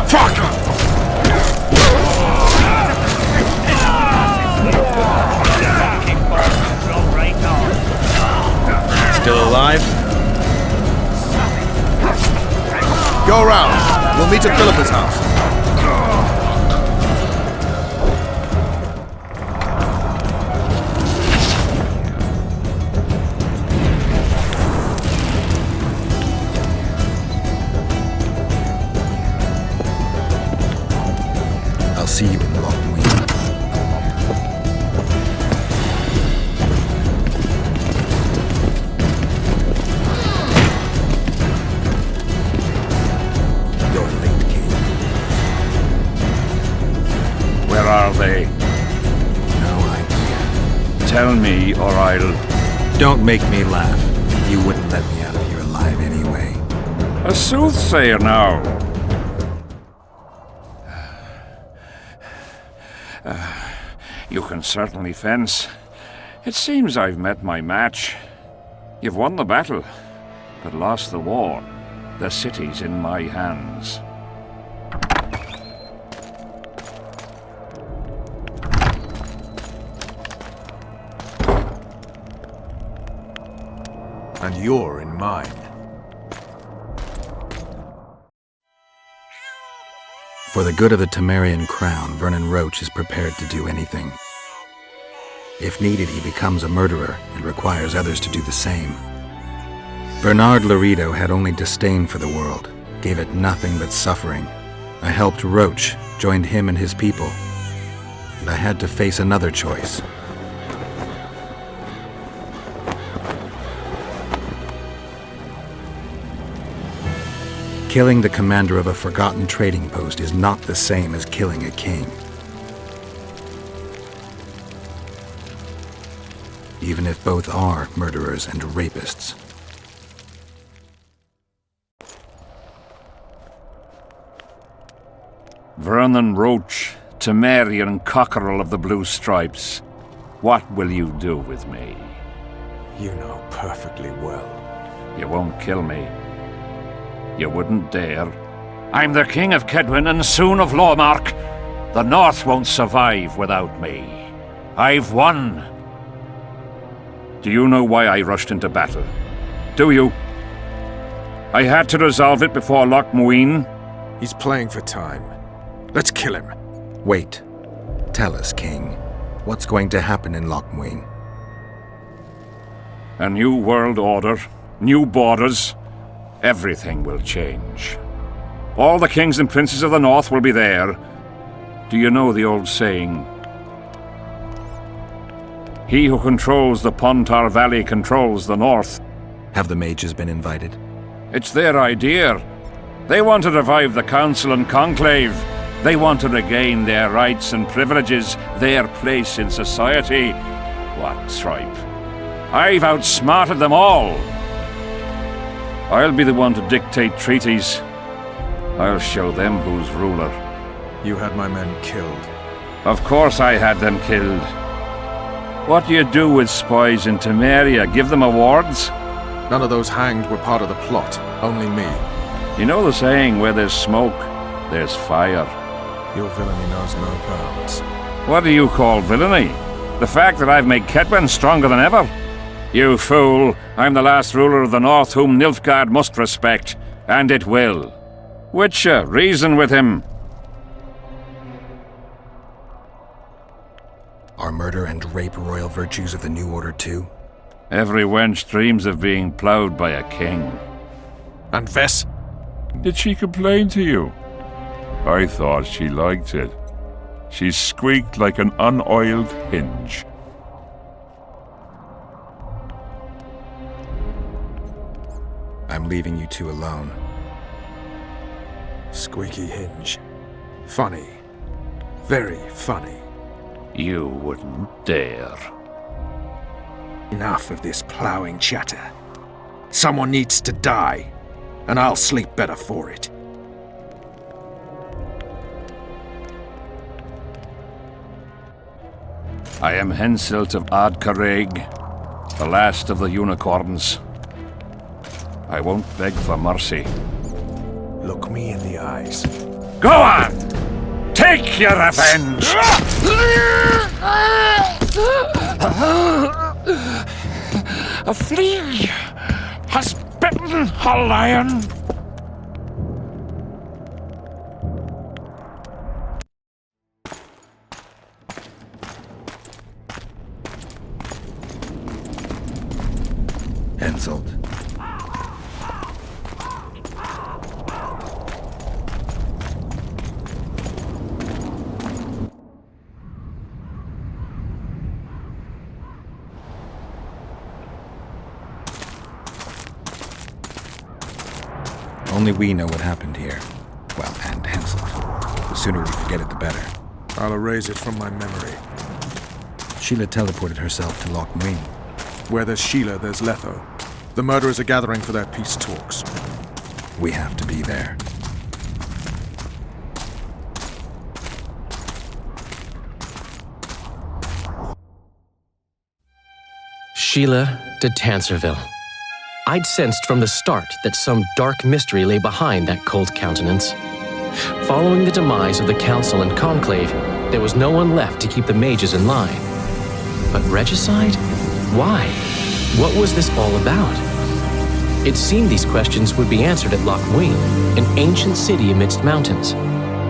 Fuck! Still alive? Go around. We'll meet at Philippa's house. I'll see you in Lockwood. You're late, King. Where are they? No idea. Tell me, or I'll... Don't make me laugh. You wouldn't let me out of here alive anyway. A soothsayer now. You can certainly fence. It seems I've met my match. You've won the battle, but lost the war. The city's in my hands. And you're in mine. For the good of the Temerian crown, Vernon Roche is prepared to do anything. If needed, he becomes a murderer and requires others to do the same. Bernard Laredo had only disdain for the world, gave it nothing but suffering. I helped Roche, joined him and his people. And I had to face another choice. Killing the commander of a forgotten trading post is not the same as killing a king. Even if both are murderers and rapists. Vernon Roche, Temerian cockerel of the Blue Stripes. What will you do with me? You know perfectly well. You won't kill me. You wouldn't dare. I'm the King of Kedwin and soon of Lawmark. The North won't survive without me. I've won. Do you know why I rushed into battle? Do you? I had to resolve it before Loch Muin. He's playing for time. Let's kill him. Wait. Tell us, King. What's going to happen in Loch Muin? A new world order, new borders. Everything will change. All the kings and princes of the north will be there. Do you know the old saying? He who controls the Pontar Valley controls the north. Have the mages been invited? It's their idea. They want to revive the council and conclave. They want to regain their rights and privileges, their place in society. What tripe? I've outsmarted them all. I'll be the one to dictate treaties. I'll show them who's ruler. You had my men killed. Of course I had them killed. What do you do with spies in Temeria? Give them awards? None of those hanged were part of the plot. Only me. You know the saying, where there's smoke, there's fire. Your villainy knows no bounds. What do you call villainy? The fact that I've made Ketwen stronger than ever? You fool! I'm the last ruler of the North whom Nilfgaard must respect, and it will. Witcher, reason with him. Are murder and rape royal virtues of the New Order too? Every wench dreams of being ploughed by a king. And Vess? Did she complain to you? I thought she liked it. She squeaked like an unoiled hinge. I'm leaving you two alone. Squeaky hinge. Funny. Very funny. You wouldn't dare. Enough of this ploughing chatter. Someone needs to die, and I'll sleep better for it. I am Henselt of Ardcarreg, the last of the unicorns. I won't beg for mercy. Look me in the eyes. Go on! Take your revenge! A flea has bitten a lion. Henselt. Only we know what happened here. Well, and Henselt. The sooner we forget it, the better. I'll erase it from my memory. Sheila teleported herself to Loch Muin. Where there's Sheila, there's Letho. The murderers are gathering for their peace talks. We have to be there. Sheila de Tanserville. I'd sensed from the start that some dark mystery lay behind that cold countenance. Following the demise of the Council and Conclave, there was no one left to keep the mages in line. But regicide? Why? What was this all about? It seemed these questions would be answered at Loch Muin, an ancient city amidst mountains,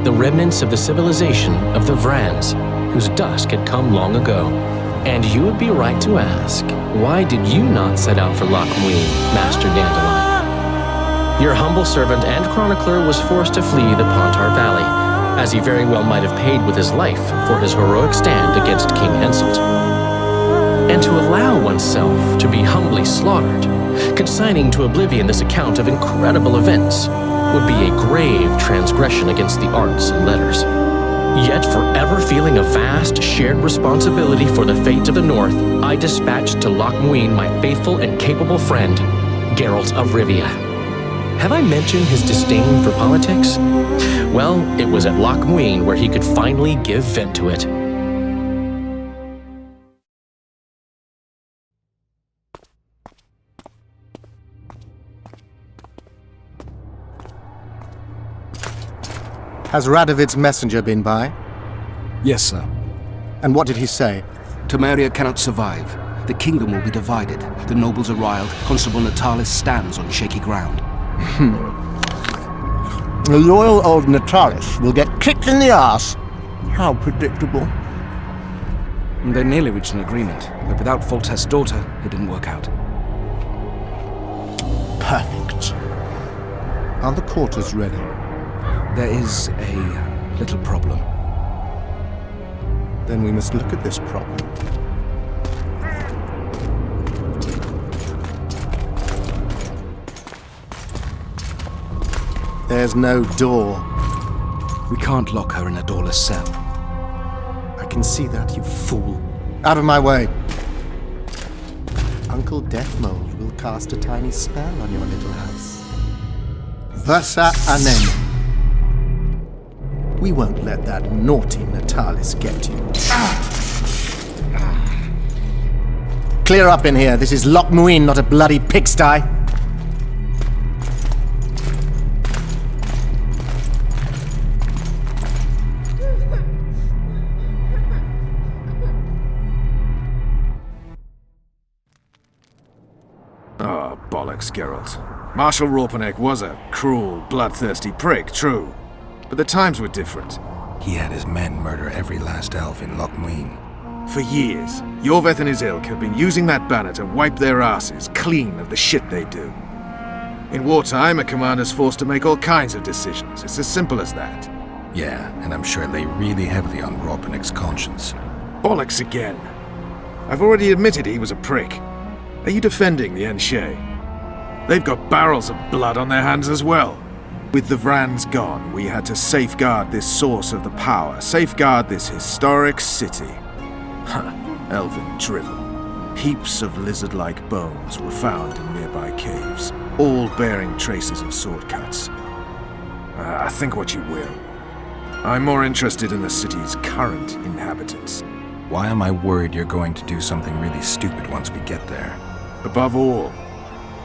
the remnants of the civilization of the Vrans, whose dusk had come long ago. And you would be right to ask, why did you not set out for Loch Muin, Master Dandelion? Your humble servant and chronicler was forced to flee the Pontar Valley, as he very well might have paid with his life for his heroic stand against King Henselt. And to allow oneself to be humbly slaughtered, consigning to oblivion this account of incredible events, would be a grave transgression against the arts and letters. Yet, forever feeling a vast, shared responsibility for the fate of the North, I dispatched to Loch Muin my faithful and capable friend, Geralt of Rivia. Have I mentioned his disdain for politics? Well, it was at Loch Muin where he could finally give vent to it. Has Radovid's messenger been by? Yes, sir. And what did he say? Temeria cannot survive. The kingdom will be divided. The nobles are riled. Constable Natalis stands on shaky ground. The loyal old Natalis will get kicked in the arse. How predictable. They nearly reached an agreement, but without Foltest's daughter, it didn't work out. Perfect. Are the quarters ready? There is a little problem. Then we must look at this problem. There's no door. We can't lock her in a doorless cell. I can see that, you fool. Out of my way. Uncle Deathmold will cast a tiny spell on your little house. Versa anem. We won't let that naughty Natalis get you. Clear up in here. This is Loch Muin, not a bloody pigsty. Oh, bollocks, Geralt. Marshal Raupenek was a cruel, bloodthirsty prick, true. But the times were different. He had his men murder every last elf in Loch Muin. For years, Yorveth and his ilk have been using that banner to wipe their asses clean of the shit they do. In wartime, a commander's forced to make all kinds of decisions. It's as simple as that. Yeah, and I'm sure it lay really heavily on Raupenek's conscience. Bollocks again. I've already admitted he was a prick. Are you defending the Enshe? They've got barrels of blood on their hands as well. With the Vrans gone, we had to safeguard this source of the power, safeguard this historic city. Huh, elven drivel. Heaps of lizard-like bones were found in nearby caves, all bearing traces of sword cuts. Think what you will. I'm more interested in the city's current inhabitants. Why am I worried you're going to do something really stupid once we get there? Above all,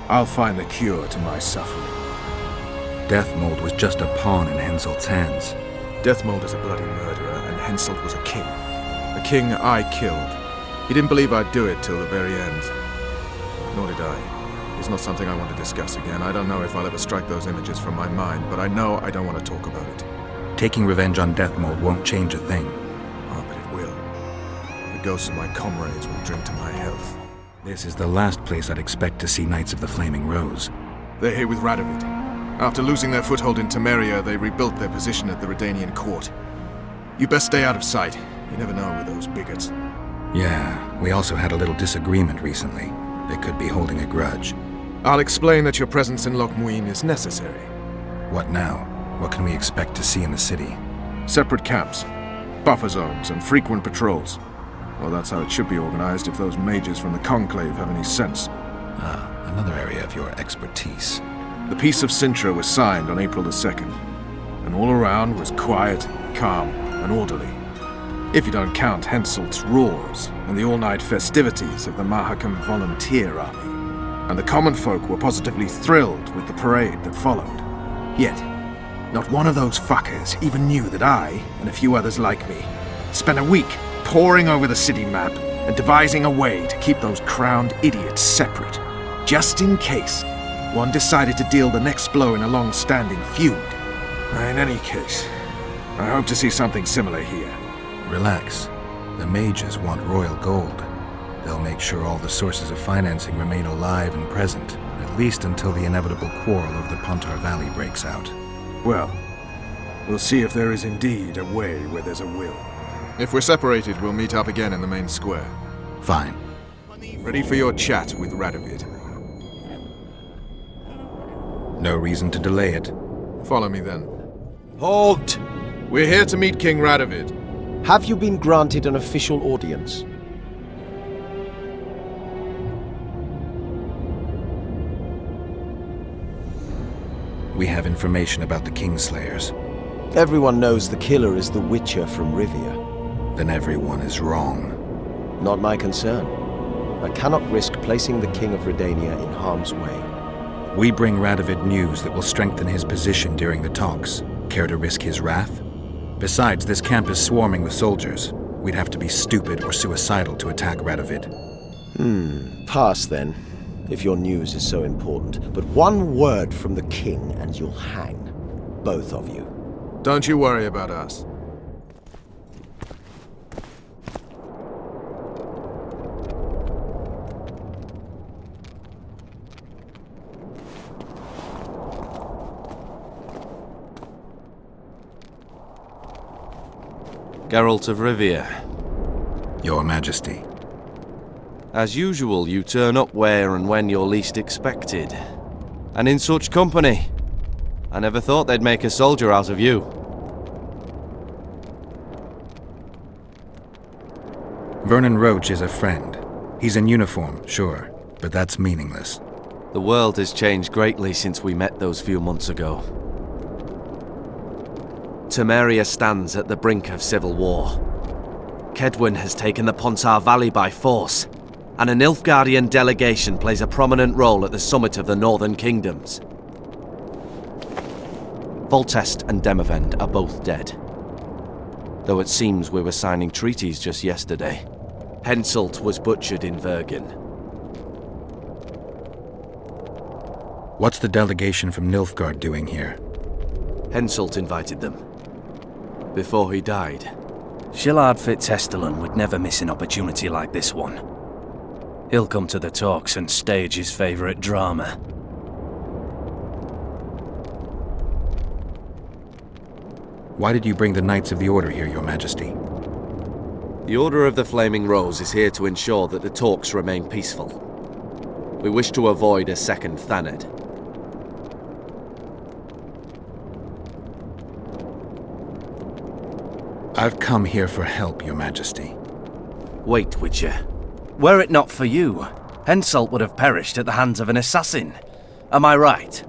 I'll find the cure to my suffering. Deathmold was just a pawn in Henselt's hands. Deathmold is a bloody murderer, and Henselt was a king. A king I killed. He didn't believe I'd do it till the very end. Nor did I. It's not something I want to discuss again. I don't know if I'll ever strike those images from my mind, but I know I don't want to talk about it. Taking revenge on Deathmold won't change a thing. Oh, but it will. The ghosts of my comrades will drink to my health. This is the last place I'd expect to see Knights of the Flaming Rose. They're here with Radovid. After losing their foothold in Temeria, they rebuilt their position at the Redanian court. You best stay out of sight. You never know with those bigots. Yeah, we also had a little disagreement recently. They could be holding a grudge. I'll explain that your presence in Loch Muin is necessary. What now? What can we expect to see in the city? Separate camps, buffer zones, and frequent patrols. Well, that's how it should be organized if those mages from the Conclave have any sense. Ah, another area of your expertise. The Peace of Sintra was signed on April the 2nd, and all around was quiet, calm, and orderly. If you don't count Henselt's roars and the all-night festivities of the Mahakam Volunteer Army. And the common folk were positively thrilled with the parade that followed. Yet, not one of those fuckers even knew that I, and a few others like me, spent a week poring over the city map and devising a way to keep those crowned idiots separate, just in case one decided to deal the next blow in a long-standing feud. In any case, I hope to see something similar here. Relax. The mages want royal gold. They'll make sure all the sources of financing remain alive and present, at least until the inevitable quarrel over the Pontar Valley breaks out. Well, we'll see if there is indeed a way where there's a will. If we're separated, we'll meet up again in the main square. Fine. Ready for your chat with Radovid. No reason to delay it. Follow me then. Halt! We're here to meet King Radovid. Have you been granted an official audience? We have information about the Kingslayers. Everyone knows the killer is the Witcher from Rivia. Then everyone is wrong. Not my concern. I cannot risk placing the King of Redania in harm's way. We bring Radovid news that will strengthen his position during the talks. Care to risk his wrath? Besides, this camp is swarming with soldiers. We'd have to be stupid or suicidal to attack Radovid. Pass then. if your news is so important, but one word from the king and you'll hang. Both of you. Don't you worry about us. Geralt of Rivia. Your Majesty. As usual, you turn up where and when you're least expected. And in such company. I never thought they'd make a soldier out of you. Vernon Roach is a friend. He's in uniform, sure, but that's meaningless. The world has changed greatly since we met those few months ago. Temeria stands at the brink of civil war. Kedwin has taken the Pontar Valley by force, and a Nilfgaardian delegation plays a prominent role at the summit of the Northern Kingdoms. Foltest and Demavend are both dead. Though it seems we were signing treaties just yesterday. Henselt was butchered in Vergen. What's the delegation from Nilfgaard doing here? Henselt invited them. Before he died. Shillard Fitzhestelin would never miss an opportunity like this one. He'll come to the talks and stage his favourite drama. Why did you bring the Knights of the Order here, Your Majesty? The Order of the Flaming Rose is here to ensure that the talks remain peaceful. We wish to avoid a second Thanedd. I've come here for help, Your Majesty. Wait, Witcher. Were it not for you, Henselt would have perished at the hands of an assassin. Am I right?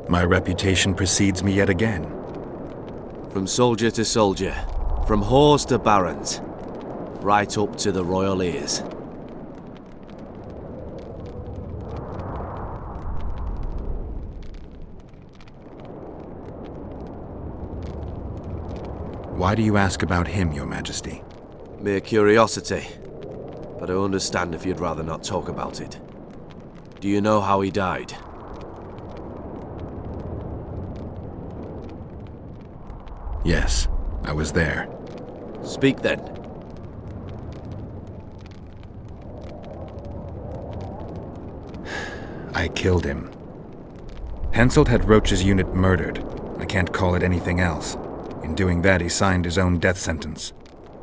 My reputation precedes me yet again. From soldier to soldier, from whores to barons, right up to the royal ears. Why do you ask about him, Your Majesty? Mere curiosity, but I understand if you'd rather not talk about it. Do you know how he died? Yes, I was there. Speak then. I killed him. Henselt had Roach's unit murdered. I can't call it anything else. In doing that, he signed his own death sentence.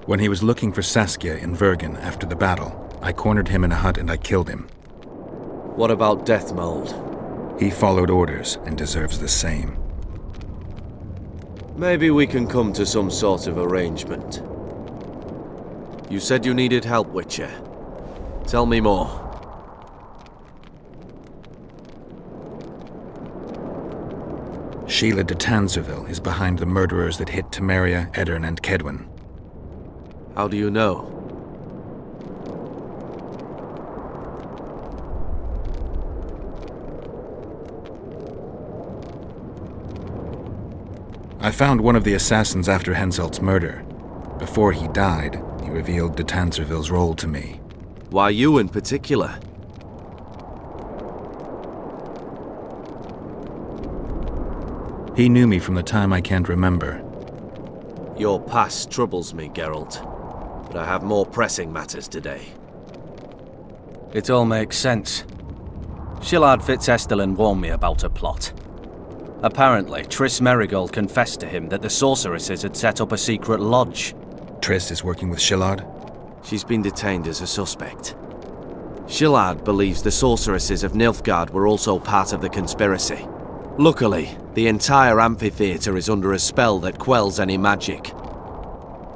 When he was looking for Saskia in Vergen after the battle, I cornered him in a hut and I killed him. What about Deathmold? He followed orders and deserves the same. Maybe we can come to some sort of arrangement. You said you needed help, Witcher. Tell me more. Sheila de Tanserville is behind the murderers that hit Temeria, Eddern, and Kedwin. How do you know? I found one of the assassins after Henselt's murder. Before he died, he revealed de Tanserville's role to me. Why you in particular? He knew me from the time I can't remember. Your past troubles me, Geralt, but I have more pressing matters today. It all makes sense. Shillard Fitzhestelin warned me about a plot. Apparently, Triss Merigold confessed to him that the sorceresses had set up a secret lodge. Triss is working with Shillard? She's been detained as a suspect. Shillard believes the sorceresses of Nilfgaard were also part of the conspiracy. Luckily, the entire amphitheatre is under a spell that quells any magic.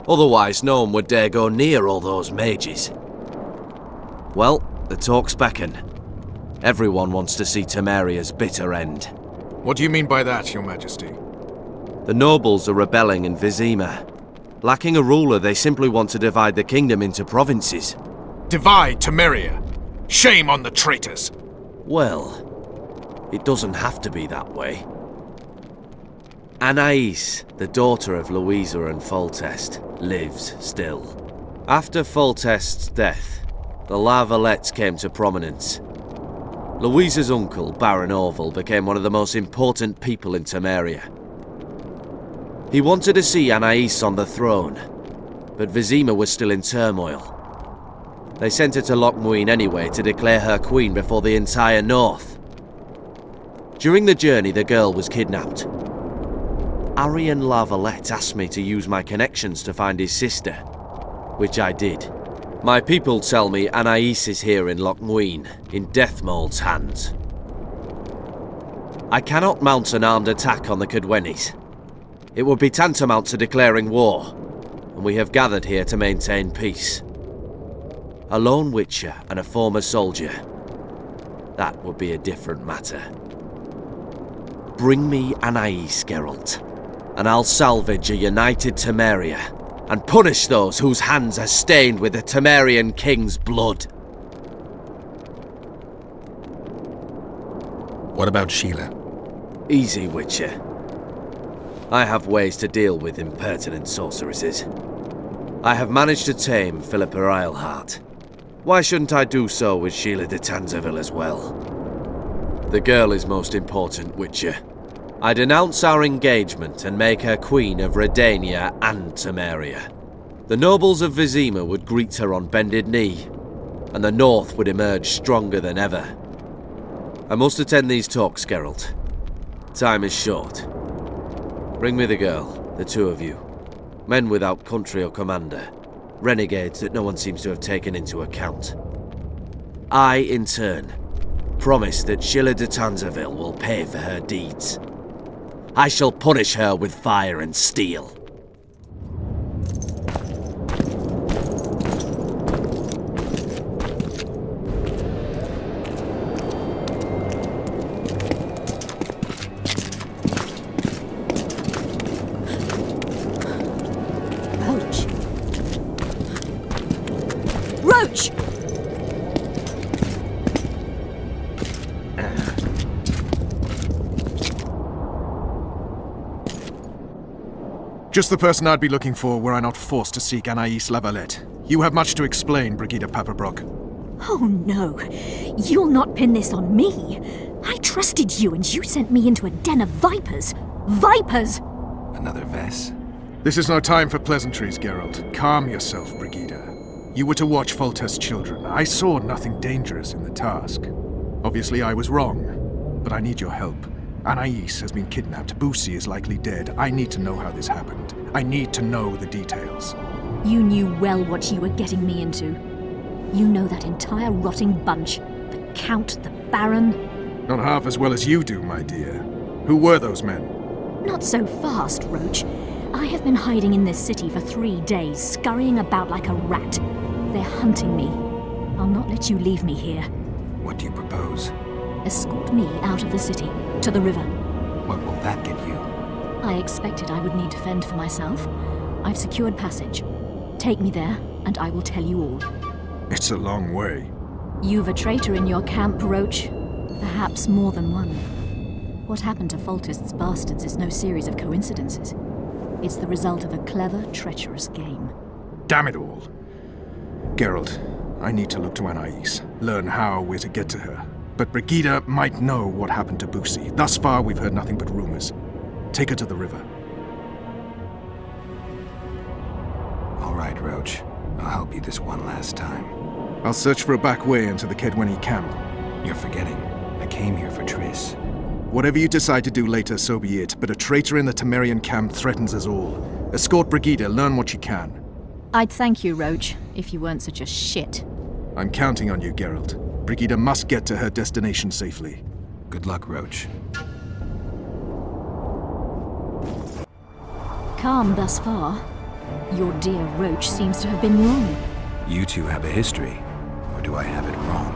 Otherwise, no one would dare go near all those mages. Well, the talks beckon. Everyone wants to see Temeria's bitter end. What do you mean by that, Your Majesty? The nobles are rebelling in Vizima. Lacking a ruler, they simply want to divide the kingdom into provinces. Divide Temeria! Shame on the traitors! Well, it doesn't have to be that way. Anais, the daughter of Louisa and Foltest, lives still. After Foltest's death, the La Valettes came to prominence. Louisa's uncle, Baron Orville, became one of the most important people in Temeria. He wanted to see Anais on the throne, but Vizima was still in turmoil. They sent her to Lochmuin anyway to declare her queen before the entire north. During the journey, the girl was kidnapped. Arian La Valette asked me to use my connections to find his sister, which I did. My people tell me Anais is here in Lochmuin, in Deathmold's hands. I cannot mount an armed attack on the Cadwennis. It would be tantamount to declaring war, and we have gathered here to maintain peace. A lone witcher and a former soldier, that would be a different matter. Bring me Anais, Geralt, and I'll salvage a united Temeria and punish those whose hands are stained with the Temerian king's blood. What about Sheila? Easy, Witcher. I have ways to deal with impertinent sorceresses. I have managed to tame Philippa Eilhart. Why shouldn't I do so with Sheila de Tanzaville as well? The girl is most important, Witcher. I denounce our engagement and make her queen of Redania and Temeria. The nobles of Vizima would greet her on bended knee, and the north would emerge stronger than ever. I must attend these talks, Geralt. Time is short. Bring me the girl, the two of you. Men without country or commander. Renegades that no one seems to have taken into account. I, in turn, promise that Sheila de Tanzaville will pay for her deeds. I shall punish her with fire and steel. Roach! Roach! Just the person I'd be looking for were I not forced to seek Anais La Valette. You have much to explain, Brigida Papabrock. Oh no, you'll not pin this on me. I trusted you and you sent me into a den of vipers. Vipers! Another Vess. This is no time for pleasantries, Geralt. Calm yourself, Brigida. You were to watch Foltest's children. I saw nothing dangerous in the task. Obviously I was wrong, but I need your help. Anais has been kidnapped. Boosie is likely dead. I need to know how this happened. I need to know the details. You knew well what you were getting me into. You know that entire rotting bunch. The Count, the Baron. Not half as well as you do, my dear. Who were those men? Not so fast, Roach. I have been hiding in this city for 3 days, scurrying about like a rat. They're hunting me. I'll not let you leave me here. What do you propose? Escort me out of the city, to the river. What will that get you? I expected I would need to fend for myself. I've secured passage. Take me there, and I will tell you all. It's a long way. You've a traitor in your camp, Roach. Perhaps more than one. What happened to Foltest's bastards is no series of coincidences. It's the result of a clever, treacherous game. Damn it all. Geralt, I need to look to Anais, learn how we're to get to her. But Brigida might know what happened to Boosie. Thus far, we've heard nothing but rumors. Take her to the river. All right, Roach. I'll help you this one last time. I'll search for a back way into the Cadwenny camp. You're forgetting. I came here for Triss. Whatever you decide to do later, so be it. But a traitor in the Temerian camp threatens us all. Escort Brigida, learn what you can. I'd thank you, Roach, if you weren't such a shit. I'm counting on you, Geralt. Brigida must get to her destination safely. Good luck, Roach. Calm thus far. Your dear Roach seems to have been wrong. You two have a history, or do I have it wrong?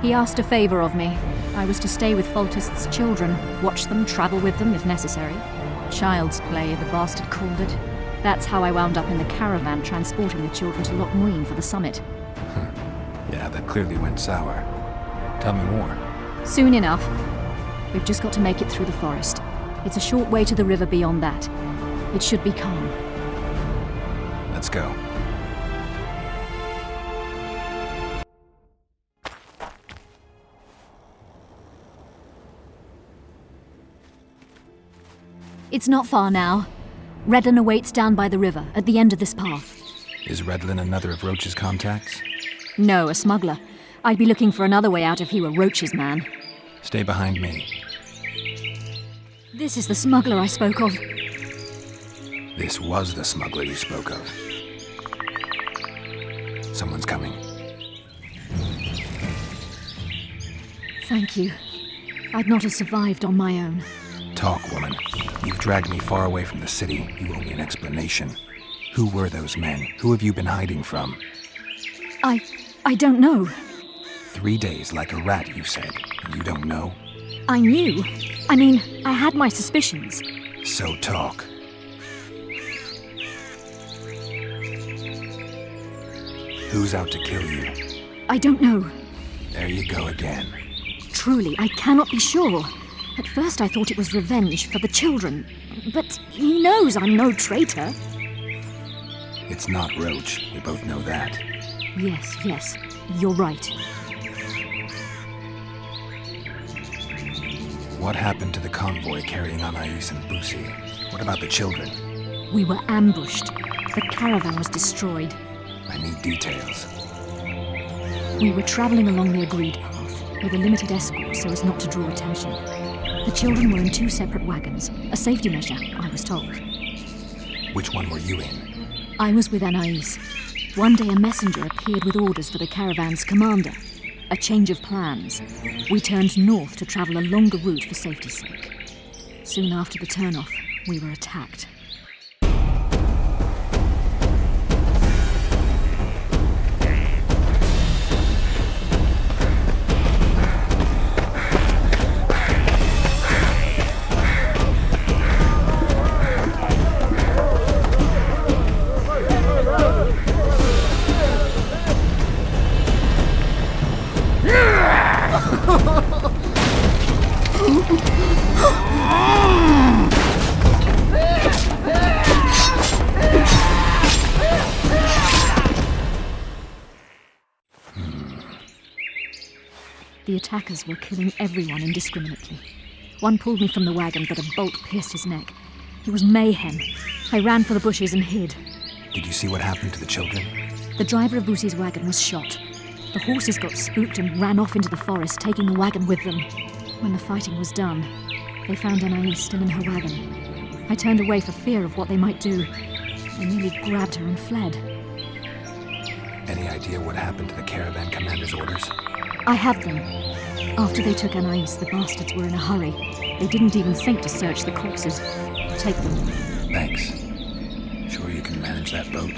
He asked a favor of me. I was to stay with Foltest's children, watch them, travel with them if necessary. Child's play, the bastard called it. That's how I wound up in the caravan transporting the children to Lochmuin for the summit. Yeah, that clearly went sour. Tell me more. Soon enough. We've just got to make it through the forest. It's a short way to the river beyond that. It should be calm. Let's go. It's not far now. Redlin awaits down by the river, at the end of this path. Is Redlin another of Roach's contacts? No, a smuggler. I'd be looking for another way out if he were Roach's man. Stay behind me. This is the smuggler I spoke of. This was the smuggler you spoke of. Someone's coming. Thank you. I'd not have survived on my own. Talk, woman. You've dragged me far away from the city. You owe me an explanation. Who were those men? Who have you been hiding from? I don't know. 3 days like a rat, you said, and you don't know? I knew. I mean, I had my suspicions. So talk. Who's out to kill you? I don't know. There you go again. Truly, I cannot be sure. At first I thought it was revenge for the children. But he knows I'm no traitor. It's not Roach. We both know that. Yes, you're right. What happened to the convoy carrying Anais and Busi? What about the children? We were ambushed. The caravan was destroyed. I need details. We were travelling along the agreed path, with a limited escort so as not to draw attention. The children were in 2 separate wagons, a safety measure, I was told. Which one were you in? I was with Anais. One day a messenger appeared with orders for the caravan's commander. A change of plans. We turned north to travel a longer route for safety's sake. Soon after the turnoff, we were attacked. The attackers were killing everyone indiscriminately. One pulled me from the wagon, but a bolt pierced his neck. It was mayhem. I ran for the bushes and hid. Did you see what happened to the children? The driver of Busi's wagon was shot. The horses got spooked and ran off into the forest, taking the wagon with them. When the fighting was done, they found Anais still in her wagon. I turned away for fear of what they might do. They nearly grabbed her and fled. Any idea what happened to the caravan commander's orders? I have them. After they took Anais, the bastards were in a hurry. They didn't even think to search the corpses. Take them. Thanks. Sure you can manage that boat?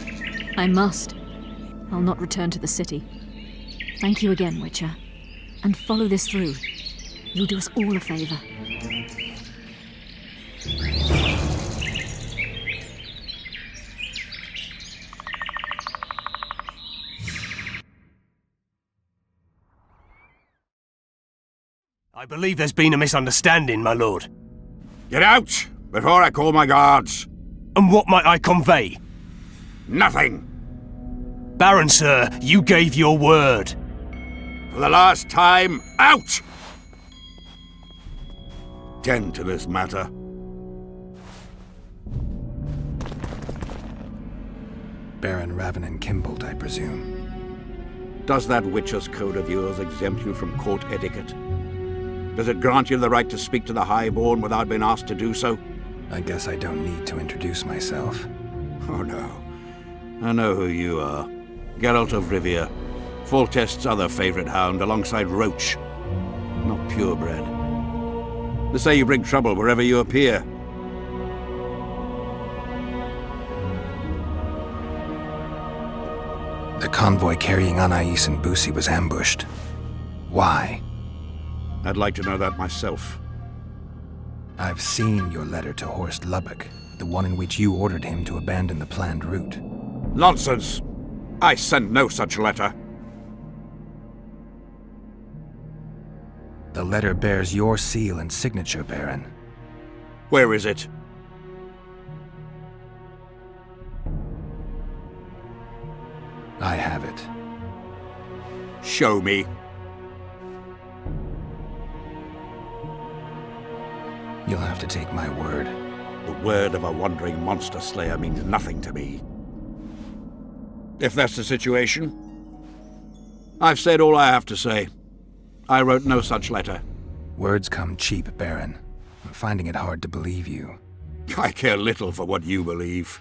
I must. I'll not return to the city. Thank you again, Witcher. And follow this through. You'll do us all a favor. I believe there's been a misunderstanding, my lord. Get out, before I call my guards. And what might I convey? Nothing. Baron, sir, you gave your word. For the last time, out! Tend to this matter. Baron Ravenin Kimbolt, I presume. Does that Witcher's code of yours exempt you from court etiquette? Does it grant you the right to speak to the Highborn without being asked to do so? I guess I don't need to introduce myself. Oh no. I know who you are. Geralt of Rivia. Foltest's other favorite hound alongside Roach. Not purebred. They say you bring trouble wherever you appear. The convoy carrying Anais and Busi was ambushed. Why? I'd like to know that myself. I've seen your letter to Horst Lubbock, the one in which you ordered him to abandon the planned route. Nonsense! I sent no such letter. The letter bears your seal and signature, Baron. Where is it? I have it. Show me. You'll have to take my word. The word of a wandering monster slayer means nothing to me. If that's the situation, I've said all I have to say. I wrote no such letter. Words come cheap, Baron. I'm finding it hard to believe you. I care little for what you believe.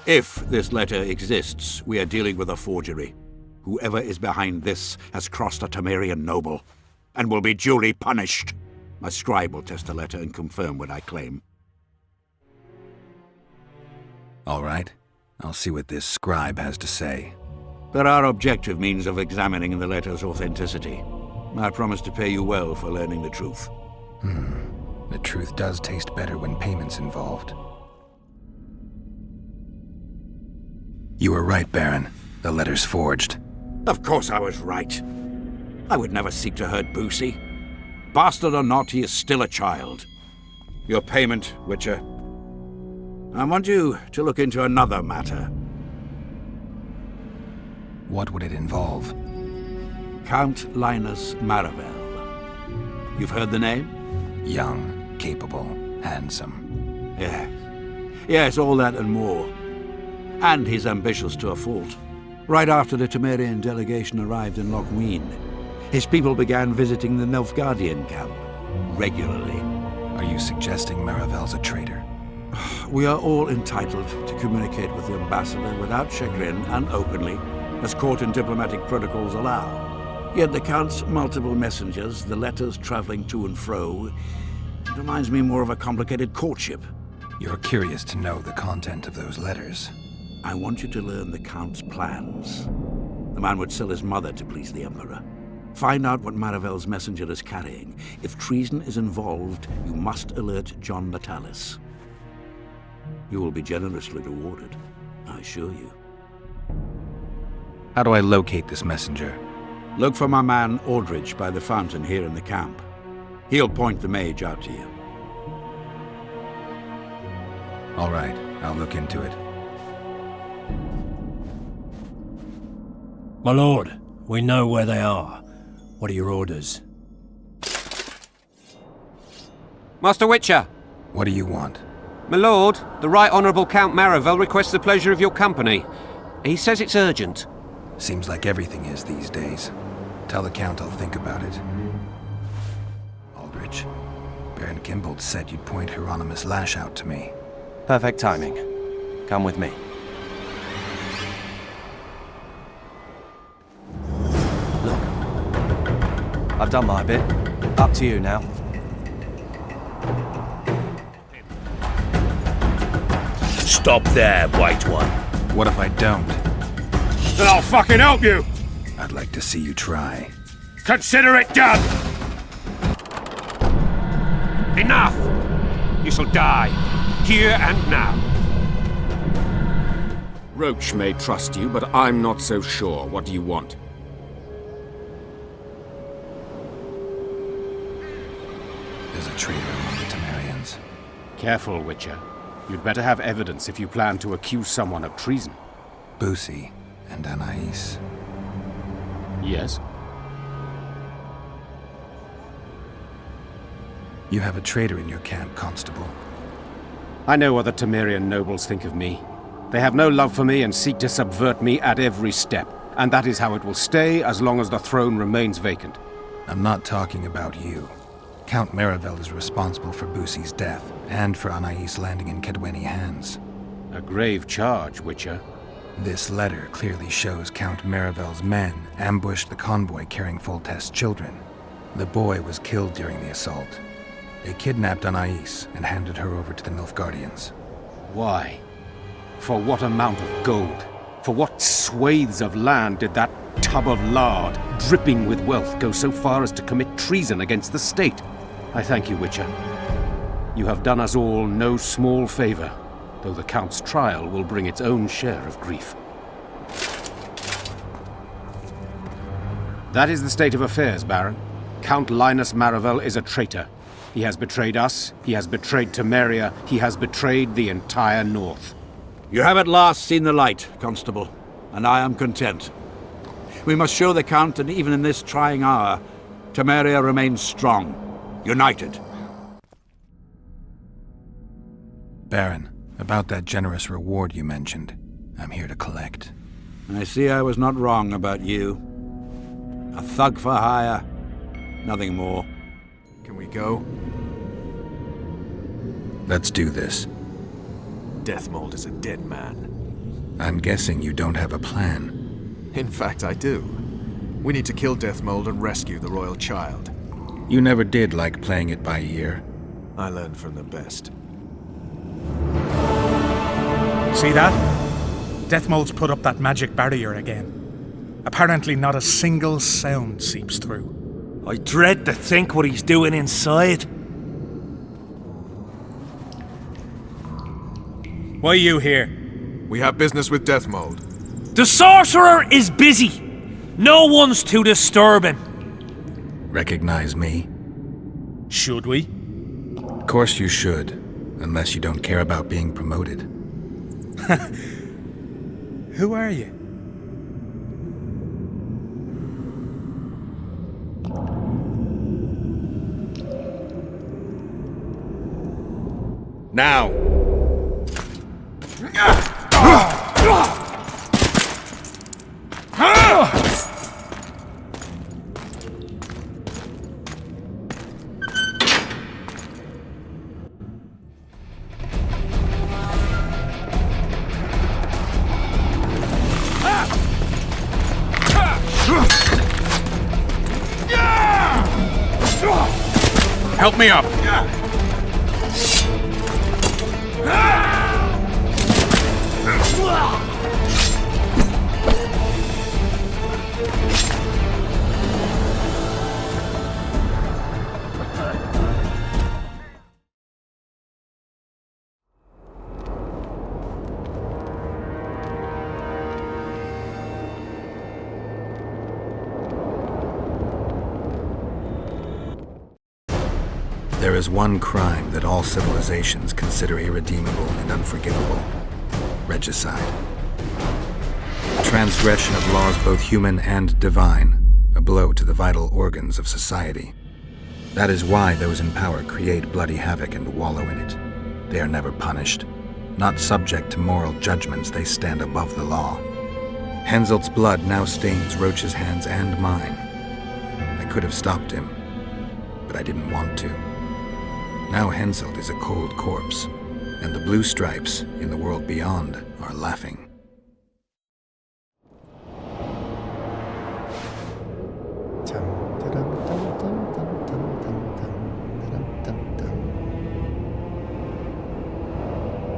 If this letter exists, we are dealing with a forgery. Whoever is behind this has crossed a Temerian noble, and will be duly punished. My scribe will test the letter and confirm what I claim. All right. I'll see what this scribe has to say. There are objective means of examining the letter's authenticity. I promise to pay you well for learning the truth. The truth does taste better when payment's involved. You were right, Baron. The letter's forged. Of course I was right. I would never seek to hurt Boosie. Bastard or not, he is still a child. Your payment, Witcher. I want you to look into another matter. What would it involve? Count Linus Maravel. You've heard the name? Young, capable, handsome. Yes. Yes, all that and more. And he's ambitious to a fault. Right after the Temerian delegation arrived in Lochween, his people began visiting the Nilfgaardian camp regularly. Are you suggesting Maravel's a traitor? We are all entitled to communicate with the ambassador without chagrin and openly, as court and diplomatic protocols allow. Yet the Count's multiple messengers, the letters traveling to and fro, it reminds me more of a complicated courtship. You're curious to know the content of those letters. I want you to learn the Count's plans. The man would sell his mother to please the Emperor. Find out what Maravel's messenger is carrying. If treason is involved, you must alert John Natalis. You will be generously rewarded, I assure you. How do I locate this messenger? Look for my man Aldridge by the fountain here in the camp. He'll point the mage out to you. All right, I'll look into it. My lord, we know where they are. What are your orders? Master Witcher! What do you want? My lord, the Right Honourable Count Maravel requests the pleasure of your company. He says it's urgent. Seems like everything is these days. Tell the Count I'll think about it. Aldridge, Baron Kimbold said you'd point Hieronymus Lash out to me. Perfect timing. Come with me. Look. I've done my bit. Up to you now. Stop there, White One. What if I don't? Then I'll fucking help you! I'd like to see you try. Consider it done! Enough! You shall die, here and now. Roach may trust you, but I'm not so sure. What do you want? There's a traitor among the Temerians. Careful, Witcher. You'd better have evidence if you plan to accuse someone of treason. Boosie and Anais. Yes? You have a traitor in your camp, Constable. I know what the Temerian nobles think of me. They have no love for me and seek to subvert me at every step. And that is how it will stay as long as the throne remains vacant. I'm not talking about you. Count Maravel is responsible for Boosie's death, and for Anais landing in Kedweni hands. A grave charge, Witcher. This letter clearly shows Count Maravel's men ambushed the convoy carrying Foltest's children. The boy was killed during the assault. They kidnapped Anais and handed her over to the Nilfgaardians. Why? For what amount of gold? For what swathes of land did that tub of lard, dripping with wealth, go so far as to commit treason against the state? I thank you, Witcher. You have done us all no small favor, though the Count's trial will bring its own share of grief. That is the state of affairs, Baron. Count Linus Maravel is a traitor. He has betrayed us, he has betrayed Temeria, he has betrayed the entire North. You have at last seen the light, Constable, and I am content. We must show the Count that even in this trying hour, Temeria remains strong, united. Baron, about that generous reward you mentioned, I'm here to collect. I see I was not wrong about you. A thug for hire. Nothing more. Can we go? Let's do this. Deathmold is a dead man. I'm guessing you don't have a plan. In fact, I do. We need to kill Deathmold and rescue the royal child. You never did like playing it by ear. I learned from the best. See that? Deathmold's put up that magic barrier again. Apparently not a single sound seeps through. I dread to think what he's doing inside. Why are you here? We have business with Deathmold. The sorcerer is busy. No one's to disturb him. Recognize me? Should we? Of course you should, unless you don't care about being promoted. Who are you? Now! Help me up! There is one crime that all civilizations consider irredeemable and unforgivable: regicide. Transgression of laws both human and divine, a blow to the vital organs of society. That is why those in power create bloody havoc and wallow in it. They are never punished. Not subject to moral judgments, they stand above the law. Henselt's blood now stains Roach's hands and mine. I could have stopped him, but I didn't want to. Now Henselt is a cold corpse, and the blue stripes in the world beyond are laughing.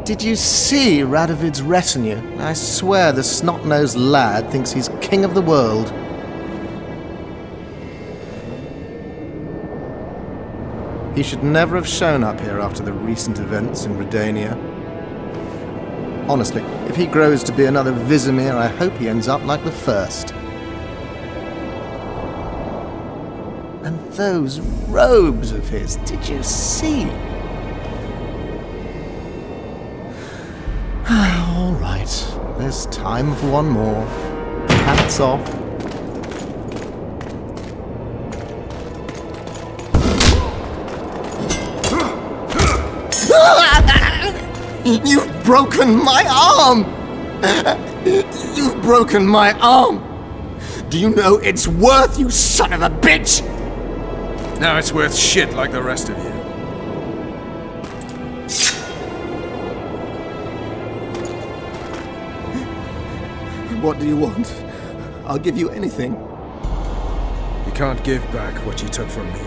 Did you see Radovid's retinue? I swear the snot-nosed lad thinks he's king of the world. He should never have shown up here after the recent events in Redania. Honestly, if he grows to be another Vizimir, I hope he ends up like the first. And those robes of his, did you see? All right, there's time for one more. Hats off. You've broken my arm! You've broken my arm! Do you know it's worth, you son of a bitch? Now it's worth shit like the rest of you. What do you want? I'll give you anything. You can't give back what you took from me.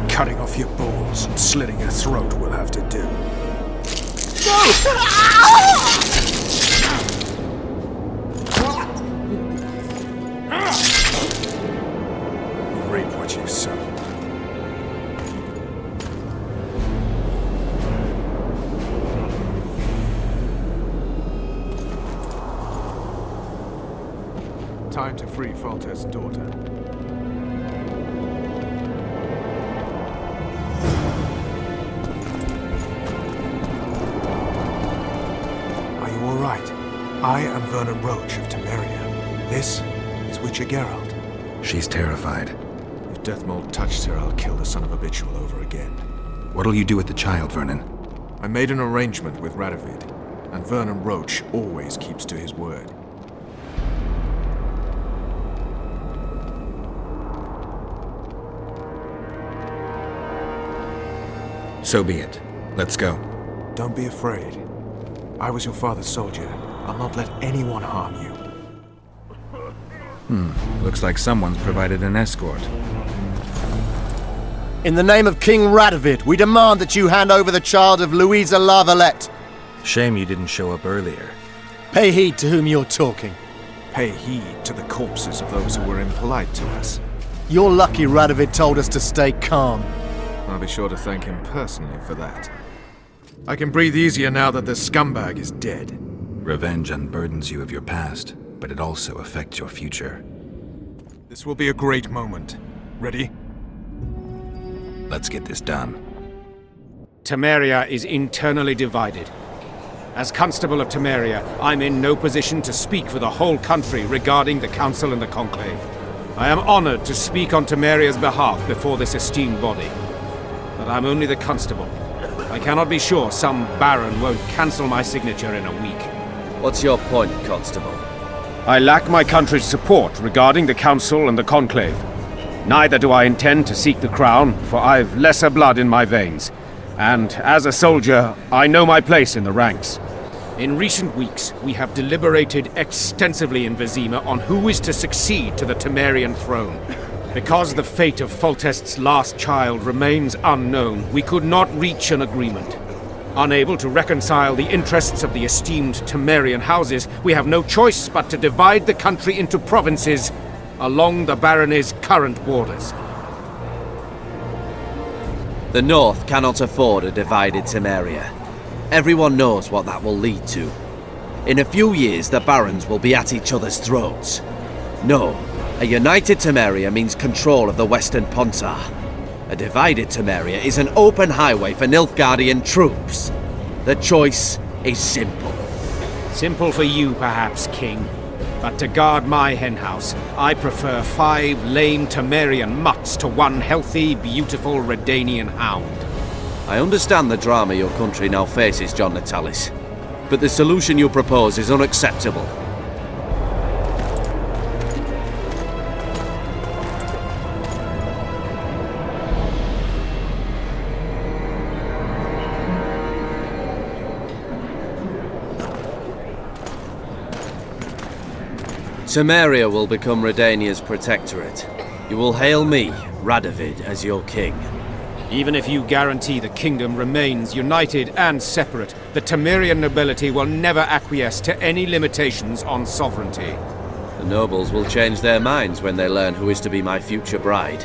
Cutting off your balls and slitting your throat will have to do. You reap what you sow. Time to free Foltest's daughter. Right. I am Vernon Roach of Temeria. This is Witcher Geralt. She's terrified. You've Death Mold touches her, I'll kill the son of a bitch all over again. What'll you do with the child, Vernon? I made an arrangement with Radovid, and Vernon Roach always keeps to his word. So be it. Let's go. Don't be afraid. I was your father's soldier. I'll not let anyone harm you. Looks like someone's provided an escort. In the name of King Radovid, we demand that you hand over the child of Louisa Lavalette. Shame you didn't show up earlier. Pay heed to whom you're talking. Pay heed to the corpses of those who were impolite to us. You're lucky Radovid told us to stay calm. I'll be sure to thank him personally for that. I can breathe easier now that the scumbag is dead. Revenge unburdens you of your past, but it also affects your future. This will be a great moment. Ready? Let's get this done. Temeria is internally divided. As Constable of Temeria, I'm in no position to speak for the whole country regarding the Council and the Conclave. I am honored to speak on Temeria's behalf before this esteemed body. But I'm only the Constable. I cannot be sure some Baron won't cancel my signature in a week. What's your point, Constable? I lack my country's support regarding the Council and the Conclave. Neither do I intend to seek the crown, for I've lesser blood in my veins. And as a soldier, I know my place in the ranks. In recent weeks, we have deliberated extensively in Vizima on who is to succeed to the Temerian throne. Because the fate of Foltest's last child remains unknown, we could not reach an agreement. Unable to reconcile the interests of the esteemed Temerian houses, we have no choice but to divide the country into provinces along the barony's current borders. The North cannot afford a divided Temeria. Everyone knows what that will lead to. In a few years, the barons will be at each other's throats. No, a united Temeria means control of the Western Pontar. A divided Temeria is an open highway for Nilfgaardian troops. The choice is simple. Simple for you, perhaps, King. But to guard my henhouse, I prefer 5 lame Temerian mutts to 1 healthy, beautiful Redanian hound. I understand the drama your country now faces, John Natalis. But the solution you propose is unacceptable. Temeria will become Redania's protectorate. You will hail me, Radovid, as your king. Even if you guarantee the kingdom remains united and separate, the Temerian nobility will never acquiesce to any limitations on sovereignty. The nobles will change their minds when they learn who is to be my future bride.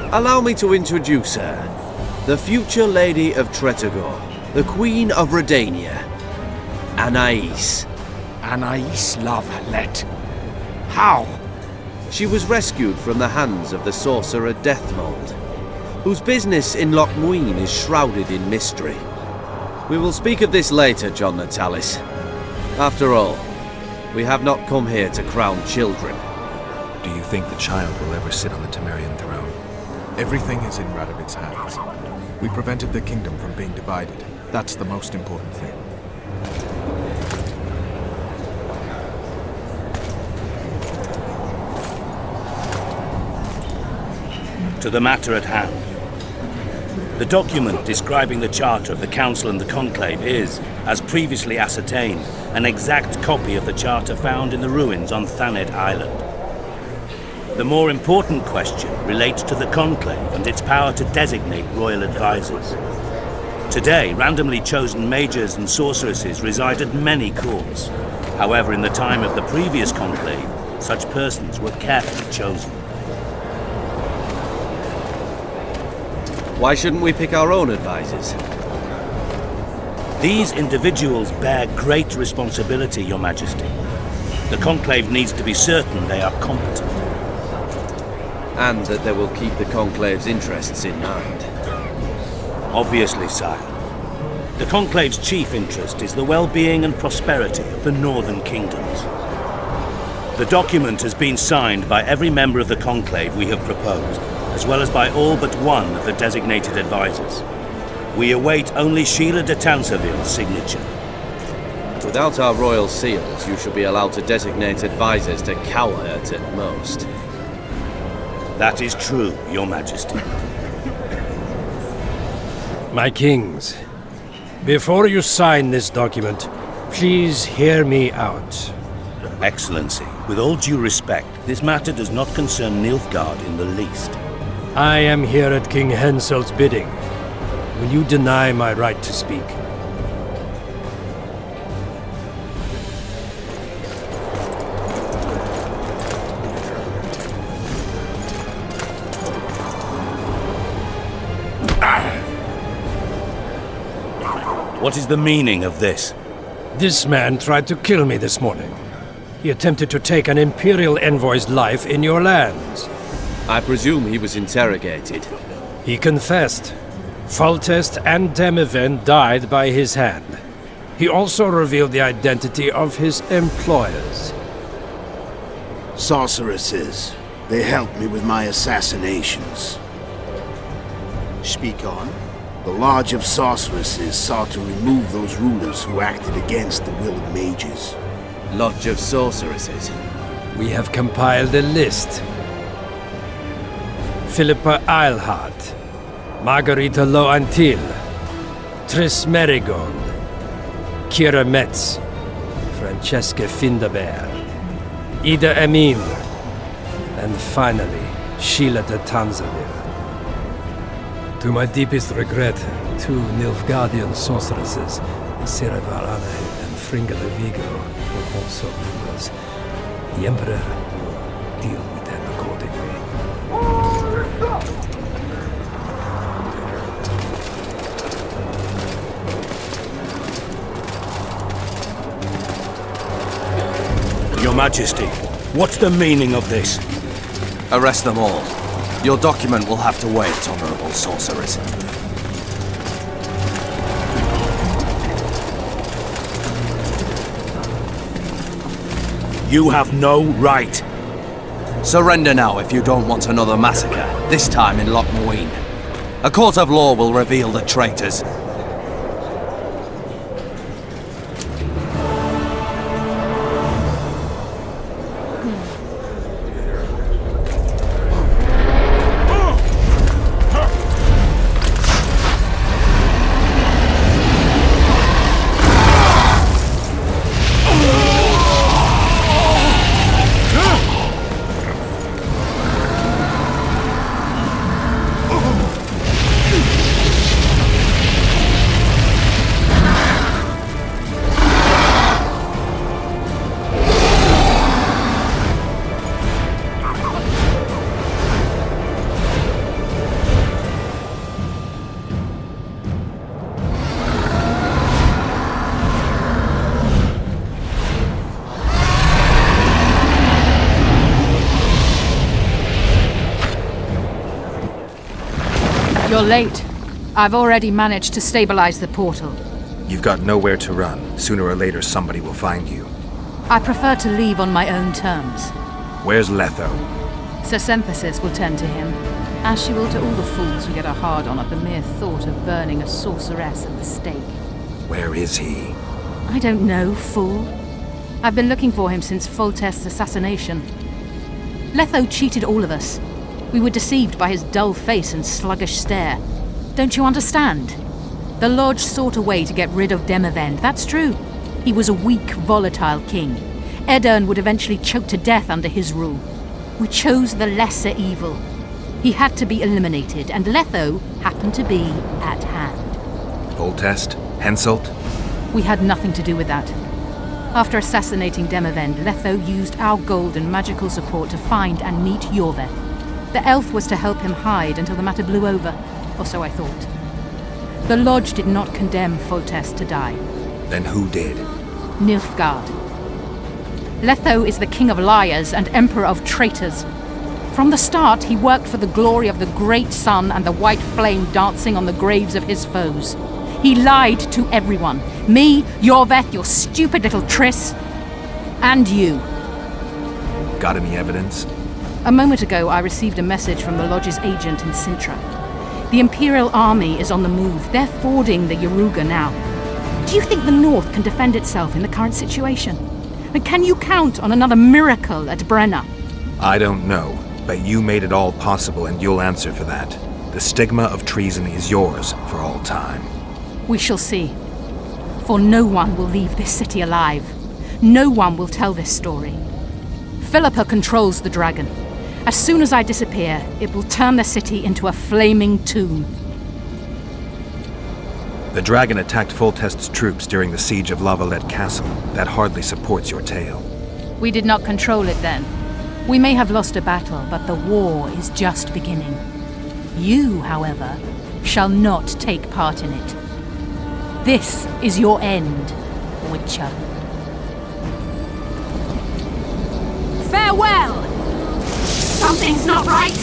Allow me to introduce her. The future Lady of Tretogor, the Queen of Redania, Anais. Anais Lavalette. How? She was rescued from the hands of the sorcerer Deathmold, whose business in Lochmuin is shrouded in mystery. We will speak of this later, John Natalis. After all, we have not come here to crown children. Do you think the child will ever sit on the Temerian throne? Everything is in Radovid's hands. We prevented the kingdom from being divided. That's the most important thing. To the matter at hand. The document describing the charter of the Council and the Conclave is, as previously ascertained, an exact copy of the charter found in the ruins on Thanet Island. The more important question relates to the Conclave and its power to designate royal advisors. Today, randomly chosen mages and sorceresses reside at many courts. However, in the time of the previous Conclave, such persons were carefully chosen. Why shouldn't we pick our own advisors? These individuals bear great responsibility, Your Majesty. The Conclave needs to be certain they are competent. And that they will keep the Conclave's interests in mind. Obviously, sire. The Conclave's chief interest is the well-being and prosperity of the northern kingdoms. The document has been signed by every member of the Conclave we have proposed, as well as by all but one of the designated advisors. We await only Sheila de Tanseville's signature. Without our royal seals, you should be allowed to designate advisors to cowherd at most. That is true, Your Majesty. My kings, before you sign this document, please hear me out. Excellency, with all due respect, this matter does not concern Nilfgaard in the least. I am here at King Henselt's bidding. Will you deny my right to speak? What is the meaning of this? This man tried to kill me this morning. He attempted to take an Imperial envoy's life in your lands. I presume he was interrogated. He confessed. Foltest and Demiven died by his hand. He also revealed the identity of his employers. Sorceresses. They helped me with my assassinations. Speak on. The Lodge of Sorceresses sought to remove those rulers who acted against the will of mages. Lodge of Sorceresses? We have compiled a list. Philippa Eilhart, Margarita Loantil, Triss Merigold, Kira Metz, Francesca Findaber, Ida Emil, and finally, Sheila de Tanseville. To my deepest regret, 2 Nilfgaardian sorceresses, Sera Varane and Fringa de Vigo, were also members. The Emperor will deal with them accordingly. Your Majesty, what's the meaning of this? Arrest them all. Your document will have to wait, Honorable Sorceress. You have no right. Surrender now if you don't want another massacre, this time in Lochmuine. A court of law will reveal the traitors. You're late. I've already managed to stabilize the portal. You've got nowhere to run. Sooner or later, somebody will find you. I prefer to leave on my own terms. Where's Letho? Sir Sempesis will tend to him, as she will to all the fools who get a hard-on at the mere thought of burning a sorceress at the stake. Where is he? I don't know, fool. I've been looking for him since Foltest's assassination. Letho cheated all of us. We were deceived by his dull face and sluggish stare. Don't you understand? The Lodge sought a way to get rid of Demavend, that's true. He was a weak, volatile king. Edirn would eventually choke to death under his rule. We chose the lesser evil. He had to be eliminated, and Letho happened to be at hand. Foltest? Henselt? We had nothing to do with that. After assassinating Demavend, Letho used our gold and magical support to find and meet Yorveth. The elf was to help him hide until the matter blew over, or so I thought. The Lodge did not condemn Foltest to die. Then who did? Nilfgaard. Letho is the king of liars and emperor of traitors. From the start, he worked for the glory of the great sun and the white flame dancing on the graves of his foes. He lied to everyone. Me, Yorveth, your stupid little Triss, and you. Got any evidence? A moment ago, I received a message from the Lodge's agent in Sintra. The Imperial Army is on the move. They're fording the Yaruga now. Do you think the North can defend itself in the current situation? And can you count on another miracle at Brenna? I don't know, but you made it all possible and you'll answer for that. The stigma of treason is yours for all time. We shall see. For no one will leave this city alive. No one will tell this story. Philippa controls the dragon. As soon as I disappear, it will turn the city into a flaming tomb. The dragon attacked Foltest's troops during the siege of Lavalette Castle. That hardly supports your tale. We did not control it then. We may have lost a battle, but the war is just beginning. You, however, shall not take part in it. This is your end, Witcher. Farewell! Something's not right!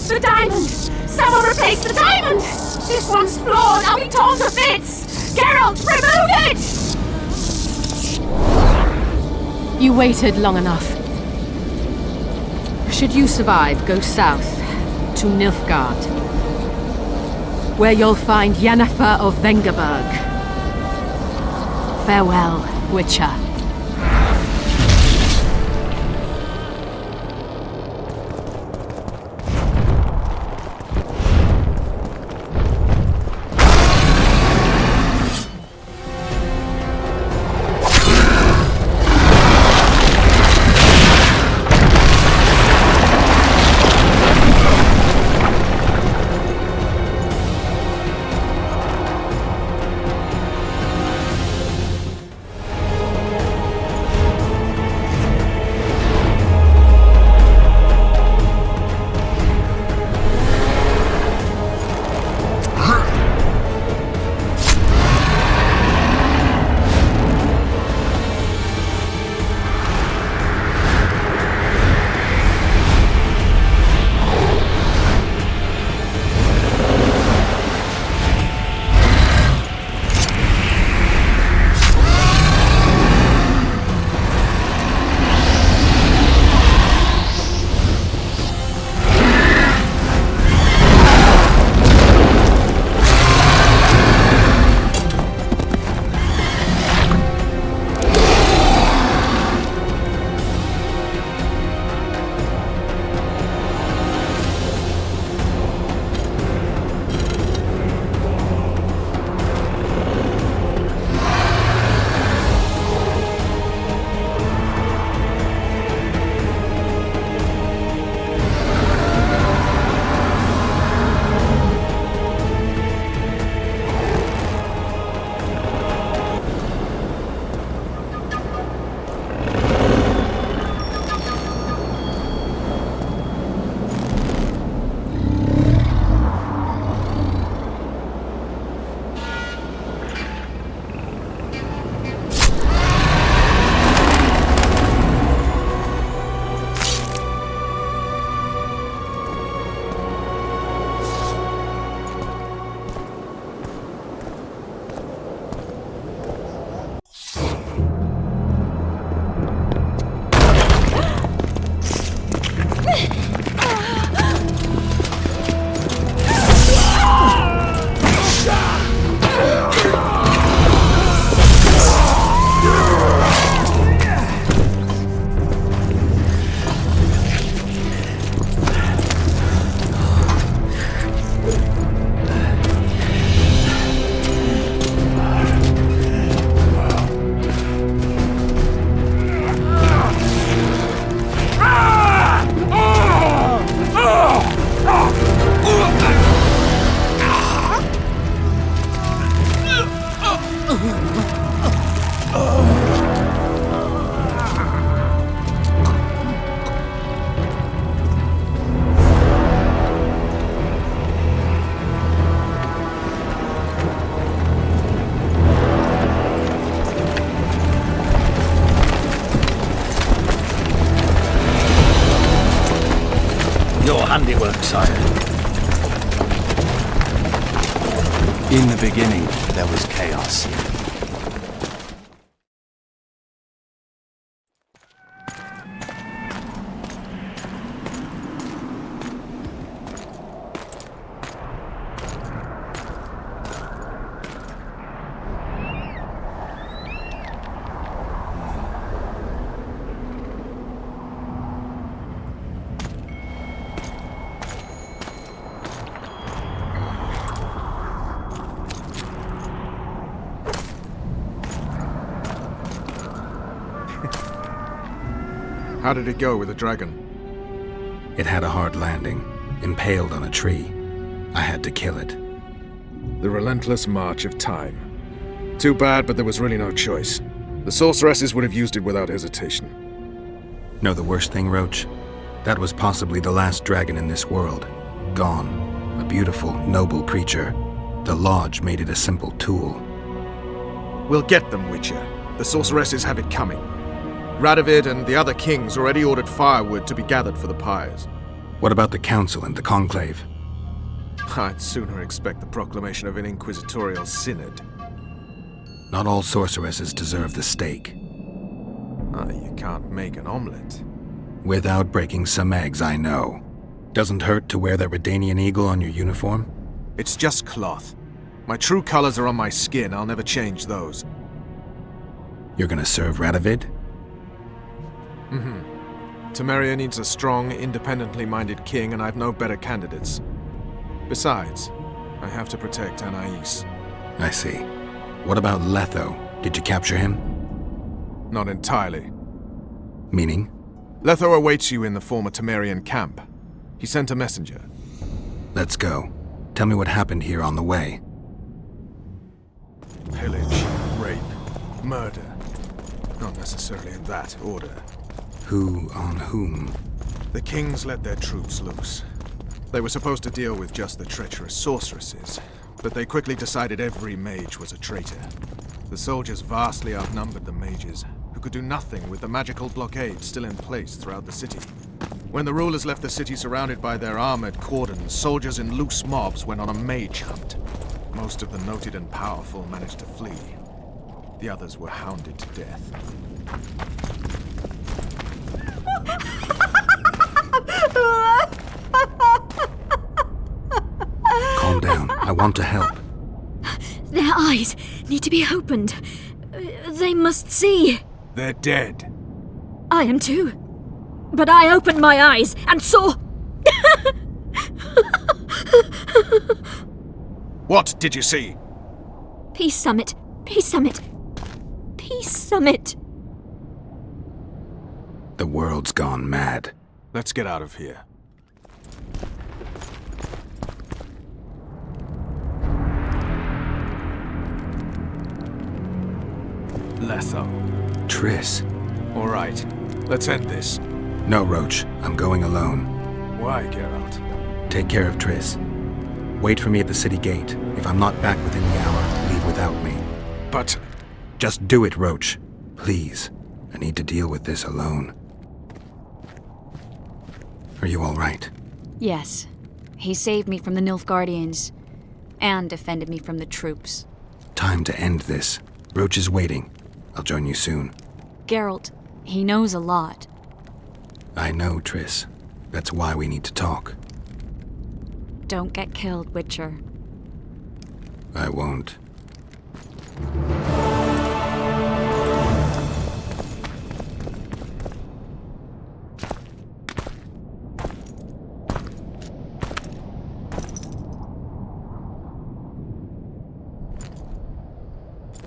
The diamond! Someone replace the diamond! This one's flawed! I'll be torn to bits! Geralt, remove it! You waited long enough. Should you survive, go south to Nilfgaard, where you'll find Yennefer of Vengerberg. Farewell, Witcher. Your handiwork, sire. In the beginning, there was chaos. How did it go with the dragon? It had a hard landing, impaled on a tree. I had to kill it. The relentless march of time. Too bad, but there was really no choice. The sorceresses would have used it without hesitation. Know the worst thing, Roach? That was possibly the last dragon in this world. Gone. A beautiful, noble creature. The Lodge made it a simple tool. We'll get them, Witcher. The sorceresses have it coming. Radovid and the other kings already ordered firewood to be gathered for the pyres. What about the council and the conclave? I'd sooner expect the proclamation of an inquisitorial synod. Not all sorceresses deserve the stake. You can't make an omelette. Without breaking some eggs, I know. Doesn't hurt to wear that Redanian eagle on your uniform? It's just cloth. My true colors are on my skin. I'll never change those. You're gonna serve Radovid? Temeria needs a strong, independently minded king, and I've no better candidates. Besides, I have to protect Anais. I see. What about Letho? Did you capture him? Not entirely. Meaning? Letho awaits you in the former Temerian camp. He sent a messenger. Let's go. Tell me what happened here on the way. Pillage, rape, murder. Not necessarily in that order. Who on whom? The kings let their troops loose. They were supposed to deal with just the treacherous sorceresses, but they quickly decided every mage was a traitor. The soldiers vastly outnumbered the mages, who could do nothing with the magical blockade still in place throughout the city. When the rulers left the city surrounded by their armored cordons, soldiers in loose mobs went on a mage hunt. Most of the noted and powerful managed to flee. The others were hounded to death. Calm down. I want to help. Their eyes need to be opened. They must see. They're dead. I am too. But I opened my eyes and saw... What did you see? Peace Summit. Peace Summit. Peace Summit. The world's gone mad. Let's get out of here. Letho. Triss. All right. Let's end this. No, Roach. I'm going alone. Why, Geralt? Take care of Triss. Wait for me at the city gate. If I'm not back within the hour, leave without me. But... Just do it, Roach. Please. I need to deal with this alone. Are you all right? Yes. He saved me from the Nilfgaardians, and defended me from the troops. Time to end this. Roach is waiting. I'll join you soon. Geralt, he knows a lot. I know, Triss. That's why we need to talk. Don't get killed, Witcher. I won't.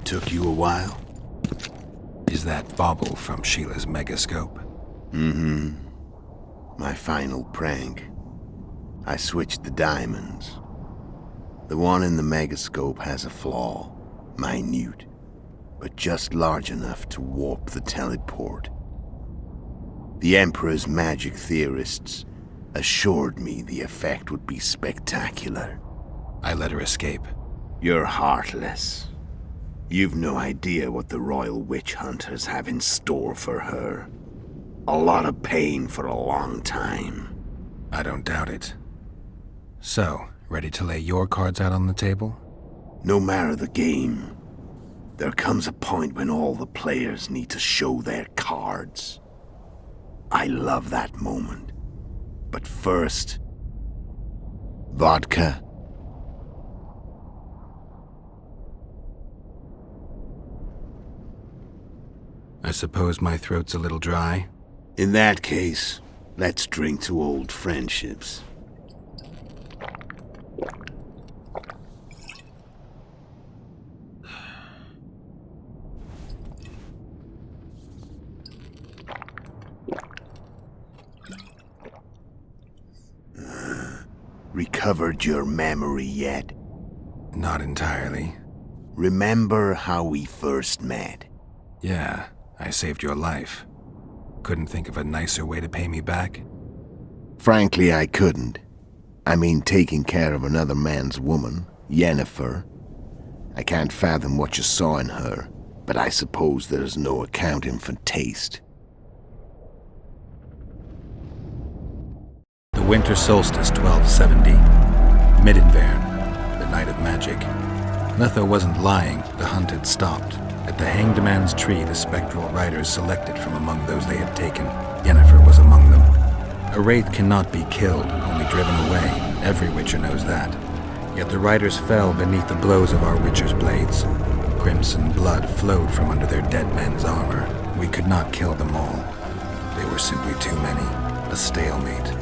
Took you a while? Is that bauble from Sheila's megascope? Mm-hmm. My final prank. I switched the diamonds. The one in the megascope has a flaw. Minute. But just large enough to warp the teleport. The Emperor's magic theorists assured me the effect would be spectacular. I let her escape. You're heartless. You've no idea what the royal witch hunters have in store for her. A lot of pain for a long time. I don't doubt it. So, ready to lay your cards out on the table? No matter the game, there comes a point when all the players need to show their cards. I love that moment. But first, vodka. I suppose my throat's a little dry. In that case, let's drink to old friendships. Recovered your memory yet? Not entirely. Remember how we first met? Yeah, I saved your life. Couldn't think of a nicer way to pay me back? Frankly, I couldn't. I mean, taking care of another man's woman, Yennefer. I can't fathom what you saw in her, but I suppose there's no accounting for taste. The winter solstice 1270. Midinvern, the night of magic. Letho wasn't lying, the hunt had stopped. At the Hanged Man's Tree, the spectral riders selected from among those they had taken. Yennefer was among them. A wraith cannot be killed, only driven away. Every witcher knows that. Yet the riders fell beneath the blows of our witcher's blades. Crimson blood flowed from under their dead men's armor. We could not kill them all. They were simply too many. A stalemate.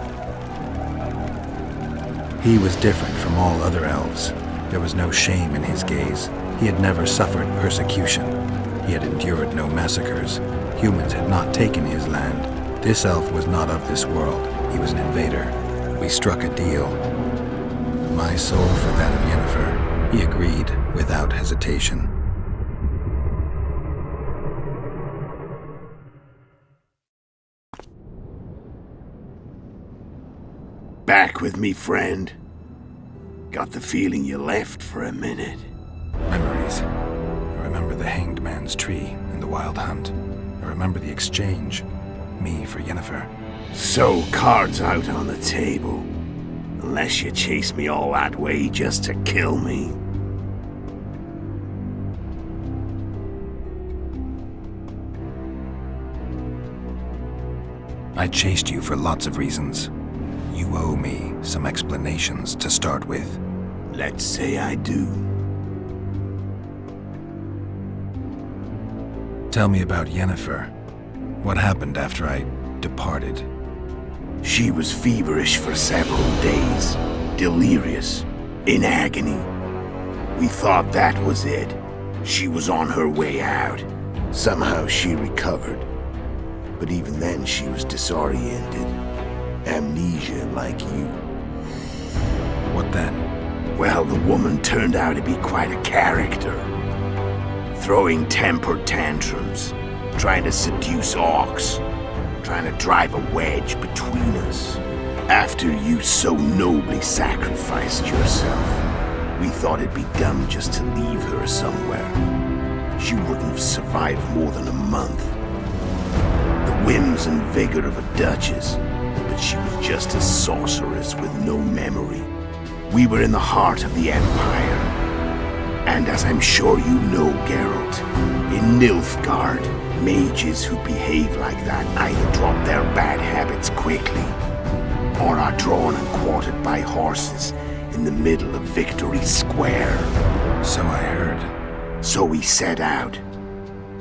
He was different from all other elves. There was no shame in his gaze. He had never suffered persecution. He had endured no massacres. Humans had not taken his land. This elf was not of this world. He was an invader. We struck a deal. My soul for that of Yennefer. He agreed without hesitation. Back with me, friend. Got the feeling you left for a minute. Memories. I remember the Hanged Man's Tree and the wild hunt. I remember the exchange. Me for Yennefer. So, cards out on the table. Unless you chase me all that way just to kill me. I chased you for lots of reasons. You owe me some explanations to start with. Let's say I do. Tell me about Yennefer. What happened after I departed? She was feverish for several days, delirious, in agony. We thought that was it. She was on her way out. Somehow she recovered. But even then she was disoriented. Amnesia like you. What then? Well, the woman turned out to be quite a character. Throwing temper tantrums, trying to seduce orcs, trying to drive a wedge between us. After you so nobly sacrificed yourself, we thought it'd be dumb just to leave her somewhere. She wouldn't have survived more than a month. The whims and vigor of a duchess, but she was just a sorceress with no memory. We were in the heart of the Empire. And as I'm sure you know, Geralt, in Nilfgaard, mages who behave like that either drop their bad habits quickly, or are drawn and quartered by horses in the middle of Victory Square. So I heard. So we set out,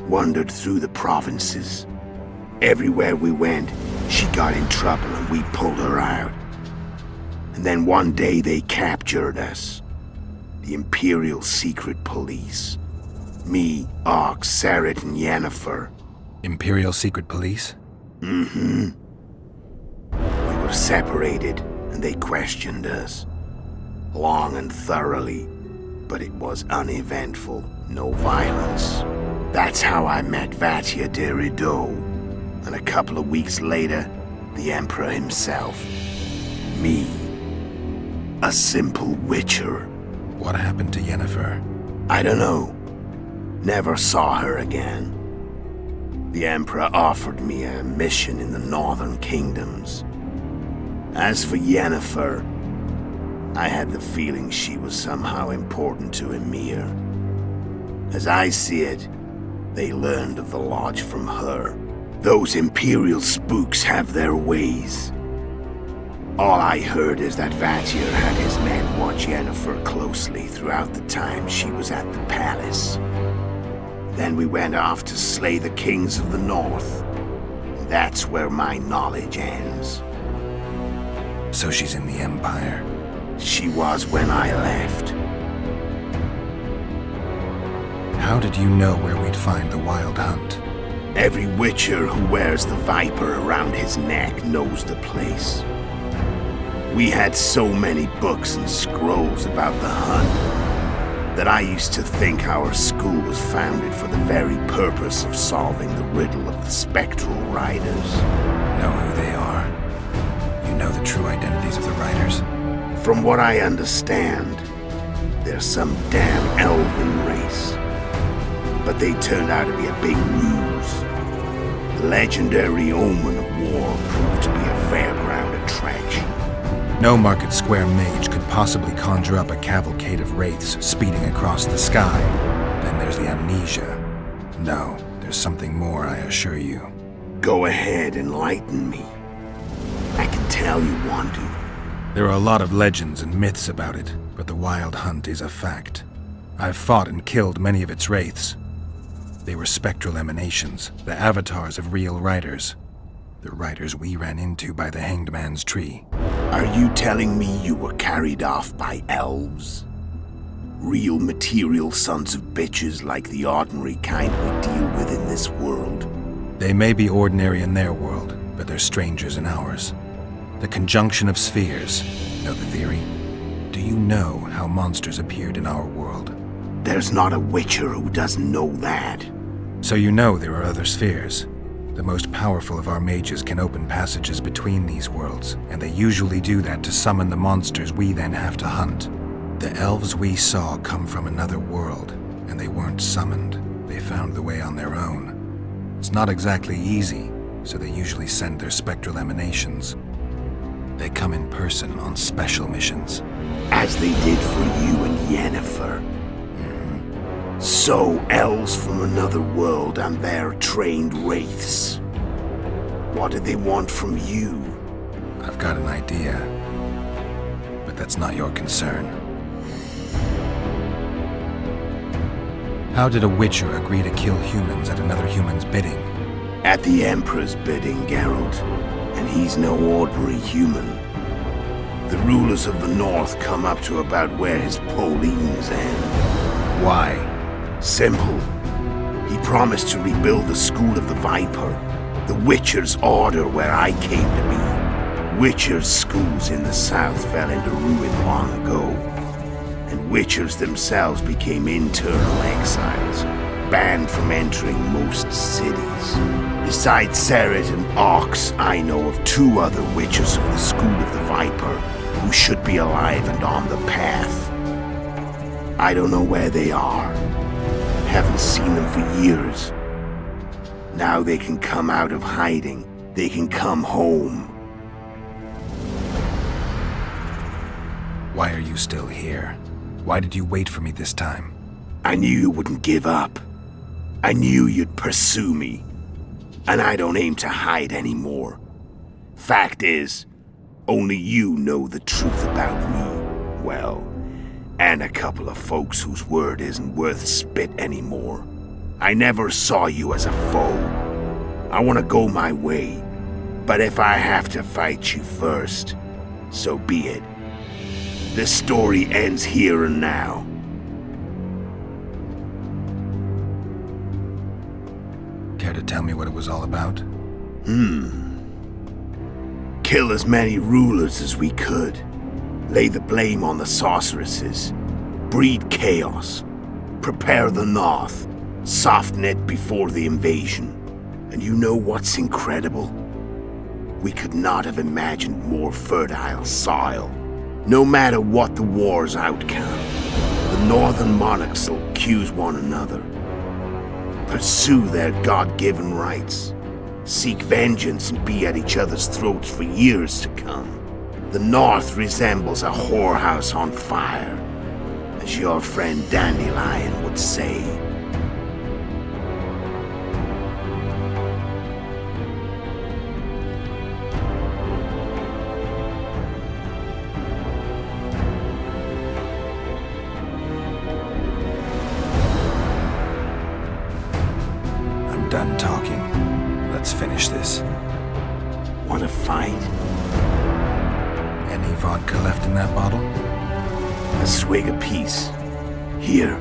wandered through the provinces. Everywhere we went, she got in trouble and we pulled her out. And then one day they captured us. The Imperial Secret Police. Me, Ark, Seret, and Yennefer. Imperial Secret Police? Mm-hmm. We were separated, and they questioned us. Long and thoroughly, but it was uneventful, no violence. That's how I met Vatia de Rideau, and a couple of weeks later, the Emperor himself. Me. A simple witcher. What happened to Yennefer? I don't know. Never saw her again. The Emperor offered me a mission in the northern kingdoms. As for Yennefer, I had the feeling she was somehow important to Emir. As I see it, they learned of the Lodge from her. Those Imperial spooks have their ways. All I heard is that Vatier had his men watch Yennefer closely throughout the time she was at the palace. Then we went off to slay the kings of the north. That's where my knowledge ends. So she's in the Empire? She was when I left. How did you know where we'd find the Wild Hunt? Every Witcher who wears the viper around his neck knows the place. We had so many books and scrolls about the hunt that I used to think our school was founded for the very purpose of solving the riddle of the spectral riders. Know who they are? You know the true identities of the riders? From what I understand, they're some damn elven race. But they turned out to be a big ruse. The legendary omen of war proved to be a fairground attraction. No Market Square mage could possibly conjure up a cavalcade of wraiths speeding across the sky. Then there's the amnesia. No, there's something more, I assure you. Go ahead, enlighten me. I can tell you want to. There are a lot of legends and myths about it, but the Wild Hunt is a fact. I've fought and killed many of its wraiths. They were spectral emanations, the avatars of real riders. The riders we ran into by the Hanged Man's Tree. Are you telling me you were carried off by elves? Real material sons of bitches like the ordinary kind we deal with in this world? They may be ordinary in their world, but they're strangers in ours. The conjunction of spheres. Know the theory? Do you know how monsters appeared in our world? There's not a Witcher who doesn't know that. So you know there are other spheres. The most powerful of our mages can open passages between these worlds, and they usually do that to summon the monsters we then have to hunt. The elves we saw come from another world, and they weren't summoned. They found the way on their own. It's not exactly easy, so they usually send their spectral emanations. They come in person on special missions. As they did for you and Yennefer. So, elves from another world and their trained wraiths. What do they want from you? I've got an idea, but that's not your concern. How did a Witcher agree to kill humans at another human's bidding? At the Emperor's bidding, Geralt. And he's no ordinary human. The rulers of the North come up to about where his Pauline's end. Why? Simple. He promised to rebuild the School of the Viper, the Witcher's order where I came to be. Witcher's schools in the south fell into ruin long ago, and Witchers themselves became internal exiles, banned from entering most cities. Besides Seret and Ox, I know of 2 other Witchers of the School of the Viper who should be alive and on the path. I don't know where they are. Haven't seen them for years. Now they can come out of hiding. They can come home. Why are you still here? Why did you wait for me this time? I knew you wouldn't give up. I knew you'd pursue me. And I don't aim to hide anymore. Fact is, only you know the truth about me. Well, and a couple of folks whose word isn't worth spit anymore. I never saw you as a foe. I want to go my way. But if I have to fight you first, so be it. This story ends here and now. Care to tell me what it was all about? Kill as many rulers as we could. Lay the blame on the sorceresses. Breed chaos. Prepare the North. Soften it before the invasion. And you know what's incredible? We could not have imagined more fertile soil. No matter what the war's outcome, the northern monarchs will accuse one another. Pursue their God-given rights. Seek vengeance and be at each other's throats for years to come. The North resembles a whorehouse on fire, as your friend Dandelion would say. I'm done talking. Let's finish this. Want to fight? Any vodka left in that bottle? A swig apiece. Here.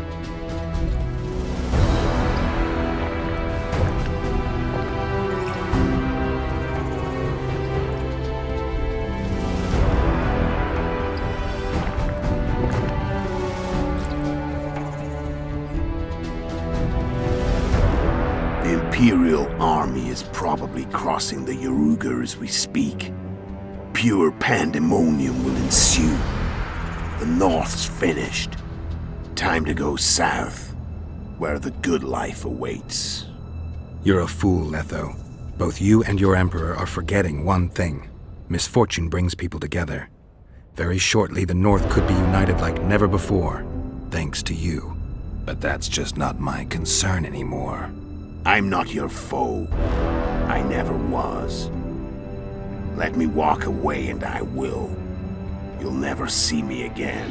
The Imperial army is probably crossing the Yaruga as we speak. Pure pandemonium will ensue. The North's finished. Time to go south, where the good life awaits. You're a fool, Letho. Both you and your Emperor are forgetting one thing. Misfortune brings people together. Very shortly, the North could be united like never before, thanks to you. But that's just not my concern anymore. I'm not your foe. I never was. Let me walk away and I will. You'll never see me again.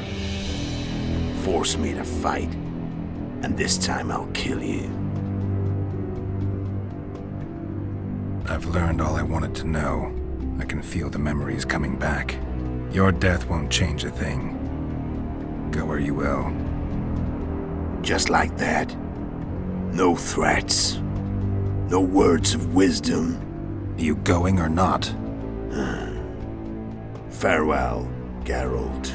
Force me to fight, and this time I'll kill you. I've learned all I wanted to know. I can feel the memories coming back. Your death won't change a thing. Go where you will. Just like that? No threats? No words of wisdom? You going or not? Farewell, Geralt.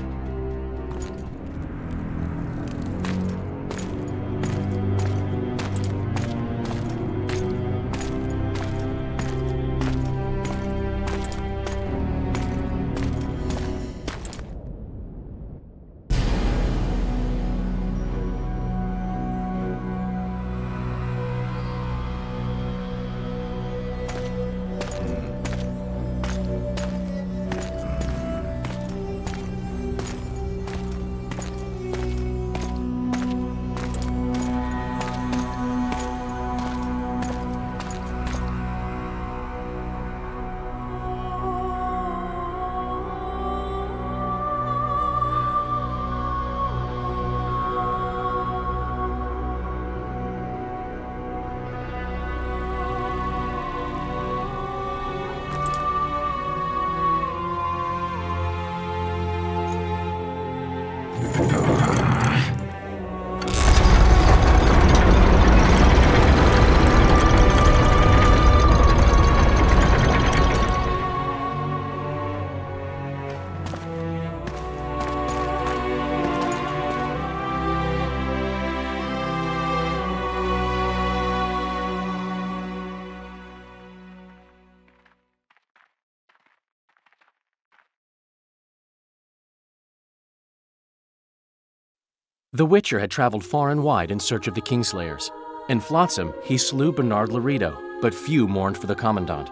The Witcher had traveled far and wide in search of the Kingslayers. In Flotsam, he slew Bernard Laredo, but few mourned for the Commandant.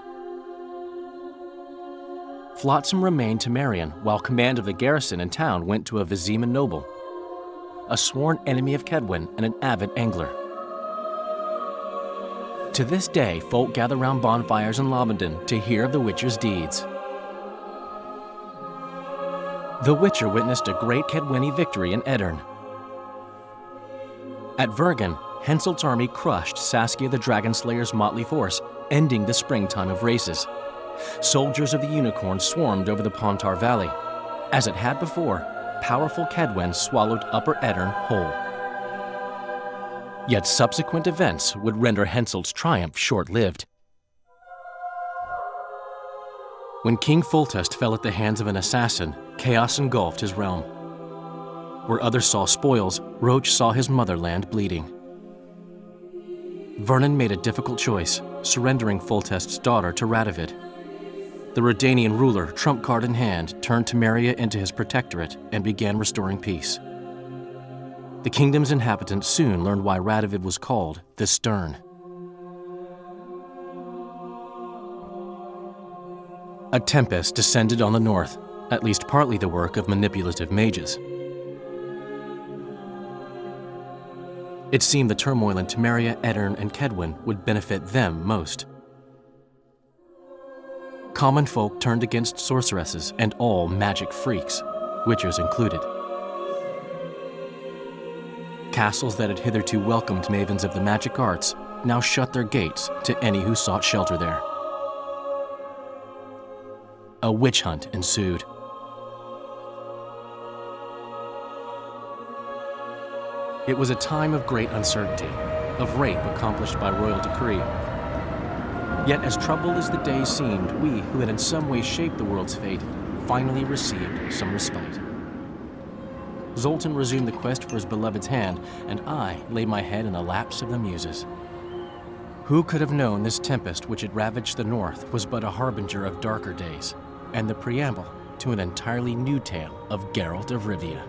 Flotsam remained Temerian, while command of the garrison and town went to a Vizima noble, a sworn enemy of Kedwen and an avid angler. To this day, folk gather round bonfires in Lobendon to hear of the Witcher's deeds. The Witcher witnessed a great Kedweni victory in Edirn. At Vergen, Henselt's army crushed Saskia the Dragonslayer's motley force, ending the springtime of races. Soldiers of the Unicorn swarmed over the Pontar Valley. As it had before, powerful Kedwen swallowed Upper Edirn whole. Yet subsequent events would render Henselt's triumph short-lived. When King Foltest fell at the hands of an assassin, chaos engulfed his realm. Where others saw spoils, Roach saw his motherland bleeding. Vernon made a difficult choice, surrendering Foltest's daughter to Radovid. The Redanian ruler, trump card in hand, turned Temeria into his protectorate and began restoring peace. The kingdom's inhabitants soon learned why Radovid was called the Stern. A tempest descended on the north. at least partly the work of manipulative mages. It seemed the turmoil in Temeria, Edirn, and Kedwen would benefit them most. Common folk turned against sorceresses and all magic freaks, witches included. Castles that had hitherto welcomed mavens of the magic arts now shut their gates to any who sought shelter there. A witch hunt ensued. It was a time of great uncertainty, of rape accomplished by royal decree. Yet as troubled as the days seemed, we, who had in some way shaped the world's fate, finally received some respite. Zoltan resumed the quest for his beloved's hand, and I laid my head in the laps of the muses. Who could have known this tempest which had ravaged the north was but a harbinger of darker days, and the preamble to an entirely new tale of Geralt of Rivia.